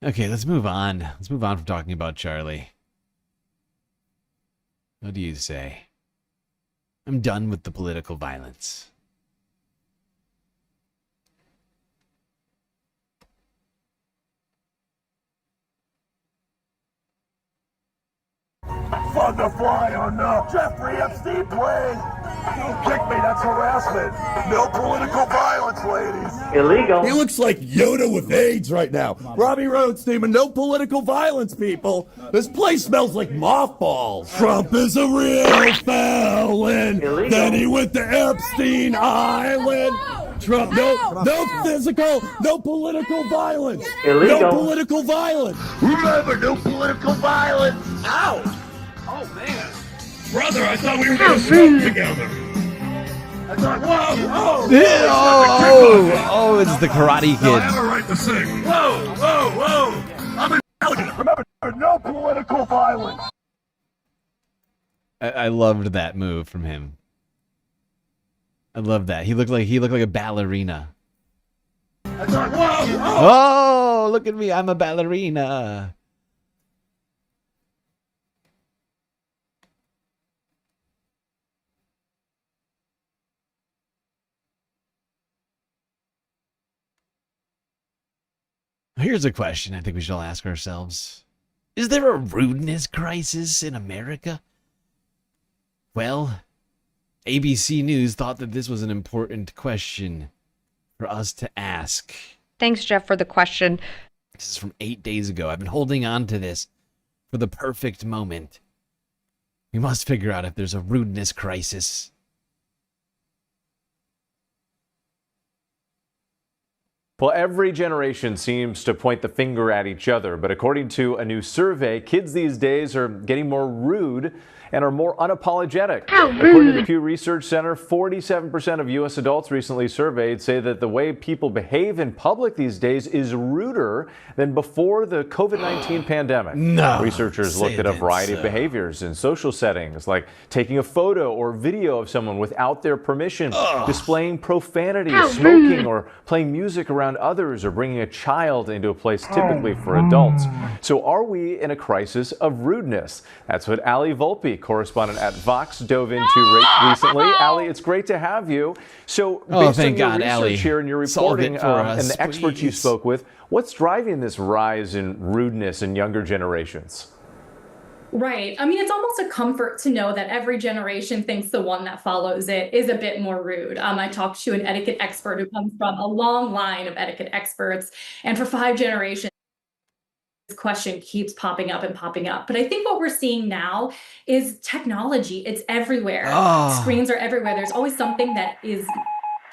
Okay, let's move on. Let's move on from talking about Charlie. What do you say? I'm done with the political violence. Fun to fly on Jeffrey Epstein plane. Don't kick me, that's harassment. No political violence, ladies. Illegal. He looks like Yoda with AIDS right now. Robbie Rhodes teaming no political violence, people. This place smells like mothballs. Trump is a real felon. Illegal. Then he went to Epstein Island. Trump, no physical, no political violence. Illegal. No political violence. Remember, no political violence. Ow! Oh, man. Brother, I thought we were going to smoke together. I thought, whoa. Oh, it's the Karate Kid. I have a right to sing. Whoa. I'm an intelligent. Remember, no political violence. I loved that move from him. I love that. He looked like a ballerina. I thought, whoa. Oh, look at me. I'm a ballerina. Here's a question I think we should all ask ourselves. Is there a rudeness crisis in America? Well, ABC News thought that this was an important question for us to ask. Thanks, Jeff, for the question. This is from 8 days ago. I've been holding on to this for the perfect moment. We must figure out if there's a rudeness crisis. Well, every generation seems to point the finger at each other, but according to a new survey, kids these days are getting more rude and are more unapologetic. According to the Pew Research Center, 47% of U.S. adults recently surveyed say that the way people behave in public these days is ruder than before the COVID-19 pandemic. No. Researchers looked at a variety of behaviors in social settings, like taking a photo or video of someone without their permission, displaying profanity, smoking, or playing music around others, or bringing a child into a place typically for adults. So are we in a crisis of rudeness? That's what Ali Volpe, correspondent at Vox, dove into recently. Ali, it's great to have you. So based on your research here and your reporting and the experts you spoke with, what's driving this rise in rudeness in younger generations? Right. I mean, it's almost a comfort to know that every generation thinks the one that follows it is a bit more rude. I talked to an etiquette expert who comes from a long line of etiquette experts, and for 5 generations, this question keeps popping up and popping up. But I think what we're seeing now is technology. It's everywhere. Screens are everywhere. There's always something that is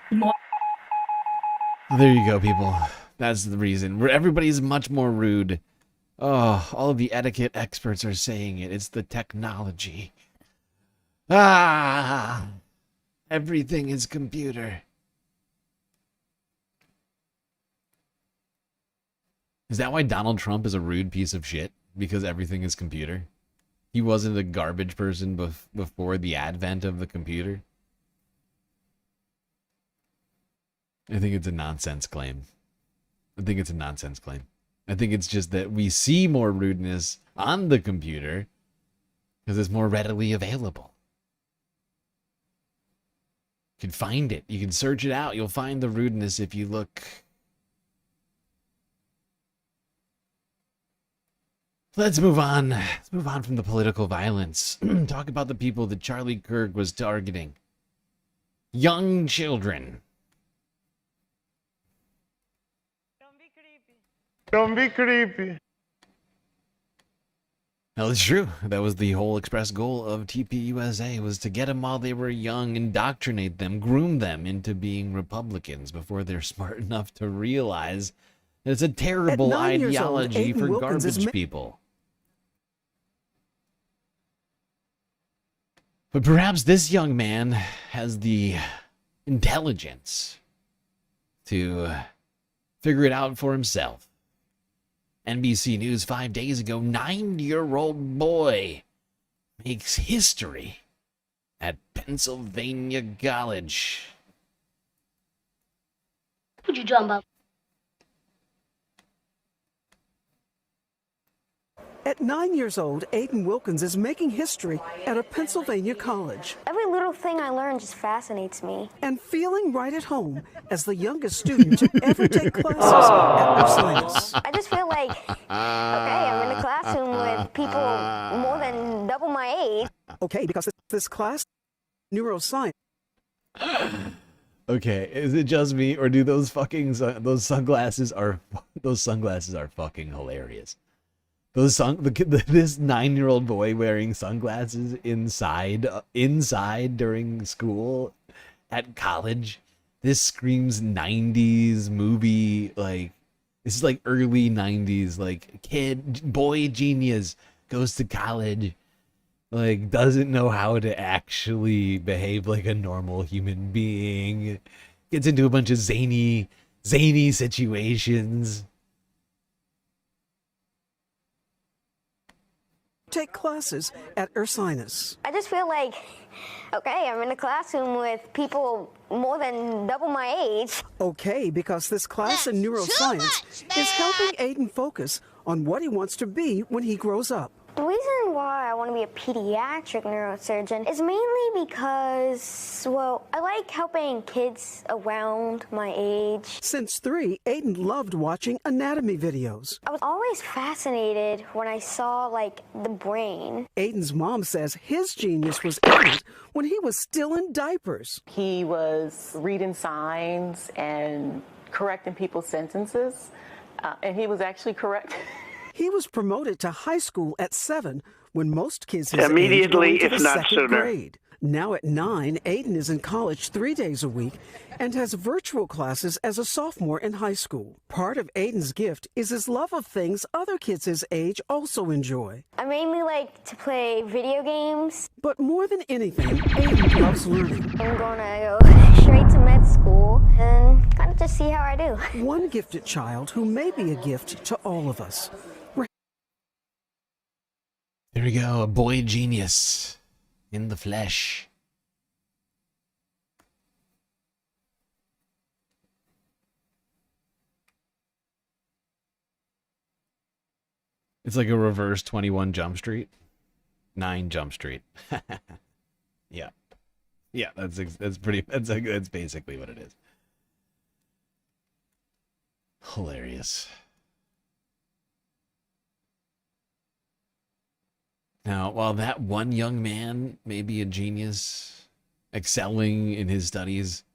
more. There you go, people. That's the reason. Everybody's much more rude. Oh, all of the etiquette experts are saying it. It's the technology. Everything is computer. Is that why Donald Trump is a rude piece of shit? Because everything is computer? He wasn't a garbage person before the advent of the computer? I think it's a nonsense claim. I think it's just that we see more rudeness on the computer because it's more readily available. You can find it. You can search it out. You'll find the rudeness if you look. Let's move on. Let's move on from the political violence. Talk about the people that Charlie Kirk was targeting. Young children. Don't be creepy. Well, it's true. That was the whole express goal of TPUSA, was to get them while they were young, indoctrinate them, groom them into being Republicans before they're smart enough to realize that it's a terrible ideology for garbage people. But perhaps this young man has the intelligence to figure it out for himself. NBC News 5 days ago, 9-year-old boy makes history at Pennsylvania College. What you talking about? At 9 years old, Aiden Wilkins is making history at a Pennsylvania college. Every little thing I learn just fascinates me. And feeling right at home as the youngest student to ever take classes at Ursinus. I just feel like, okay, I'm in a classroom with people more than double my age. Okay, because this class, neuroscience. Okay, is it just me, or do those sunglasses are fucking hilarious? This 9-year-old boy wearing sunglasses inside during school at college. This screams 90s movie, like this is like early 90s, like boy genius goes to college, like doesn't know how to actually behave like a normal human being, gets into a bunch of zany situations. Take classes at Ursinus. I just feel like, okay, I'm in a classroom with people more than double my age. Okay, because this class in neuroscience is helping Aiden focus on what he wants to be when he grows up. The reason why I want to be a pediatric neurosurgeon is mainly because, well, I like helping kids around my age. Since 3, Aiden loved watching anatomy videos. I was always fascinated when I saw, like, the brain. Aiden's mom says his genius was evident when he was still in diapers. He was reading signs and correcting people's sentences, and he was actually correct. He was promoted to high school at 7 when most kids his immediately, age go into if the not second sooner. grade. Now at 9, Aiden is in college 3 days a week and has virtual classes as a sophomore in high school. Part of Aiden's gift is his love of things other kids his age also enjoy. I mainly like to play video games. But more than anything, Aiden loves learning. I'm going to go straight to med school and kind of just see how I do. One gifted child who may be a gift to all of us. There we go, a boy genius in the flesh. It's like a reverse 21 Jump Street. 9 Jump Street. Yeah. Yeah, that's basically what it is. Hilarious. Now, while that one young man may be a genius, excelling in his studies,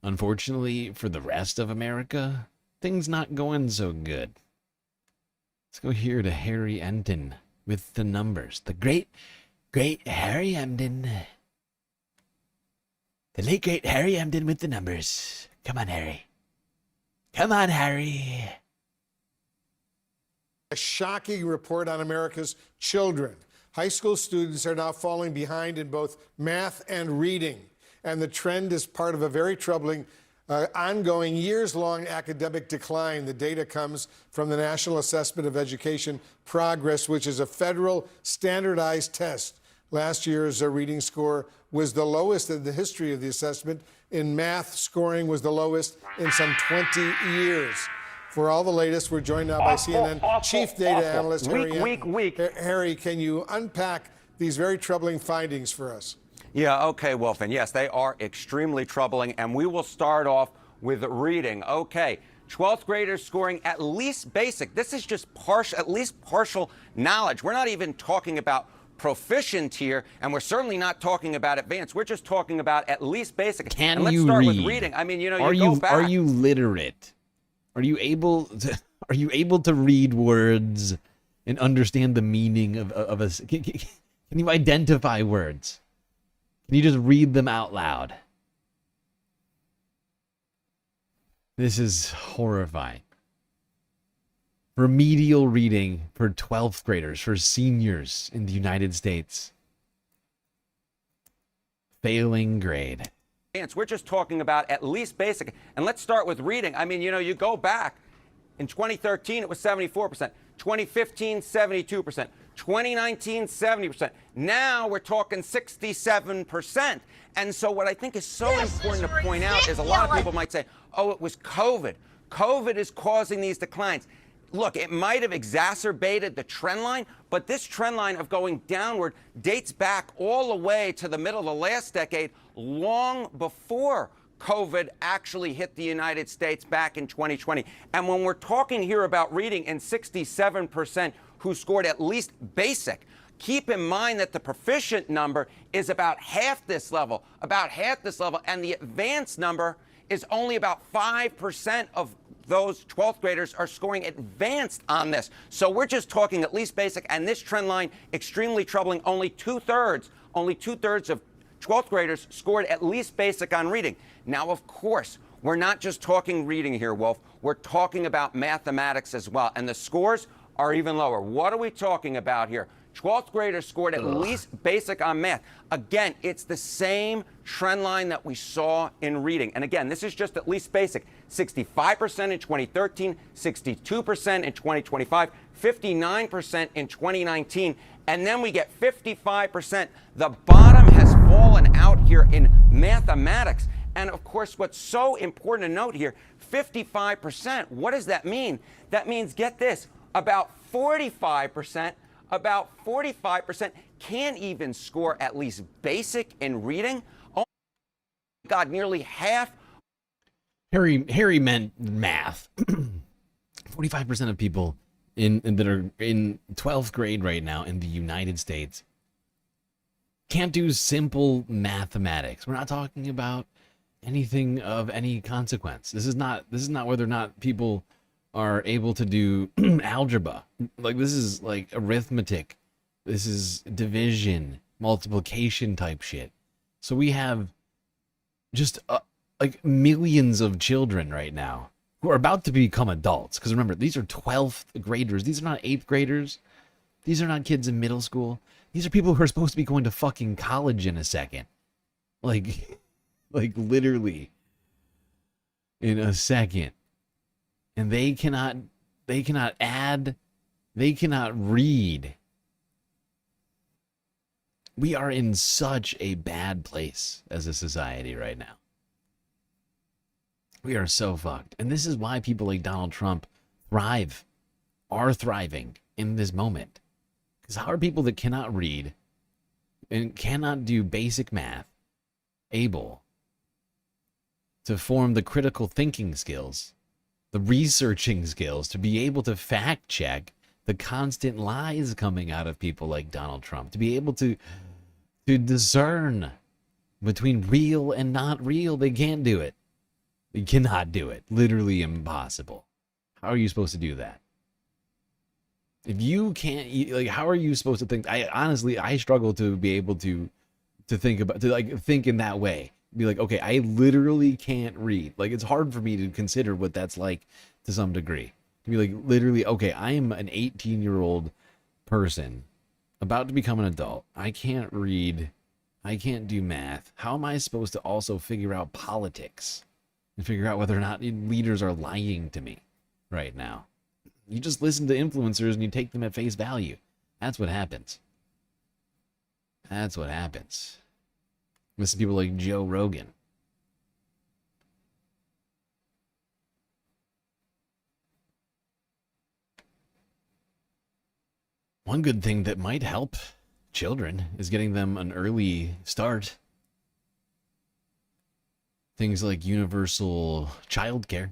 unfortunately for the rest of America, things not going so good. Let's go here to Harry Emden with the numbers. The great Harry Emden. The late great Harry Emden with the numbers. Come on, Harry. Come on, Harry. A shocking report on America's children. High school students are now falling behind in both math and reading. And the trend is part of a very troubling, ongoing, years-long academic decline. The data comes from the National Assessment of Education Progress, which is a federal standardized test. Last year's reading score was the lowest in the history of the assessment. In math, scoring was the lowest in some 20 years. For all the latest, we're joined now by CNN chief data analyst Harry. Harry, can you unpack these very troubling findings for us? Yeah, okay, Wolf, and yes, they are extremely troubling, and we will start off with reading. Okay, 12th graders scoring at least basic. This is just at least partial knowledge. We're not even talking about proficient here, and we're certainly not talking about advanced. We're just talking about at least basic. And let's you start read? with reading. I mean, you know, Are you go back. Are you literate? Are you able to read words and understand the meaning of a... Can you identify words? Can you just read them out loud? This is horrifying. Remedial reading for 12th graders, for seniors in the United States. Failing grade. We're just talking about at least basic. And let's start with reading. I mean, you know, you go back. In 2013, it was 74%. 2015, 72%. 2019, 70%. Now we're talking 67%. And so what I think is so important to point out is a lot of people might say, oh, it was COVID. COVID is causing these declines. Look, it might have exacerbated the trend line, but this trend line of going downward dates back all the way to the middle of the last decade, long before COVID actually hit the United States back in 2020. And when we're talking here about reading and 67% who scored at least basic, keep in mind that the proficient number is about half this level, and the advanced number is only about 5% of those 12th graders are scoring advanced on this. So we're just talking at least basic, and this trend line, extremely troubling. Only two-thirds of 12th graders scored at least basic on reading. Now, of course, we're not just talking reading here, Wolf. We're talking about mathematics as well, and the scores are even lower. What are we talking about here? 12th graders scored at least basic on math. Again, it's the same trend line that we saw in reading. And again, this is just at least basic. 65% in 2013, 62% in 2025, 59% in 2019, and then we get 55%. The bottom has fallen out here in mathematics. And of course, what's so important to note here, 55%, what does that mean? That means, get this, about 45% can't even score at least basic in reading. Oh my God, nearly half. Harry meant math. 45% of people that are in 12th grade right now in the United States can't do simple mathematics. We're not talking about anything of any consequence. This is not whether or not people are able to do algebra. Like, this is like arithmetic. This is division, multiplication type shit. So we have just like millions of children right now who are about to become adults. Because remember, these are 12th graders. These are not 8th graders. These are not kids in middle school. These are people who are supposed to be going to fucking college in a second. Like literally in a second. And they cannot add, they cannot read. We are in such a bad place as a society right now. We are so fucked. And this is why people like Donald Trump are thriving in this moment. Because how are people that cannot read and cannot do basic math able to form the critical thinking skills, the researching skills, to be able to fact check the constant lies coming out of people like Donald Trump, to be able to discern between real and not real? They can't do it. They cannot do it. Literally impossible. How are you supposed to do that? If you can't, like, how are you supposed to think? I struggle to be able to think about, to think in that way. Be like, okay, I literally can't read. Like, it's hard for me to consider what that's like to some degree. To be like, literally, okay, I am an 18-year-old person about to become an adult. I can't read. I can't do math. How am I supposed to also figure out politics and figure out whether or not leaders are lying to me right now? You just listen to influencers and you take them at face value. That's what happens. That's what happens. Listen to people like Joe Rogan. One good thing that might help children is getting them an early start. Things like universal childcare.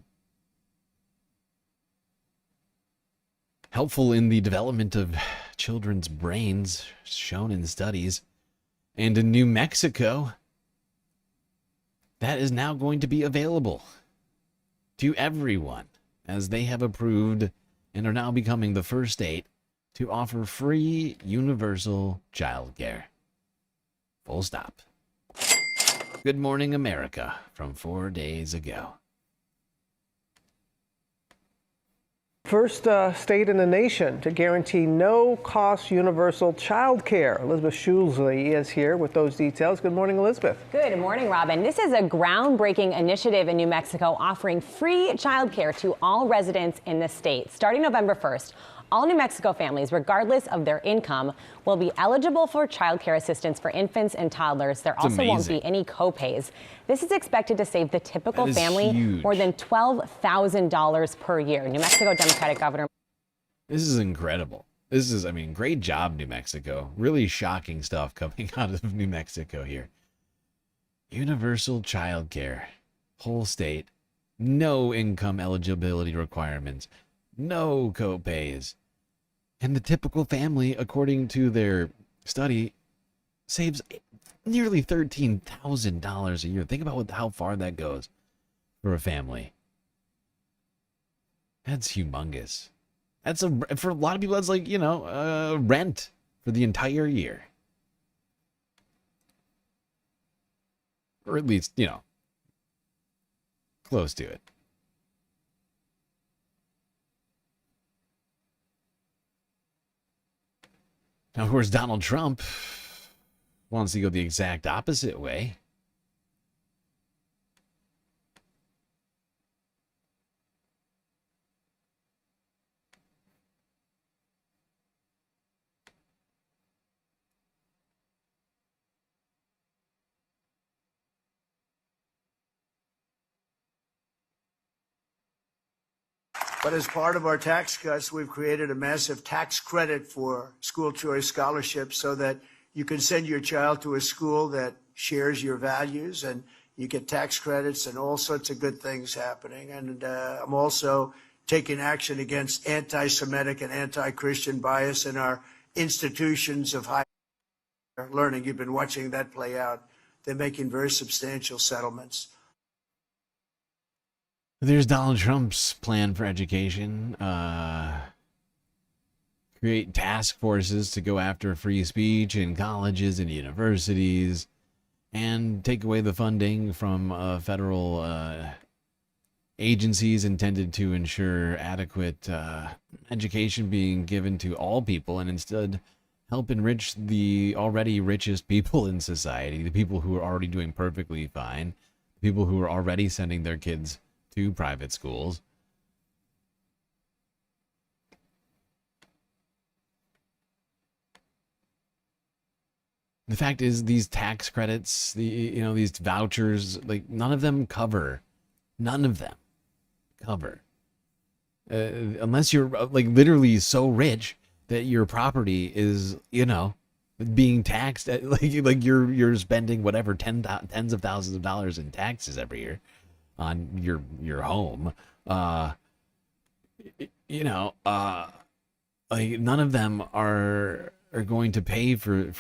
Helpful in the development of children's brains, shown in studies. And in New Mexico, that is now going to be available to everyone, as they have approved and are now becoming the first state to offer free universal childcare. Full stop. Good Morning America from 4 days ago. First state in the nation to guarantee no-cost universal child care. Elizabeth Shulsley is here with those details. Good morning, Elizabeth. Good morning, Robin. This is a groundbreaking initiative in New Mexico offering free child care to all residents in the state. Starting November 1st, all New Mexico families, regardless of their income, will be eligible for child care assistance for infants and toddlers. There also won't be any co-pays. This is expected to save the typical family more than $12,000 per year. New Mexico Democratic Governor. This is incredible. This is, I mean, great job, New Mexico. Really shocking stuff coming out of New Mexico here. Universal child care. Whole state. No income eligibility requirements. No co-pays. And the typical family, according to their study, saves nearly $13,000 a year. Think about how far that goes for a family. That's humongous. That's for a lot of people, that's like, rent for the entire year. Or at least, close to it. Now, of course, Donald Trump wants to go the exact opposite way. But as part of our tax cuts, we've created a massive tax credit for school choice scholarships so that you can send your child to a school that shares your values and you get tax credits and all sorts of good things happening. And I'm also taking action against anti-Semitic and anti-Christian bias in our institutions of higher learning. You've been watching that play out. They're making very substantial settlements. There's Donald Trump's plan for education. Create task forces to go after free speech in colleges and universities, and take away the funding from federal agencies intended to ensure adequate education being given to all people, and instead help enrich the already richest people in society, the people who are already doing perfectly fine, the people who are already sending their kids to private schools. The fact is, these tax credits, these vouchers, like none of them cover, unless you're like literally so rich that your property is, being taxed at, like you're spending whatever tens of thousands of dollars in taxes every year on your home. Like none of them are going to pay for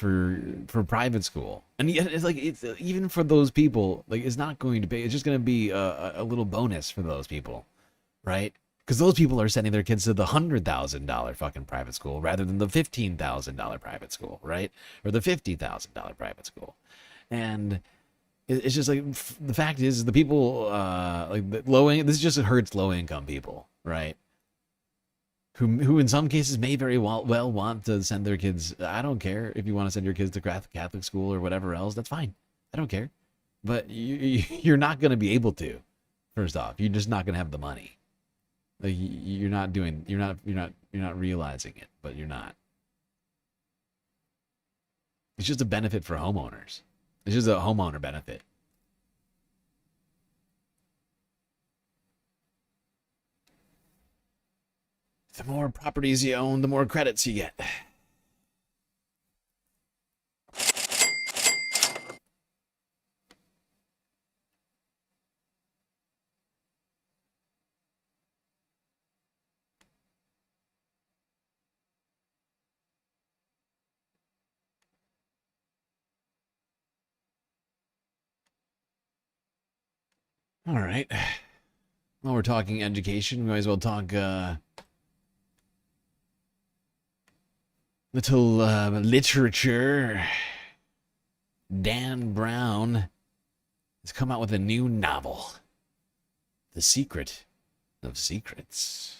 private school, and yet it's even for those people, like it's not going to pay. It's just going to be a little bonus for those people, right? Because those people are sending their kids to the $100,000 fucking private school rather than the $15,000 private school, right? Or the $50,000 private school. And it's just like, the fact is, the people this just hurts low income people, right? Who in some cases may very well want to send their kids. I don't care if you want to send your kids to Catholic school or whatever else. That's fine. I don't care. But you're not going to be able to. First off, you're just not going to have the money. Like you're not realizing it, but you're not. It's just a benefit for homeowners. It's just a homeowner benefit. The more properties you own, the more credits you get. All right. While we're talking education, we might as well talk little literature, Dan Brown has come out with a new novel, The Secret of Secrets.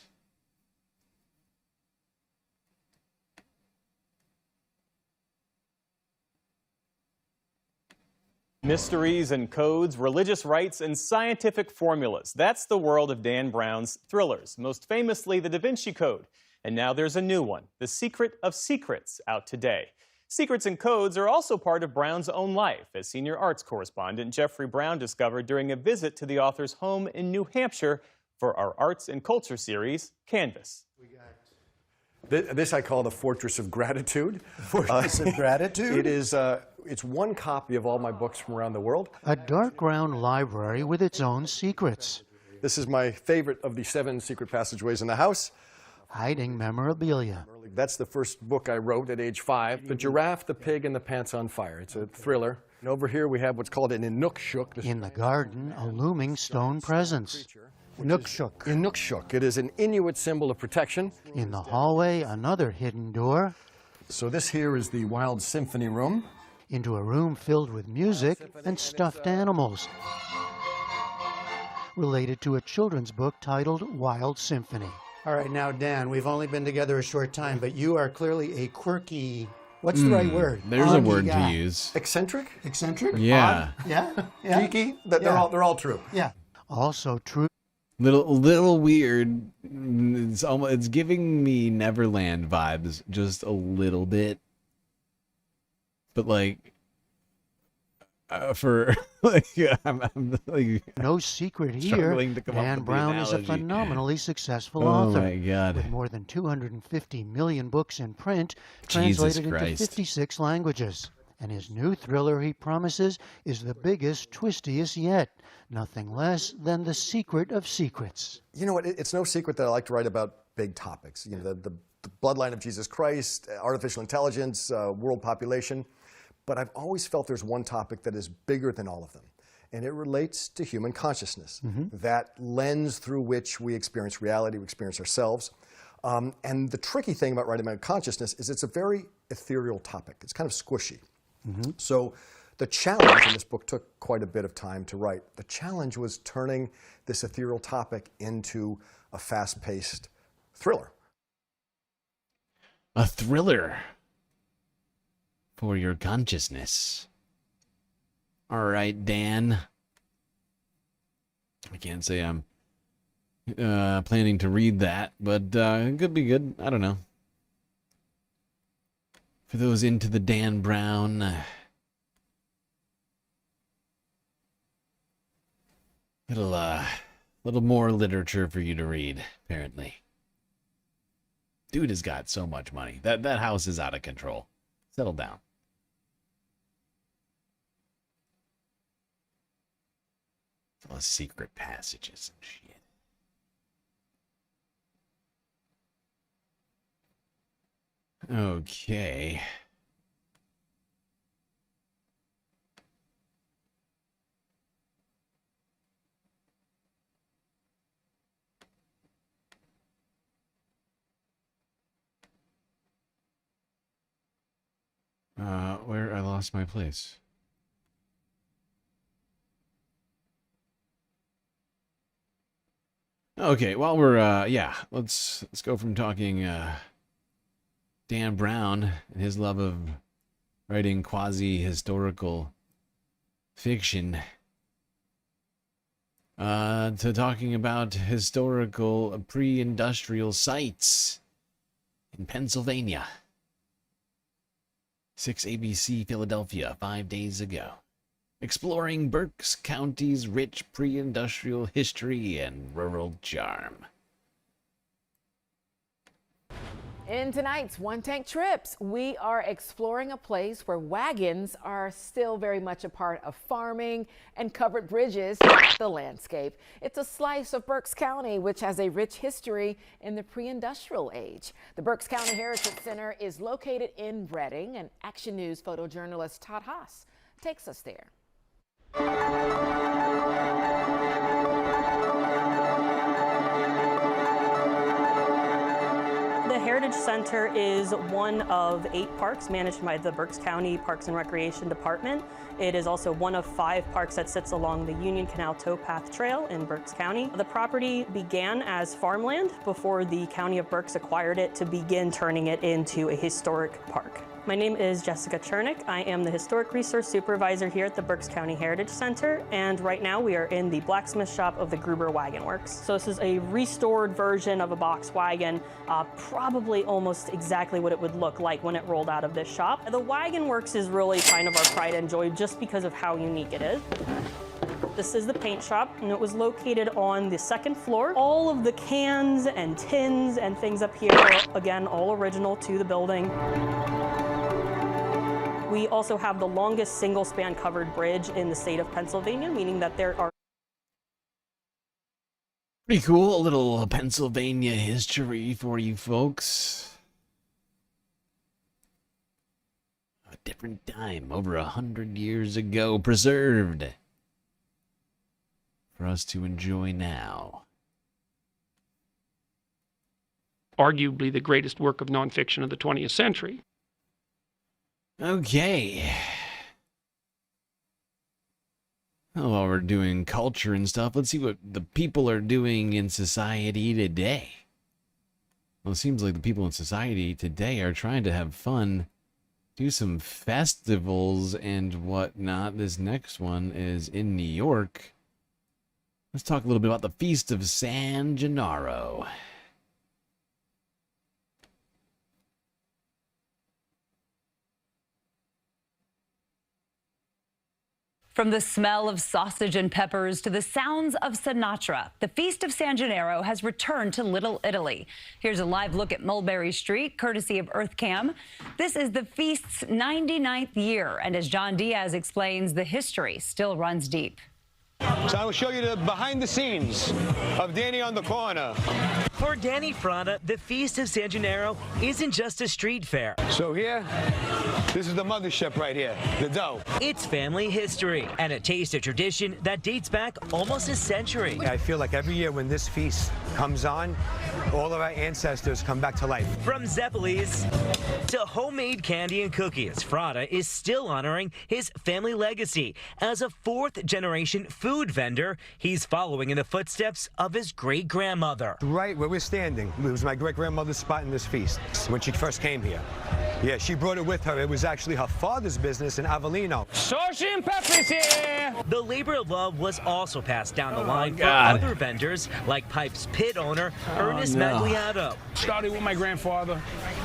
Mysteries and codes, religious rites, and scientific formulas. That's the world of Dan Brown's thrillers, most famously The Da Vinci Code. And now there's a new one, The Secret of Secrets, out today. Secrets and codes are also part of Brown's own life, as senior arts correspondent Jeffrey Brown discovered during a visit to the author's home in New Hampshire for our arts and culture series, Canvas. This I call the Fortress of Gratitude. Fortress of Gratitude? It is, it's one copy of all my books from around the world. A dark ground library with its own secrets. This is my favorite of the 7 secret passageways in the house. Hiding memorabilia. That's the first book I wrote at age 5. The Giraffe, the Pig, and the Pants on Fire. It's a thriller. And over here we have what's called an Inukshuk. In the garden, a looming stone presence. Inukshuk. Inukshuk. It is an Inuit symbol of protection. In the hallway, another hidden door. So this here is the Wild Symphony Room. Into a room filled with music and stuffed animals. Related to a children's book titled Wild Symphony. All right, now, Dan, we've only been together a short time, but you are clearly a quirky, what's the right word? There's a word to use. Eccentric? Eccentric? Yeah. Odd? Yeah? Yeah. Geeky? They're all true. Yeah. Also true. Little weird. It's giving me Neverland vibes just a little bit. But like for like I'm like no secret here. Dan Brown is a phenomenally successful author. Oh my God. With more than 250 million books in print, Jesus translated into 56 languages. And his new thriller, he promises, is the biggest, twistiest yet. Nothing less than The Secret of Secrets. You know what? It's no secret that I like to write about big topics. You know, the bloodline of Jesus Christ, artificial intelligence, world population. But I've always felt there's one topic that is bigger than all of them. And it relates to human consciousness, that lens through which we experience reality, we experience ourselves. And the tricky thing about writing about consciousness is it's a very ethereal topic. It's kind of squishy. So the challenge, and this book took quite a bit of time to write, the challenge was turning this ethereal topic into a fast-paced thriller. A thriller for your consciousness. All right, Dan. I can't say I'm planning to read that, but it could be good. I don't know. For those into the Dan Brown, little more literature for you to read, apparently. Dude has got so much money. That house is out of control. Settle down. Full of secret passages and shit. Okay. Where I lost my place. Okay, well we're let's go from talking Dan Brown and his love of writing quasi-historical fiction to talking about historical pre-industrial sites in Pennsylvania. 6 ABC Philadelphia 5 days ago. Exploring Berks County's rich pre-industrial history and rural charm. In tonight's One Tank Trips, we are exploring a place where wagons are still very much a part of farming and covered bridges the landscape. It's a slice of Berks County, which has a rich history in the pre-industrial age. The Berks County Heritage Center is located in Reading, and Action News photojournalist Todd Haas takes us there. The Heritage Center is one of 8 parks managed by the Berks County Parks and Recreation Department. It is also one of 5 parks that sits along the Union Canal Towpath Trail in Berks County. The property began as farmland before the County of Berks acquired it to begin turning it into a historic park. My name is Jessica Chernick. I am the Historic Resource Supervisor here at the Berks County Heritage Center, and right now we are in the blacksmith shop of the Gruber Wagon Works. So this is a restored version of a box wagon, probably almost exactly what it would look like when it rolled out of this shop. The Wagon Works is really kind of our pride and joy just because of how unique it is. This is the paint shop, and it was located on the 2nd floor. All of the cans and tins and things up here are, again, all original to the building. We also have the longest single-span covered bridge in the state of Pennsylvania, meaning that there are... Pretty cool, a little Pennsylvania history for you folks. A different time, over 100 years ago, preserved for us to enjoy now. Arguably the greatest work of nonfiction of the 20th century. Okay. Well, while we're doing culture and stuff, let's see what the people are doing in society today. Well, it seems like the people in society today are trying to have fun, do some festivals and whatnot. This next one is in New York. Let's talk a little bit about the Feast of San Gennaro. From the smell of sausage and peppers to the sounds of Sinatra, the Feast of San Gennaro has returned to Little Italy. Here's a live look at Mulberry Street, courtesy of EarthCam. This is the feast's 99th year, and as John Diaz explains, the history still runs deep. So I will show you the behind the scenes of Danny on the corner. For Danny Frada, the Feast of San Gennaro isn't just a street fair. So here, this is the mothership right here, the dough. It's family history and a taste of tradition that dates back almost a century. I feel like every year when this feast comes on, all of our ancestors come back to life. From Zeppelis to homemade candy and cookies, Frada is still honoring his family legacy. As a 4th-generation food vendor, he's following in the footsteps of his great-grandmother. Right where we're standing, it was my great-grandmother's spot in this feast when she first came here. Yeah, she brought it with her. It was actually her father's business in Avellino. Sauce and peppers here! The labor of love was also passed down the line for God. other vendors, like Pipe's pit owner, Ernest Magliato. Started with my grandfather.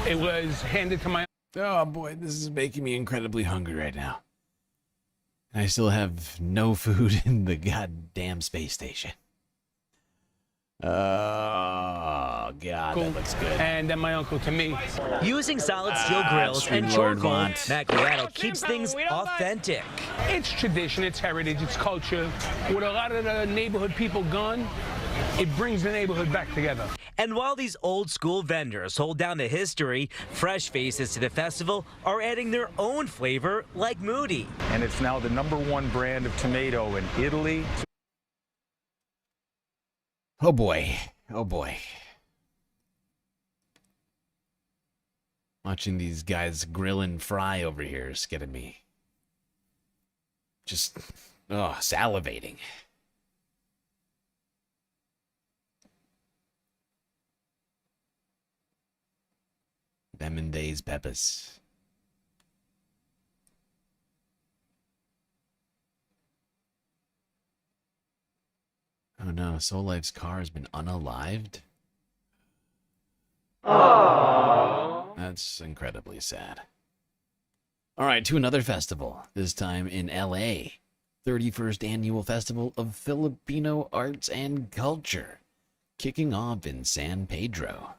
It was handed to my... Oh boy, this is making me incredibly hungry right now. I still have no food in the goddamn space station. Oh, God, that looks good. And then my uncle to me. Using solid steel grills and StreamLord charcoal, want. Magliato keeps things authentic. It's tradition, it's heritage, it's culture. With a lot of the neighborhood people gone, it brings the neighborhood back together. And while these old school vendors hold down the history, fresh faces to the festival are adding their own flavor, like Moody. And it's now the #1 brand of tomato in Italy. Oh boy. Oh boy. Watching these guys grill and fry over here is getting me just, salivating. Bemendays Peppers. Oh no, Soul Life's car has been unalived? Aww. That's incredibly sad. All right, to another festival, this time in LA. 31st Annual Festival of Filipino Arts and Culture, kicking off in San Pedro.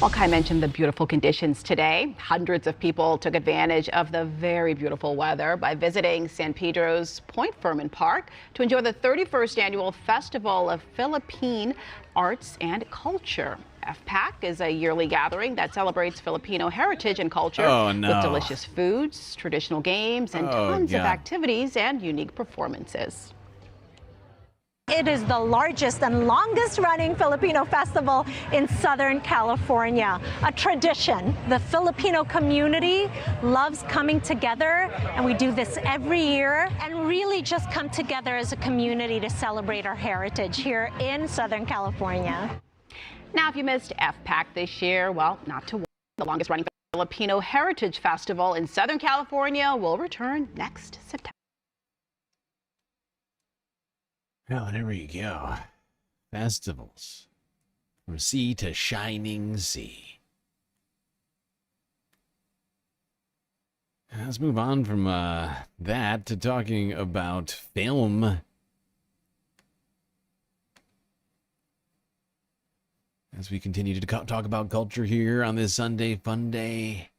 Well, Kai mentioned the beautiful conditions today. Hundreds of people took advantage of the very beautiful weather by visiting San Pedro's Point Fermin Park to enjoy the 31st annual Festival of Philippine Arts and Culture. FPAC is a yearly gathering that celebrates Filipino heritage and culture with delicious foods, traditional games, and tons of activities and unique performances. It is the largest and longest running Filipino festival in Southern California, a tradition. The Filipino community loves coming together, and we do this every year and really just come together as a community to celebrate our heritage here in Southern California. Now, if you missed FPAC this year, well, not to worry. The longest running Filipino Heritage Festival in Southern California will return next September. Oh, there we go. Festivals. From sea to shining sea. Let's move on from that to talking about film. As we continue to talk about culture here on this Sunday Fun Day.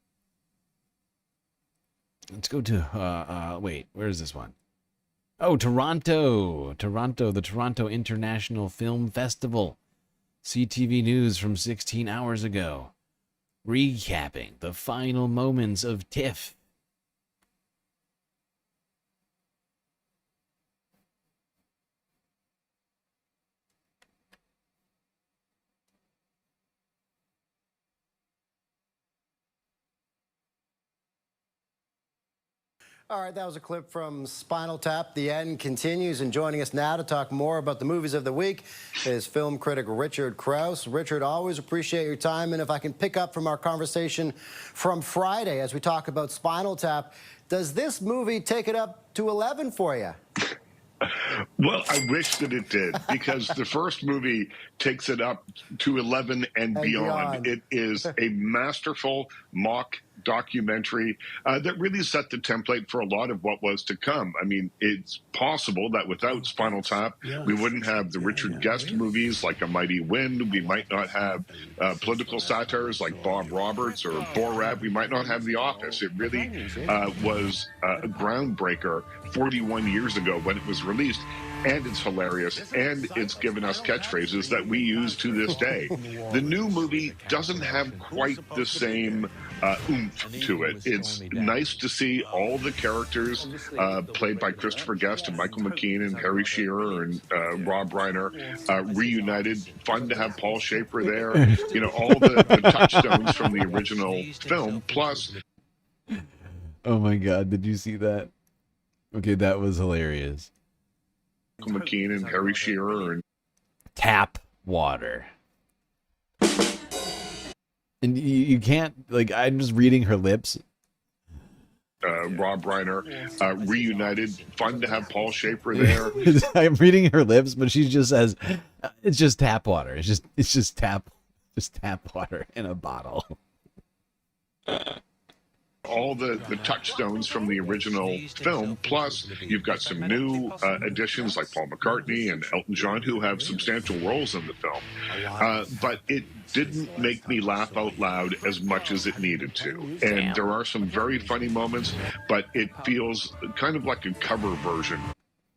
Let's go to, wait, where is this one? Oh, Toronto, the Toronto International Film Festival. CTV News from 16 hours ago. Recapping the final moments of TIFF. All right, that was a clip from Spinal Tap. The End continues, and joining us now to talk more about the movies of the week is film critic Richard Krause. Richard, always appreciate your time, and if I can pick up from our conversation from Friday as we talk about Spinal Tap, does this movie take it up to 11 for you? Well, I wish that it did, because the first movie takes it up to 11 and beyond. It is a masterful mock documentary that really set the template for a lot of what was to come. I mean, it's possible that without Spinal Tap, we wouldn't have the Richard Guest movies like A Mighty Wind. We might not have political satires like Bob Roberts or Borat. We might not have The Office. It really was a groundbreaker 41 years ago when it was released. And it's hilarious, and it's given us catchphrases that we use to this day. The new movie doesn't have quite the same oomph to it. It's nice to see all the characters played by Christopher Guest and Michael McKean and Harry Shearer and Rob Reiner reunited. Fun to have Paul Schaefer there. You know, all the touchstones from the original film, plus... Oh my God, did you see that? Okay, that was hilarious. McKean and Harry Shearer and tap water. And you can't, like, I'm just reading her lips. Rob Reiner reunited. Fun to have Paul Schaefer there. I'm reading her lips, but she just says it's just tap water. It's just tap water in a bottle. All the touchstones from the original film, plus you've got some new additions like Paul McCartney and Elton John who have substantial roles in the film. But it didn't make me laugh out loud as much as it needed to. And there are some very funny moments, but it feels kind of like a cover version.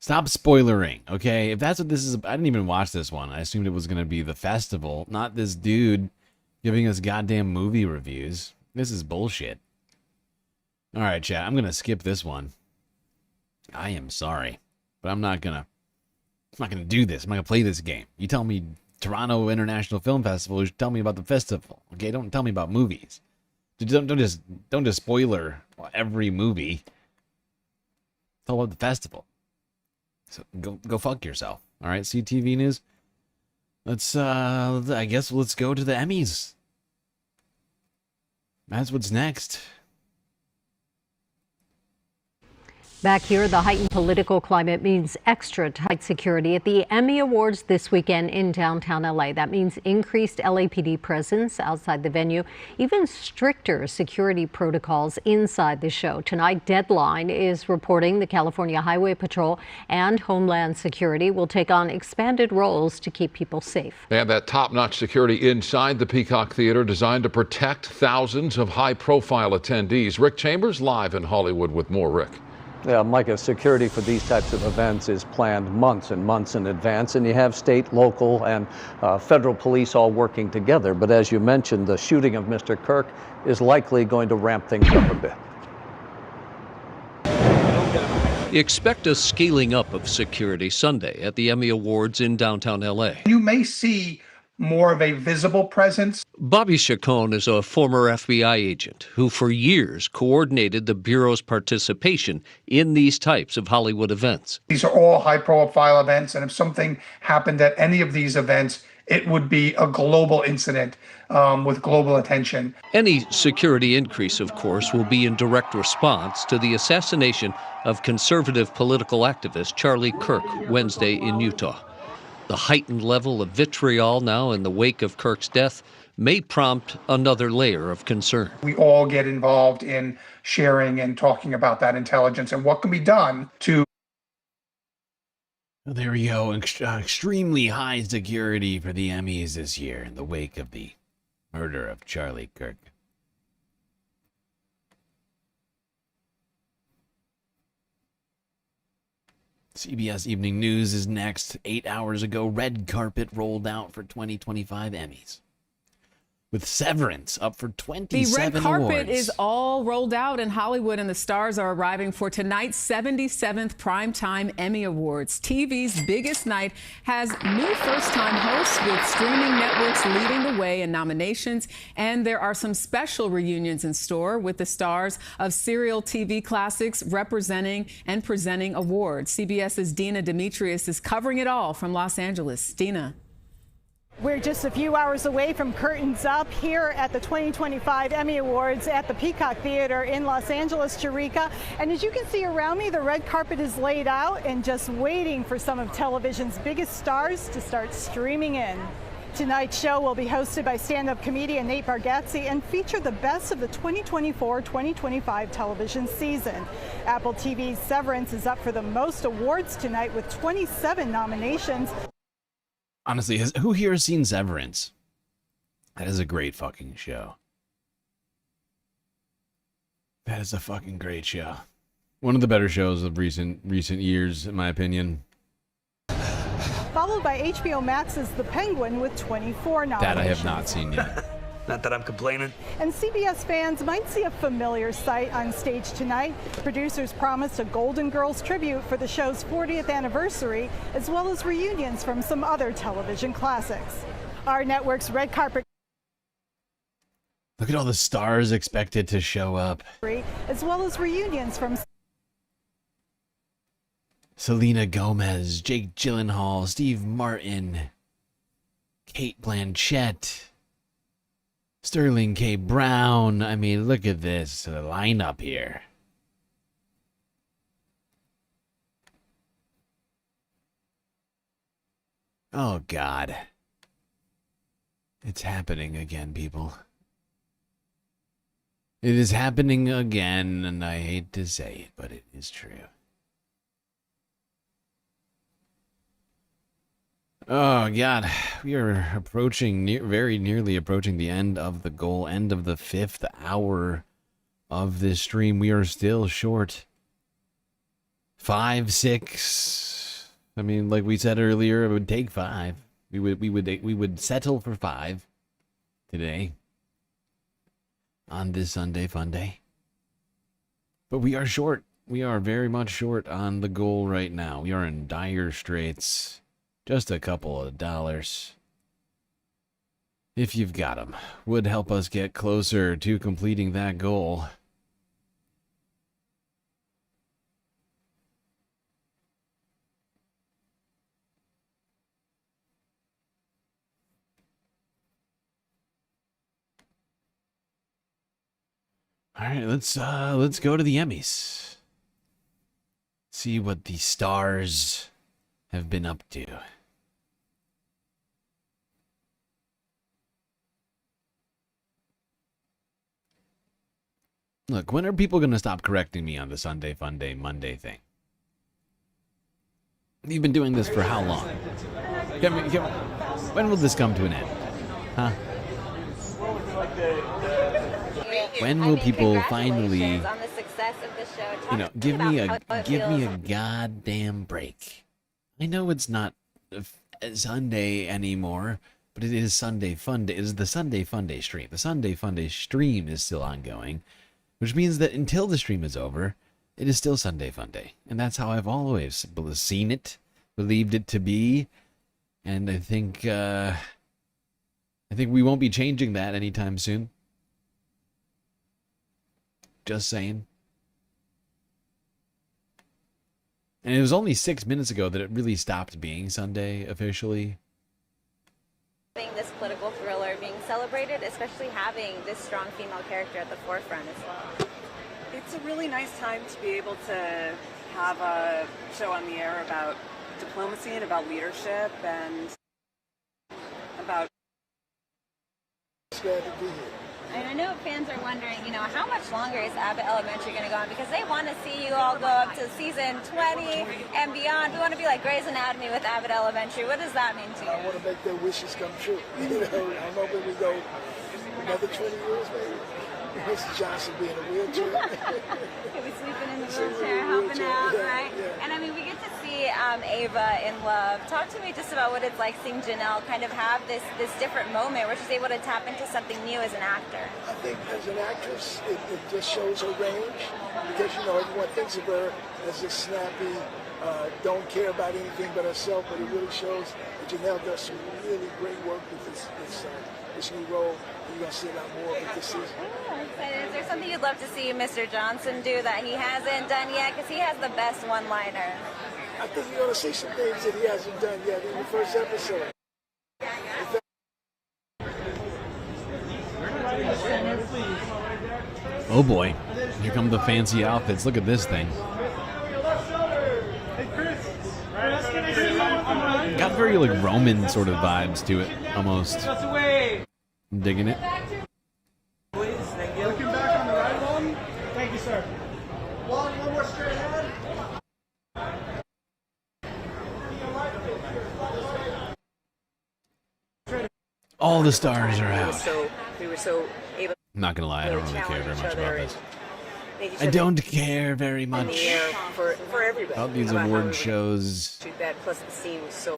Stop spoilering, okay? If that's what this is, I didn't even watch this one. I assumed it was going to be the festival, not this dude giving us goddamn movie reviews. This is bullshit. All right, chat, I'm going to skip this one. I am sorry, but I'm not going to do this. I'm not going to play this game. You tell me Toronto International Film Festival, you should tell me about the festival. Okay, don't tell me about movies. Don't just spoiler every movie. It's all about the festival. So go fuck yourself. All right, CTV News. I guess let's go to the Emmys. That's what's next. Back here, the heightened political climate means extra tight security at the Emmy Awards this weekend in downtown LA. That means increased LAPD presence outside the venue, even stricter security protocols inside the show. Tonight, Deadline is reporting the California Highway Patrol and Homeland Security will take on expanded roles to keep people safe. And that top-notch security inside the Peacock Theater designed to protect thousands of high-profile attendees. Rick Chambers live in Hollywood with more. Rick. Yeah, Micah, security for these types of events is planned months and months in advance, and you have state, local, and federal police all working together. But as you mentioned, the shooting of Mr. Kirk is likely going to ramp things up a bit. Expect a scaling up of security Sunday at the Emmy Awards in downtown LA. You may see more of a visible presence. Bobby Chacon is a former FBI agent who for years coordinated the Bureau's participation in these types of Hollywood events. These are all high-profile events, and if something happened at any of these events, it would be a global incident with global attention. Any security increase, of course, will be in direct response to the assassination of conservative political activist Charlie Kirk Wednesday in Utah. The heightened level of vitriol now in the wake of Kirk's death may prompt another layer of concern. We all get involved in sharing and talking about that intelligence and what can be done to... There we go. Extremely high security for the Emmys this year in the wake of the murder of Charlie Kirk. CBS Evening News is next. 8 hours ago, red carpet rolled out for 2025 Emmys, with Severance up for 27 The red carpet awards. is all rolled out in Hollywood, and the stars are arriving for tonight's 77th Primetime Emmy Awards. TV's biggest night has new first-time hosts, with streaming networks leading the way in nominations, and there are some special reunions in store with the stars of serial TV classics representing and presenting awards. CBS's Dina Demetrius is covering it all from Los Angeles. Dina. We're just a few hours away from curtains up here at the 2025 Emmy Awards at the Peacock Theater in Los Angeles, Chirica. And as you can see around me, the red carpet is laid out and just waiting for some of television's biggest stars to start streaming in. Tonight's show will be hosted by stand-up comedian Nate Bargatze and feature the best of the 2024-2025 television season. Apple TV's Severance is up for the most awards tonight with 27 nominations. Honestly, who here has seen Severance? That is a great fucking show. That is a fucking great show. One of the better shows of recent years, in my opinion. Followed by HBO Max's The Penguin with 24 nominations. That I have not seen yet. Not that I'm complaining. And CBS fans might see a familiar sight on stage tonight. Producers promised a Golden Girls tribute for the show's 40th anniversary, as well as reunions from some other television classics. Our network's red carpet. Look at all the stars expected to show up. As well as reunions from Selena Gomez, Jake Gyllenhaal, Steve Martin, Kate Blanchett, Sterling K. Brown. I mean, look at this lineup here. Oh, God. It's happening again, people. It is happening again, and I hate to say it, but it is true. Oh, God. We are approaching, very nearly approaching the end of the goal, end of the 5th hour of this stream. We are still short. 5, 6. I mean, like we said earlier, it would take 5. We would settle for 5 today on this Sunday Fun Day. But we are short. We are very much short on the goal right now. We are in dire straits. Just a couple of dollars, if you've got them, would help us get closer to completing that goal. All right, let's go to the Emmys. See what the stars have been up to. Look, when are people going to stop correcting me on the Sunday Fun Day Monday thing? You've been doing this for how long? When will this come to an end? Huh? When will people finally, give me a goddamn break? I know it's not Sunday anymore, but it is Sunday Fun Day. It is the Sunday Fun Day stream. The Sunday Fun Day stream is still ongoing, which means that until the stream is over, it is still Sunday Fun Day. And that's how I've always seen it, believed it to be. And I think we won't be changing that anytime soon. Just saying. And it was only 6 minutes ago that it really stopped being Sunday officially. This political thriller being celebrated, especially having this strong female character at the forefront as well. It's a really nice time to be able to have a show on the air about diplomacy and about leadership and about... Glad to be here. And I know fans are wondering, how much longer is Abbott Elementary going to go on? Because they want to see you all go up to season 20 and beyond. We want to be like Grey's Anatomy with Abbott Elementary. What does that mean to you? I want to make their wishes come true. I'm hoping we go another 20 years, maybe. Mrs. Johnson be in a wheelchair. He'll be sleeping in the wheelchair, helping out, right? Yeah. And I mean, we get to see Ava in Love. Talk to me just about what it's like seeing Janelle kind of have this different moment where she's able to tap into something new as an actor. I think as an actress, it just shows her range because, everyone thinks of her as this snappy, don't care about anything but herself, but it really shows that Janelle does some really great work with this new role. You're going to see a lot more of it this season. Is there something you'd love to see Mr. Johnson do that he hasn't done yet? Because he has the best one-liner. I think you're going to see some things that he hasn't done yet in the first episode. Oh boy, here come the fancy outfits. Look at this thing. Got very Roman sort of vibes to it, almost. I'm digging it. Please, thank you. Looking back on the right one. Thank you, sir. One more straight ahead. All the stars are out. We were so able. I'm not gonna lie, I don't really care very much about this. I don't care very much for everybody. About these award shows. That plus the scene was so.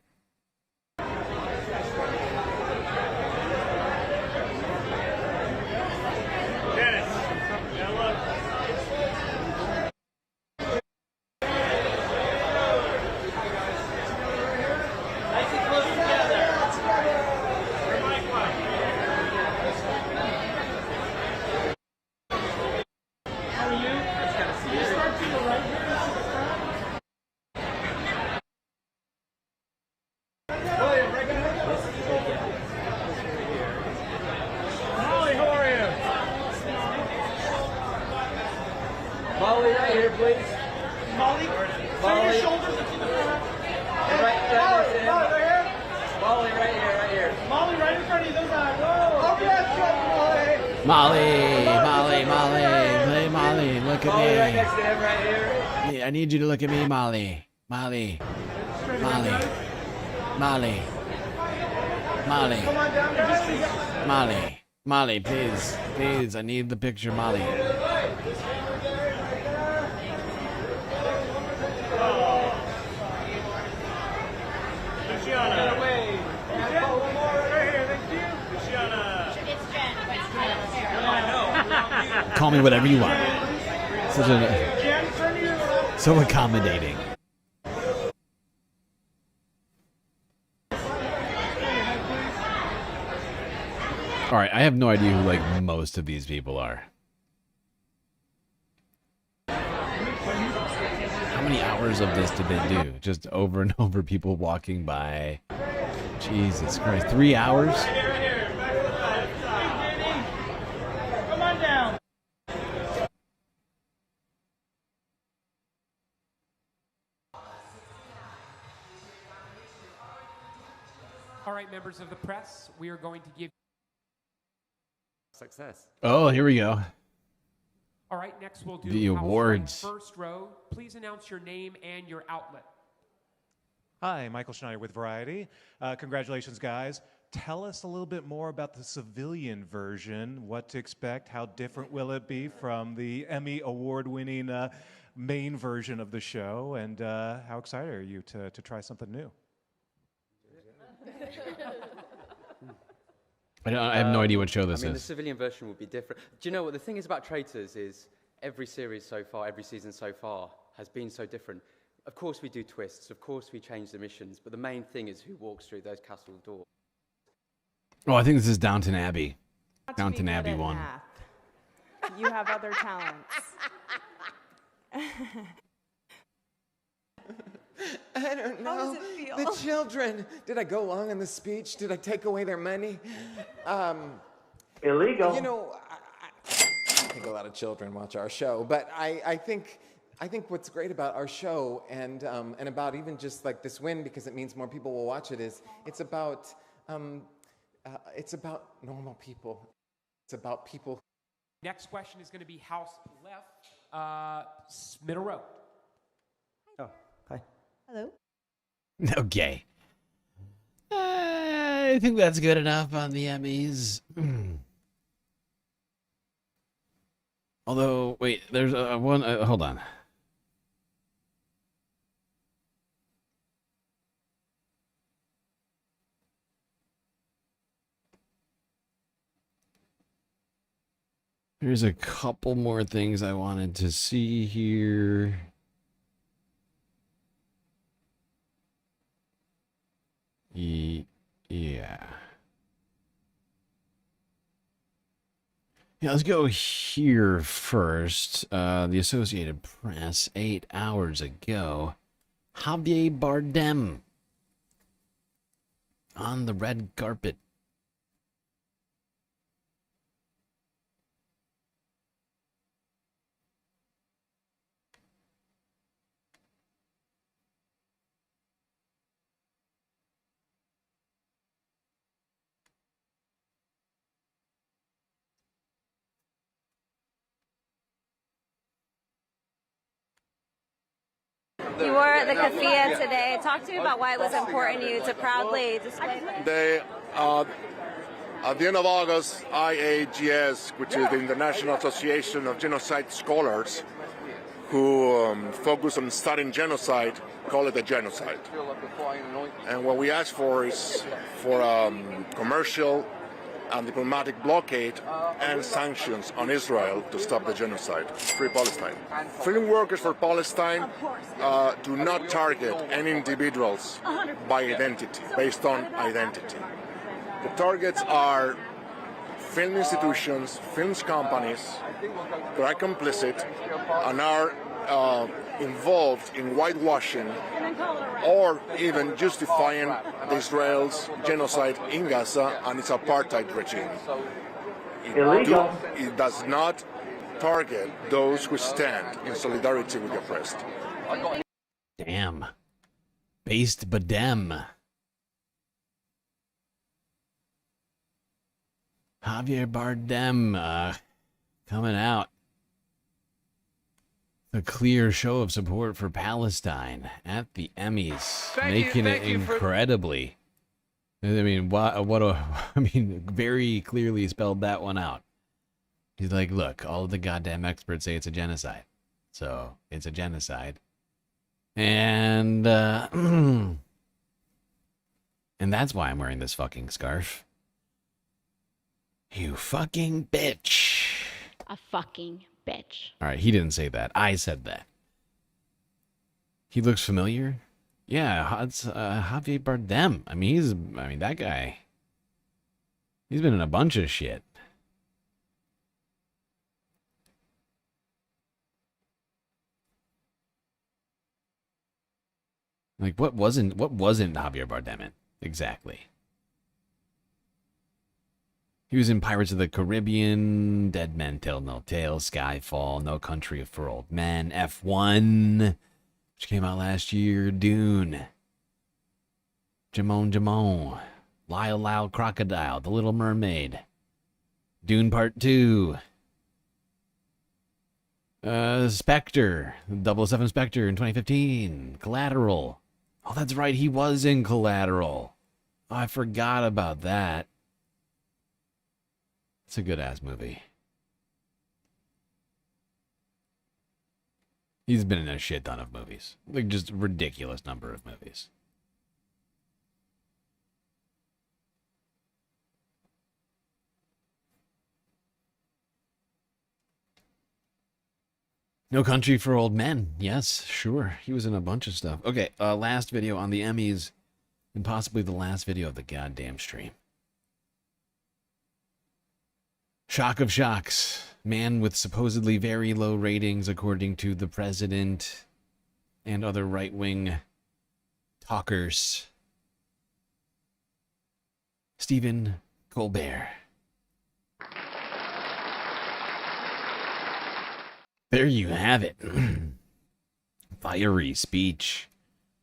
I need you to look at me, Molly. Molly. Molly. Molly. Molly. Molly. Molly, please. Please, I need the picture, Molly. Call me whatever you want. So accommodating. All right, I have no idea who most of these people are. How many hours of this did they do? Just over and over, people walking by. Jesus Christ, 3 hours? Come on down. All right, members of the press, we are going to give success. Oh, here we go. All right, next we'll do The House awards. Right first row. Please announce your name and your outlet. Hi, Michael Schneider with Variety. Congratulations, guys. Tell us a little bit more about the civilian version, what to expect, how different will it be from the Emmy Award-winning main version of the show, and how excited are you to try something new? I have no idea what show this I mean, is. the civilian version will be different. Do you know what the thing is about Traitors is every series so far, every season so far has been so different. Of course we do twists, of course we change the missions, but the main thing is who walks through those castle doors. Oh, I think this is Downton Abbey. Downton Abbey 1. You have other talents. I don't know. How does it feel? The children. Did I go long in the speech? Did I take away their money? Illegal. You know, I think a lot of children watch our show, but I think what's great about our show and about even just like this win, because it means more people will watch it, is it's about normal people. It's about people. Next question is going to be House left, middle row. Oh, hi. Hello. Okay. I think that's good enough on the Emmys. Although, wait, there's one. Hold on. There's a couple more things I wanted to see here. Yeah. Yeah, let's go here first. The Associated Press, 8 hours ago. Javier Bardem on the red carpet. You wore the keffiyeh today. Talk to me about why it was important to you to proudly display this. At the end of August, IAGS, which is the International Association of Genocide Scholars, who focus on studying genocide, call it a genocide. And what we ask for is for commercial and diplomatic blockade and sanctions on Israel to stop the genocide. Free Palestine. Film workers for Palestine do not target any individuals by identity, based on identity. The targets are film institutions, films companies that are complicit and are involved in whitewashing or even justifying Israel's genocide in Gaza and its apartheid regime. It does not target those who stand in solidarity with the oppressed. Damn. Based Badem. Javier Bardem coming out. A clear show of support for Palestine at the Emmys, making it incredibly. I mean, very clearly spelled that one out. He's like, look, all of the goddamn experts say it's a genocide, so it's a genocide, and and that's why I'm wearing this fucking scarf. You fucking bitch. A fucking bitch. All right, he didn't say that. I said that. He looks familiar. Yeah, it's Javier Bardem. I mean, that guy. He's been in a bunch of shit. Like, what wasn't Javier Bardem in exactly? He was in Pirates of the Caribbean, Dead Men Tell No Tales, Skyfall, No Country for Old Men, F1, which came out last year, Dune, Jamon, Lyle Lyle Crocodile, The Little Mermaid, Dune Part 2, Spectre, 007 Spectre in 2015, Collateral. Oh, that's right, he was in Collateral. Oh, I forgot about that. It's a good-ass movie. He's been in a shit ton of movies. Like, just a ridiculous number of movies. No Country for Old Men. Yes, sure. He was in a bunch of stuff. Okay, last video on the Emmys, and possibly the last video of the goddamn stream. Shock of shocks. Man with supposedly very low ratings, according to the president and other right-wing talkers. Stephen Colbert. There you have it. Fiery speech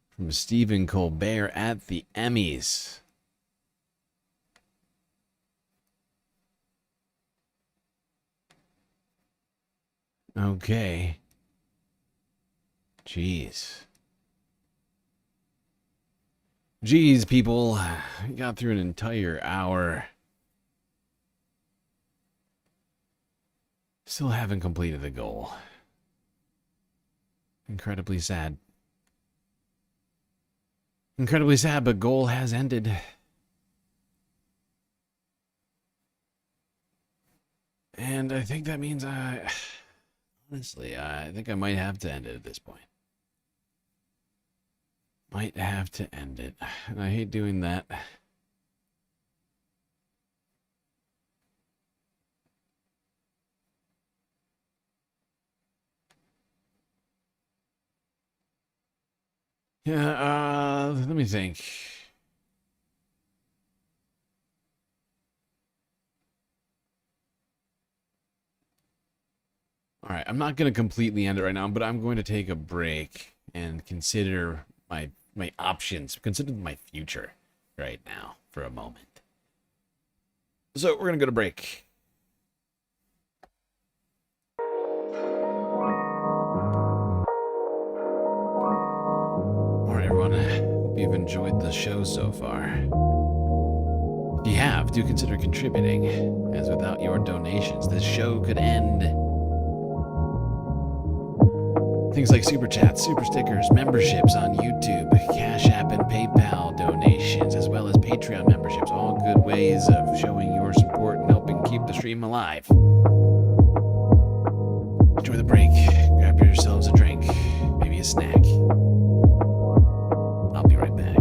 from Stephen Colbert at the Emmys. Okay. Jeez. Jeez, people. We got through an entire hour. Still haven't completed the goal. Incredibly sad. Incredibly sad, but goal has ended. And I think that means honestly, I think I might have to end it at this point. Might have to end it. And I hate doing that. Yeah, let me think. All right, I'm not going to completely end it right now, but I'm going to take a break and consider my options, consider my future right now for a moment. So we're going to go to break. All right, everyone. Hope you've enjoyed the show so far. If you have, do consider contributing, as without your donations, this show could end. Things like super chats, super stickers, memberships on YouTube, Cash App and PayPal donations, as well as Patreon memberships, all good ways of showing your support and helping keep the stream alive. Enjoy the break, grab yourselves a drink, maybe a snack. I'll be right back.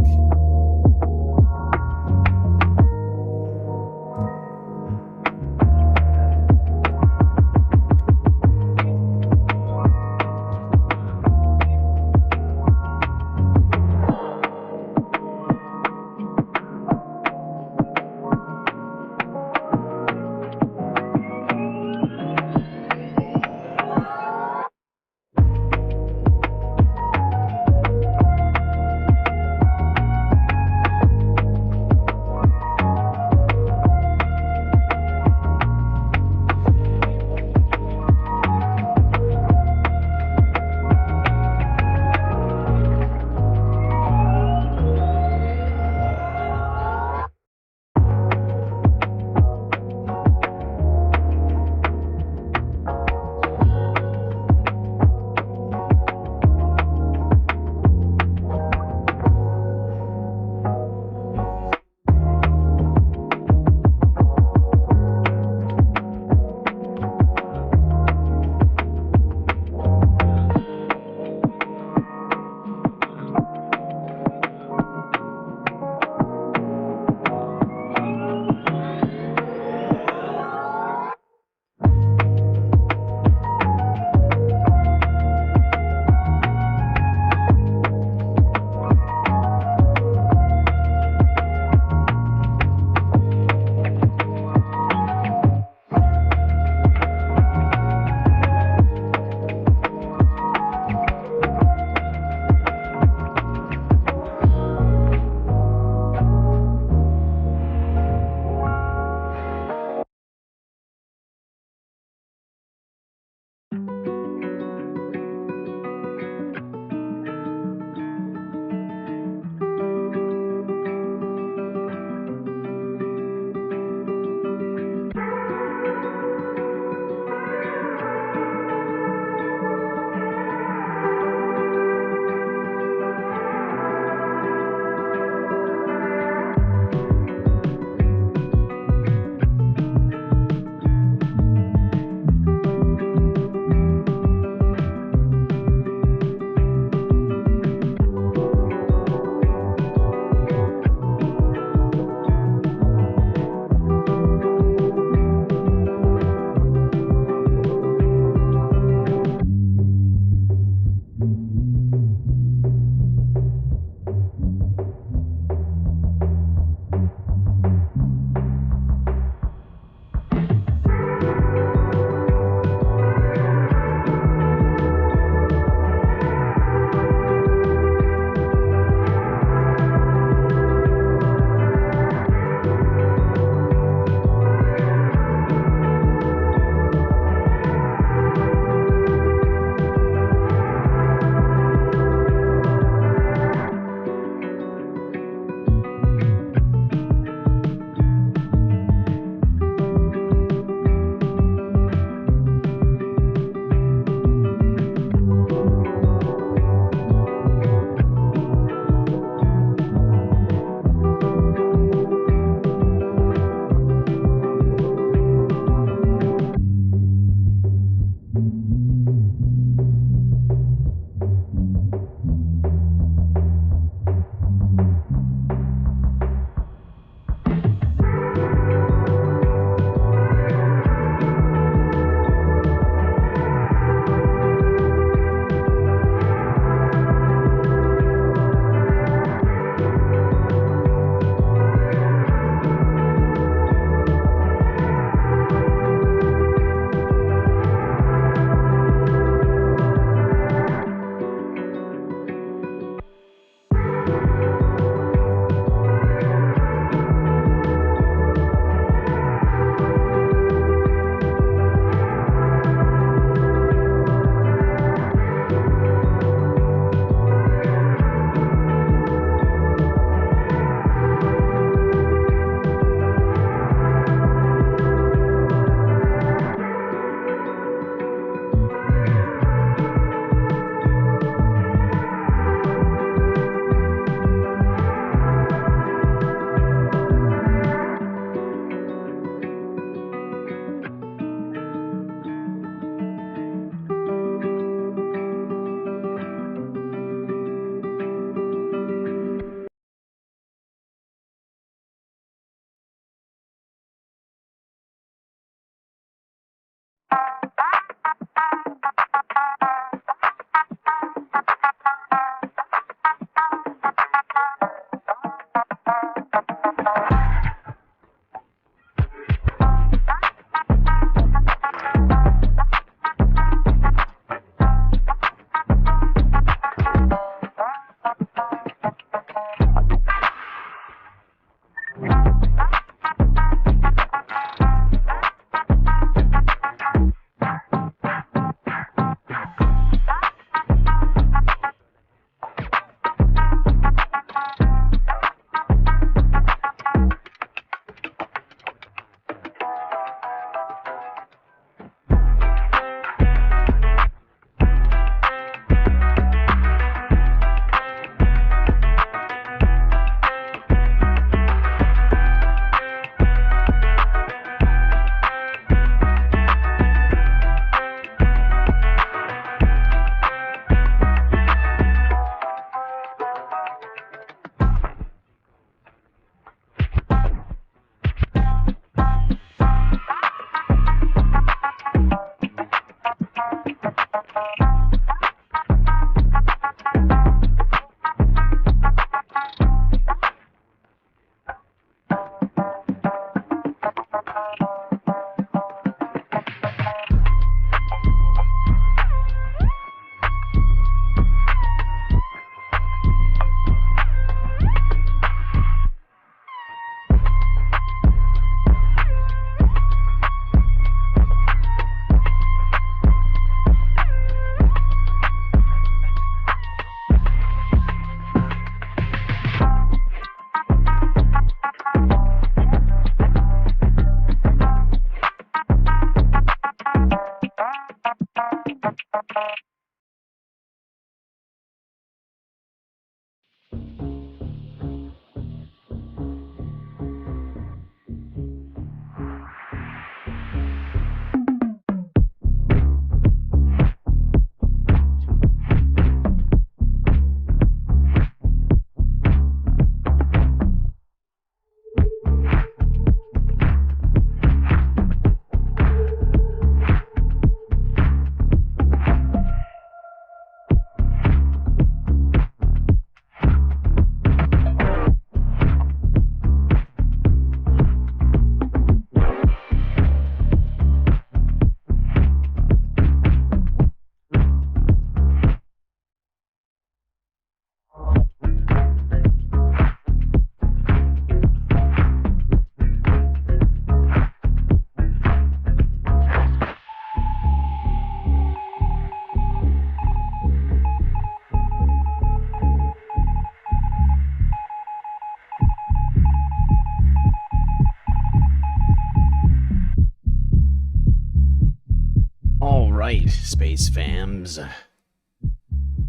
All right, space fams.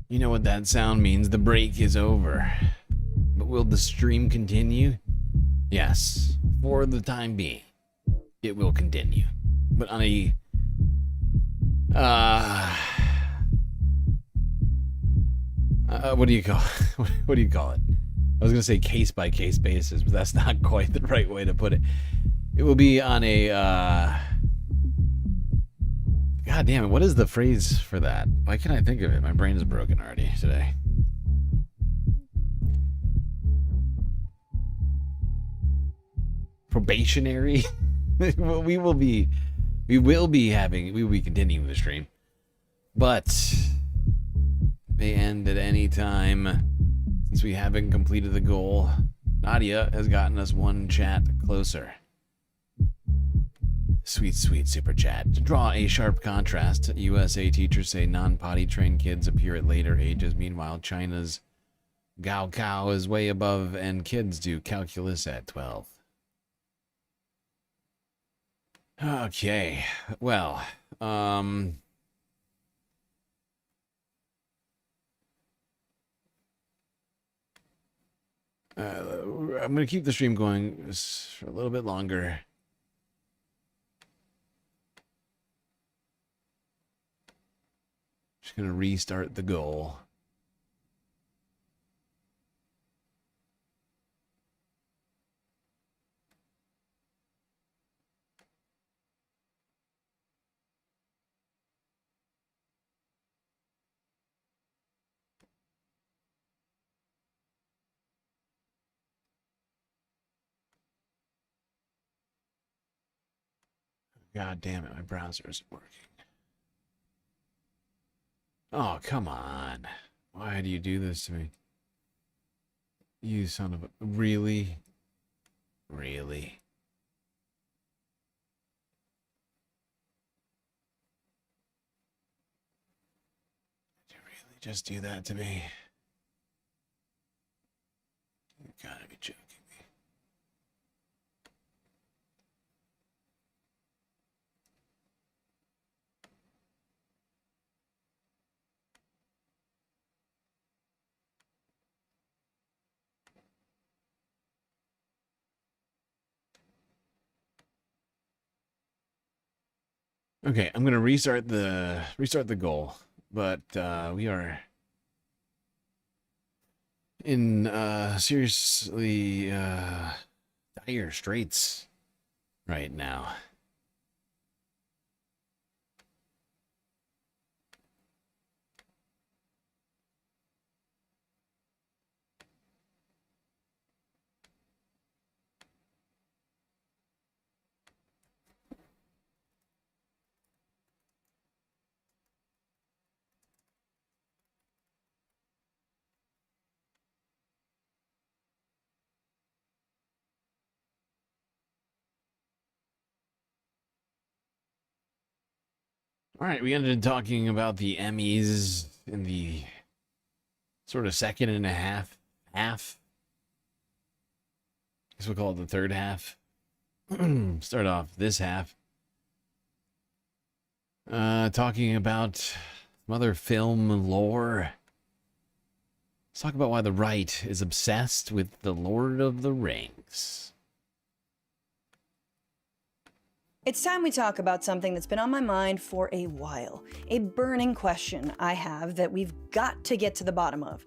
You know what that sound means. The break is over. But will the stream continue? Yes, for the time being, it will continue. But on a what do you call what do you call it? I was gonna say case by case basis, but that's not quite the right way to put it. It will be on a God damn it, what is the phrase for that? Why can't I think of it? My brain is broken already today. Probationary? we will be continuing the stream. But may end at any time since we haven't completed the goal. Nadia has gotten us one chat closer. Sweet, sweet super chat. To draw a sharp contrast, USA teachers say non-potty trained kids appear at later ages. Meanwhile, China's Gaokao is way above and kids do calculus at 12. Okay, well, I'm going to keep the stream going for a little bit longer. Just going to restart the goal. God damn it, my browser isn't working. Oh, come on. Why do you do this to me? You son of a... Really? Really? Did you really just do that to me? You gotta be joking me. Okay, I'm gonna restart the goal, but we are in seriously dire straits right now. All right, we ended up talking about the Emmys in the sort of second and a half. I guess we'll call it the third half. Start off this half. Talking about some other film lore. Let's talk about why the right is obsessed with the Lord of the Rings. It's time we talk about something that's been on my mind for a while. A burning question I have that we've got to get to the bottom of.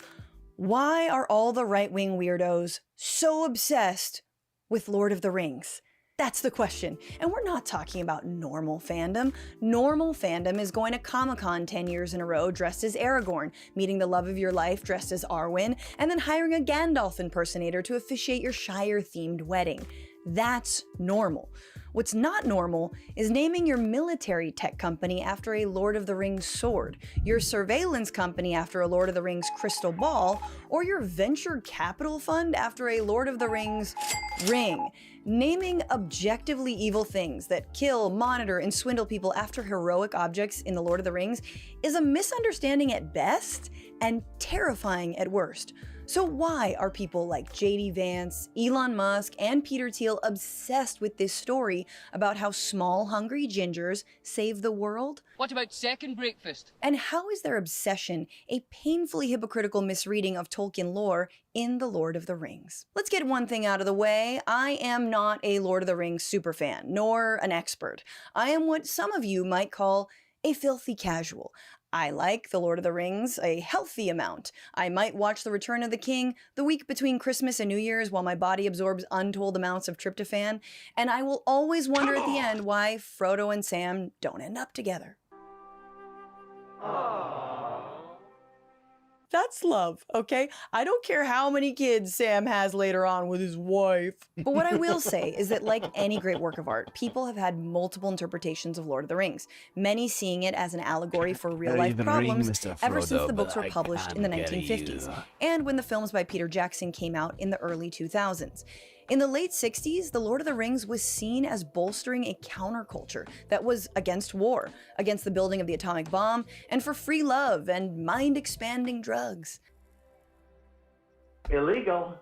Why are all the right-wing weirdos so obsessed with Lord of the Rings? That's the question. And we're not talking about normal fandom. Normal fandom is going to Comic-Con 10 years in a row dressed as Aragorn, meeting the love of your life dressed as Arwen, and then hiring a Gandalf impersonator to officiate your Shire-themed wedding. That's normal. What's not normal is naming your military tech company after a Lord of the Rings sword, your surveillance company after a Lord of the Rings crystal ball, or your venture capital fund after a Lord of the Rings ring. Naming objectively evil things that kill, monitor, and swindle people after heroic objects in the Lord of the Rings is a misunderstanding at best and terrifying at worst. So why are people like J.D. Vance, Elon Musk, and Peter Thiel obsessed with this story about how small, hungry gingers save the world? What about second breakfast? And how is their obsession a painfully hypocritical misreading of Tolkien lore in The Lord of the Rings? Let's get one thing out of the way. I am not a Lord of the Rings superfan, nor an expert. I am what some of you might call a filthy casual. I like The Lord of the Rings a healthy amount. I might watch The Return of the King the week between Christmas and New Year's while my body absorbs untold amounts of tryptophan, and I will always wonder at the end why Frodo and Sam don't end up together. That's love, okay? I don't care how many kids Sam has later on with his wife. But what I will say is that like any great work of art, people have had multiple interpretations of Lord of the Rings, many seeing it as an allegory for real-life problems ever since the books were published in the 1950s, and when the films by Peter Jackson came out in the early 2000s. In the late 60s, The Lord of the Rings was seen as bolstering a counterculture that was against war, against the building of the atomic bomb, and for free love and mind-expanding drugs. Illegal.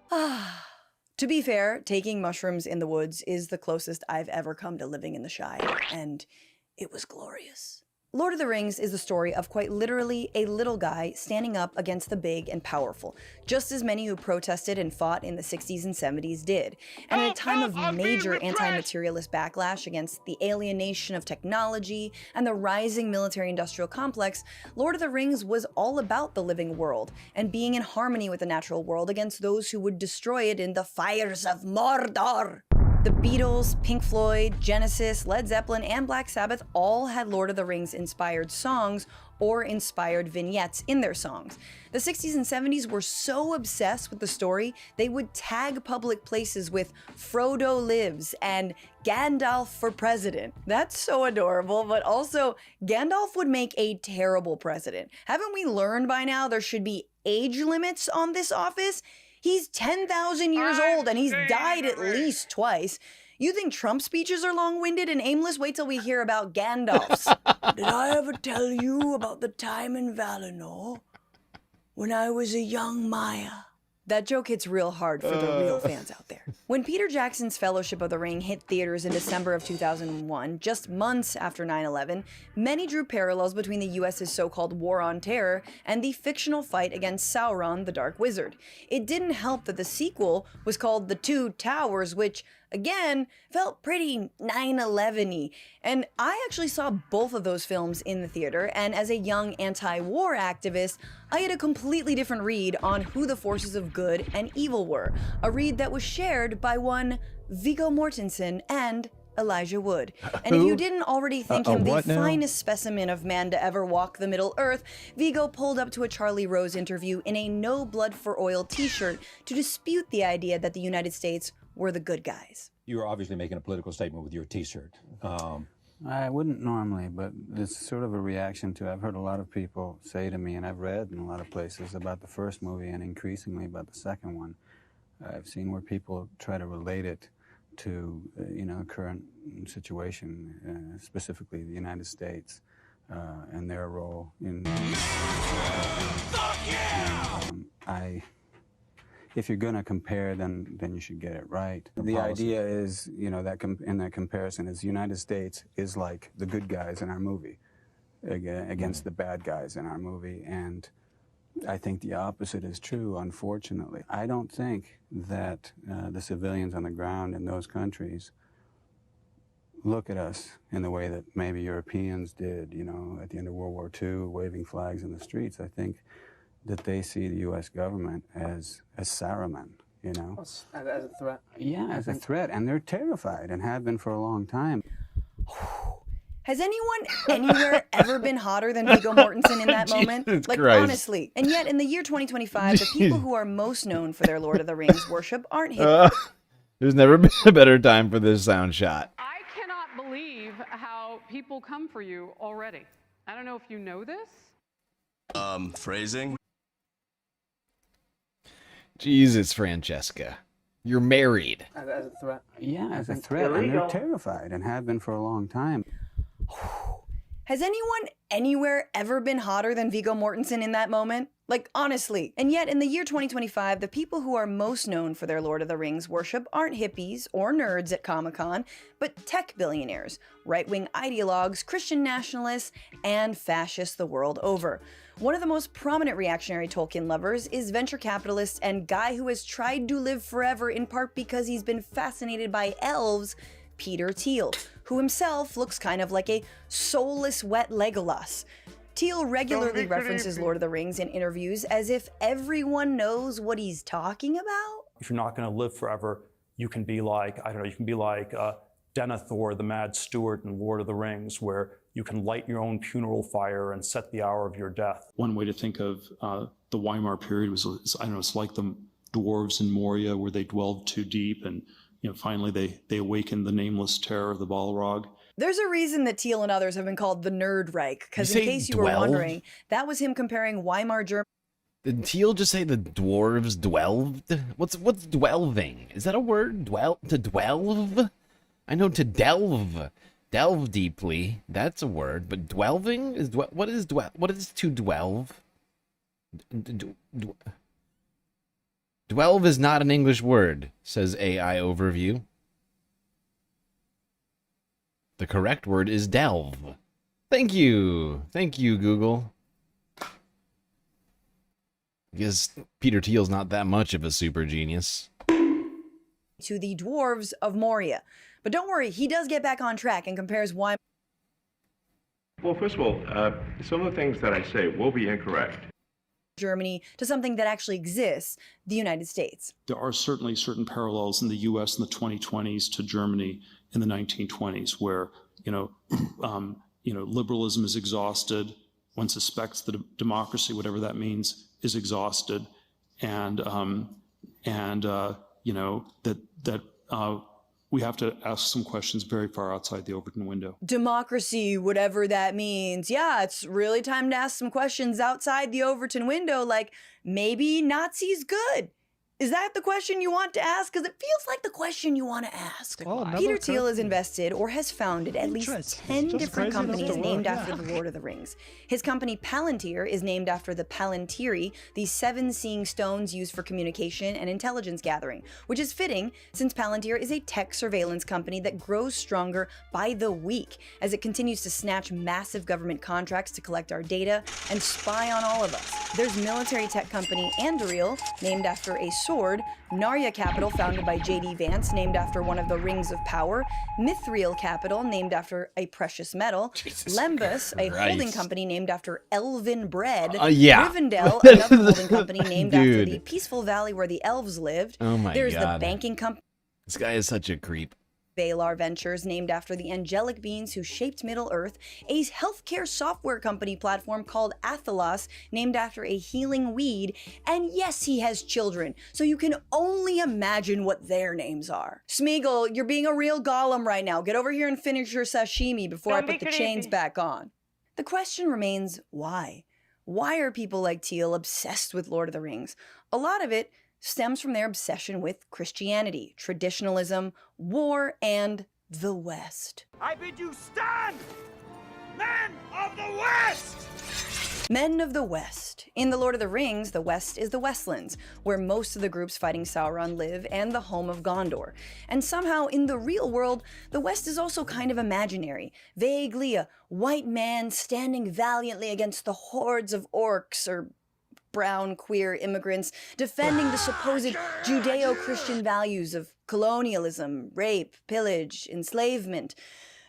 To be fair, taking mushrooms in the woods is the closest I've ever come to living in the Shire, and it was glorious. Lord of the Rings is the story of quite literally a little guy standing up against the big and powerful, just as many who protested and fought in the 60s and 70s did. And at a time of major anti-materialist backlash against the alienation of technology and the rising military-industrial complex, Lord of the Rings was all about the living world and being in harmony with the natural world against those who would destroy it in the fires of Mordor. The Beatles, Pink Floyd, Genesis, Led Zeppelin, and Black Sabbath all had Lord of the Rings inspired songs or inspired vignettes in their songs. The 60s and 70s were so obsessed with the story, they would tag public places with Frodo lives and Gandalf for president. That's so adorable, but also Gandalf would make a terrible president. Haven't we learned by now there should be age limits on this office? He's 10,000 years old and he's died at least twice. You think Trump's speeches are long-winded and aimless? Wait till we hear about Gandalf's. Did I ever tell you about the time in Valinor when I was a young Maya? That joke hits real hard for the real fans out there. When Peter Jackson's Fellowship of the Ring hit theaters in December of 2001, just months after 9/11, many drew parallels between the US's so-called War on Terror and the fictional fight against Sauron, the Dark Wizard. It didn't help that the sequel was called The Two Towers, which, again, felt pretty 9/11-y. And I actually saw both of those films in the theater, and as a young anti-war activist, I had a completely different read on who the forces of good and evil were, a read that was shared by one Viggo Mortensen and Elijah Wood. And if you didn't already think him the finest specimen of man to ever walk the Middle Earth, Viggo pulled up to a Charlie Rose interview in a No Blood for Oil t-shirt to dispute the idea that the United States were the good guys. You're obviously making a political statement with your t-shirt. I wouldn't normally, but it's sort of a reaction to, I've heard a lot of people say to me, and I've read in a lot of places about the first movie and increasingly about the second one. I've seen where people try to relate it to, current situation, specifically the United States, and their role in... if you're going to compare, then you should get it right. The idea is, you know, that in that comparison is the United States is like the good guys in our movie against the bad guys in our movie, and I think the opposite is true, unfortunately. I don't think that the civilians on the ground in those countries look at us in the way that maybe Europeans did, you know, at the end of World War II, waving flags in the streets. I think that they see the U.S. government as Saruman, you know? As a threat? Yeah, as a threat, and they're terrified and have been for a long time. Has anyone anywhere ever been hotter than Viggo Mortensen in that moment? Like, Christ. honestly. And yet, in the year 2025, the people who are most known for their Lord of the Rings worship aren't hippies. There's never been a better time for this sound shot. I cannot believe how people come for you already. I don't know if you know this. Phrasing? Jesus, Francesca. You're married. As a threat? Yeah, as a threat, and they're terrified and have been for a long time. Has anyone anywhere ever been hotter than Viggo Mortensen in that moment? Like, honestly. And yet, in the year 2025, the people who are most known for their Lord of the Rings worship aren't hippies or nerds at Comic-Con, but tech billionaires, right-wing ideologues, Christian nationalists, and fascists the world over. One of the most prominent reactionary Tolkien lovers is venture capitalist and guy who has tried to live forever in part because he's been fascinated by elves, Peter Thiel, who himself looks kind of like a soulless wet Legolas. Thiel regularly references Lord of the Rings in interviews as if everyone knows what he's talking about. If you're not going to live forever, you can be like, I don't know, you can be like Denethor, the Mad Steward in Lord of the Rings, where you can light your own funeral fire and set the hour of your death. One way to think of the Weimar period was, I don't know, it's like the dwarves in Moria where they dwelled too deep and, you know, finally they awakened the nameless terror of the Balrog. There's a reason that Thiel and others have been called the Nerd Reich, because in case you were wondering, that was him comparing Weimar Germany. Did Thiel just say the dwarves dwelled? What's dwelving? Is that a word? To dwelve? I know to delve. Delve deeply. That's a word. But dwelving is what is to dwelve? Dwelve is not an English word, says AI Overview. The correct word is delve. Thank you. Thank you, Google. Because Peter Thiel's not that much of a super genius. To the dwarves of Moria. But don't worry, he does get back on track and compares Weimar. Well, first of all, some of the things that I say will be incorrect. Germany to something that actually exists, the United States. There are certainly certain parallels in the U.S. in the 2020s to Germany in the 1920s, where liberalism is exhausted. One suspects that democracy, whatever that means, is exhausted, and we have to ask some questions very far outside the Overton window. Democracy, whatever that means. Yeah, it's really time to ask some questions outside the Overton window, like maybe Nazis good? Is that the question you want to ask? Because it feels like the question you want to ask. Peter Thiel has invested or has founded at least 10 different companies named after the Lord of the Rings. His company Palantir is named after the Palantiri, the 7 seeing stones used for communication and intelligence gathering, which is fitting since Palantir is a tech surveillance company that grows stronger by the week as it continues to snatch massive government contracts to collect our data and spy on all of us. There's military tech company Anduril, named after a sword, Narya Capital, founded by J.D. Vance, named after one of the Rings of Power, Mithril Capital, named after a precious metal, Lembus, a holding company named after elven bread, Rivendell, another holding company named after the peaceful valley where the elves lived. Oh my There's God. the banking company This guy is such a creep. Valar Ventures, named after the angelic beings who shaped Middle-earth, a healthcare software company platform called Athelos, named after a healing weed, and yes, he has children, so you can only imagine what their names are. Smeagol, you're being a real golem right now. Get over here and finish your sashimi before I put the chains back on. The question remains, why? Why are people like Thiel obsessed with Lord of the Rings? A lot of it stems from their obsession with Christianity, traditionalism, war, and the West. I bid you stand, men of the West! Men of the West. In The Lord of the Rings, the West is the Westlands, where most of the groups fighting Sauron live, and the home of Gondor. And somehow, in the real world, the West is also kind of imaginary, vaguely a white man standing valiantly against the hordes of orcs or brown queer immigrants, defending the supposed Judeo-Christian values of colonialism, rape, pillage, enslavement,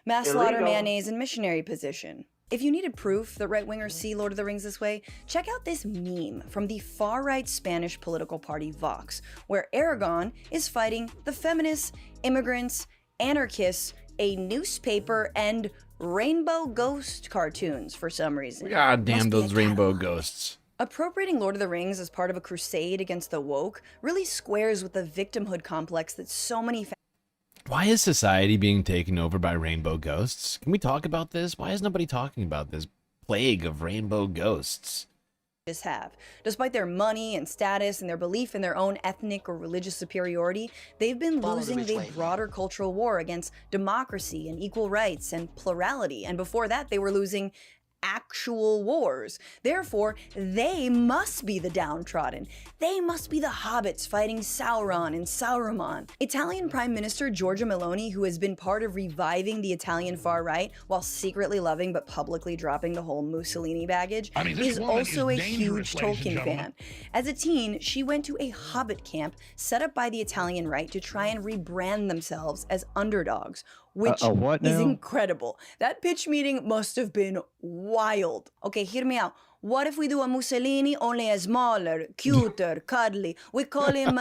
mass slaughter, mayonnaise, and missionary position. If you needed proof that right-wingers see Lord of the Rings this way, check out this meme from the far-right Spanish political party Vox, where Aragon is fighting the feminists, immigrants, anarchists, a newspaper, and rainbow ghost cartoons for some reason. God damn those rainbow ghosts. Appropriating Lord of the Rings as part of a crusade against the woke really squares with the victimhood complex that so many Why is society being taken over by rainbow ghosts? Can we talk about this? Why is nobody talking about this plague of rainbow ghosts? have. Despite their money and status and their belief in their own ethnic or religious superiority, they've been losing a broader cultural war against democracy and equal rights and plurality. And before that, they were losing actual wars. Therefore, they must be the downtrodden. They must be the hobbits fighting Sauron and Sauron. Italian Prime Minister Giorgia Meloni, who has been part of reviving the Italian far right while secretly loving but publicly dropping the whole Mussolini baggage, is also a huge Tolkien fan. As a teen, she went to a hobbit camp set up by the Italian right to try and rebrand themselves as underdogs, which is incredible. That pitch meeting must have been wild. Okay, hear me out. What if we do a Mussolini only a smaller, cuter, cuddly? We call him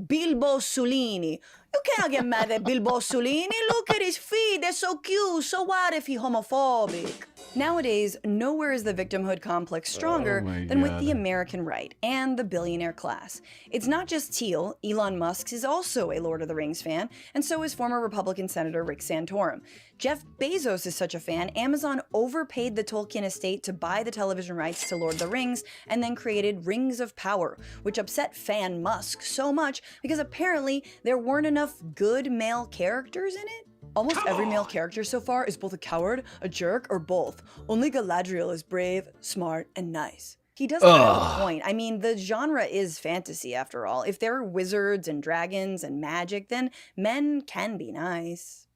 Bilbo Sulini. You cannot get mad at Bilbo Sulini. Look at his feet, they're so cute. So what if he's homophobic? Nowadays, nowhere is the victimhood complex stronger than with the American right and the billionaire class. It's not just Teal. Elon Musk is also a Lord of the Rings fan, and so is former Republican Senator Rick Santorum. Jeff Bezos is such a fan, Amazon overpaid the Tolkien estate to buy the television rights to Lord of the Rings and then created Rings of Power, which upset fan Musk so much because apparently there weren't enough good male characters in it. Almost every male character so far is both a coward, a jerk, or both. Only Galadriel is brave, smart, and nice. He doesn't have a point. I mean, the genre is fantasy after all. If there are wizards and dragons and magic, then men can be nice.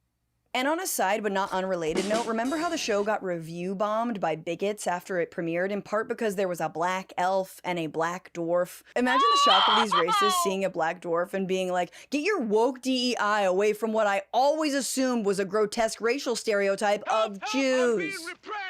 And on a side but not unrelated note, remember how the show got review bombed by bigots after it premiered, in part because there was a black elf and a black dwarf? Imagine the shock of these racists seeing a black dwarf and being like, get your woke DEI away from what I always assumed was a grotesque racial stereotype of Jews.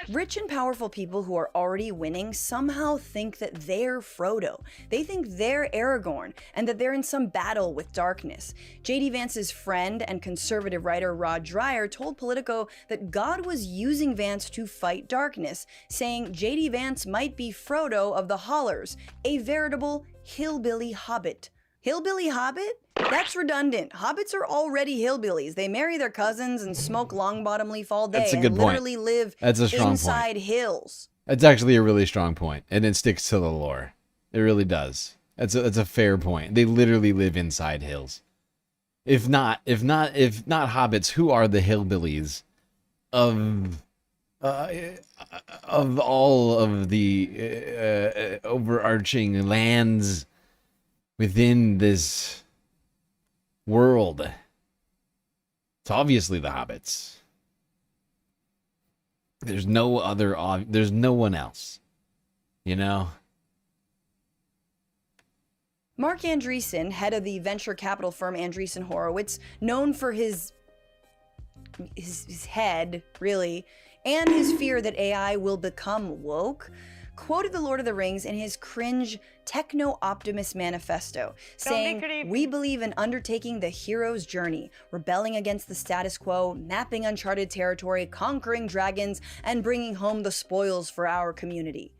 Rich and powerful people who are already winning somehow think that they're Frodo. They think they're Aragorn and that they're in some battle with darkness. J.D. Vance's friend and conservative writer Rod Dreyer told Politico that God was using Vance to fight darkness, saying J.D. Vance might be Frodo of the Hollers, a veritable hillbilly hobbit. Hillbilly hobbit? That's redundant. Hobbits are already hillbillies. They marry their cousins and smoke long bottom leaf all day and literally live inside hills. That's actually a really strong point, and it sticks to the lore. It really does. That's a fair point. They literally live inside hills. If not hobbits, who are the hillbillies of all of the overarching lands within this world? It's obviously the hobbits. There's no one else, you know? Mark Andreessen, head of the venture capital firm Andreessen Horowitz, known for his head, really, and his fear that AI will become woke, quoted The Lord of the Rings in his cringe techno-optimist manifesto, saying, "We believe in undertaking the hero's journey, rebelling against the status quo, mapping uncharted territory, conquering dragons, and bringing home the spoils for our community."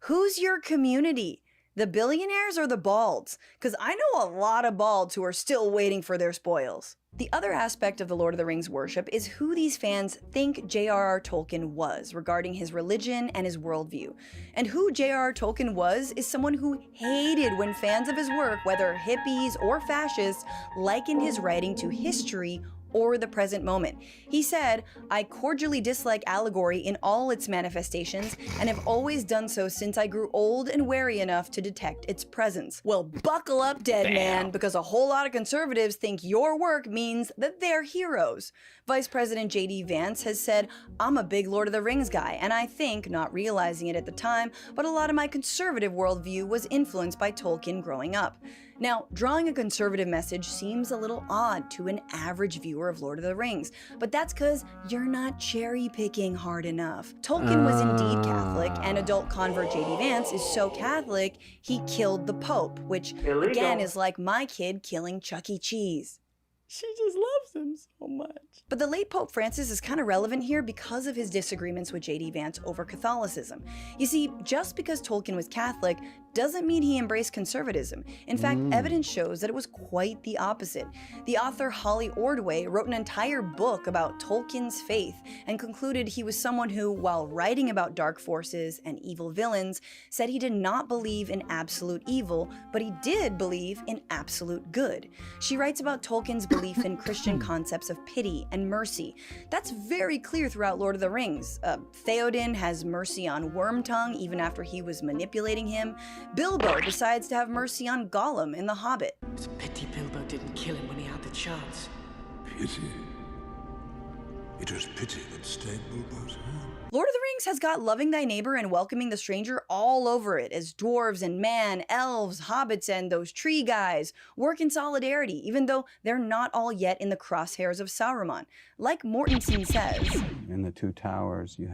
Who's your community? The billionaires or the balds? Because I know a lot of balds who are still waiting for their spoils. The other aspect of the Lord of the Rings worship is who these fans think J.R.R. Tolkien was regarding his religion and his worldview. And who J.R.R. Tolkien was is someone who hated when fans of his work, whether hippies or fascists, likened his writing to history or the present moment. He said, "I cordially dislike allegory in all its manifestations and have always done so since I grew old and wary enough to detect its presence." Well, buckle up, dead man, because a whole lot of conservatives think your work means that they're heroes. Vice President J.D. Vance has said, "I'm a big Lord of the Rings guy, and I think, not realizing it at the time, but a lot of my conservative worldview was influenced by Tolkien growing up." Now, drawing a conservative message seems a little odd to an average viewer of Lord of the Rings, but that's because you're not cherry-picking hard enough. Tolkien was indeed Catholic, and adult convert J.D. Vance is so Catholic, he killed the Pope, which, again, is like my kid killing Chuck E. Cheese. She just loves him so much. But the late Pope Francis is kind of relevant here because of his disagreements with J.D. Vance over Catholicism. You see, just because Tolkien was Catholic doesn't mean he embraced conservatism. In fact, evidence shows that it was quite the opposite. The author Holly Ordway wrote an entire book about Tolkien's faith and concluded he was someone who, while writing about dark forces and evil villains, said he did not believe in absolute evil, but he did believe in absolute good. She writes about Tolkien's belief in Christian concepts of pity and mercy. That's very clear throughout Lord of the Rings. Theoden has mercy on Wormtongue even after he was manipulating him. Bilbo decides to have mercy on Gollum in The Hobbit. It's a pity Bilbo didn't kill him when he had the chance. Pity? It was pity that stayed Bilbo's hand. Lord of the Rings has got loving thy neighbor and welcoming the stranger all over it, as dwarves and man, elves, hobbits, and those tree guys work in solidarity, even though they're not all yet in the crosshairs of Sauron. Like Mortensen says, in the Two Towers, you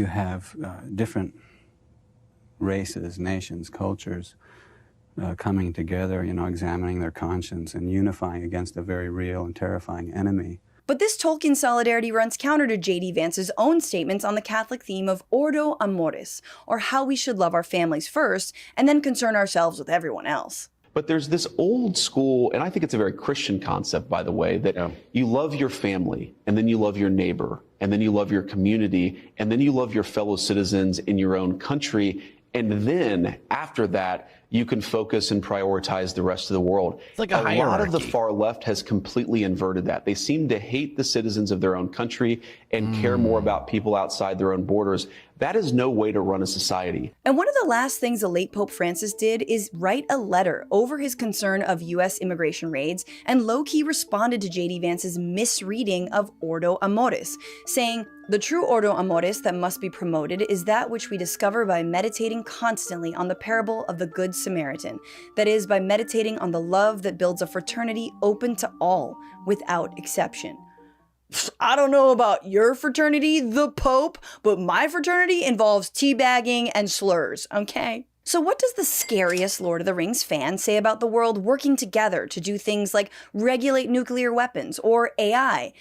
have different races, nations, cultures coming together, examining their conscience and unifying against a very real and terrifying enemy. But this Tolkien solidarity runs counter to J.D. Vance's own statements on the Catholic theme of Ordo Amoris, or how we should love our families first and then concern ourselves with everyone else. But there's this old school, and I think it's a very Christian concept, by the way, that you love your family, and then you love your neighbor, and then you love your community, and then you love your fellow citizens in your own country, and then after that, you can focus and prioritize the rest of the world. It's like a hierarchy. lot of the far left has completely inverted that. They seem to hate the citizens of their own country and care more about people outside their own borders. That is no way to run a society. And one of the last things the late Pope Francis did is write a letter over his concern of US immigration raids, and low-key responded to J.D. Vance's misreading of Ordo Amoris, saying, "The true Ordo Amoris that must be promoted is that which we discover by meditating constantly on the parable of the Good Samaritan. That is, by meditating on the love that builds a fraternity open to all, without exception." I don't know about your fraternity, the Pope, but my fraternity involves teabagging and slurs, okay? So what does the scariest Lord of the Rings fan say about the world working together to do things like regulate nuclear weapons or AI?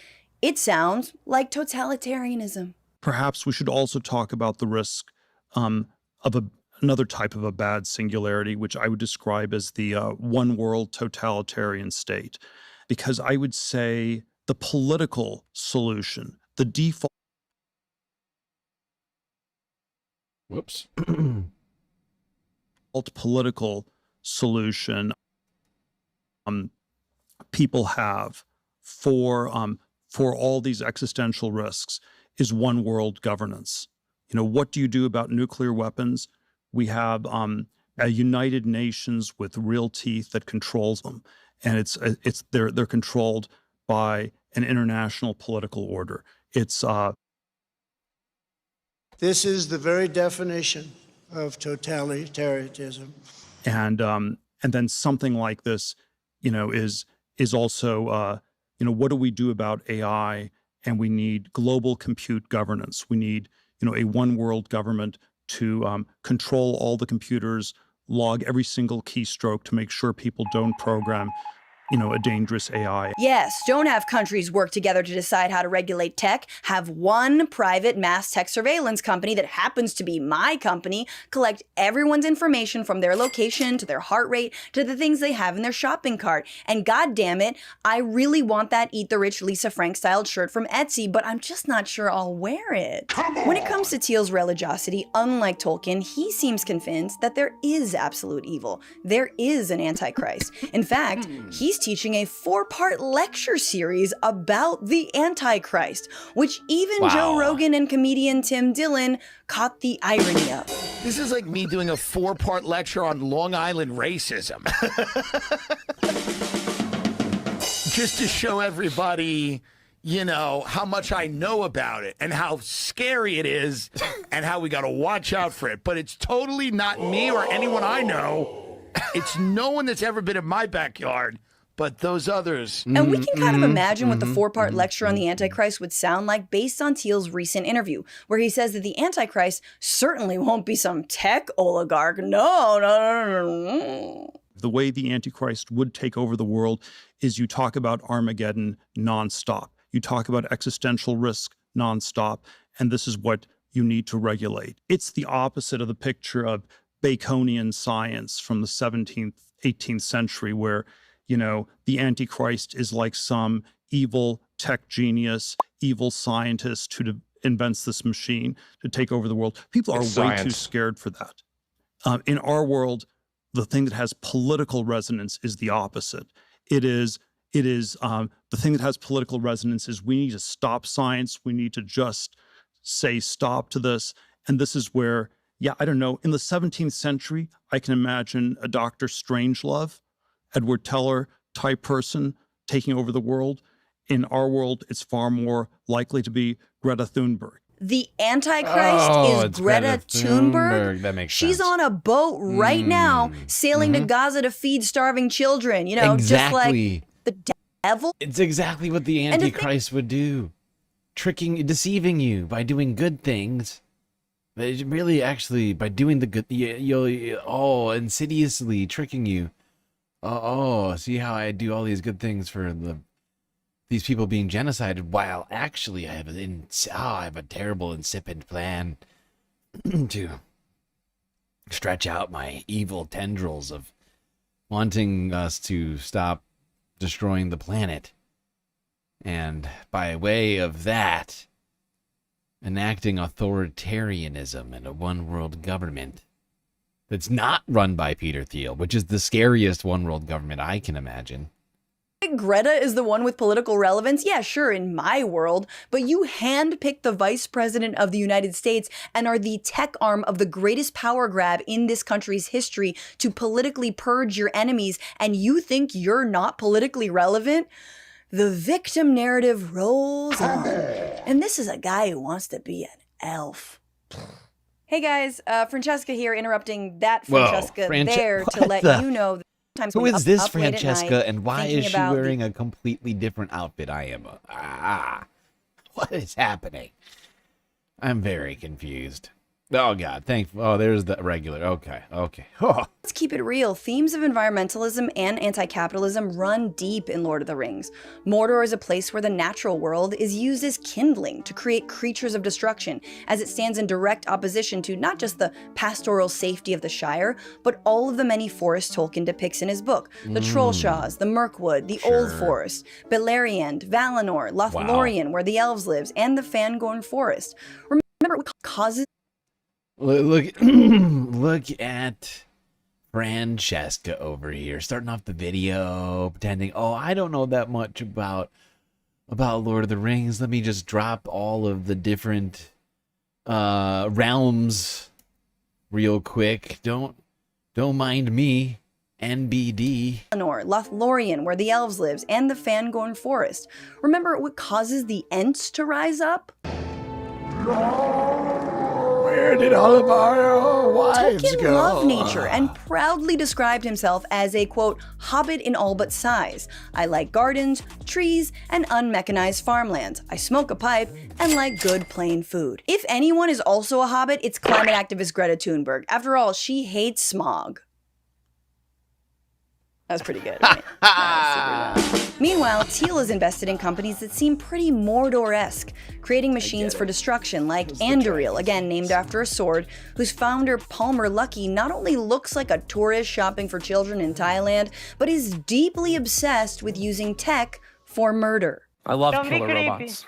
It sounds like totalitarianism. Perhaps we should also talk about the risk of another type of a bad singularity, which I would describe as the one world totalitarian state. Because I would say the political solution, the default political solution people have for all these existential risks is one world governance. What do you do about nuclear weapons? We have a United Nations with real teeth that controls them, and they're controlled by an international political order. This is the very definition of totalitarianism. And then something like this, is also, what do we do about AI? And we need global compute governance. We need, a one world government to control all the computers, log every single keystroke to make sure people don't program a dangerous AI. Yes, don't have countries work together to decide how to regulate tech. Have one private mass tech surveillance company that happens to be my company collect everyone's information from their location to their heart rate to the things they have in their shopping cart. And god damn it, I really want that Eat the Rich Lisa Frank styled shirt from Etsy, but I'm just not sure I'll wear it. When it comes to Teal's religiosity, unlike Tolkien, he seems convinced that there is absolute evil. There is an antichrist. In fact, he he's teaching a 4-part lecture series about the Antichrist, which even Joe Rogan and comedian Tim Dillon caught the irony of. This is like me doing a 4-part lecture on Long Island racism. Just to show everybody, you know, how much I know about it and how scary it is and how we got to watch out for it. But it's totally not me or anyone I know. It's no one that's ever been in my backyard, but those others. And we can kind of imagine what the 4-part lecture on the Antichrist would sound like based on Thiel's recent interview, where he says that the Antichrist certainly won't be some tech oligarch. No. The way the Antichrist would take over the world is you talk about Armageddon nonstop. You talk about existential risk nonstop, and this is what you need to regulate. It's the opposite of the picture of Baconian science from the 17th, 18th century, where, you know, the Antichrist is like some evil tech genius, evil scientist who invents this machine to take over the world. People are way too scared for that. In our world, the thing that has political resonance is the opposite. The thing that has political resonance is we need to stop science. We need to just say stop to this. And this is where, yeah, I don't know, in the 17th century, I can imagine a Dr. Strangelove, Edward Teller type person taking over the world. In our world, it's far more likely to be Greta Thunberg. The Antichrist is Greta Thunberg. That makes She's sense. on a boat right now, sailing to Gaza to feed starving children. You know, just like the devil. It's exactly what the Antichrist would do. Deceiving you by doing good things. But it's really, actually, by doing the good, insidiously tricking you. See how I do all these good things for these people being genocided, while actually I have a terrible, insipid plan to stretch out my evil tendrils of wanting us to stop destroying the planet. And by way of that, enacting authoritarianism and a one-world government that's not run by Peter Thiel, which is the scariest one-world government I can imagine. Greta is the one with political relevance? Yeah, sure, in my world, but you handpicked the vice president of the United States and are the tech arm of the greatest power grab in this country's history to politically purge your enemies, and you think you're not politically relevant? The victim narrative rolls on. And this is a guy who wants to be an elf. Hey guys, Francesca here, interrupting that Francesca there to let you know that sometimes Who when is you're this up late at Francesca, night and why thinking is she about wearing a completely different outfit? What is happening? I'm very confused. Oh God, there's the regular. Okay. Let's keep it real. Themes of environmentalism and anti-capitalism run deep in Lord of the Rings. Mordor is a place where the natural world is used as kindling to create creatures of destruction, as it stands in direct opposition to not just the pastoral safety of the Shire, but all of the many forests Tolkien depicts in his book. The Trollshaws, the Mirkwood, the Old Forest, Beleriand, Valinor, Lothlorien, where the elves lives, and the Fangorn Forest. Remember what causes... Look at Francesca over here, starting off the video, pretending, I don't know that much about Lord of the Rings. Let me just drop all of the different realms real quick. Don't mind me. NBD. Lothlorien, where the elves lives, and the Fangorn Forest. Remember what causes the Ents to rise up? Where did all of our wives Tolkien go? loved nature and proudly described himself as a, quote, hobbit in all but size. I like gardens, trees, and unmechanized farmlands. I smoke a pipe and like good plain food. If anyone is also a hobbit, it's climate activist Greta Thunberg. After all, she hates smog. That was pretty good, right? Meanwhile, Thiel is invested in companies that seem pretty Mordor-esque, creating machines for destruction like Anduril, again named after a sword, whose founder Palmer Luckey not only looks like a tourist shopping for children in Thailand, but is deeply obsessed with using tech for murder. I love killer robots.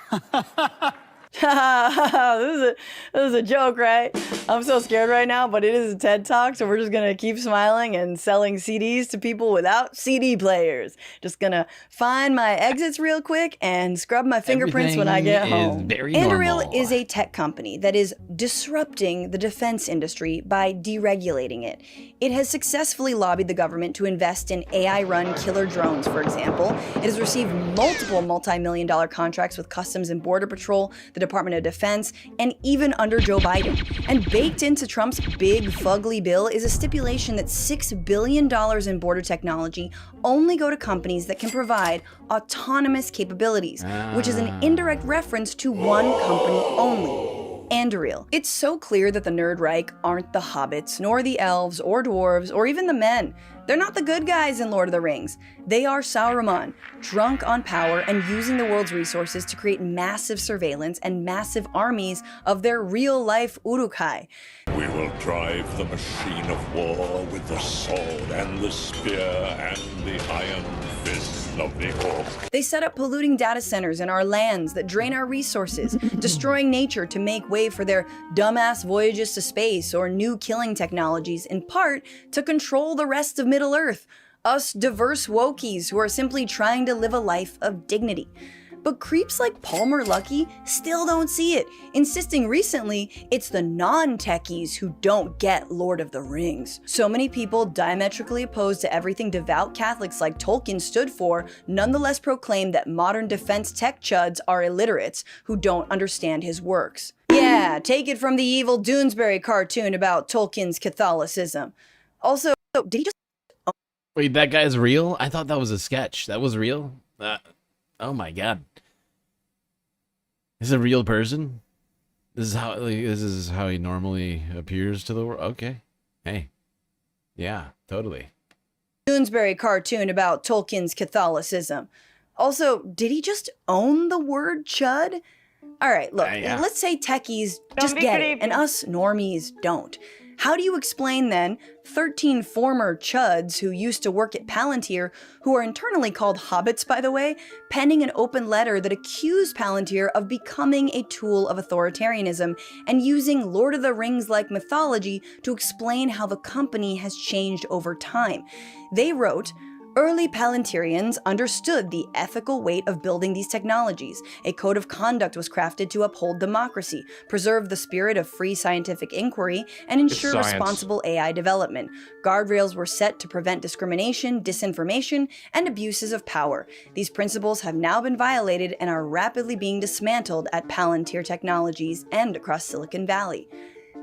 This is a joke, right? I'm so scared right now, but it is a TED Talk, so we're just gonna keep smiling and selling CDs to people without CD players. Just gonna find my exits real quick and scrub my fingerprints when I get home. Anduril is a tech company that is disrupting the defense industry by deregulating it. It has successfully lobbied the government to invest in AI-run killer drones, for example. It has received multiple multi-million-dollar contracts with Customs and Border Patrol, the Department of Defense, and even under Joe Biden. And baked into Trump's big fugly bill is a stipulation that $6 billion in border technology only go to companies that can provide autonomous capabilities, which is an indirect reference to one company only, Anduril. It's so clear that the Nerd Reich aren't the hobbits, nor the elves, or dwarves, or even the men. They're not the good guys in Lord of the Rings. They are Sauron, drunk on power and using the world's resources to create massive surveillance and massive armies of their real-life Uruk-hai. We will drive the machine of war with the sword and the spear and the iron fist of the orc. They set up polluting data centers in our lands that drain our resources, destroying nature to make way for their dumbass voyages to space or new killing technologies, in part to control the rest of Middle Earth, us diverse wokies who are simply trying to live a life of dignity. But creeps like Palmer Luckey still don't see it, insisting recently it's the non-techies who don't get Lord of the Rings. So many people diametrically opposed to everything devout Catholics like Tolkien stood for nonetheless proclaim that modern defense tech chuds are illiterates who don't understand his works. Yeah, take it from the evil Doonesbury cartoon about Tolkien's Catholicism. Also, did he just... Wait, that guy's real? I thought that was a sketch. That was real? Oh my god. This is a real person? This is how he normally appears to the world? Okay. Hey. Yeah, totally. Doonesbury cartoon about Tolkien's Catholicism. Also, did he just own the word chud? Alright, look, let's say techies just get it, and us normies don't. How do you explain, then, 13 former chuds who used to work at Palantir, who are internally called hobbits, by the way, penning an open letter that accused Palantir of becoming a tool of authoritarianism and using Lord of the Rings-like mythology to explain how the company has changed over time? They wrote, "Early Palantirians understood the ethical weight of building these technologies. A code of conduct was crafted to uphold democracy, preserve the spirit of free scientific inquiry, and ensure responsible AI development. Guardrails were set to prevent discrimination, disinformation, and abuses of power. These principles have now been violated and are rapidly being dismantled at Palantir Technologies and across Silicon Valley."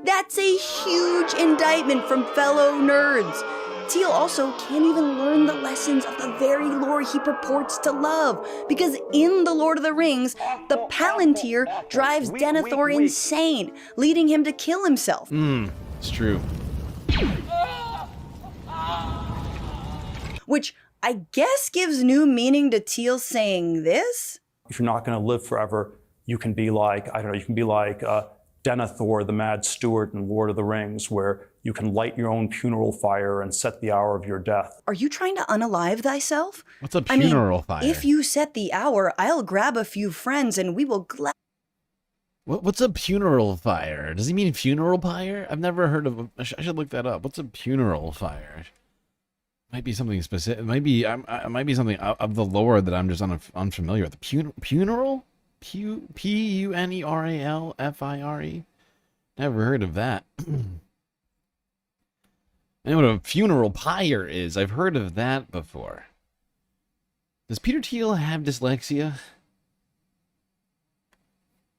That's a huge indictment from fellow nerds. Teal also can't even learn the lessons of the very lore he purports to love, because in The Lord of the Rings, the Palantir drives Denethor insane, leading him to kill himself. It's true. Which I guess gives new meaning to Teal saying this? If you're not going to live forever, you can be like, I don't know, you can be like Denethor, the Mad Steward in Lord of the Rings, where you can light your own funeral fire and set the hour of your death. Are you trying to unalive thyself? What's a funeral fire? If you set the hour, I'll grab a few friends and we will What's a funeral fire? Does he mean funeral pyre? I've never heard of. I should look that up. What's a funeral fire? Might be something specific. It might be something of the lore that I'm just unfamiliar with. Funeral? P-U-N-E-R-A-L-F-I-R-E? Never heard of that. I know what a funeral pyre is. I've heard of that before. Does Peter Thiel have dyslexia?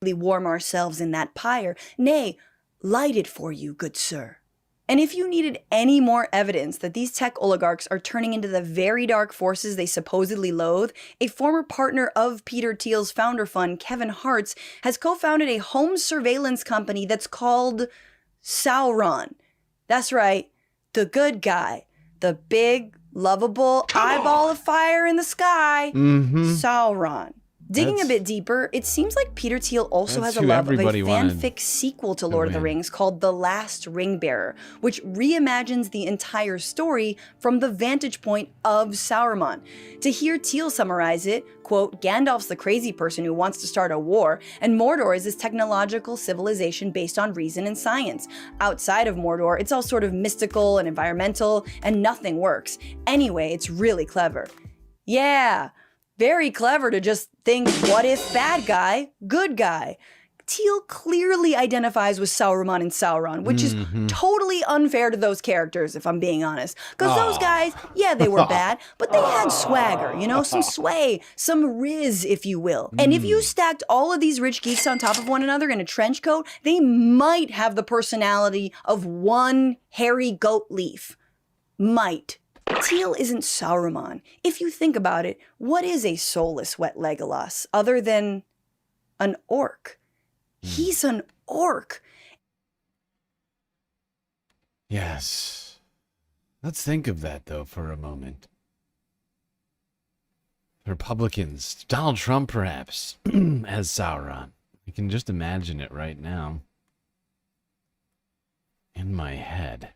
warm ourselves in that pyre, nay, light it for you, good sir. And if you needed any more evidence that these tech oligarchs are turning into the very dark forces they supposedly loathe, a former partner of Peter Thiel's founder fund, Kevin Hartz, has co-founded a home surveillance company that's called Sauron. That's right, the good guy, the big, lovable eyeball of fire in the sky, Sauron. Digging a bit deeper, it seems like Peter Thiel also That's has a who love of a everybody wanted fanfic sequel to Lord of the win. Rings called The Last Ringbearer, which reimagines the entire story from the vantage point of Sauron. To hear Thiel summarize it, quote, Gandalf's the crazy person who wants to start a war, and Mordor is this technological civilization based on reason and science. Outside of Mordor, it's all sort of mystical and environmental, and nothing works. Anyway, it's really clever. Yeah, very clever to just think, what if bad guy, good guy? Thiel clearly identifies with Sauron and Sauron, which is totally unfair to those characters, if I'm being honest. Because those guys, yeah, they were bad, but they had swagger, you know, some sway, some riz, if you will. And if you stacked all of these rich geeks on top of one another in a trench coat, they might have the personality of one hairy goat leaf. Might. Thiel isn't Sauron. If you think about it, what is a soulless wet Legolas other than an orc? He's an orc. Yes. Let's think of that, though, for a moment. Republicans, Donald Trump, perhaps, as Sauron. I can just imagine it right now. In my head.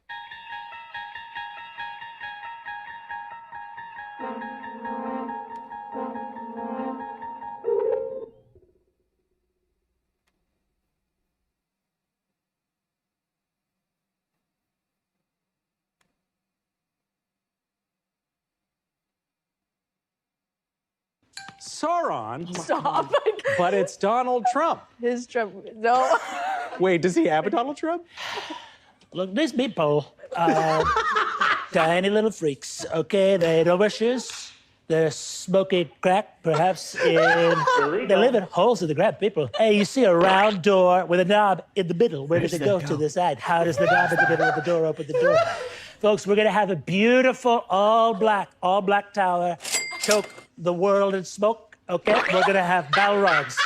Sauron. Stop. But it's Donald Trump. His Trump. No. Wait, does he have a Donald Trump? Look, these people are tiny little freaks, okay? They don't wear shoes. They're smoking crack, perhaps they live in holes in the ground, people. Hey, you see a round door with a knob in the middle. Where does it go to the side? How does the knob in the middle of the door open the door? Folks, we're gonna have a beautiful all black tower, choke the world in smoke, okay? We're gonna have Balrogs.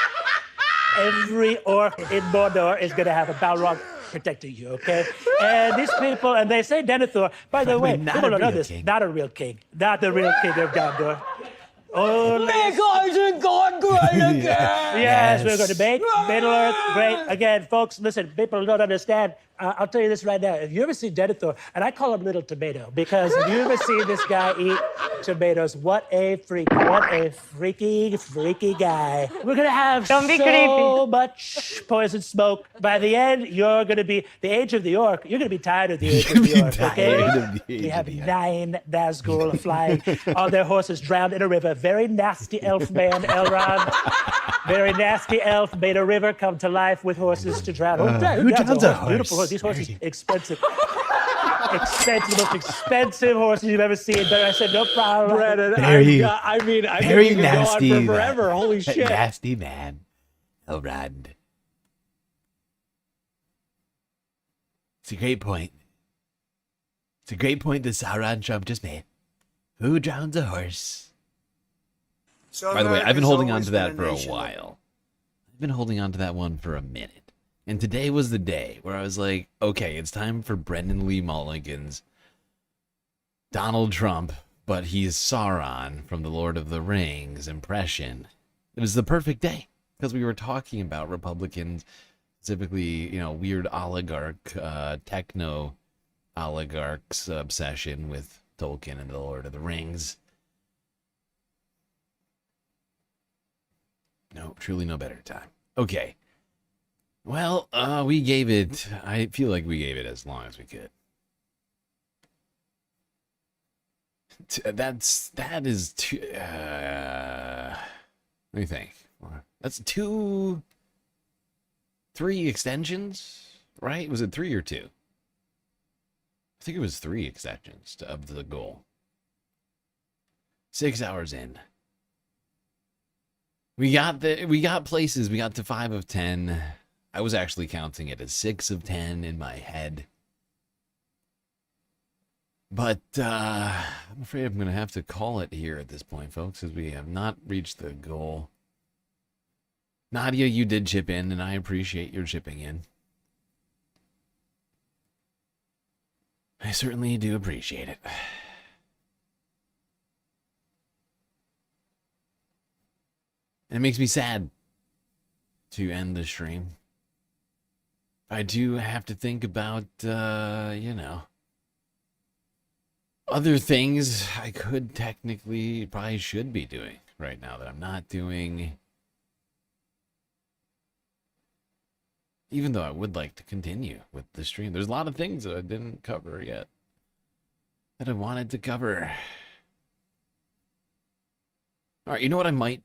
Every orc in Mordor is gonna have a Balrog protecting you, okay? And these people, and they say Denethor, by the way, people don't know this, not a real king, not the real king of Gondor. Only... Make Isengard great again! Yes, we're going to make Middle-earth great again. Folks, listen, people don't understand. I'll tell you this right now. If you ever see Denethor, and I call him Little Tomato, because if you ever see this guy eat tomatoes, what a freak, what a freaky guy. We're going to have so much poison smoke. By the end, you're going to be, the age of the orc, you're going to be tired of the age of the orc, okay? We have 9 Nazgul flying on their horses, drowned in a river. Very nasty elf man, Elrond. Very nasty elf made a river come to life with horses to drown. Who drowns a horse? Beautiful horse. These horses, expensive. Expensive, most expensive horses you've ever seen. But I said, no problem. Brennan, I think we can go on for forever. Holy shit. Nasty man. Elrond. It's a great point. It's a great point that Sauron Trump just made. Who drowns a horse? By the way, I've been holding on to that for a while. I've been holding on to that one for a minute. And today was the day where I was like, okay, it's time for Brendan Lee Mulligan's Donald Trump, but he's Sauron from the Lord of the Rings impression. It was the perfect day because we were talking about Republicans, specifically, you know, weird oligarch, techno oligarchs' obsession with Tolkien and the Lord of the Rings. No, truly no better time. Okay. Well, we gave it, I feel like we gave it as long as we could. That is two, let me think. That's 3 extensions, right? Was it 3 or 2? I think it was 3 extensions of the goal. 6 hours in. We got places. We got to 5 of 10. I was actually counting it as 6 of 10 in my head. But I'm afraid I'm going to have to call it here at this point, folks, as we have not reached the goal. Nadia, you did chip in, and I appreciate your chipping in. I certainly do appreciate it. And it makes me sad to end the stream. I do have to think about, other things I could technically, probably should be doing right now that I'm not doing. Even though I would like to continue with the stream. There's a lot of things that I didn't cover yet that I wanted to cover. All right, you know what I might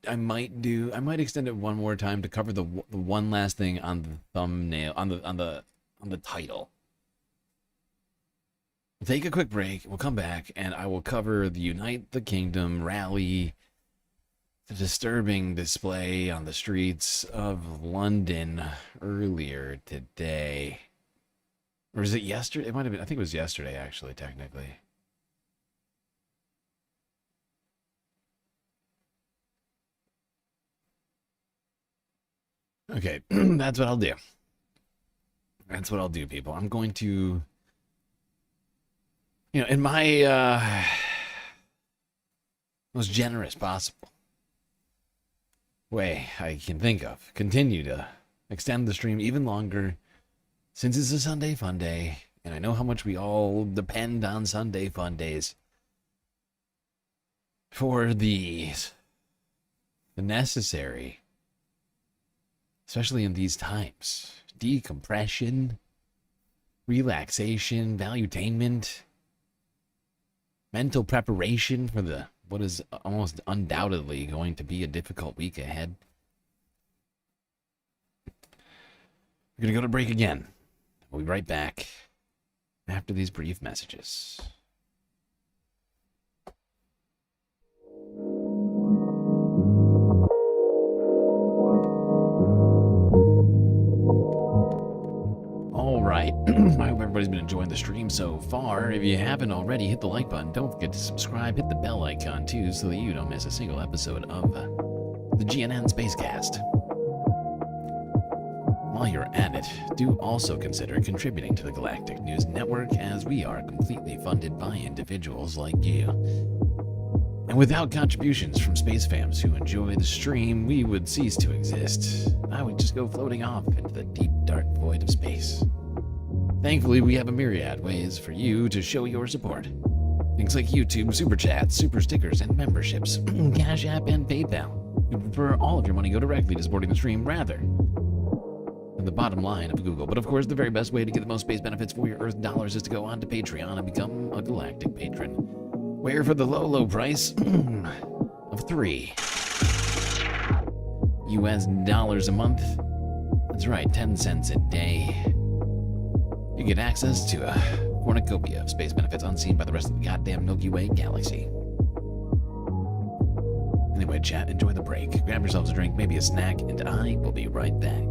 do? I might extend it one more time to cover the one last thing on the thumbnail, on the title. We'll take a quick break. We'll come back, and I will cover the Unite the Kingdom rally, the disturbing display on the streets of London earlier today. Or is it yesterday? It might have been. I think it was yesterday, actually, technically. Okay, that's what I'll do. That's what I'll do, people. I'm going to, in my most generous possible way I can think of, continue to extend the stream even longer, since it's a Sunday fun day, and I know how much we all depend on Sunday fun days for the necessary, especially in these times, decompression, relaxation, valuetainment, mental preparation for what is almost undoubtedly going to be a difficult week ahead. We're going to go to break again. We'll be right back after these brief messages. All right. I hope everybody's been enjoying the stream so far. If you haven't already, hit the like button. Don't forget to subscribe. Hit the bell icon, too, so that you don't miss a single episode of the GNN Spacecast. While you're at it, do also consider contributing to the Galactic News Network, as we are completely funded by individuals like you. And without contributions from space fams who enjoy the stream, we would cease to exist. I would just go floating off into the deep, dark void of space. Thankfully, we have a myriad ways for you to show your support. Things like YouTube, Super Chats, Super Stickers, and memberships, Cash App, and PayPal. We prefer all of your money go directly to supporting the stream rather than the bottom line of Google. But of course, the very best way to get the most space benefits for your Earth dollars is to go on to Patreon and become a Galactic Patron, where for the low, low price of $3 US a month, that's right, 10 cents a day, you get access to a cornucopia of space benefits unseen by the rest of the goddamn Milky Way galaxy. Anyway, chat, enjoy the break. Grab yourselves a drink, maybe a snack, and I will be right back.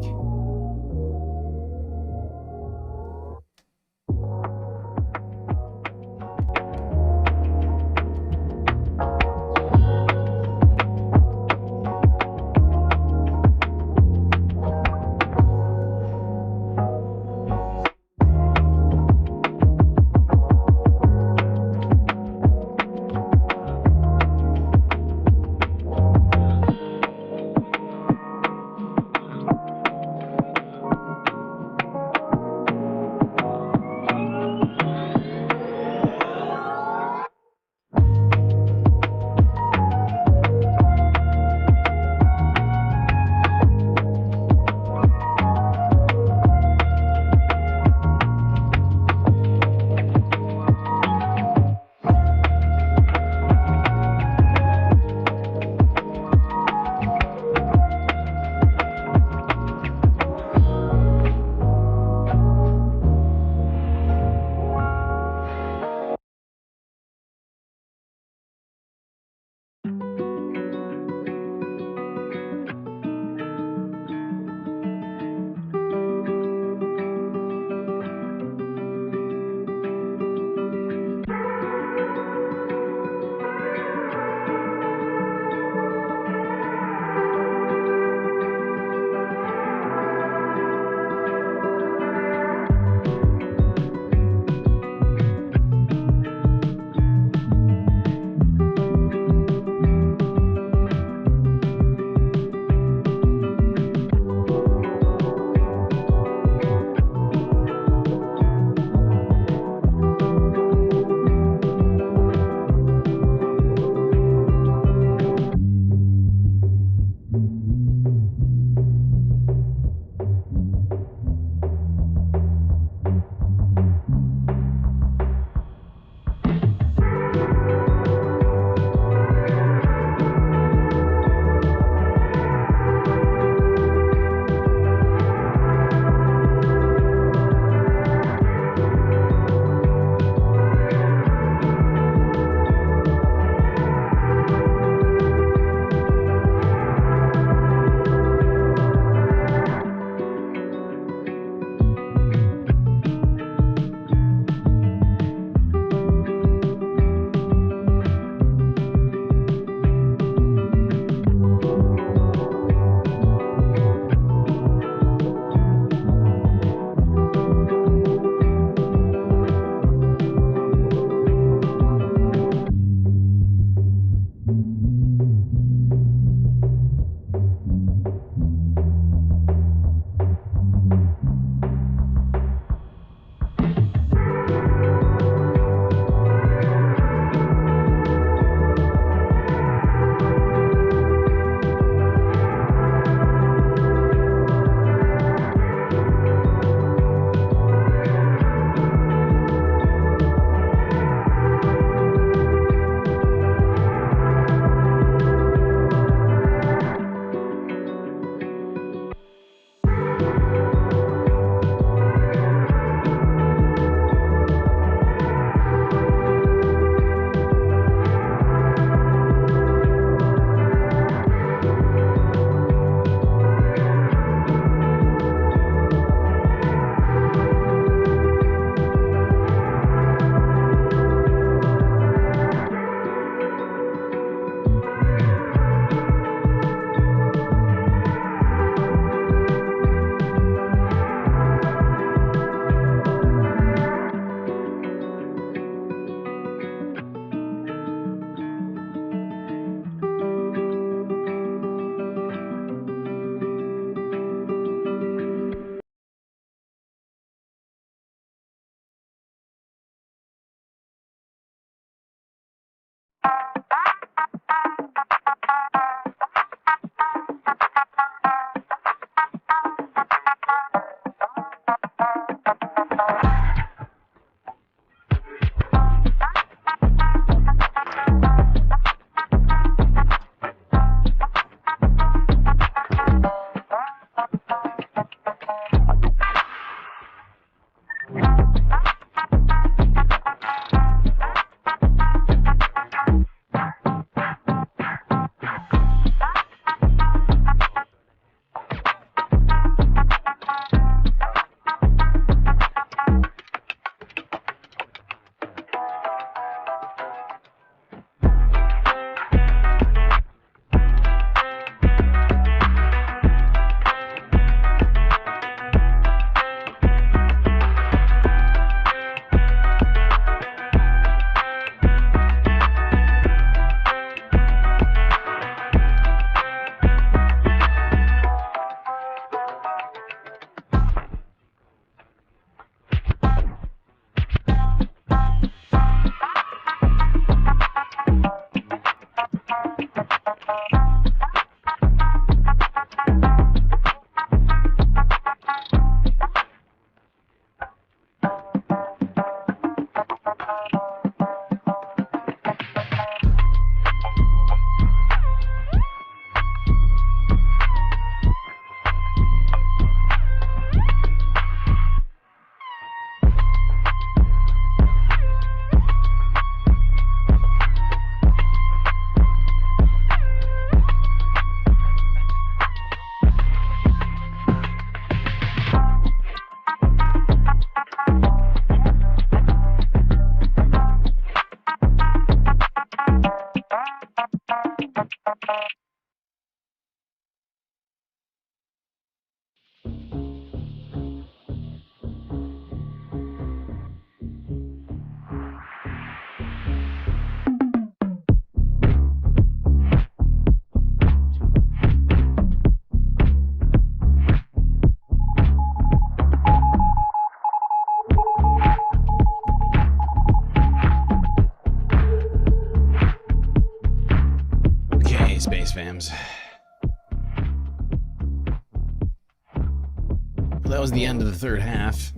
Well, that was the end of the third half.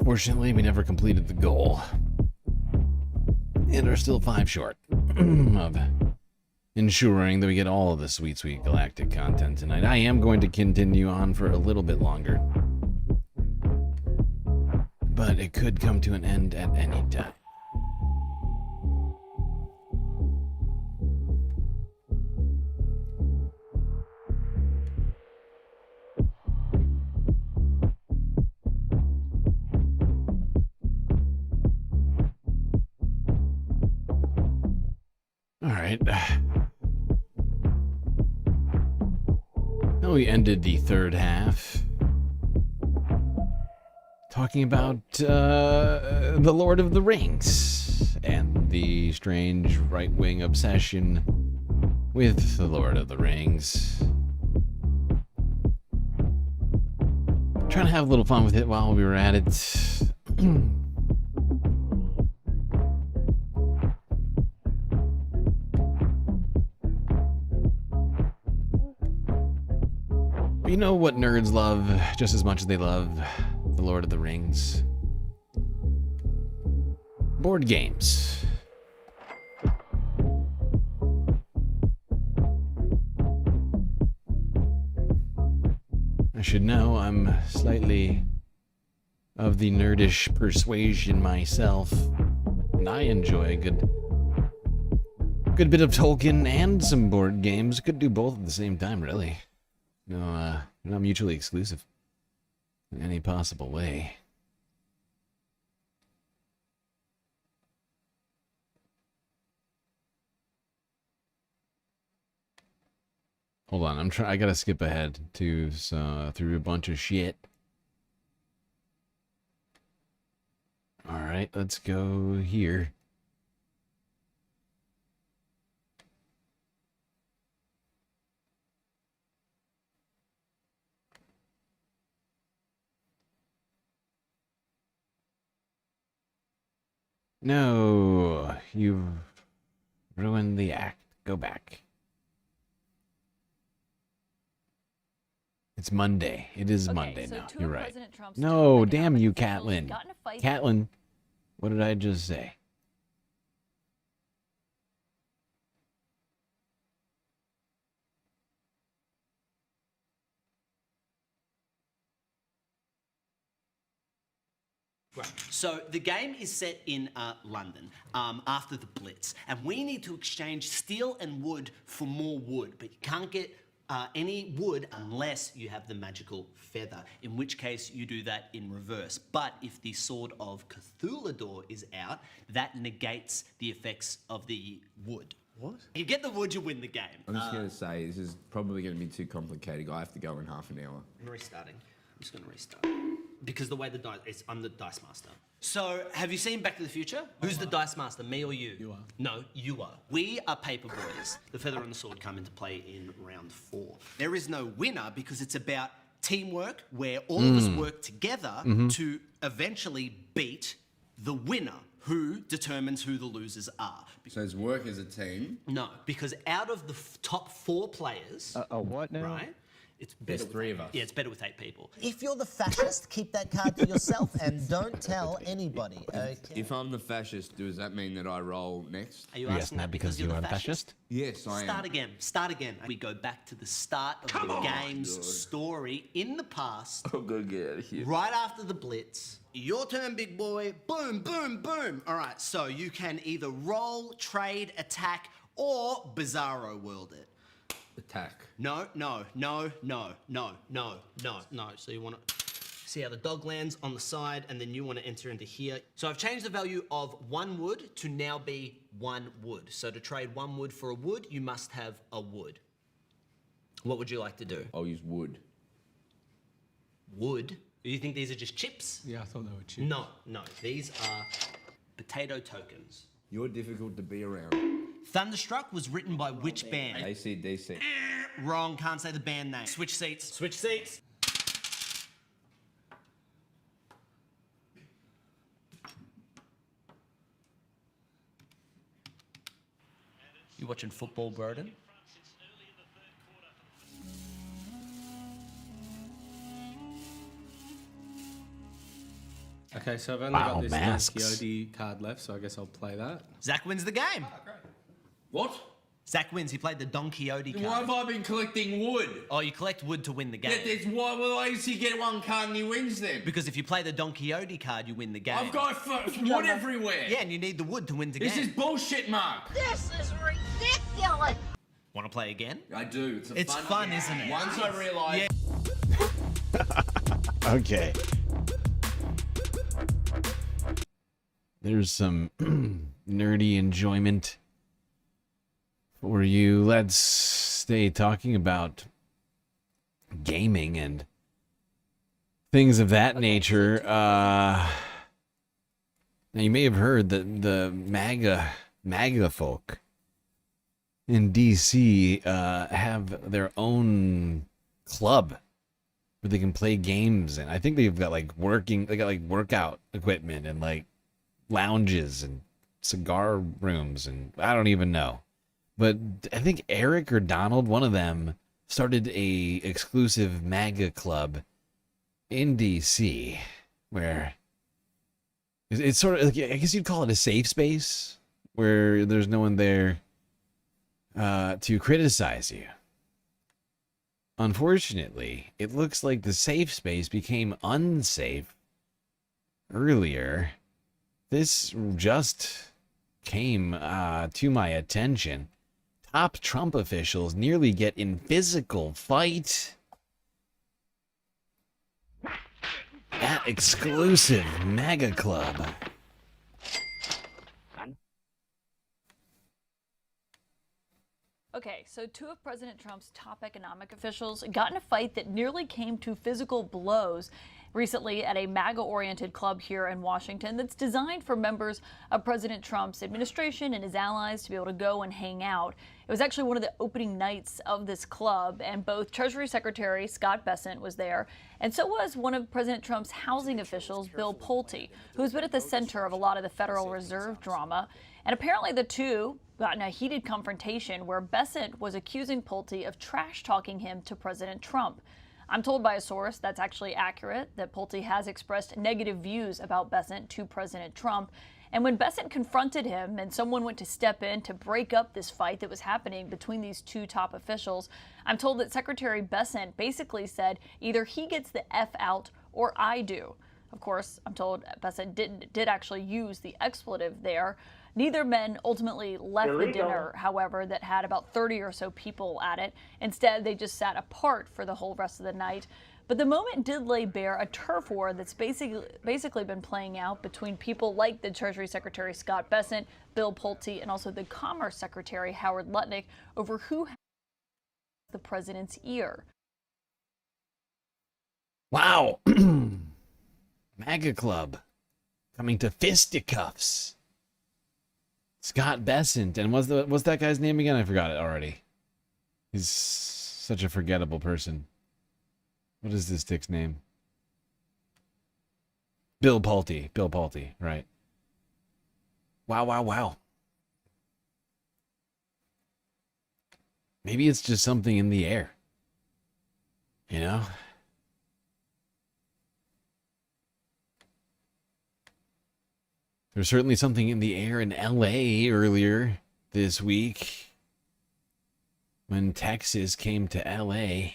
Fortunately, we never completed the goal. And are still 5 short of ensuring that we get all of the sweet, sweet galactic content tonight. I am going to continue on for a little bit longer. But it could come to an end at any time. All right. Now we ended the third half talking about the Lord of the Rings and the strange right-wing obsession with the Lord of the Rings. Trying to have a little fun with it while we were at it. You know what nerds love just as much as they love the Lord of the Rings? Board games. I should know I'm slightly of the nerdish persuasion myself, and I enjoy a good bit of Tolkien and some board games. Could do both at the same time, really. No, not mutually exclusive in any possible way. Hold on, I gotta skip ahead to through a bunch of shit. All right, let's go here. No, you've ruined the act. Go back. It's Monday. It is Monday now. You're right. No, damn you, Catelyn. Catelyn, what did I just say? Right. So the game is set in London after the Blitz, and we need to exchange steel and wood for more wood, but you can't get any wood unless you have the magical feather, in which case you do that in reverse. But if the Sword of Cthulhu is out, that negates the effects of the wood. What? You get the wood, you win the game. I'm just going to say, this is probably going to be too complicated. I have to go in half an hour. I'm restarting. I'm just going to restart. Because the way the dice, I'm the dice master. So, have you seen Back to the Future? Who's the dice master, me or you? You are. No, you are. We are paper boys. The feather and the sword come into play in round 4. There is no winner because it's about teamwork where all of us work together to eventually beat the winner, who determines who the losers are. So it's work as a team? No, because out of the top 4 players... what now? Right? It's better There's 3 of us. Yeah, it's better with 8 people. If you're the fascist, keep that card to yourself and don't tell anybody, okay? If I'm the fascist, does that mean that I roll next? Are you asking that because you're the fascist? Yes, I am. Start again. We go back to the start of the game's story in the past. I'm gonna get out of here. Right after the Blitz. Your turn, big boy. Boom, boom, boom. All right, so you can either roll, trade, attack, or Bizarro World it. Attack. No. So you want to see how the dog lands on the side, and then you want to enter into here. So I've changed the value of 1 wood to now be 1 wood. So to trade 1 wood for a wood, you must have a wood. What would you like to do? I'll use wood. Wood? Do you think these are just chips? Yeah, I thought they were chips. No. These are potato tokens. You're difficult to be around. Thunderstruck was written by which band? AC/DC. Wrong, can't say the band name. Switch seats. You watching football, Broden? Okay, so I've only Wow, got this masks. Coyote card left, so I guess I'll play that. Zach wins the game. What? Zach wins. He played the Don Quixote card. Why have I been collecting wood? Oh, you collect wood to win the game. Yeah, there's why does he get one card and he wins them? Because if you play the Don Quixote card, you win the game. I've got wood everywhere. Yeah, and you need the wood to win the game. This is bullshit, Mark. This is ridiculous. Want to play again? I do. It's fun, isn't it? Once I realise. Okay. There's some nerdy enjoyment for you. Let's stay talking about gaming and things of that nature. Now you may have heard that the MAGA folk in DC have their own club where they can play games, and I think they've got like workout equipment and like lounges and cigar rooms, and I don't even know. But I think Eric or Donald, one of them, started a exclusive MAGA club in DC where it's sort of like, I guess you'd call it a safe space where there's no one there to criticize you. Unfortunately, it looks like the safe space became unsafe earlier. This just came to my attention. Top Trump officials nearly get in physical fight at exclusive MAGA club. Okay, so two of President Trump's top economic officials got in a fight that nearly came to physical blows recently at a MAGA-oriented club here in Washington that's designed for members of President Trump's administration and his allies to be able to go and hang out. It was actually one of the opening nights of this club, and both Treasury Secretary Scott Bessent was there, and so was one of President Trump's housing officials, Bill Pulte, who's been at the center of a lot of the Federal Reserve drama. And apparently the two got in a heated confrontation where Bessent was accusing Pulte of trash-talking him to President Trump. I'm told by a source that's actually accurate, that Pulte has expressed negative views about Bessent to President Trump. And when Bessent confronted him and someone went to step in to break up this fight that was happening between these two top officials, I'm told that Secretary Bessent basically said either he gets the F out or I do. Of course, I'm told Bessent did actually use the expletive there. Neither men ultimately left the dinner, however, that had about 30 or so people at it. Instead, they just sat apart for the whole rest of the night. But the moment did lay bare a turf war that's basically been playing out between people like the Treasury Secretary Scott Bessent, Bill Pulte, and also the Commerce Secretary Howard Lutnick over who has the president's ear. Wow. MAGA Club coming to fisticuffs. Scott Bessent, and what's that guy's name again? I forgot it already. He's such a forgettable person. What is this dick's name? Bill Pulte. Bill Pulte, right. Wow, wow, wow. Maybe it's just something in the air. You know? There's certainly something in the air in LA earlier this week when Texas came to LA.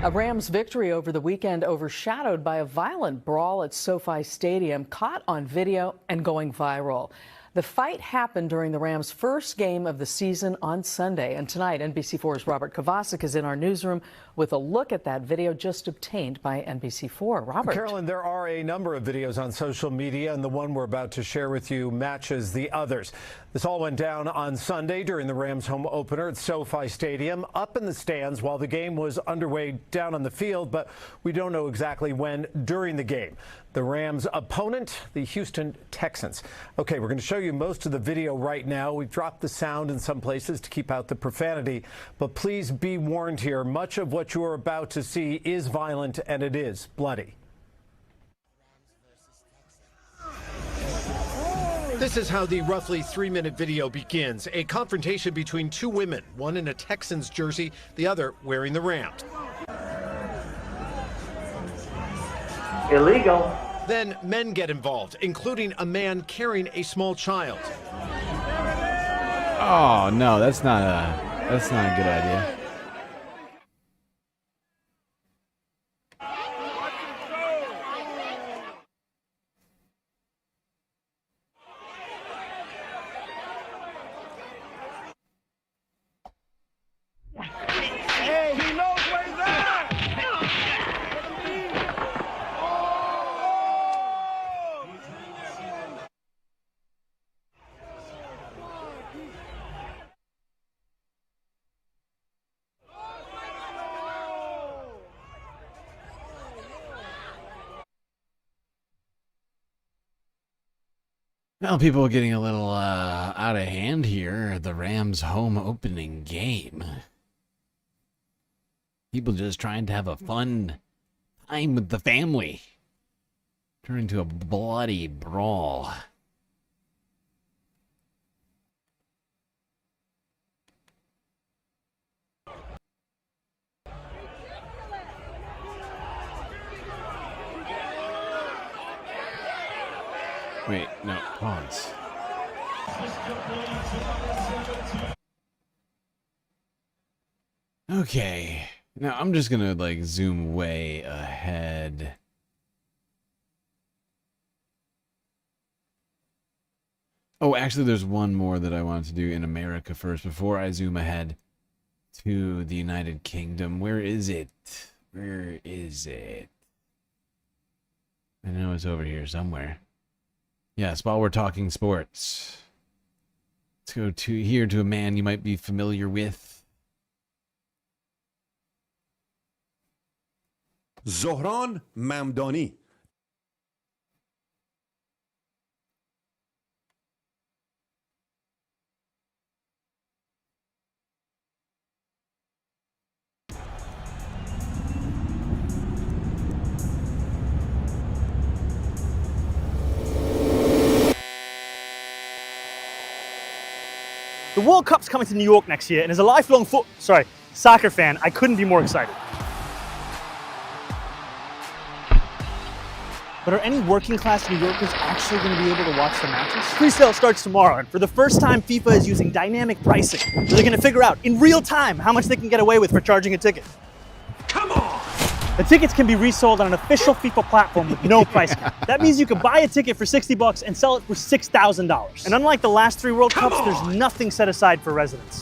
A Rams victory over the weekend overshadowed by a violent brawl at SoFi Stadium caught on video and going viral. The fight happened during the Rams' first game of the season on Sunday. And tonight, NBC4's Robert Kovacic is in our newsroom with a look at that video just obtained by NBC4. Robert. Carolyn, there are a number of videos on social media, and the one we're about to share with you matches the others. This all went down on Sunday during the Rams' home opener at SoFi Stadium, up in the stands while the game was underway down on the field, but we don't know exactly when during the game. The Rams' opponent, the Houston Texans. Okay, we're going to show you most of the video right now. We've dropped the sound in some places to keep out the profanity, but please be warned here. Much of what you are about to see is violent, and it is bloody. This is how the roughly 3-minute video begins. A confrontation between two women, one in a Texans jersey, the other wearing the Rams. illegal. Then men get involved, including a man carrying a small child. Oh no, that's not a good idea. Hey, he knows where he's at! Well, people are getting a little out of hand here at the Rams' home opening game. People just trying to have a fun time with the family. Turn into a bloody brawl. Wait, no, pause. Okay, now I'm just gonna like zoom way ahead. Oh, actually there's one more that I wanted to do in America first before I zoom ahead to the United Kingdom. Where is it? Where is it? I know it's over here somewhere. Yes, while we're talking sports, let's go to a man you might be familiar with. Zohran Mamdani. The World Cup's coming to New York next year, and as a lifelong soccer fan, I couldn't be more excited. But are any working class New Yorkers actually going to be able to watch the matches? Pre-sale starts tomorrow, and for the first time, FIFA is using dynamic pricing. So they're going to figure out in real time how much they can get away with for charging a ticket. Come on! The tickets can be resold on an official FIFA platform with no price cap. That means you can buy a ticket for $60 and sell it for $6,000. And unlike the last 3 World Cups, there's nothing set aside for residents.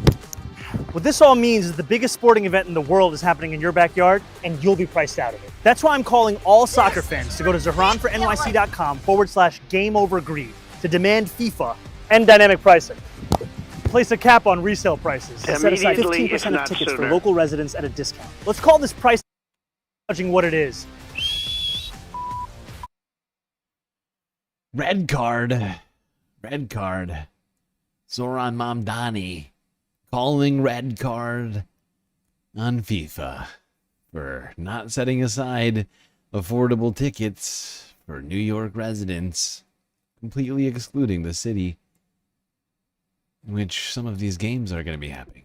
What this all means is the biggest sporting event in the world is happening in your backyard, and you'll be priced out of it. That's why I'm calling all soccer fans to go to ZohranForNYC.com/GameOverGreed to demand FIFA and dynamic pricing. Place a cap on resale prices and set aside 15% of tickets for local residents at a discount. Let's call this price gouging what it is. Red card. Red card. Zohran Mamdani calling red card on FIFA for not setting aside affordable tickets for New York residents, completely excluding the city in which some of these games are going to be happening.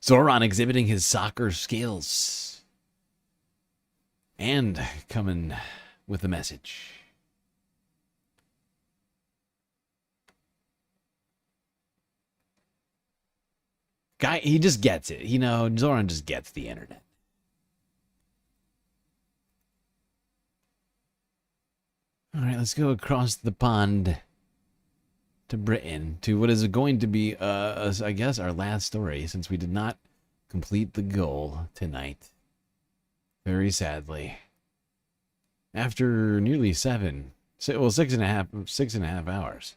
Zohran exhibiting his soccer skills and coming with a message. Guy, he just gets it. You know, Zohran just gets the internet. All right, let's go across the pond to Britain, to what is going to be, I guess, our last story, since we did not complete the goal tonight. Very sadly. After nearly 6.5 hours.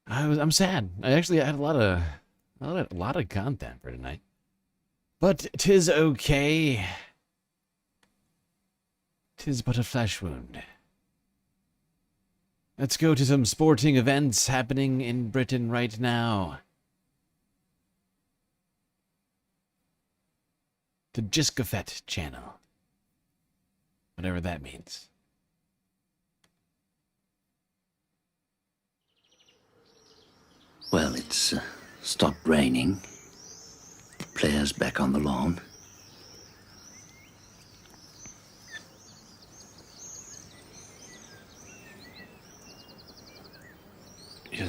I'm sad. I had a lot of content for tonight. But 'tis okay. 'Tis but a flesh wound. Let's go to some sporting events happening in Britain right now. To Jiskafet channel. Whatever that means. Well, it's stopped raining. Players back on the lawn.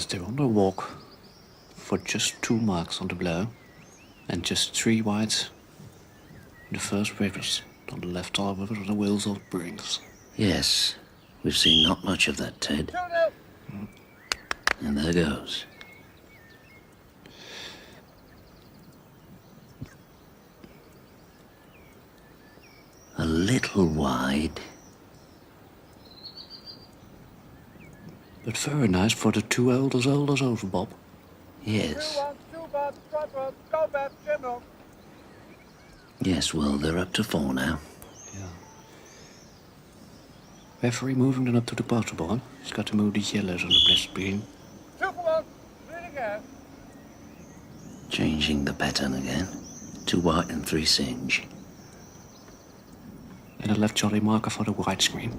Yes, they're on the walk for just 2 marks on the blow and just 3 whites in the first rivers on the left arm of the wheels of brings. Yes, we've seen not much of that, Ted. And there goes. A little wide. But very nice for the 2 elders over, Bob. Yes. Yes, well, they're up to 4 now. Referee moving them up to the bottom board. He's got to move the yellows on the blessed green. Changing the pattern again. 2 white and 3 singe. And a left jolly marker for the white screen.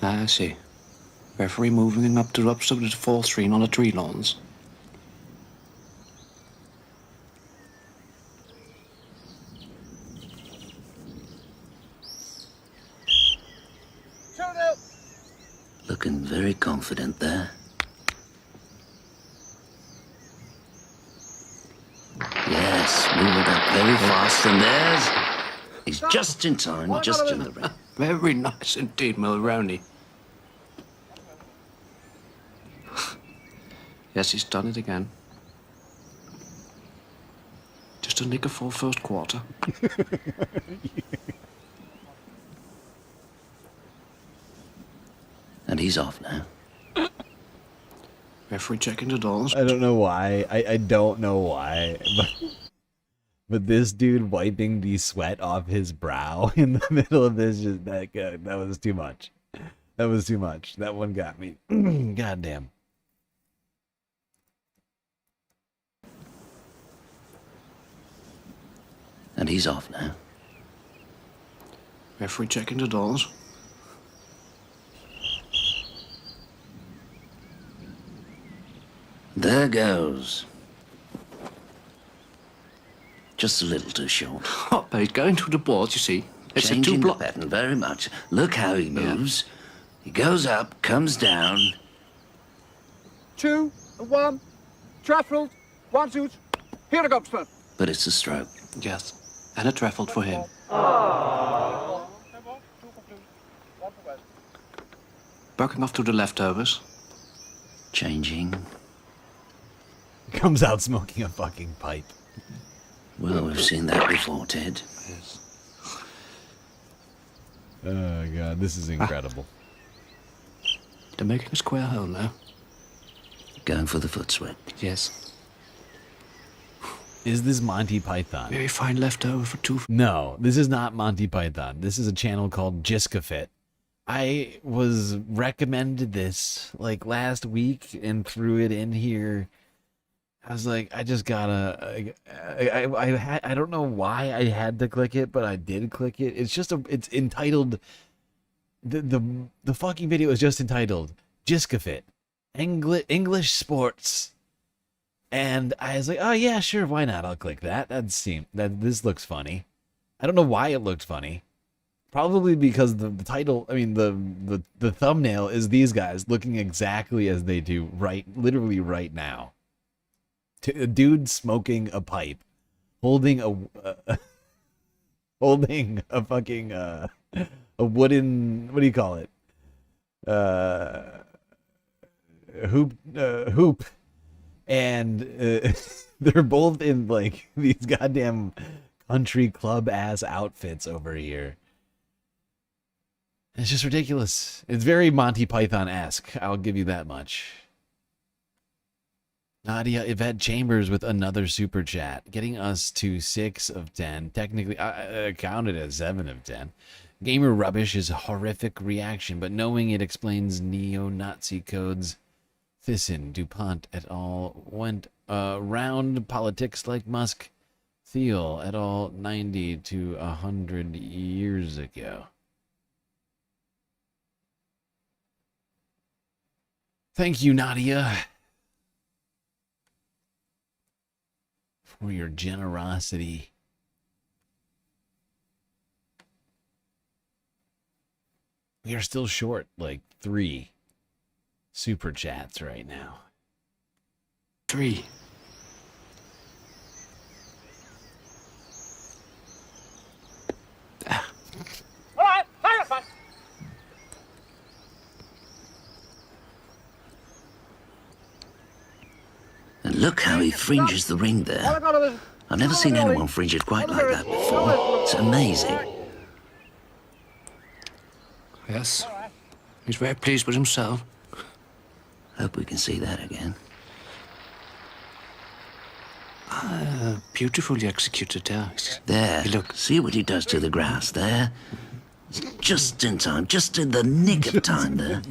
I see. Referee moving up to the 4th screen on the 3 lawns. Looking very confident there. Yes, moving up very fast, and there's... He's just in time, just in the ring. Very nice indeed, Mulroney. Yes, he's done it again. Just a nick for first quarter. And he's off now. Referee checking the dolls. I don't know why. I don't know why. But this dude wiping the sweat off his brow in the middle of this, just that was too much. That was too much. That one got me. Goddamn. And he's off now. Referee checking the dolls. There goes. Just a little too short. Oh, but he's going to the boards, you see. It's a Changing 2 the block. pattern very much. Look how he moves. He goes up, comes down. 2, 1, Trafford, 1 suit. Here it comes, sir. But it's a stroke. Yes, and a traffled for him. Bucking off to the leftovers. Changing. Comes out smoking a fucking pipe. Well, we've seen that before, Ted. Yes. Oh, God, this is incredible. They're making a square hole now. Going for the foot sweat. Yes. Is this Monty Python? Very fine leftover for 2. No, this is not Monty Python. This is a channel called Jiskafit. I was recommended this like last week and threw it in here. I was like, I just gotta. I don't know why I had to click it, but I did click it. It's entitled. The fucking video is just entitled Jiskafit, English sports. And I was like, oh yeah, sure, why not? I'll click that. This looks funny. I don't know why it looked funny. Probably because the title, I mean the thumbnail is these guys looking exactly as they do literally right now. A dude smoking a pipe, holding a fucking a wooden, what do you call it? Hoop. And they're both in like these goddamn country club ass outfits over here. It's just ridiculous. It's very Monty Python-esque. I'll give you that much. Nadia Yvette Chambers with another super chat, getting us to 6 of 10. Technically, I counted as 7 of 10. Gamer rubbish is a horrific reaction, but knowing it explains neo-Nazi codes. Thyssen, DuPont et al. Went around politics like Musk. Thiel et al. 90 to 100 years ago. Thank you, Nadia, for your generosity. We are still short like 3 super chats right now. 3. All right, hang on. And look how he fringes the ring there. I've never seen anyone fringe it quite like that before. It's amazing. Yes. He's very pleased with himself. Hope we can see that again. Beautifully executed there. There, look, see what he does to the grass there? Just in time, just in the nick of time there.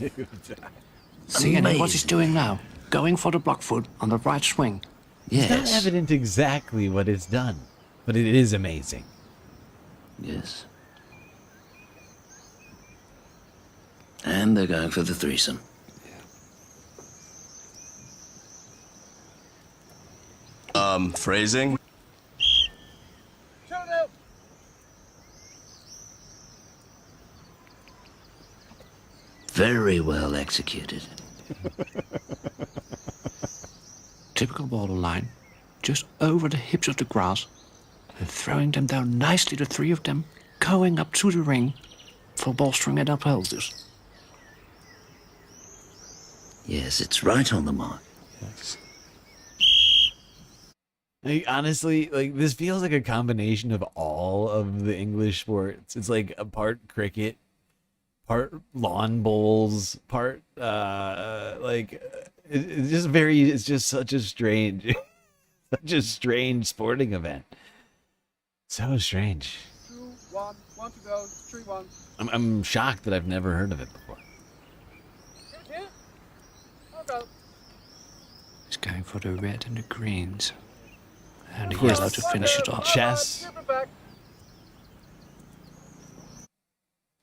See, and what he's doing now? Going for the block foot on the right swing. It's not evident exactly what it's done, but it is amazing. Yes. And they're going for the threesome. Phrasing? Very well executed. Typical borderline, just over the hips of the grass, and throwing them down nicely, the 3 of them, going up to the ring for bolstering and upholders. Yes, it's right on the mark. Yes. Like, honestly, like this feels like a combination of all of the English sports. It's like a part cricket, part lawn bowls, part it's just such a strange such a strange sporting event. So strange. 2, 1, 1 to go, 3, 1. I'm shocked that I've never heard of it before. Here? I'll go. He's going for the red and the greens. And the Of course, yellow to finish it off. Chess.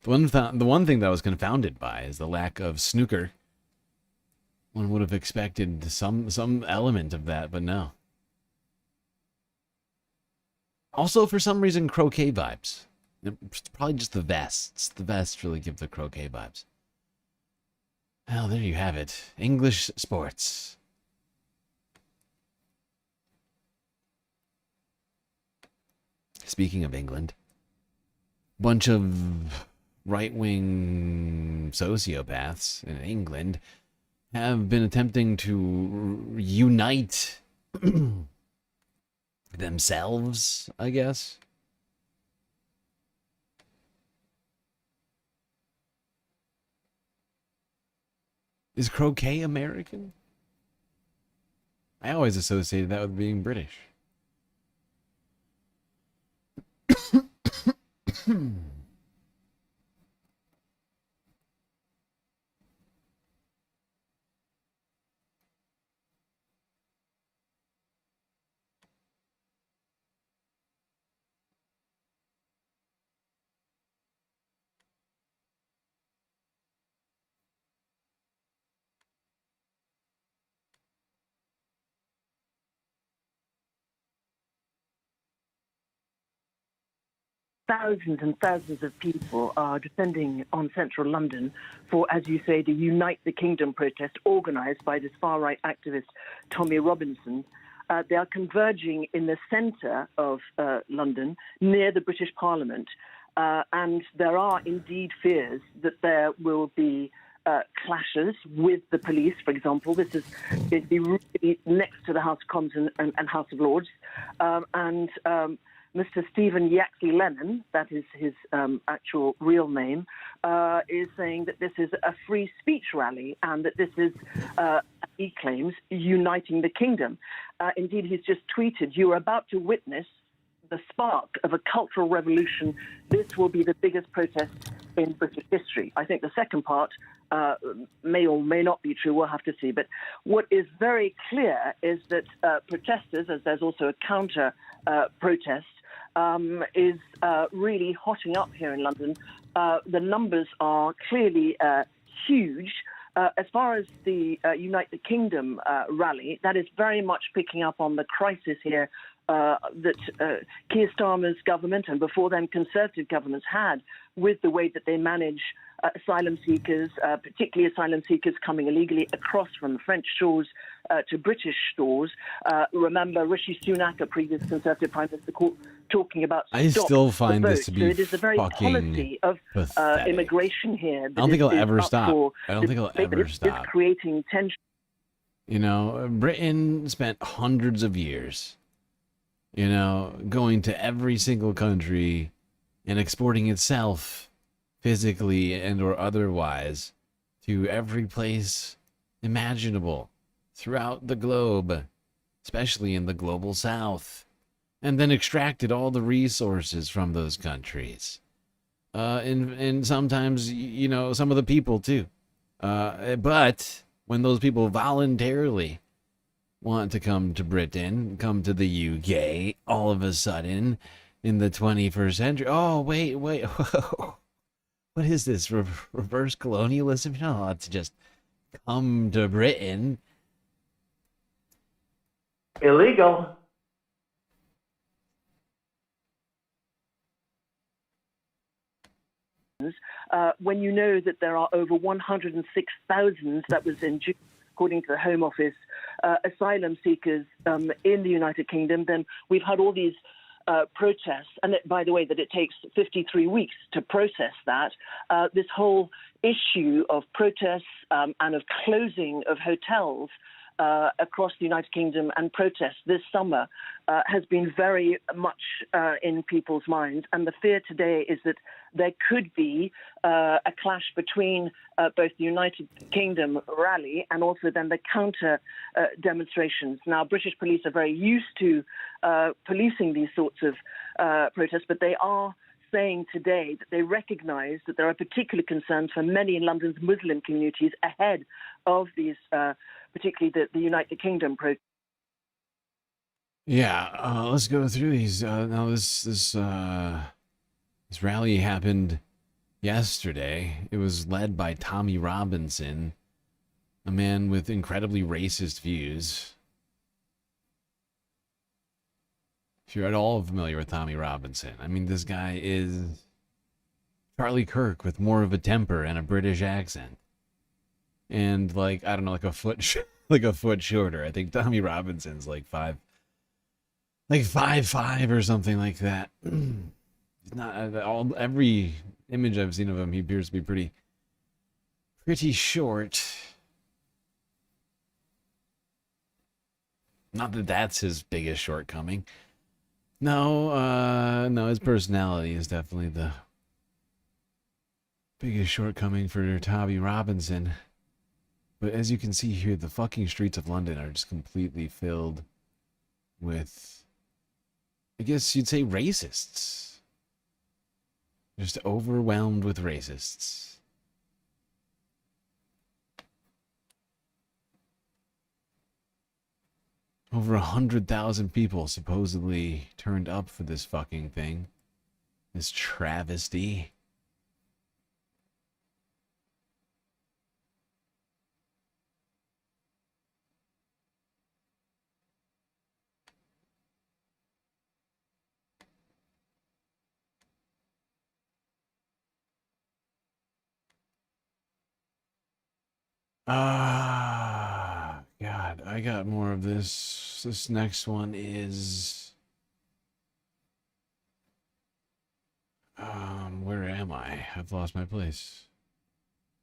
The one thing that I was confounded by is the lack of snooker. One would have expected some element of that, but no. Also, for some reason, croquet vibes. It's probably just the vests. The vests really give the croquet vibes. Well, there you have it. English sports. Speaking of England, bunch of right-wing sociopaths in England have been attempting to unite themselves, I guess. Is croquet American? I always associated that with being British. Thousands and thousands of people are descending on central London for, as you say, the Unite the Kingdom protest organised by this far-right activist, Tommy Robinson. They are converging in the centre of London, near the British Parliament, and there are indeed fears that there will be clashes with the police, for example. This is going to be really next to the House of Commons and House of Lords, Mr. Stephen Yaxley Lennon, that is his actual real name, is saying that this is a free speech rally and that this is, he claims, uniting the kingdom. Indeed, he's just tweeted, "You are about to witness the spark of a cultural revolution. This will be the biggest protest in British history." I think the second part may or may not be true. We'll have to see. But what is very clear is that protesters, as there's also a counter protest, is really hotting up here in London. The numbers are clearly huge. As far as the Unite the Kingdom rally, that is very much picking up on the crisis here that Keir Starmer's government and before them Conservative governments had with the way that they manage asylum seekers, particularly asylum seekers coming illegally across from French shores to British shores. Remember Rishi Sunak, a previous Conservative Prime Minister, talking about I still find this to be so it is a very fucking policy of immigration here. I don't think it'll ever stop. I don't think it'll ever stop. It's creating tension. You know, Britain spent hundreds of years, you know, going to every single country and exporting itself physically and or otherwise to every place imaginable throughout the globe, especially in the global south, and then extracted all the resources from those countries. And sometimes, you know, some of the people too. But when those people voluntarily want to come to Britain, come to the UK, all of a sudden in the 21st century, oh, wait, what is this, reverse colonialism? You're not allowed to just come to Britain. Illegal. When you know that there are over 106,000, that was in June, according to the Home Office, asylum seekers in the United Kingdom, then we've had all these protests, and by the way, that it takes 53 weeks to process that. This whole issue of protests and of closing of hotels across the United Kingdom and protests this summer has been very much in people's minds. And the fear today is that there could be a clash between both the United Kingdom rally and also then the counter demonstrations. Now, British police are very used to policing these sorts of protests, but they are saying today that they recognize that there are particular concerns for many in London's Muslim communities ahead of these, particularly the United Kingdom protests. Yeah, let's go through these. Now, this rally happened yesterday. It was led by Tommy Robinson, a man with incredibly racist views. If you're at all familiar with Tommy Robinson, I mean, this guy is Charlie Kirk with more of a temper and a British accent. And like, I don't know, like a foot shorter. I think Tommy Robinson's like 5'5" or something like that. He's not every image I've seen of him, he appears to be pretty short. Not that that's his biggest shortcoming. No, his personality is definitely the biggest shortcoming for Tommy Robinson. But as you can see here, the fucking streets of London are just completely filled with, I guess you'd say, racists. Just overwhelmed with racists. Over 100,000 people supposedly turned up for this fucking thing. This travesty. God, I got more of this. This next one is... where am I? I've lost my place.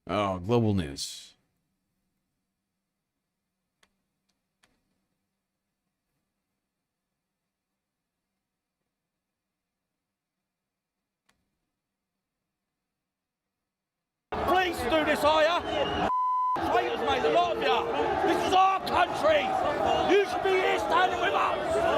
Oh, global news. Please do this, are ya? Traitors, mate, a lot of you. This is our country. You should be here standing with us.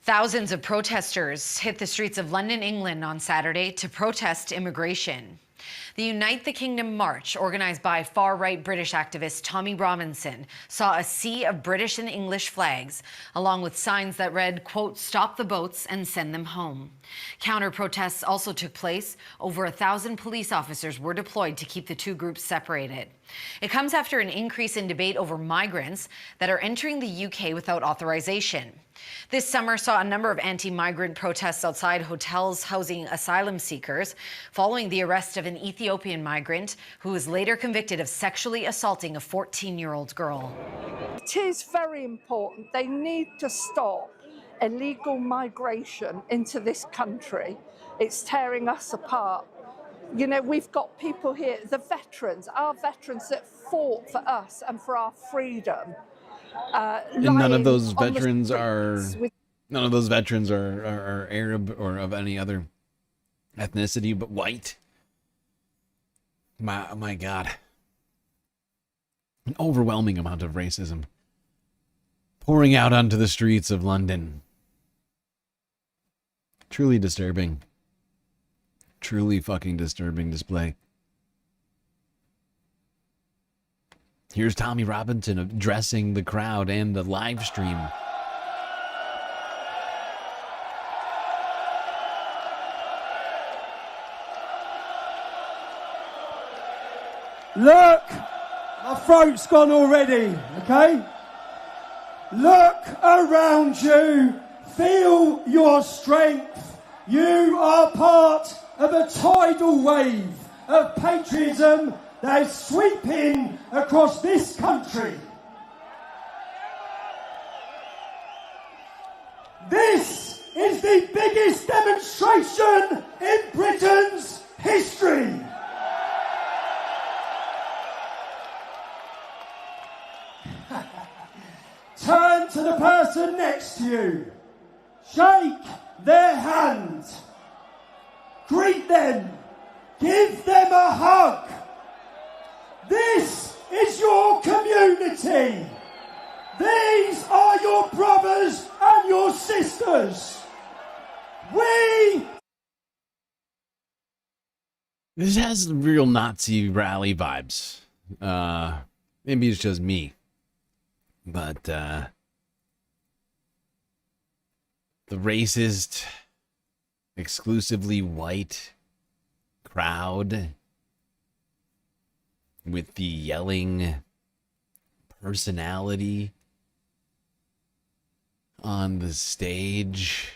Thousands of protesters hit the streets of London, England on Saturday to protest immigration. The Unite the Kingdom March, organized by far-right British activist Tommy Robinson, saw a sea of British and English flags, along with signs that read, quote, "Stop the boats and send them home." Counter-protests also took place. Over 1,000 police officers were deployed to keep the two groups separated. It comes after an increase in debate over migrants that are entering the UK without authorization. This summer saw a number of anti-migrant protests outside hotels housing asylum seekers, following the arrest of an Ethiopian migrant who was later convicted of sexually assaulting a 14-year-old girl. It is very important. They need to stop illegal migration into this country. It's tearing us apart. You know, we've got people here, the veterans, our veterans that fought for us and for our freedom. And none of those veterans are Arab or of any other ethnicity but white. My God. An overwhelming amount of racism pouring out onto the streets of London. Truly disturbing. Truly fucking disturbing display. Here's Tommy Robinson addressing the crowd and the live stream. Look, my throat's gone already, okay? Look around you, feel your strength. You are part of a tidal wave of patriotism that is sweeping across this country. This is the biggest demonstration in Britain's history. Turn to the person next to you. Shake their hand. Greet them. Give them a hug. This is your community. These are your brothers and your sisters. This has real Nazi rally vibes. Maybe it's just me. But the racist, exclusively white crowd with the yelling personality on the stage,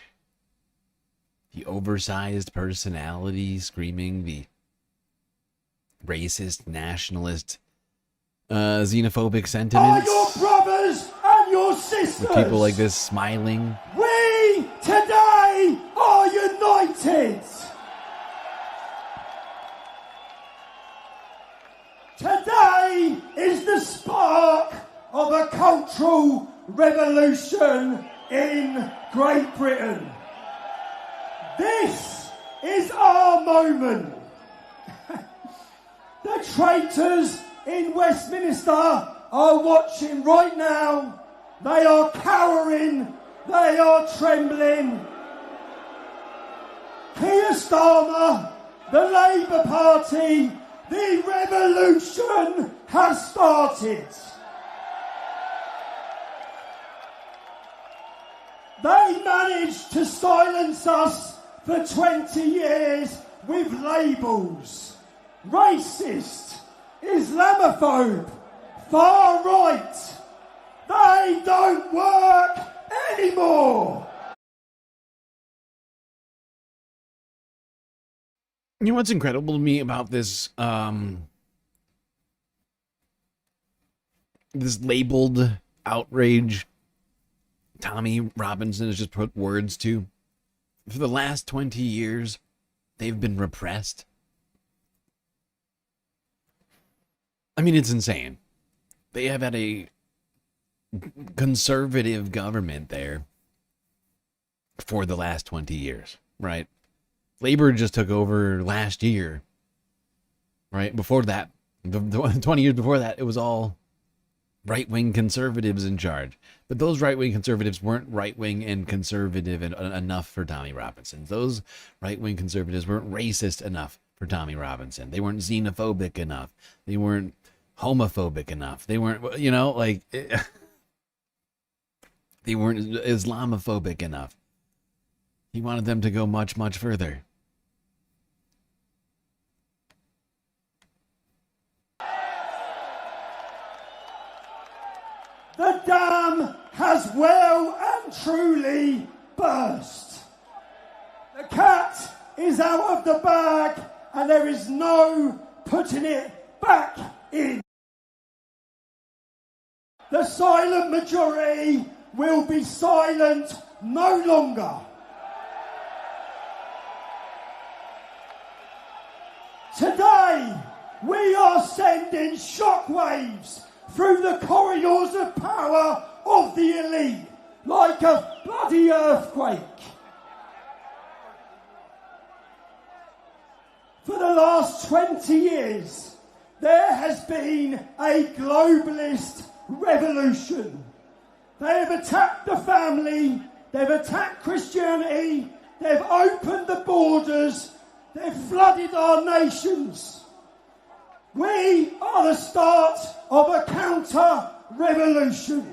the oversized personality screaming the racist, nationalist, xenophobic sentiments. Are your brothers and your sisters. With people like this smiling. We today are united. Today is the spark of a cultural revolution in Great Britain. This is our moment. The traitors in Westminster are watching right now. They are cowering. They are trembling. Keir Starmer, the Labour Party, the revolution has started. They managed to silence us for 20 years with labels. Racist, Islamophobe, far right. They don't work anymore. You know what's incredible to me about this this labeled outrage Tommy Robinson has just put words to? For the last 20 years, they've been repressed. I mean, it's insane. They have had a conservative government there for the last 20 years, right? Labor just took over last year, right? Before that, the 20 years before that, it was all right-wing conservatives in charge. But those right-wing conservatives weren't right-wing and conservative enough for Tommy Robinson. Those right-wing conservatives weren't racist enough for Tommy Robinson. They weren't xenophobic enough. They weren't homophobic enough. They weren't, you know, like, they weren't Islamophobic enough. He wanted them to go much, much further. The dam has well and truly burst. The cat is out of the bag and there is no putting it back in. The silent majority will be silent no longer. Today, we are sending shockwaves through the corridors of power of the elite, like a bloody earthquake. For the last 20 years, there has been a globalist revolution. They have attacked the family, they've attacked Christianity, they've opened the borders, they've flooded our nations. We are the start of a counter-revolution.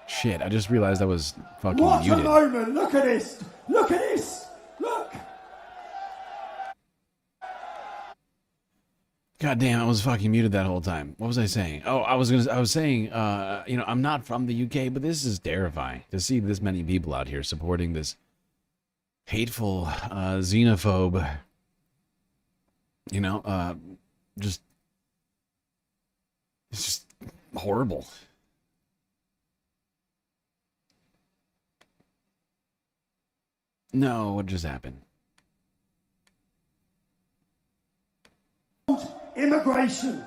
Shit, I just realized I was fucking What muted. a moment! Look at this! Look at this! Look! God damn, I was fucking muted that whole time. What was I saying? Oh, I was saying, you know, I'm not from the UK, but this is terrifying to see this many people out here supporting this hateful, xenophobe, you know, it's just horrible. No, what just happened? Immigration.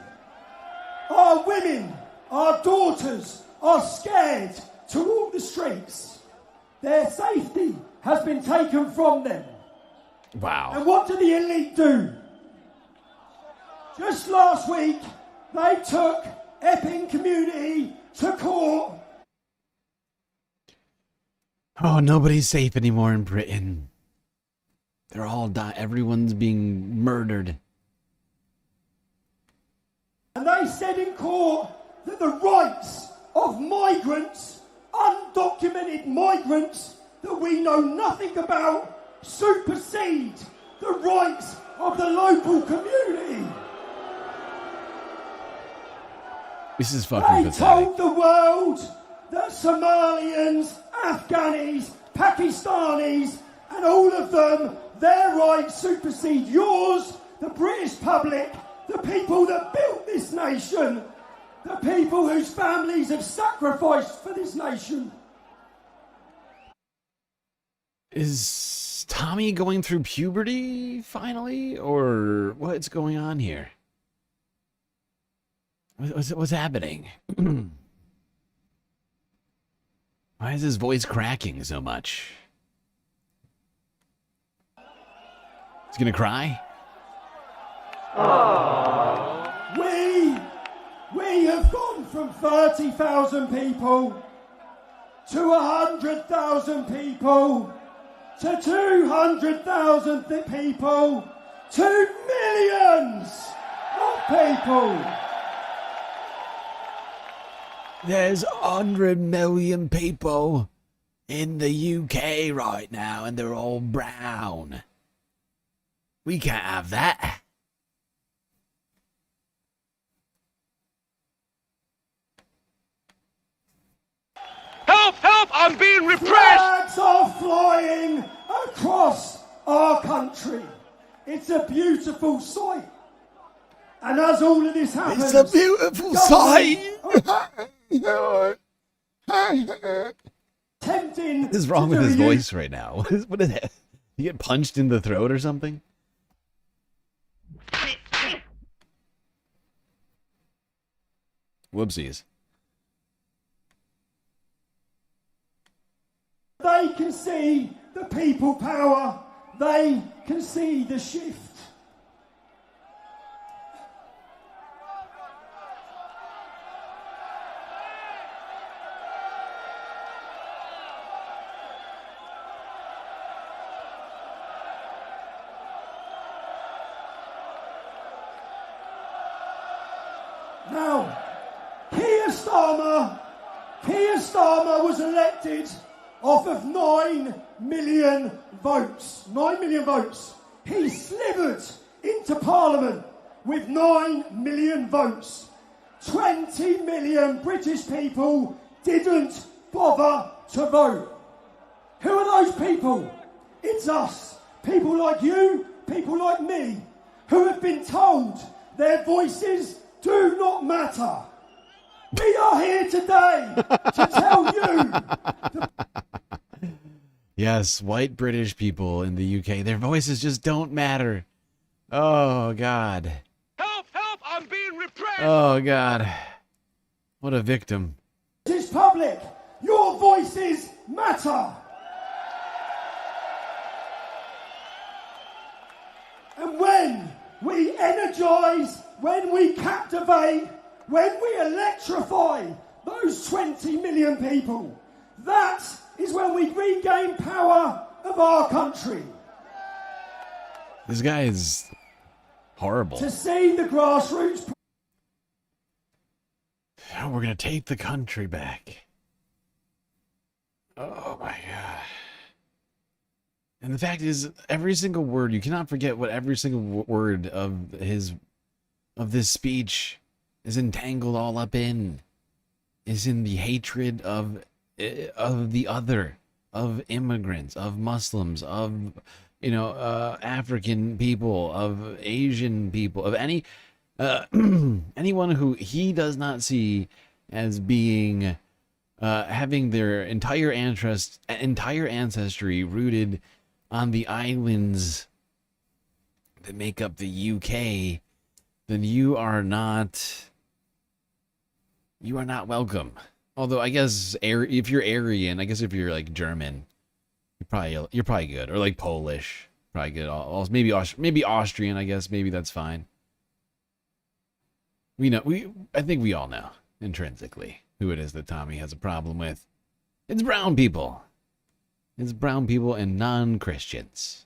Our women, our daughters are scared to walk the streets. Their safety has been taken from them. Wow. And what do the elite do? Just last week, they took Epping community to court. Oh, nobody's safe anymore in Britain. They're all dying. Everyone's being murdered. And they said in court that the rights of migrants, undocumented migrants that we know nothing about, supersede the rights of the local community. This is fucking They pathetic. told the world that Somalians, Afghanis, Pakistanis, and all of them, their rights supersede yours, the British public, the people that built this nation, the people whose families have sacrificed for this nation. Is Tommy going through puberty finally, or what's going on here? What's happening? Why is his voice cracking so much? He's gonna cry? We have gone from 30,000 people to 100,000 people to 200,000 people to millions of people. There's 100 million people in the UK right now, and they're all brown. We can't have that. Help! Help! I'm being repressed! Flags are flying across our country. It's a beautiful sight. And as all of this happens, It's a beautiful sight. tempting. What is wrong with to his do you- voice right now? What is that? You get punched in the throat or something? Whoopsies. They can see the people power. They can see the shift. Now, Keir Starmer was elected off of 9 million votes. 9 million votes. He slivered into Parliament with 9 million votes. 20 million British people didn't bother to vote. Who are those people? It's us. People like you, people like me, who have been told their voices do not matter. We are here today to tell you. Yes, white British people in the UK, their voices just don't matter. Oh, God. Help! Help! I'm being repressed! Oh, God. What a victim. This is public. Your voices matter. And when we energise, when we captivate, when we electrify those 20 million people, that is when we regain power of our country. This guy is horrible. To see the grassroots. Oh, we're going to take the country back. Oh, my God. And the fact is, every single word, you cannot forget what every single word of this speech is entangled all up in. Is in the hatred of the other, of immigrants, of Muslims, of, African people, of Asian people, of anyone who he does not see as being, having their entire ancestry rooted on the islands that make up the UK, then you are not welcome. Although I guess if you're Aryan, I guess if you're like German, you're probably good, or like Polish, probably good. Also, maybe Austrian, I guess maybe that's fine. I think we all know intrinsically who it is that Tommy has a problem with. It's brown people. It's brown people and non-Christians.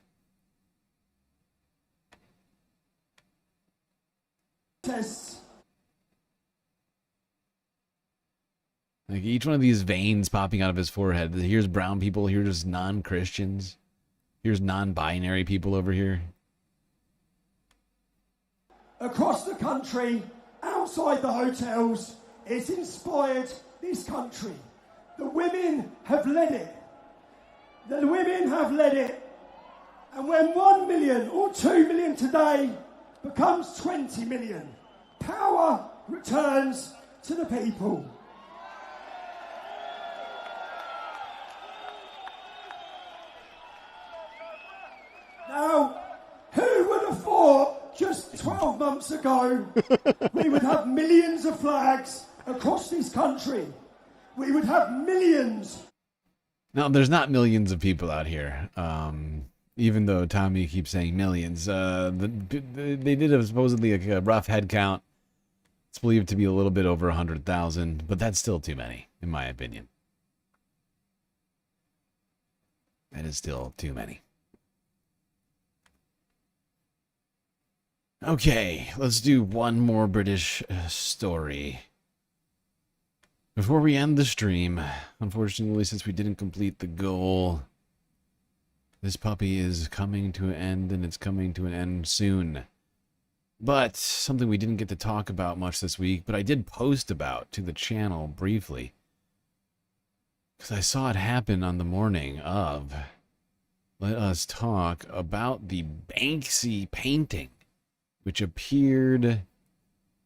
Like each one of these veins popping out of his forehead. Here's brown people. Here's just non-Christians. Here's non-binary people over here. Across the country, outside the hotels, it's inspired this country. The women have led it. The women have led it. And when 1 million or 2 million today becomes 20 million, power returns to the people. Now, who would have thought just 12 months ago we would have millions of flags across this country? We would have millions. No, there's not millions of people out here. Even though Tommy keeps saying millions. They did supposedly a rough head count. It's believed to be a little bit over 100,000, but that's still too many, in my opinion. That is still too many. Okay, let's do one more British story before we end the stream. Unfortunately, since we didn't complete the goal, this puppy is coming to an end, and it's coming to an end soon. But something we didn't get to talk about much this week, but I did post about to the channel briefly, because I saw it happen on the morning of. Let us talk about the Banksy painting, which appeared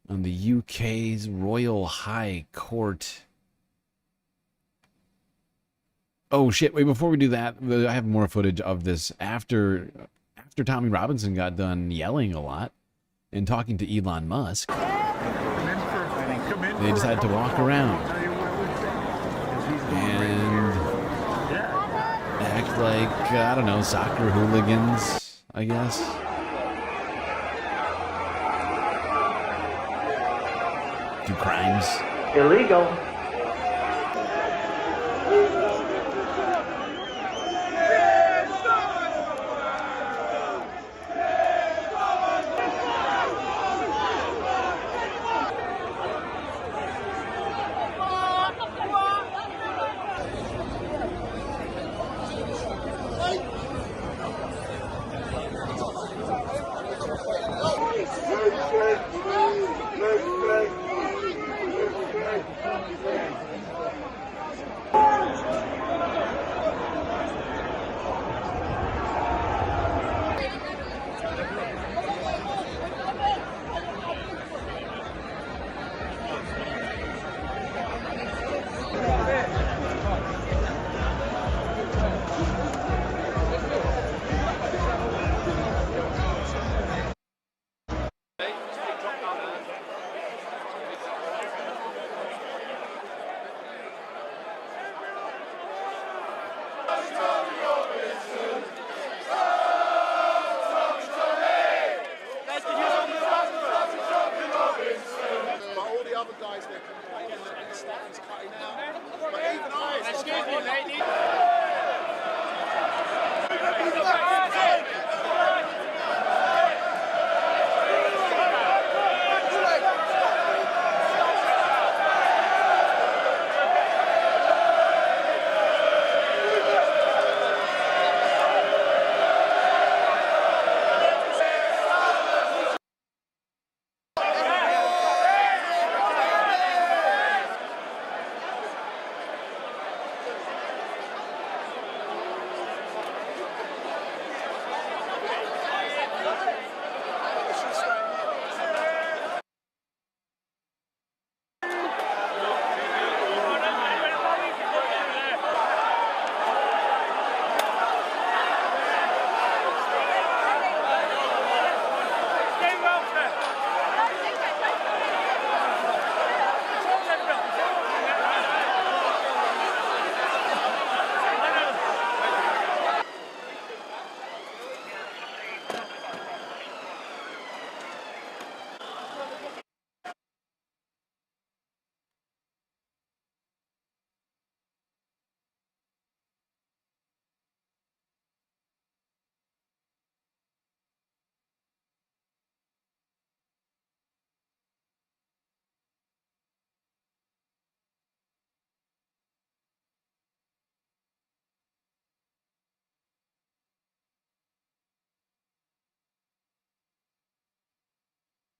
on the UK's Royal High Court. Oh shit, wait, before we do that, I have more footage of this after Tommy Robinson got done yelling a lot and talking to Elon Musk. They decided to walk around and act like, I don't know, soccer hooligans, I guess. Do crimes. Illegal.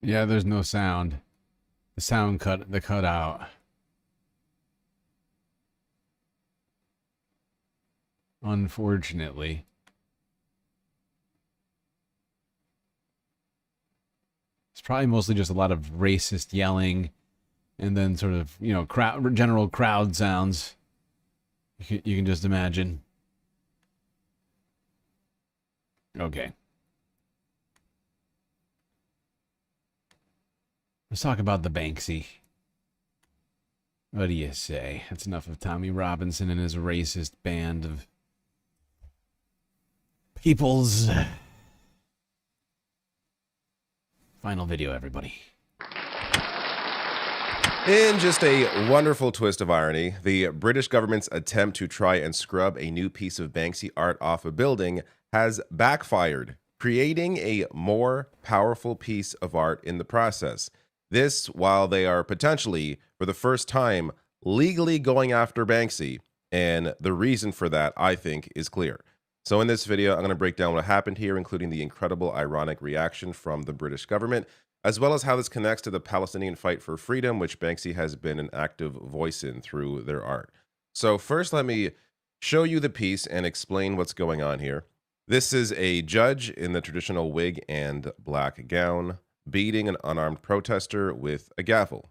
Yeah, there's no sound. The sound cut out. Unfortunately. It's probably mostly just a lot of racist yelling and then sort of, you know, general crowd sounds. You can just imagine. Okay. Let's talk about the Banksy. What do you say? That's enough of Tommy Robinson and his racist band of peoples. Final video, everybody. In just a wonderful twist of irony, the British government's attempt to try and scrub a new piece of Banksy art off a building has backfired, creating a more powerful piece of art in the process. This, while they are potentially, for the first time, legally going after Banksy, and the reason for that, I think, is clear. So in this video, I'm going to break down what happened here, including the incredible ironic reaction from the British government, as well as how this connects to the Palestinian fight for freedom, which Banksy has been an active voice in through their art. So first, let me show you the piece and explain what's going on here. This is a judge in the traditional wig and black gown, beating an unarmed protester with a gavel.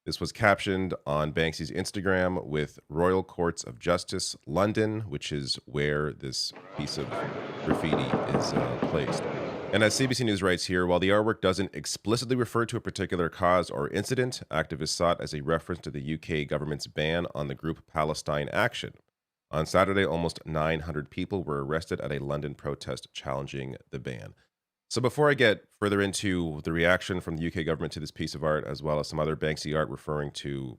This was captioned on Banksy's Instagram with Royal Courts of Justice, London, which is where this piece of graffiti is placed. And as CBC News writes here, while the artwork doesn't explicitly refer to a particular cause or incident, activists saw it as a reference to the UK government's ban on the group Palestine Action. On Saturday, almost 900 people were arrested at a London protest challenging the ban. So before I get further into the reaction from the UK government to this piece of art, as well as some other Banksy art referring to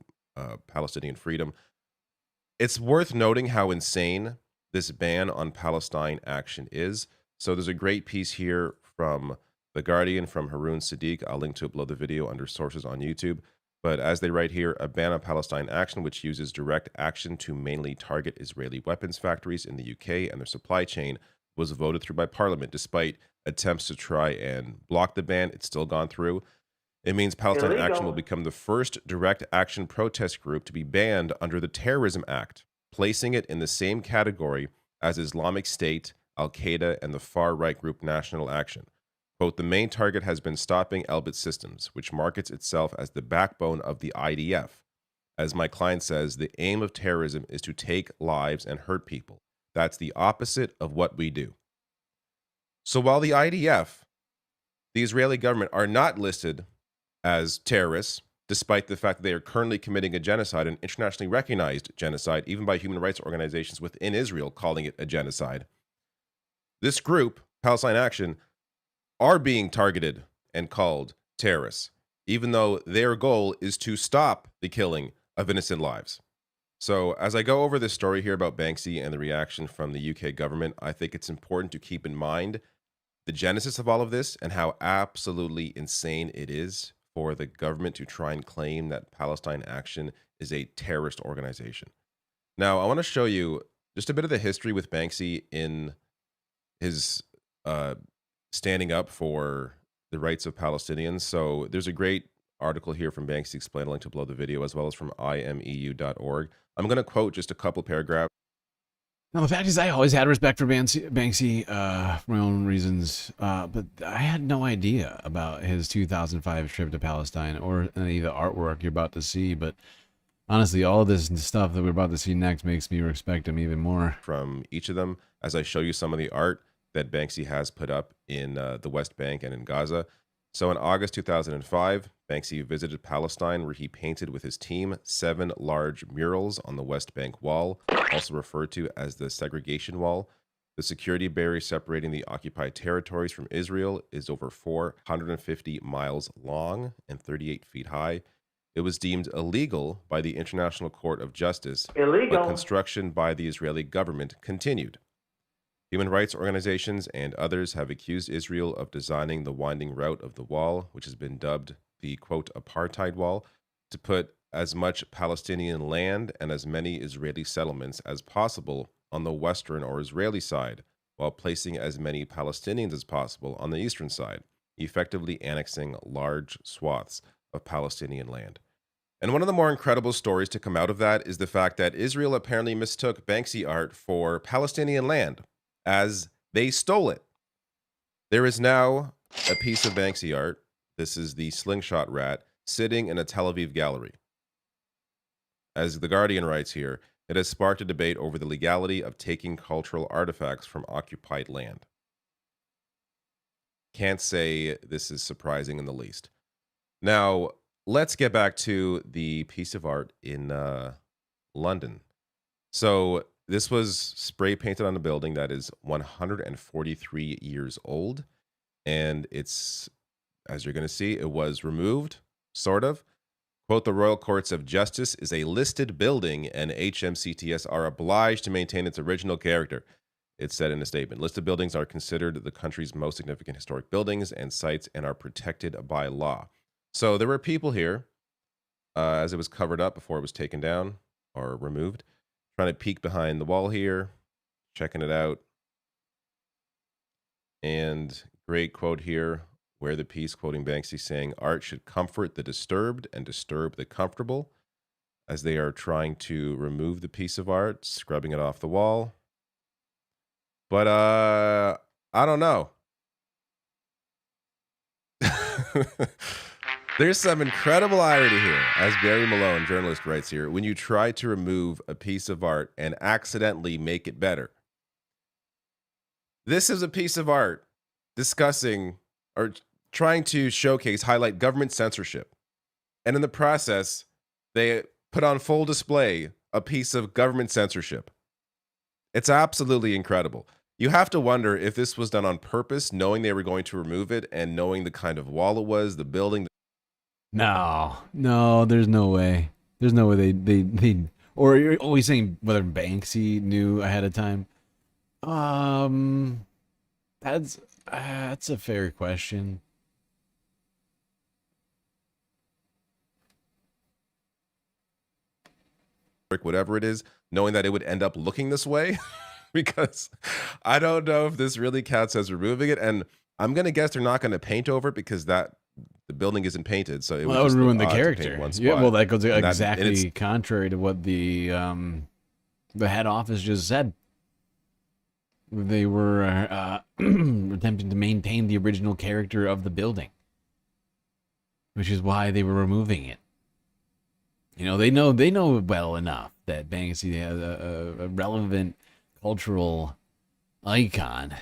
Palestinian freedom, it's worth noting how insane this ban on Palestine Action is. So there's a great piece here from The Guardian from Haroon Sadiq. I'll link to it below the video under sources on YouTube. But as they write here, a ban on Palestine Action, which uses direct action to mainly target Israeli weapons factories in the UK and their supply chain, was voted through by Parliament. Despite attempts to try and block the ban, it's still gone through. It means Palestine Action will become the first direct action protest group to be banned under the Terrorism Act, placing it in the same category as Islamic State, Al-Qaeda, and the far-right group National Action. Quote, the main target has been stopping Elbit Systems, which markets itself as the backbone of the IDF. As my client says, the aim of terrorism is to take lives and hurt people. That's the opposite of what we do. So while the IDF, the Israeli government, are not listed as terrorists, despite the fact that they are currently committing a genocide, an internationally recognized genocide, even by human rights organizations within Israel calling it a genocide, this group, Palestine Action, are being targeted and called terrorists, even though their goal is to stop the killing of innocent lives. So as I go over this story here about Banksy and the reaction from the UK government, I think it's important to keep in mind the genesis of all of this and how absolutely insane it is for the government to try and claim that Palestine Action is a terrorist organization. Now, I want to show you just a bit of the history with Banksy in his standing up for the rights of Palestinians. So there's a great article here from Banksy Explained, linked to below the video, as well as from imeu.org. I'm going to quote just a couple paragraphs. Now, the fact is, I always had respect for Banksy for my own reasons, but I had no idea about his 2005 trip to Palestine or any of the artwork you're about to see. But honestly, all of this stuff that we're about to see next makes me respect him even more. From each of them, as I show you some of the art that Banksy has put up in the West Bank and in Gaza. So in August 2005, Banksy visited Palestine, where he painted with his team 7 large murals on the West Bank wall, also referred to as the segregation wall. The security barrier separating the occupied territories from Israel is over 450 miles long and 38 feet high. It was deemed illegal by the International Court of Justice, but construction by the Israeli government continued. Human rights organizations and others have accused Israel of designing the winding route of the wall, which has been dubbed the, quote, apartheid wall, to put as much Palestinian land and as many Israeli settlements as possible on the western or Israeli side, while placing as many Palestinians as possible on the eastern side, effectively annexing large swaths of Palestinian land. And one of the more incredible stories to come out of that is the fact that Israel apparently mistook Banksy art for Palestinian land, as they stole it. There is now a piece of Banksy art. This is the slingshot rat sitting in a Tel Aviv gallery. As The Guardian writes here, it has sparked a debate over the legality of taking cultural artifacts from occupied land. Can't say this is surprising in the least. Now, let's get back to the piece of art in London. So this was spray painted on a building that is 143 years old. And it's, as you're going to see, it was removed, sort of. Quote, the Royal Courts of Justice is a listed building and HMCTS are obliged to maintain its original character. It said in a statement, listed buildings are considered the country's most significant historic buildings and sites and are protected by law. So there were people here, as it was covered up before it was taken down or removed, trying to peek behind the wall here, checking it out. And great quote here, where the piece, quoting Banksy, saying, art should comfort the disturbed and disturb the comfortable, as they are trying to remove the piece of art, scrubbing it off the wall. But I don't know. There's some incredible irony here, as Barry Malone, journalist, writes here, when you try to remove a piece of art and accidentally make it better. This is a piece of art discussing or trying to showcase, highlight government censorship. And in the process, they put on full display a piece of government censorship. It's absolutely incredible. You have to wonder if this was done on purpose, knowing they were going to remove it and knowing the kind of wall it was, the building. No, there's no way. There's no way they or you're always saying whether Banksy knew ahead of time. That's a fair question. Whatever it is, knowing that it would end up looking this way, because I don't know if this really counts as removing it, and I'm gonna guess they're not gonna paint over it because the building isn't painted, so it would, just ruin look the odd to paint character. one Yeah, spot. well, that goes And exactly contrary to what the head office just said. They were attempting to maintain the original character of the building, which is why they were removing it. You know, they know well enough that Banksy has a relevant cultural icon.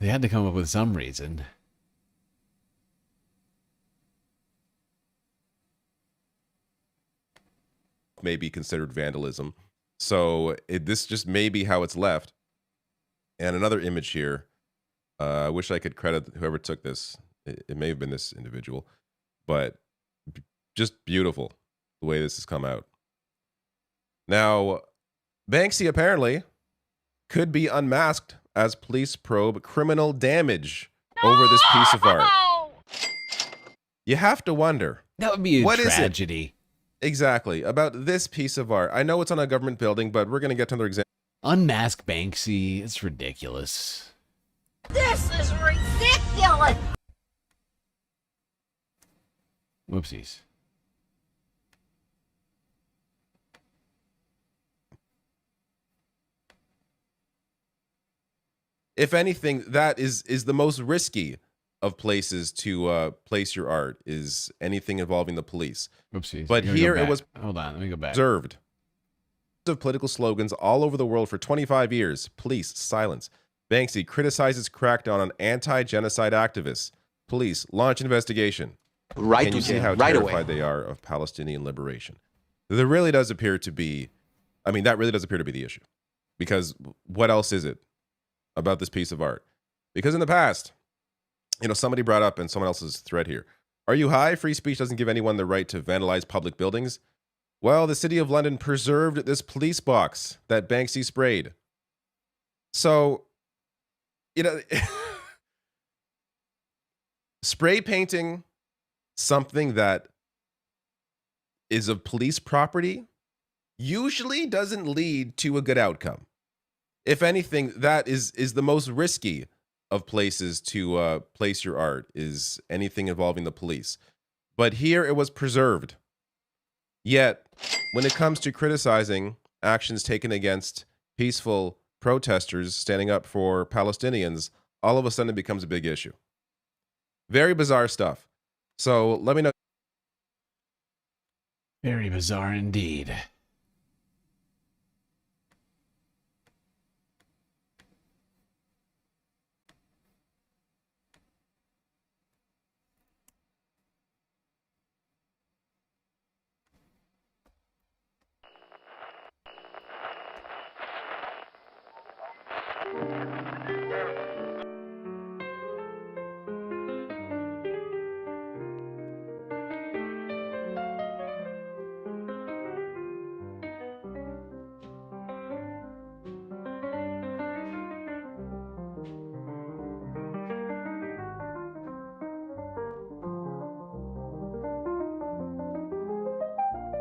They had to come up with some reason. may be considered vandalism. So this just may be how it's left. And another image here. I wish I could credit whoever took this. It may have been this individual, but just beautiful the way this has come out. Now, Banksy apparently could be unmasked as police probe criminal damage over this piece of art. You have to wonder. That would be a what tragedy. Is it exactly about this piece of art? I know it's on a government building, but we're going to get to another example. Unmask Banksy. It's ridiculous. This is ridiculous. Whoopsies. If anything, that is the most risky of places to place your art, is anything involving the police. Oopsies. But here it was. Hold on, let me go back. Observed. Of political slogans all over the world for 25 years. Police silence. Banksy criticizes crackdown on anti-genocide activists. Police launch investigation. Right, Can you see how right terrified away. they are of Palestinian liberation? There really does appear to be, I mean, that really does appear to be the issue. Because what else is it about this piece of art? Because in the past, somebody brought up in someone else's thread here, are you high? Free speech doesn't give anyone the right to vandalize public buildings. Well, the city of London preserved this police box that Banksy sprayed. So, spray painting something that is of police property usually doesn't lead to a good outcome. If anything, that is the most risky of places to place your art, is anything involving the police. But here it was preserved. Yet, when it comes to criticizing actions taken against peaceful protesters standing up for Palestinians, all of a sudden it becomes a big issue. Very bizarre stuff. So let me know. Very bizarre indeed.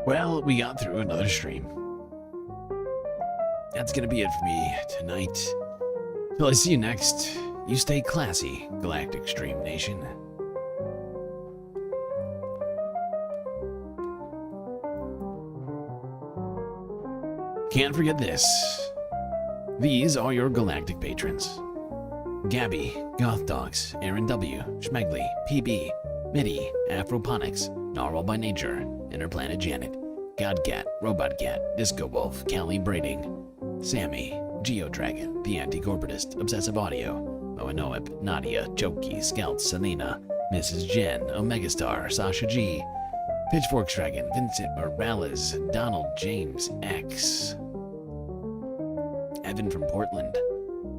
Well, we got through another stream. That's gonna be it for me tonight. Till I see you next, you stay classy, Galactic Stream Nation. Can't forget this. These are your galactic patrons. Gabby, Goth Dogs, Aaron W, Schmegley, PB, Mitty, Afroponics, Narwhal by Nature, Interplanet Janet, Godcat, Robot Cat, Disco Wolf, Callie Braiding, Sammy, Geodragon, The Anti-Corporatist, Obsessive Audio, Moanoip, Nadia, Jokey, Scout, Selena, Mrs. Jen, Omegastar, Sasha G, Pitchforks Dragon, Vincent Morales, Donald James X, Evan from Portland,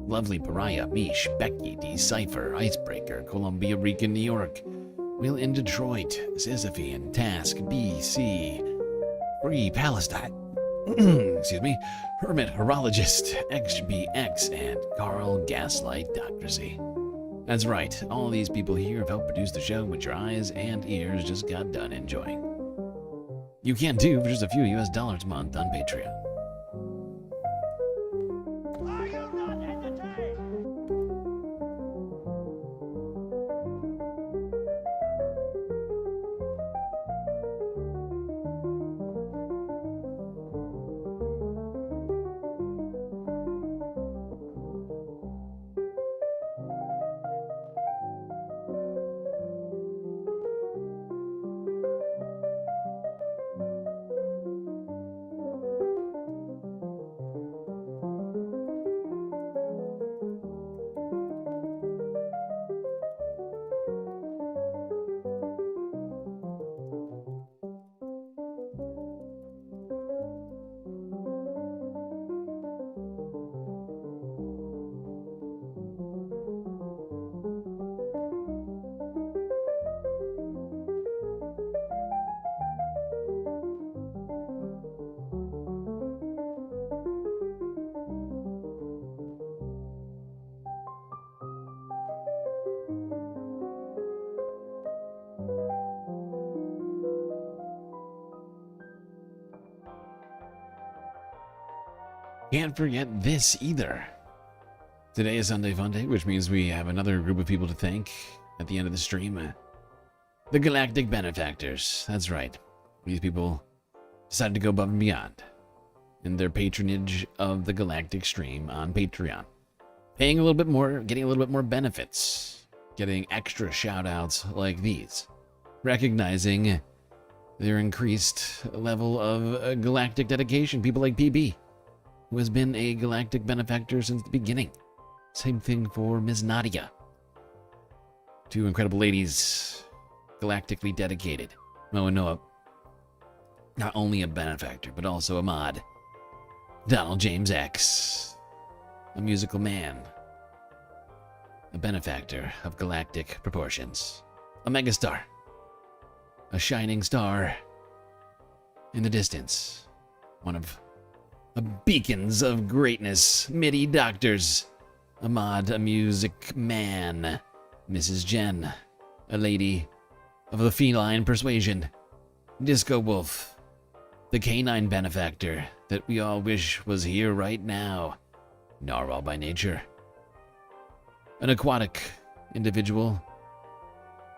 Lovely Pariah, Mish, Becky, Decipher, Icebreaker, Columbia Rican, New York, Will in Detroit, Sisyphean, Task, BC, Free Palestine, excuse me, Hermit Horologist, XBX, and Carl Gaslight Docracy. That's right, all these people here have helped produce the show, which your eyes and ears just got done enjoying. You can do for just a few US dollars a month on Patreon. Can't forget this either. Today is Sunday Funday, which means we have another group of people to thank at the end of the stream. The Galactic Benefactors. That's right. These people decided to go above and beyond in their patronage of the Galactic Stream on Patreon. Paying a little bit more, getting a little bit more benefits, getting extra shout-outs like these. Recognizing their increased level of galactic dedication. People like PB, who has been a galactic benefactor since the beginning. Same thing for Ms. Nadia. Two incredible ladies, galactically dedicated. Moanoa, not only a benefactor, but also a mod. Donald James X, a musical man, a benefactor of galactic proportions. A megastar, a shining star in the distance. One of beacons of greatness, MIDI doctors, a mod, a music man, Mrs. Jen, a lady of the feline persuasion, Disco Wolf, the canine benefactor that we all wish was here right now, Narwhal by Nature, an aquatic individual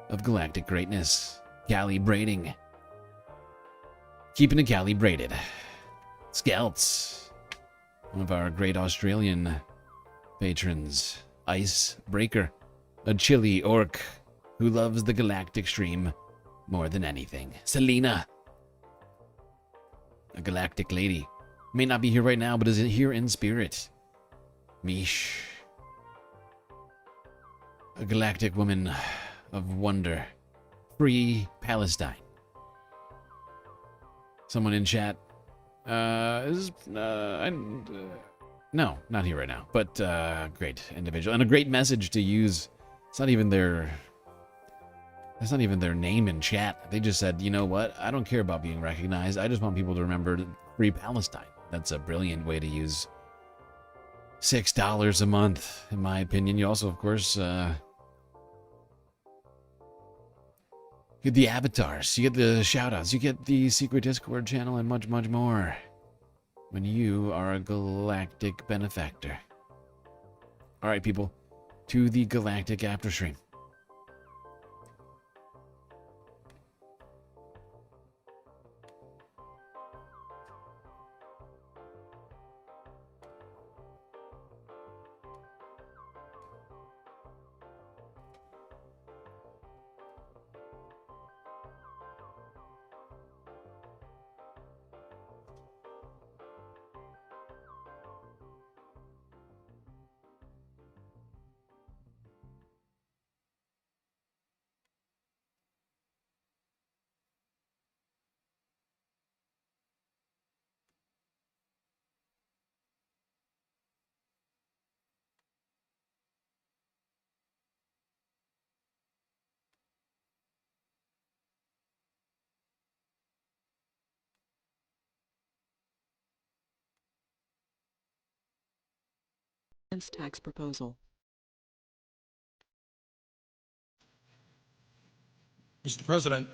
of galactic greatness, calibrating, keeping it calibrated. Scouts, one of our great Australian patrons, Icebreaker, a chilly orc who loves the galactic stream more than anything. Selena, a galactic lady, may not be here right now, but is here in spirit. Mish, a galactic woman of wonder. Free Palestine. Someone in chat. No, not here right now, but great individual and a great message to use. It's not even their name in chat. They just said, you know what? I don't care about being recognized. I just want people to remember Free Palestine. That's a brilliant way to use $6 a month, in my opinion. You also, of course, get the avatars, you get the shoutouts, you get the secret Discord channel, and much, much more when you are a galactic benefactor. All right, people, to the galactic afterstream. tax proposal. Mr. President,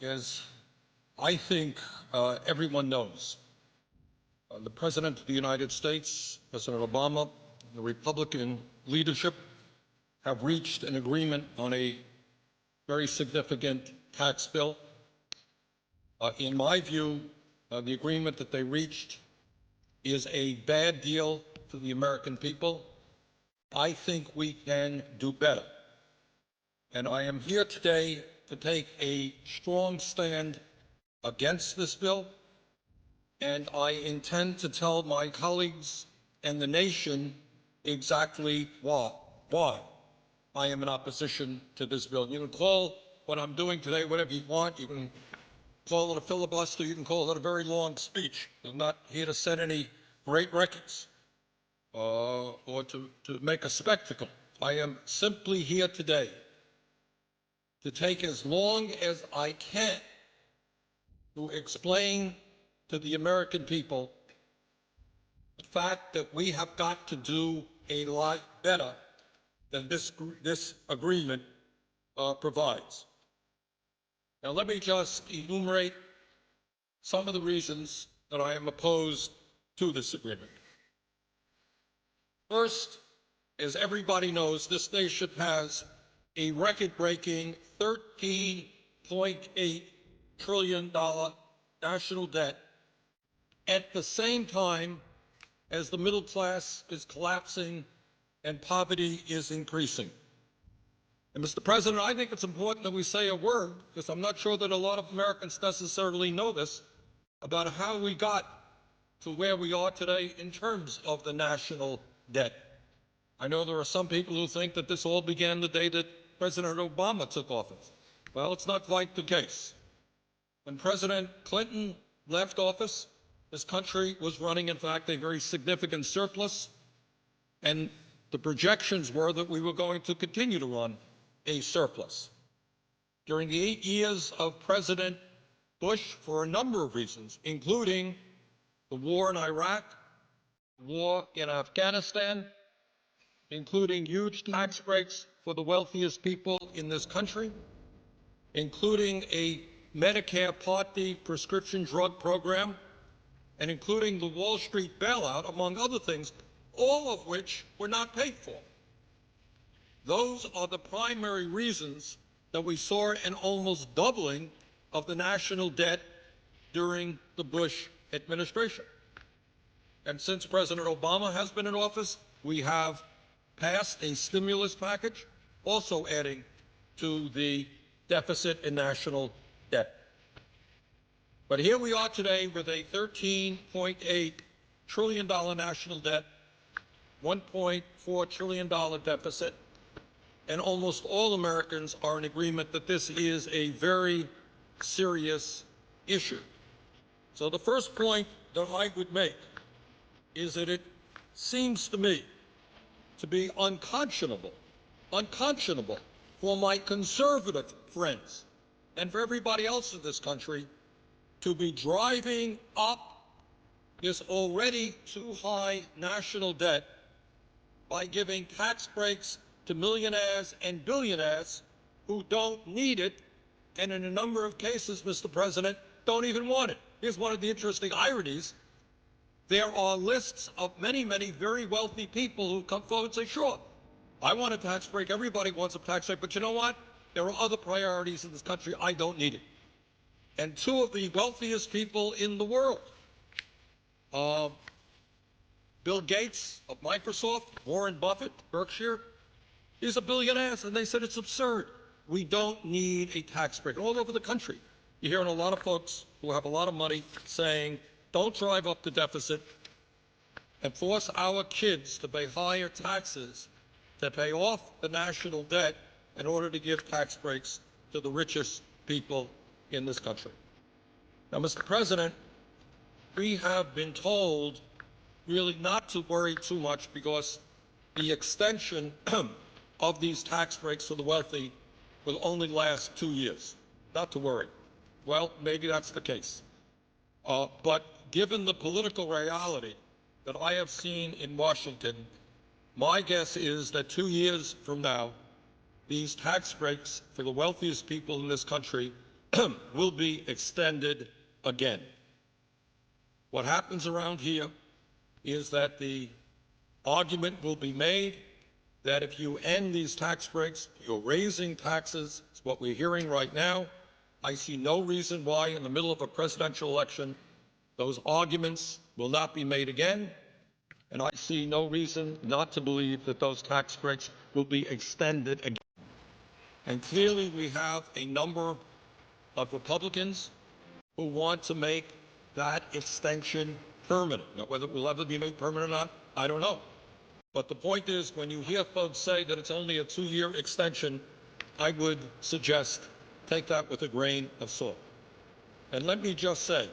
as I think everyone knows, the President of the United States, President Obama, and the Republican leadership have reached an agreement on a very significant tax bill. In my view, the agreement that they reached is a bad deal for the American people. I think we can do better. And I am here today to take a strong stand against this bill, and I intend to tell my colleagues and the nation exactly why I am in opposition to this bill. You can call what I'm doing today whatever you want. You can call it a filibuster. You can call it a very long speech. I'm not here to set any great records or to make a spectacle. I am simply here today to take as long as I can to explain to the American people the fact that we have got to do a lot better than this agreement provides. Now, let me just enumerate some of the reasons that I am opposed to this agreement. First, as everybody knows, this nation has a record-breaking $13.8 trillion national debt at the same time as the middle class is collapsing and poverty is increasing. And Mr. President, I think it's important that we say a word, because I'm not sure that a lot of Americans necessarily know this, about how we got to where we are today in terms of the national debt. I know there are some people who think that this all began the day that President Obama took office. Well, it's not quite the case. When President Clinton left office, this country was running, in fact, a very significant surplus, and the projections were that we were going to continue to run a surplus. During the 8 years of President Bush, for a number of reasons, including the war in Iraq, war in Afghanistan, including huge tax breaks for the wealthiest people in this country, including a Medicare Part D prescription drug program, and including the Wall Street bailout, among other things, all of which were not paid for. Those are the primary reasons that we saw an almost doubling of the national debt during the Bush administration. And since President Obama has been in office, we have passed a stimulus package, also adding to the deficit in national debt. But here we are today with a $13.8 trillion national debt, $1.4 trillion deficit, and almost all Americans are in agreement that this is a very serious issue. So the first point that I would make is that it seems to me to be unconscionable for my conservative friends and for everybody else in this country to be driving up this already too high national debt by giving tax breaks to millionaires and billionaires who don't need it, and in a number of cases, Mr. President, don't even want it. Here's one of the interesting ironies. There are lists of many, many very wealthy people who come forward and say, sure, I want a tax break. Everybody wants a tax break. But you know what? There are other priorities in this country. I don't need it. And two of the wealthiest people in the world, Bill Gates of Microsoft, Warren Buffett, Berkshire, these are billionaires, and they said it's absurd. We don't need a tax break. All over the country, you're hearing a lot of folks who have a lot of money saying, don't drive up the deficit and force our kids to pay higher taxes to pay off the national debt in order to give tax breaks to the richest people in this country. Now, Mr. President, we have been told really not to worry too much because the extension of these tax breaks for the wealthy will only last 2 years. Not to worry. Well, maybe that's the case. But given the political reality that I have seen in Washington, my guess is that 2 years from now, these tax breaks for the wealthiest people in this country will be extended again. What happens around here is that the argument will be made that if you end these tax breaks, you're raising taxes. It's what we're hearing right now. I see no reason why in the middle of a presidential election, those arguments will not be made again. And I see no reason not to believe that those tax breaks will be extended again. And clearly we have a number of Republicans who want to make that extension permanent. Now, whether it will ever be made permanent or not, I don't know. But the point is, when you hear folks say that it's only a 2-year extension, I would suggest take that with a grain of salt. And let me just say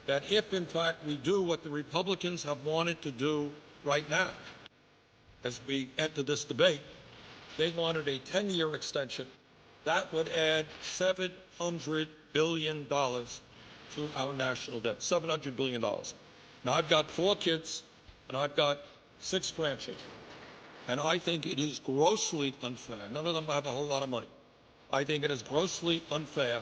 that if, in fact, we do what the Republicans have wanted to do right now, as we enter this debate, they wanted a 10-year extension. That would add $700 billion to our national debt, $700 billion. Now, I've got 4 kids, and I've got 6 grandchildren. And I think it is grossly unfair. None of them have a whole lot of money. I think it is grossly unfair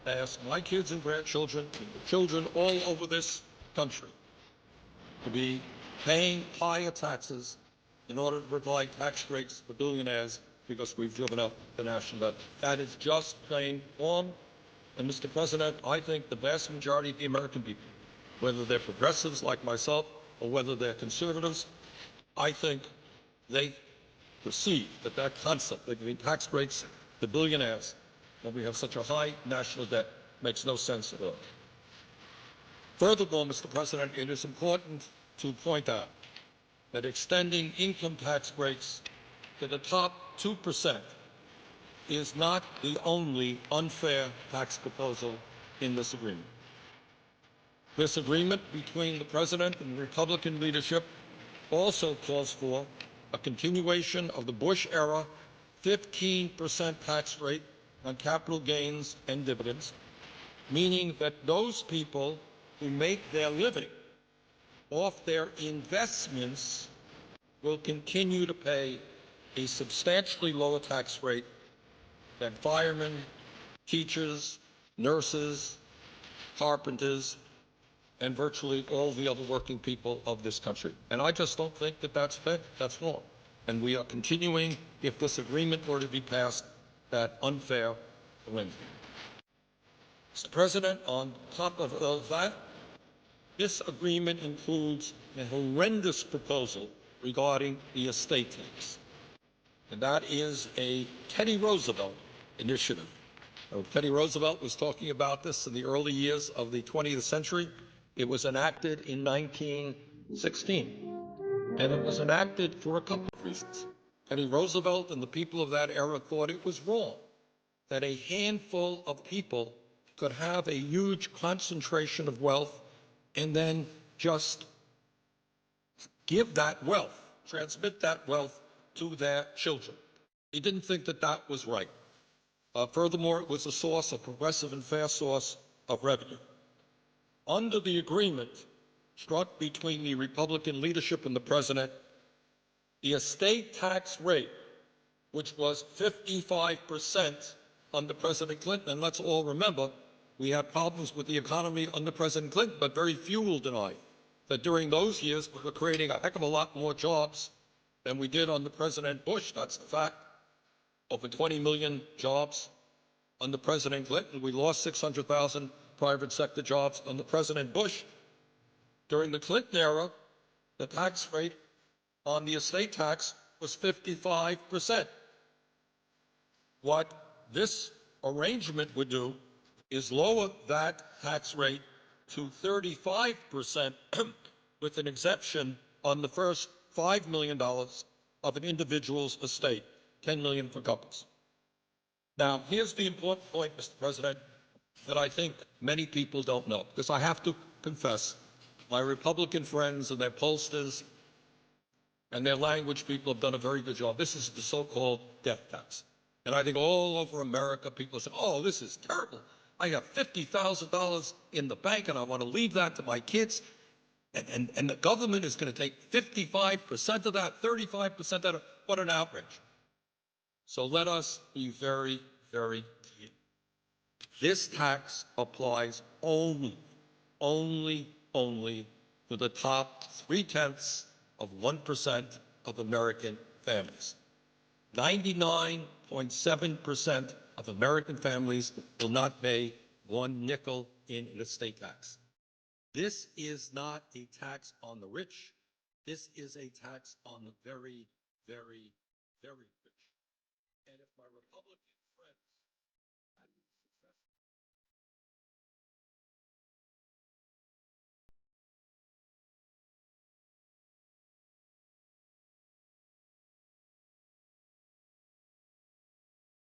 to ask my kids and grandchildren, children all over this country, to be paying higher taxes in order to provide tax breaks for billionaires because we've driven up the national debt. That is just plain wrong. And Mr. President, I think the vast majority of the American people, whether they're progressives like myself or whether they're conservatives, I think they perceive that that concept of giving tax breaks to billionaires when we have such a high national debt makes no sense at all. Furthermore, Mr. President, it is important to point out that extending income tax breaks to the top 2% is not the only unfair tax proposal in this agreement. This agreement between the President and the Republican leadership also calls for a continuation of the Bush-era 15% tax rate on capital gains and dividends, meaning that those people who make their living off their investments will continue to pay a substantially lower tax rate than firemen, teachers, nurses, carpenters, and virtually all the other working people of this country. And I just don't think that that's fair. That's wrong. And we are continuing, if this agreement were to be passed, that unfair arrangement. Mr. President, on top of all that, this agreement includes a horrendous proposal regarding the estate tax. And that is a Teddy Roosevelt initiative. Teddy Roosevelt was talking about this in the early years of the 20th century. It was enacted in 1916. And it was enacted for a couple of reasons. Teddy Roosevelt and the people of that era thought it was wrong that a handful of people could have a huge concentration of wealth and then just give that wealth, transmit that wealth to their children. He didn't think that that was right. Furthermore, it was a source, a progressive and fair source of revenue. Under the agreement struck between the Republican leadership and the president, the estate tax rate, which was 55% under President Clinton, and let's all remember, we had problems with the economy under President Clinton, but very few will deny that during those years we were creating a heck of a lot more jobs than we did under President Bush. That's the fact. Over 20 million jobs under President Clinton. We lost 600,000 private sector jobs under President Bush. During the Clinton era, the tax rate on the estate tax was 55%. What this arrangement would do is lower that tax rate to 35% with an exemption on the first $5 million of an individual's estate, $10 million for couples. Now, here's the important point, Mr. President, that I think many people don't know, because I have to confess, my Republican friends and their pollsters and their language people have done a very good job. This is the so-called death tax. And I think all over America, people say, oh, this is terrible. I have $50,000 in the bank and I want to leave that to my kids. And the government is going to take 55% of that, 35% of that. What an outrage. So let us be very, very clear. This tax applies only to the top 0.3% of American families. 99.7% of American families will not pay one nickel in estate tax. This is not a tax on the rich. This is a tax on the very, very, very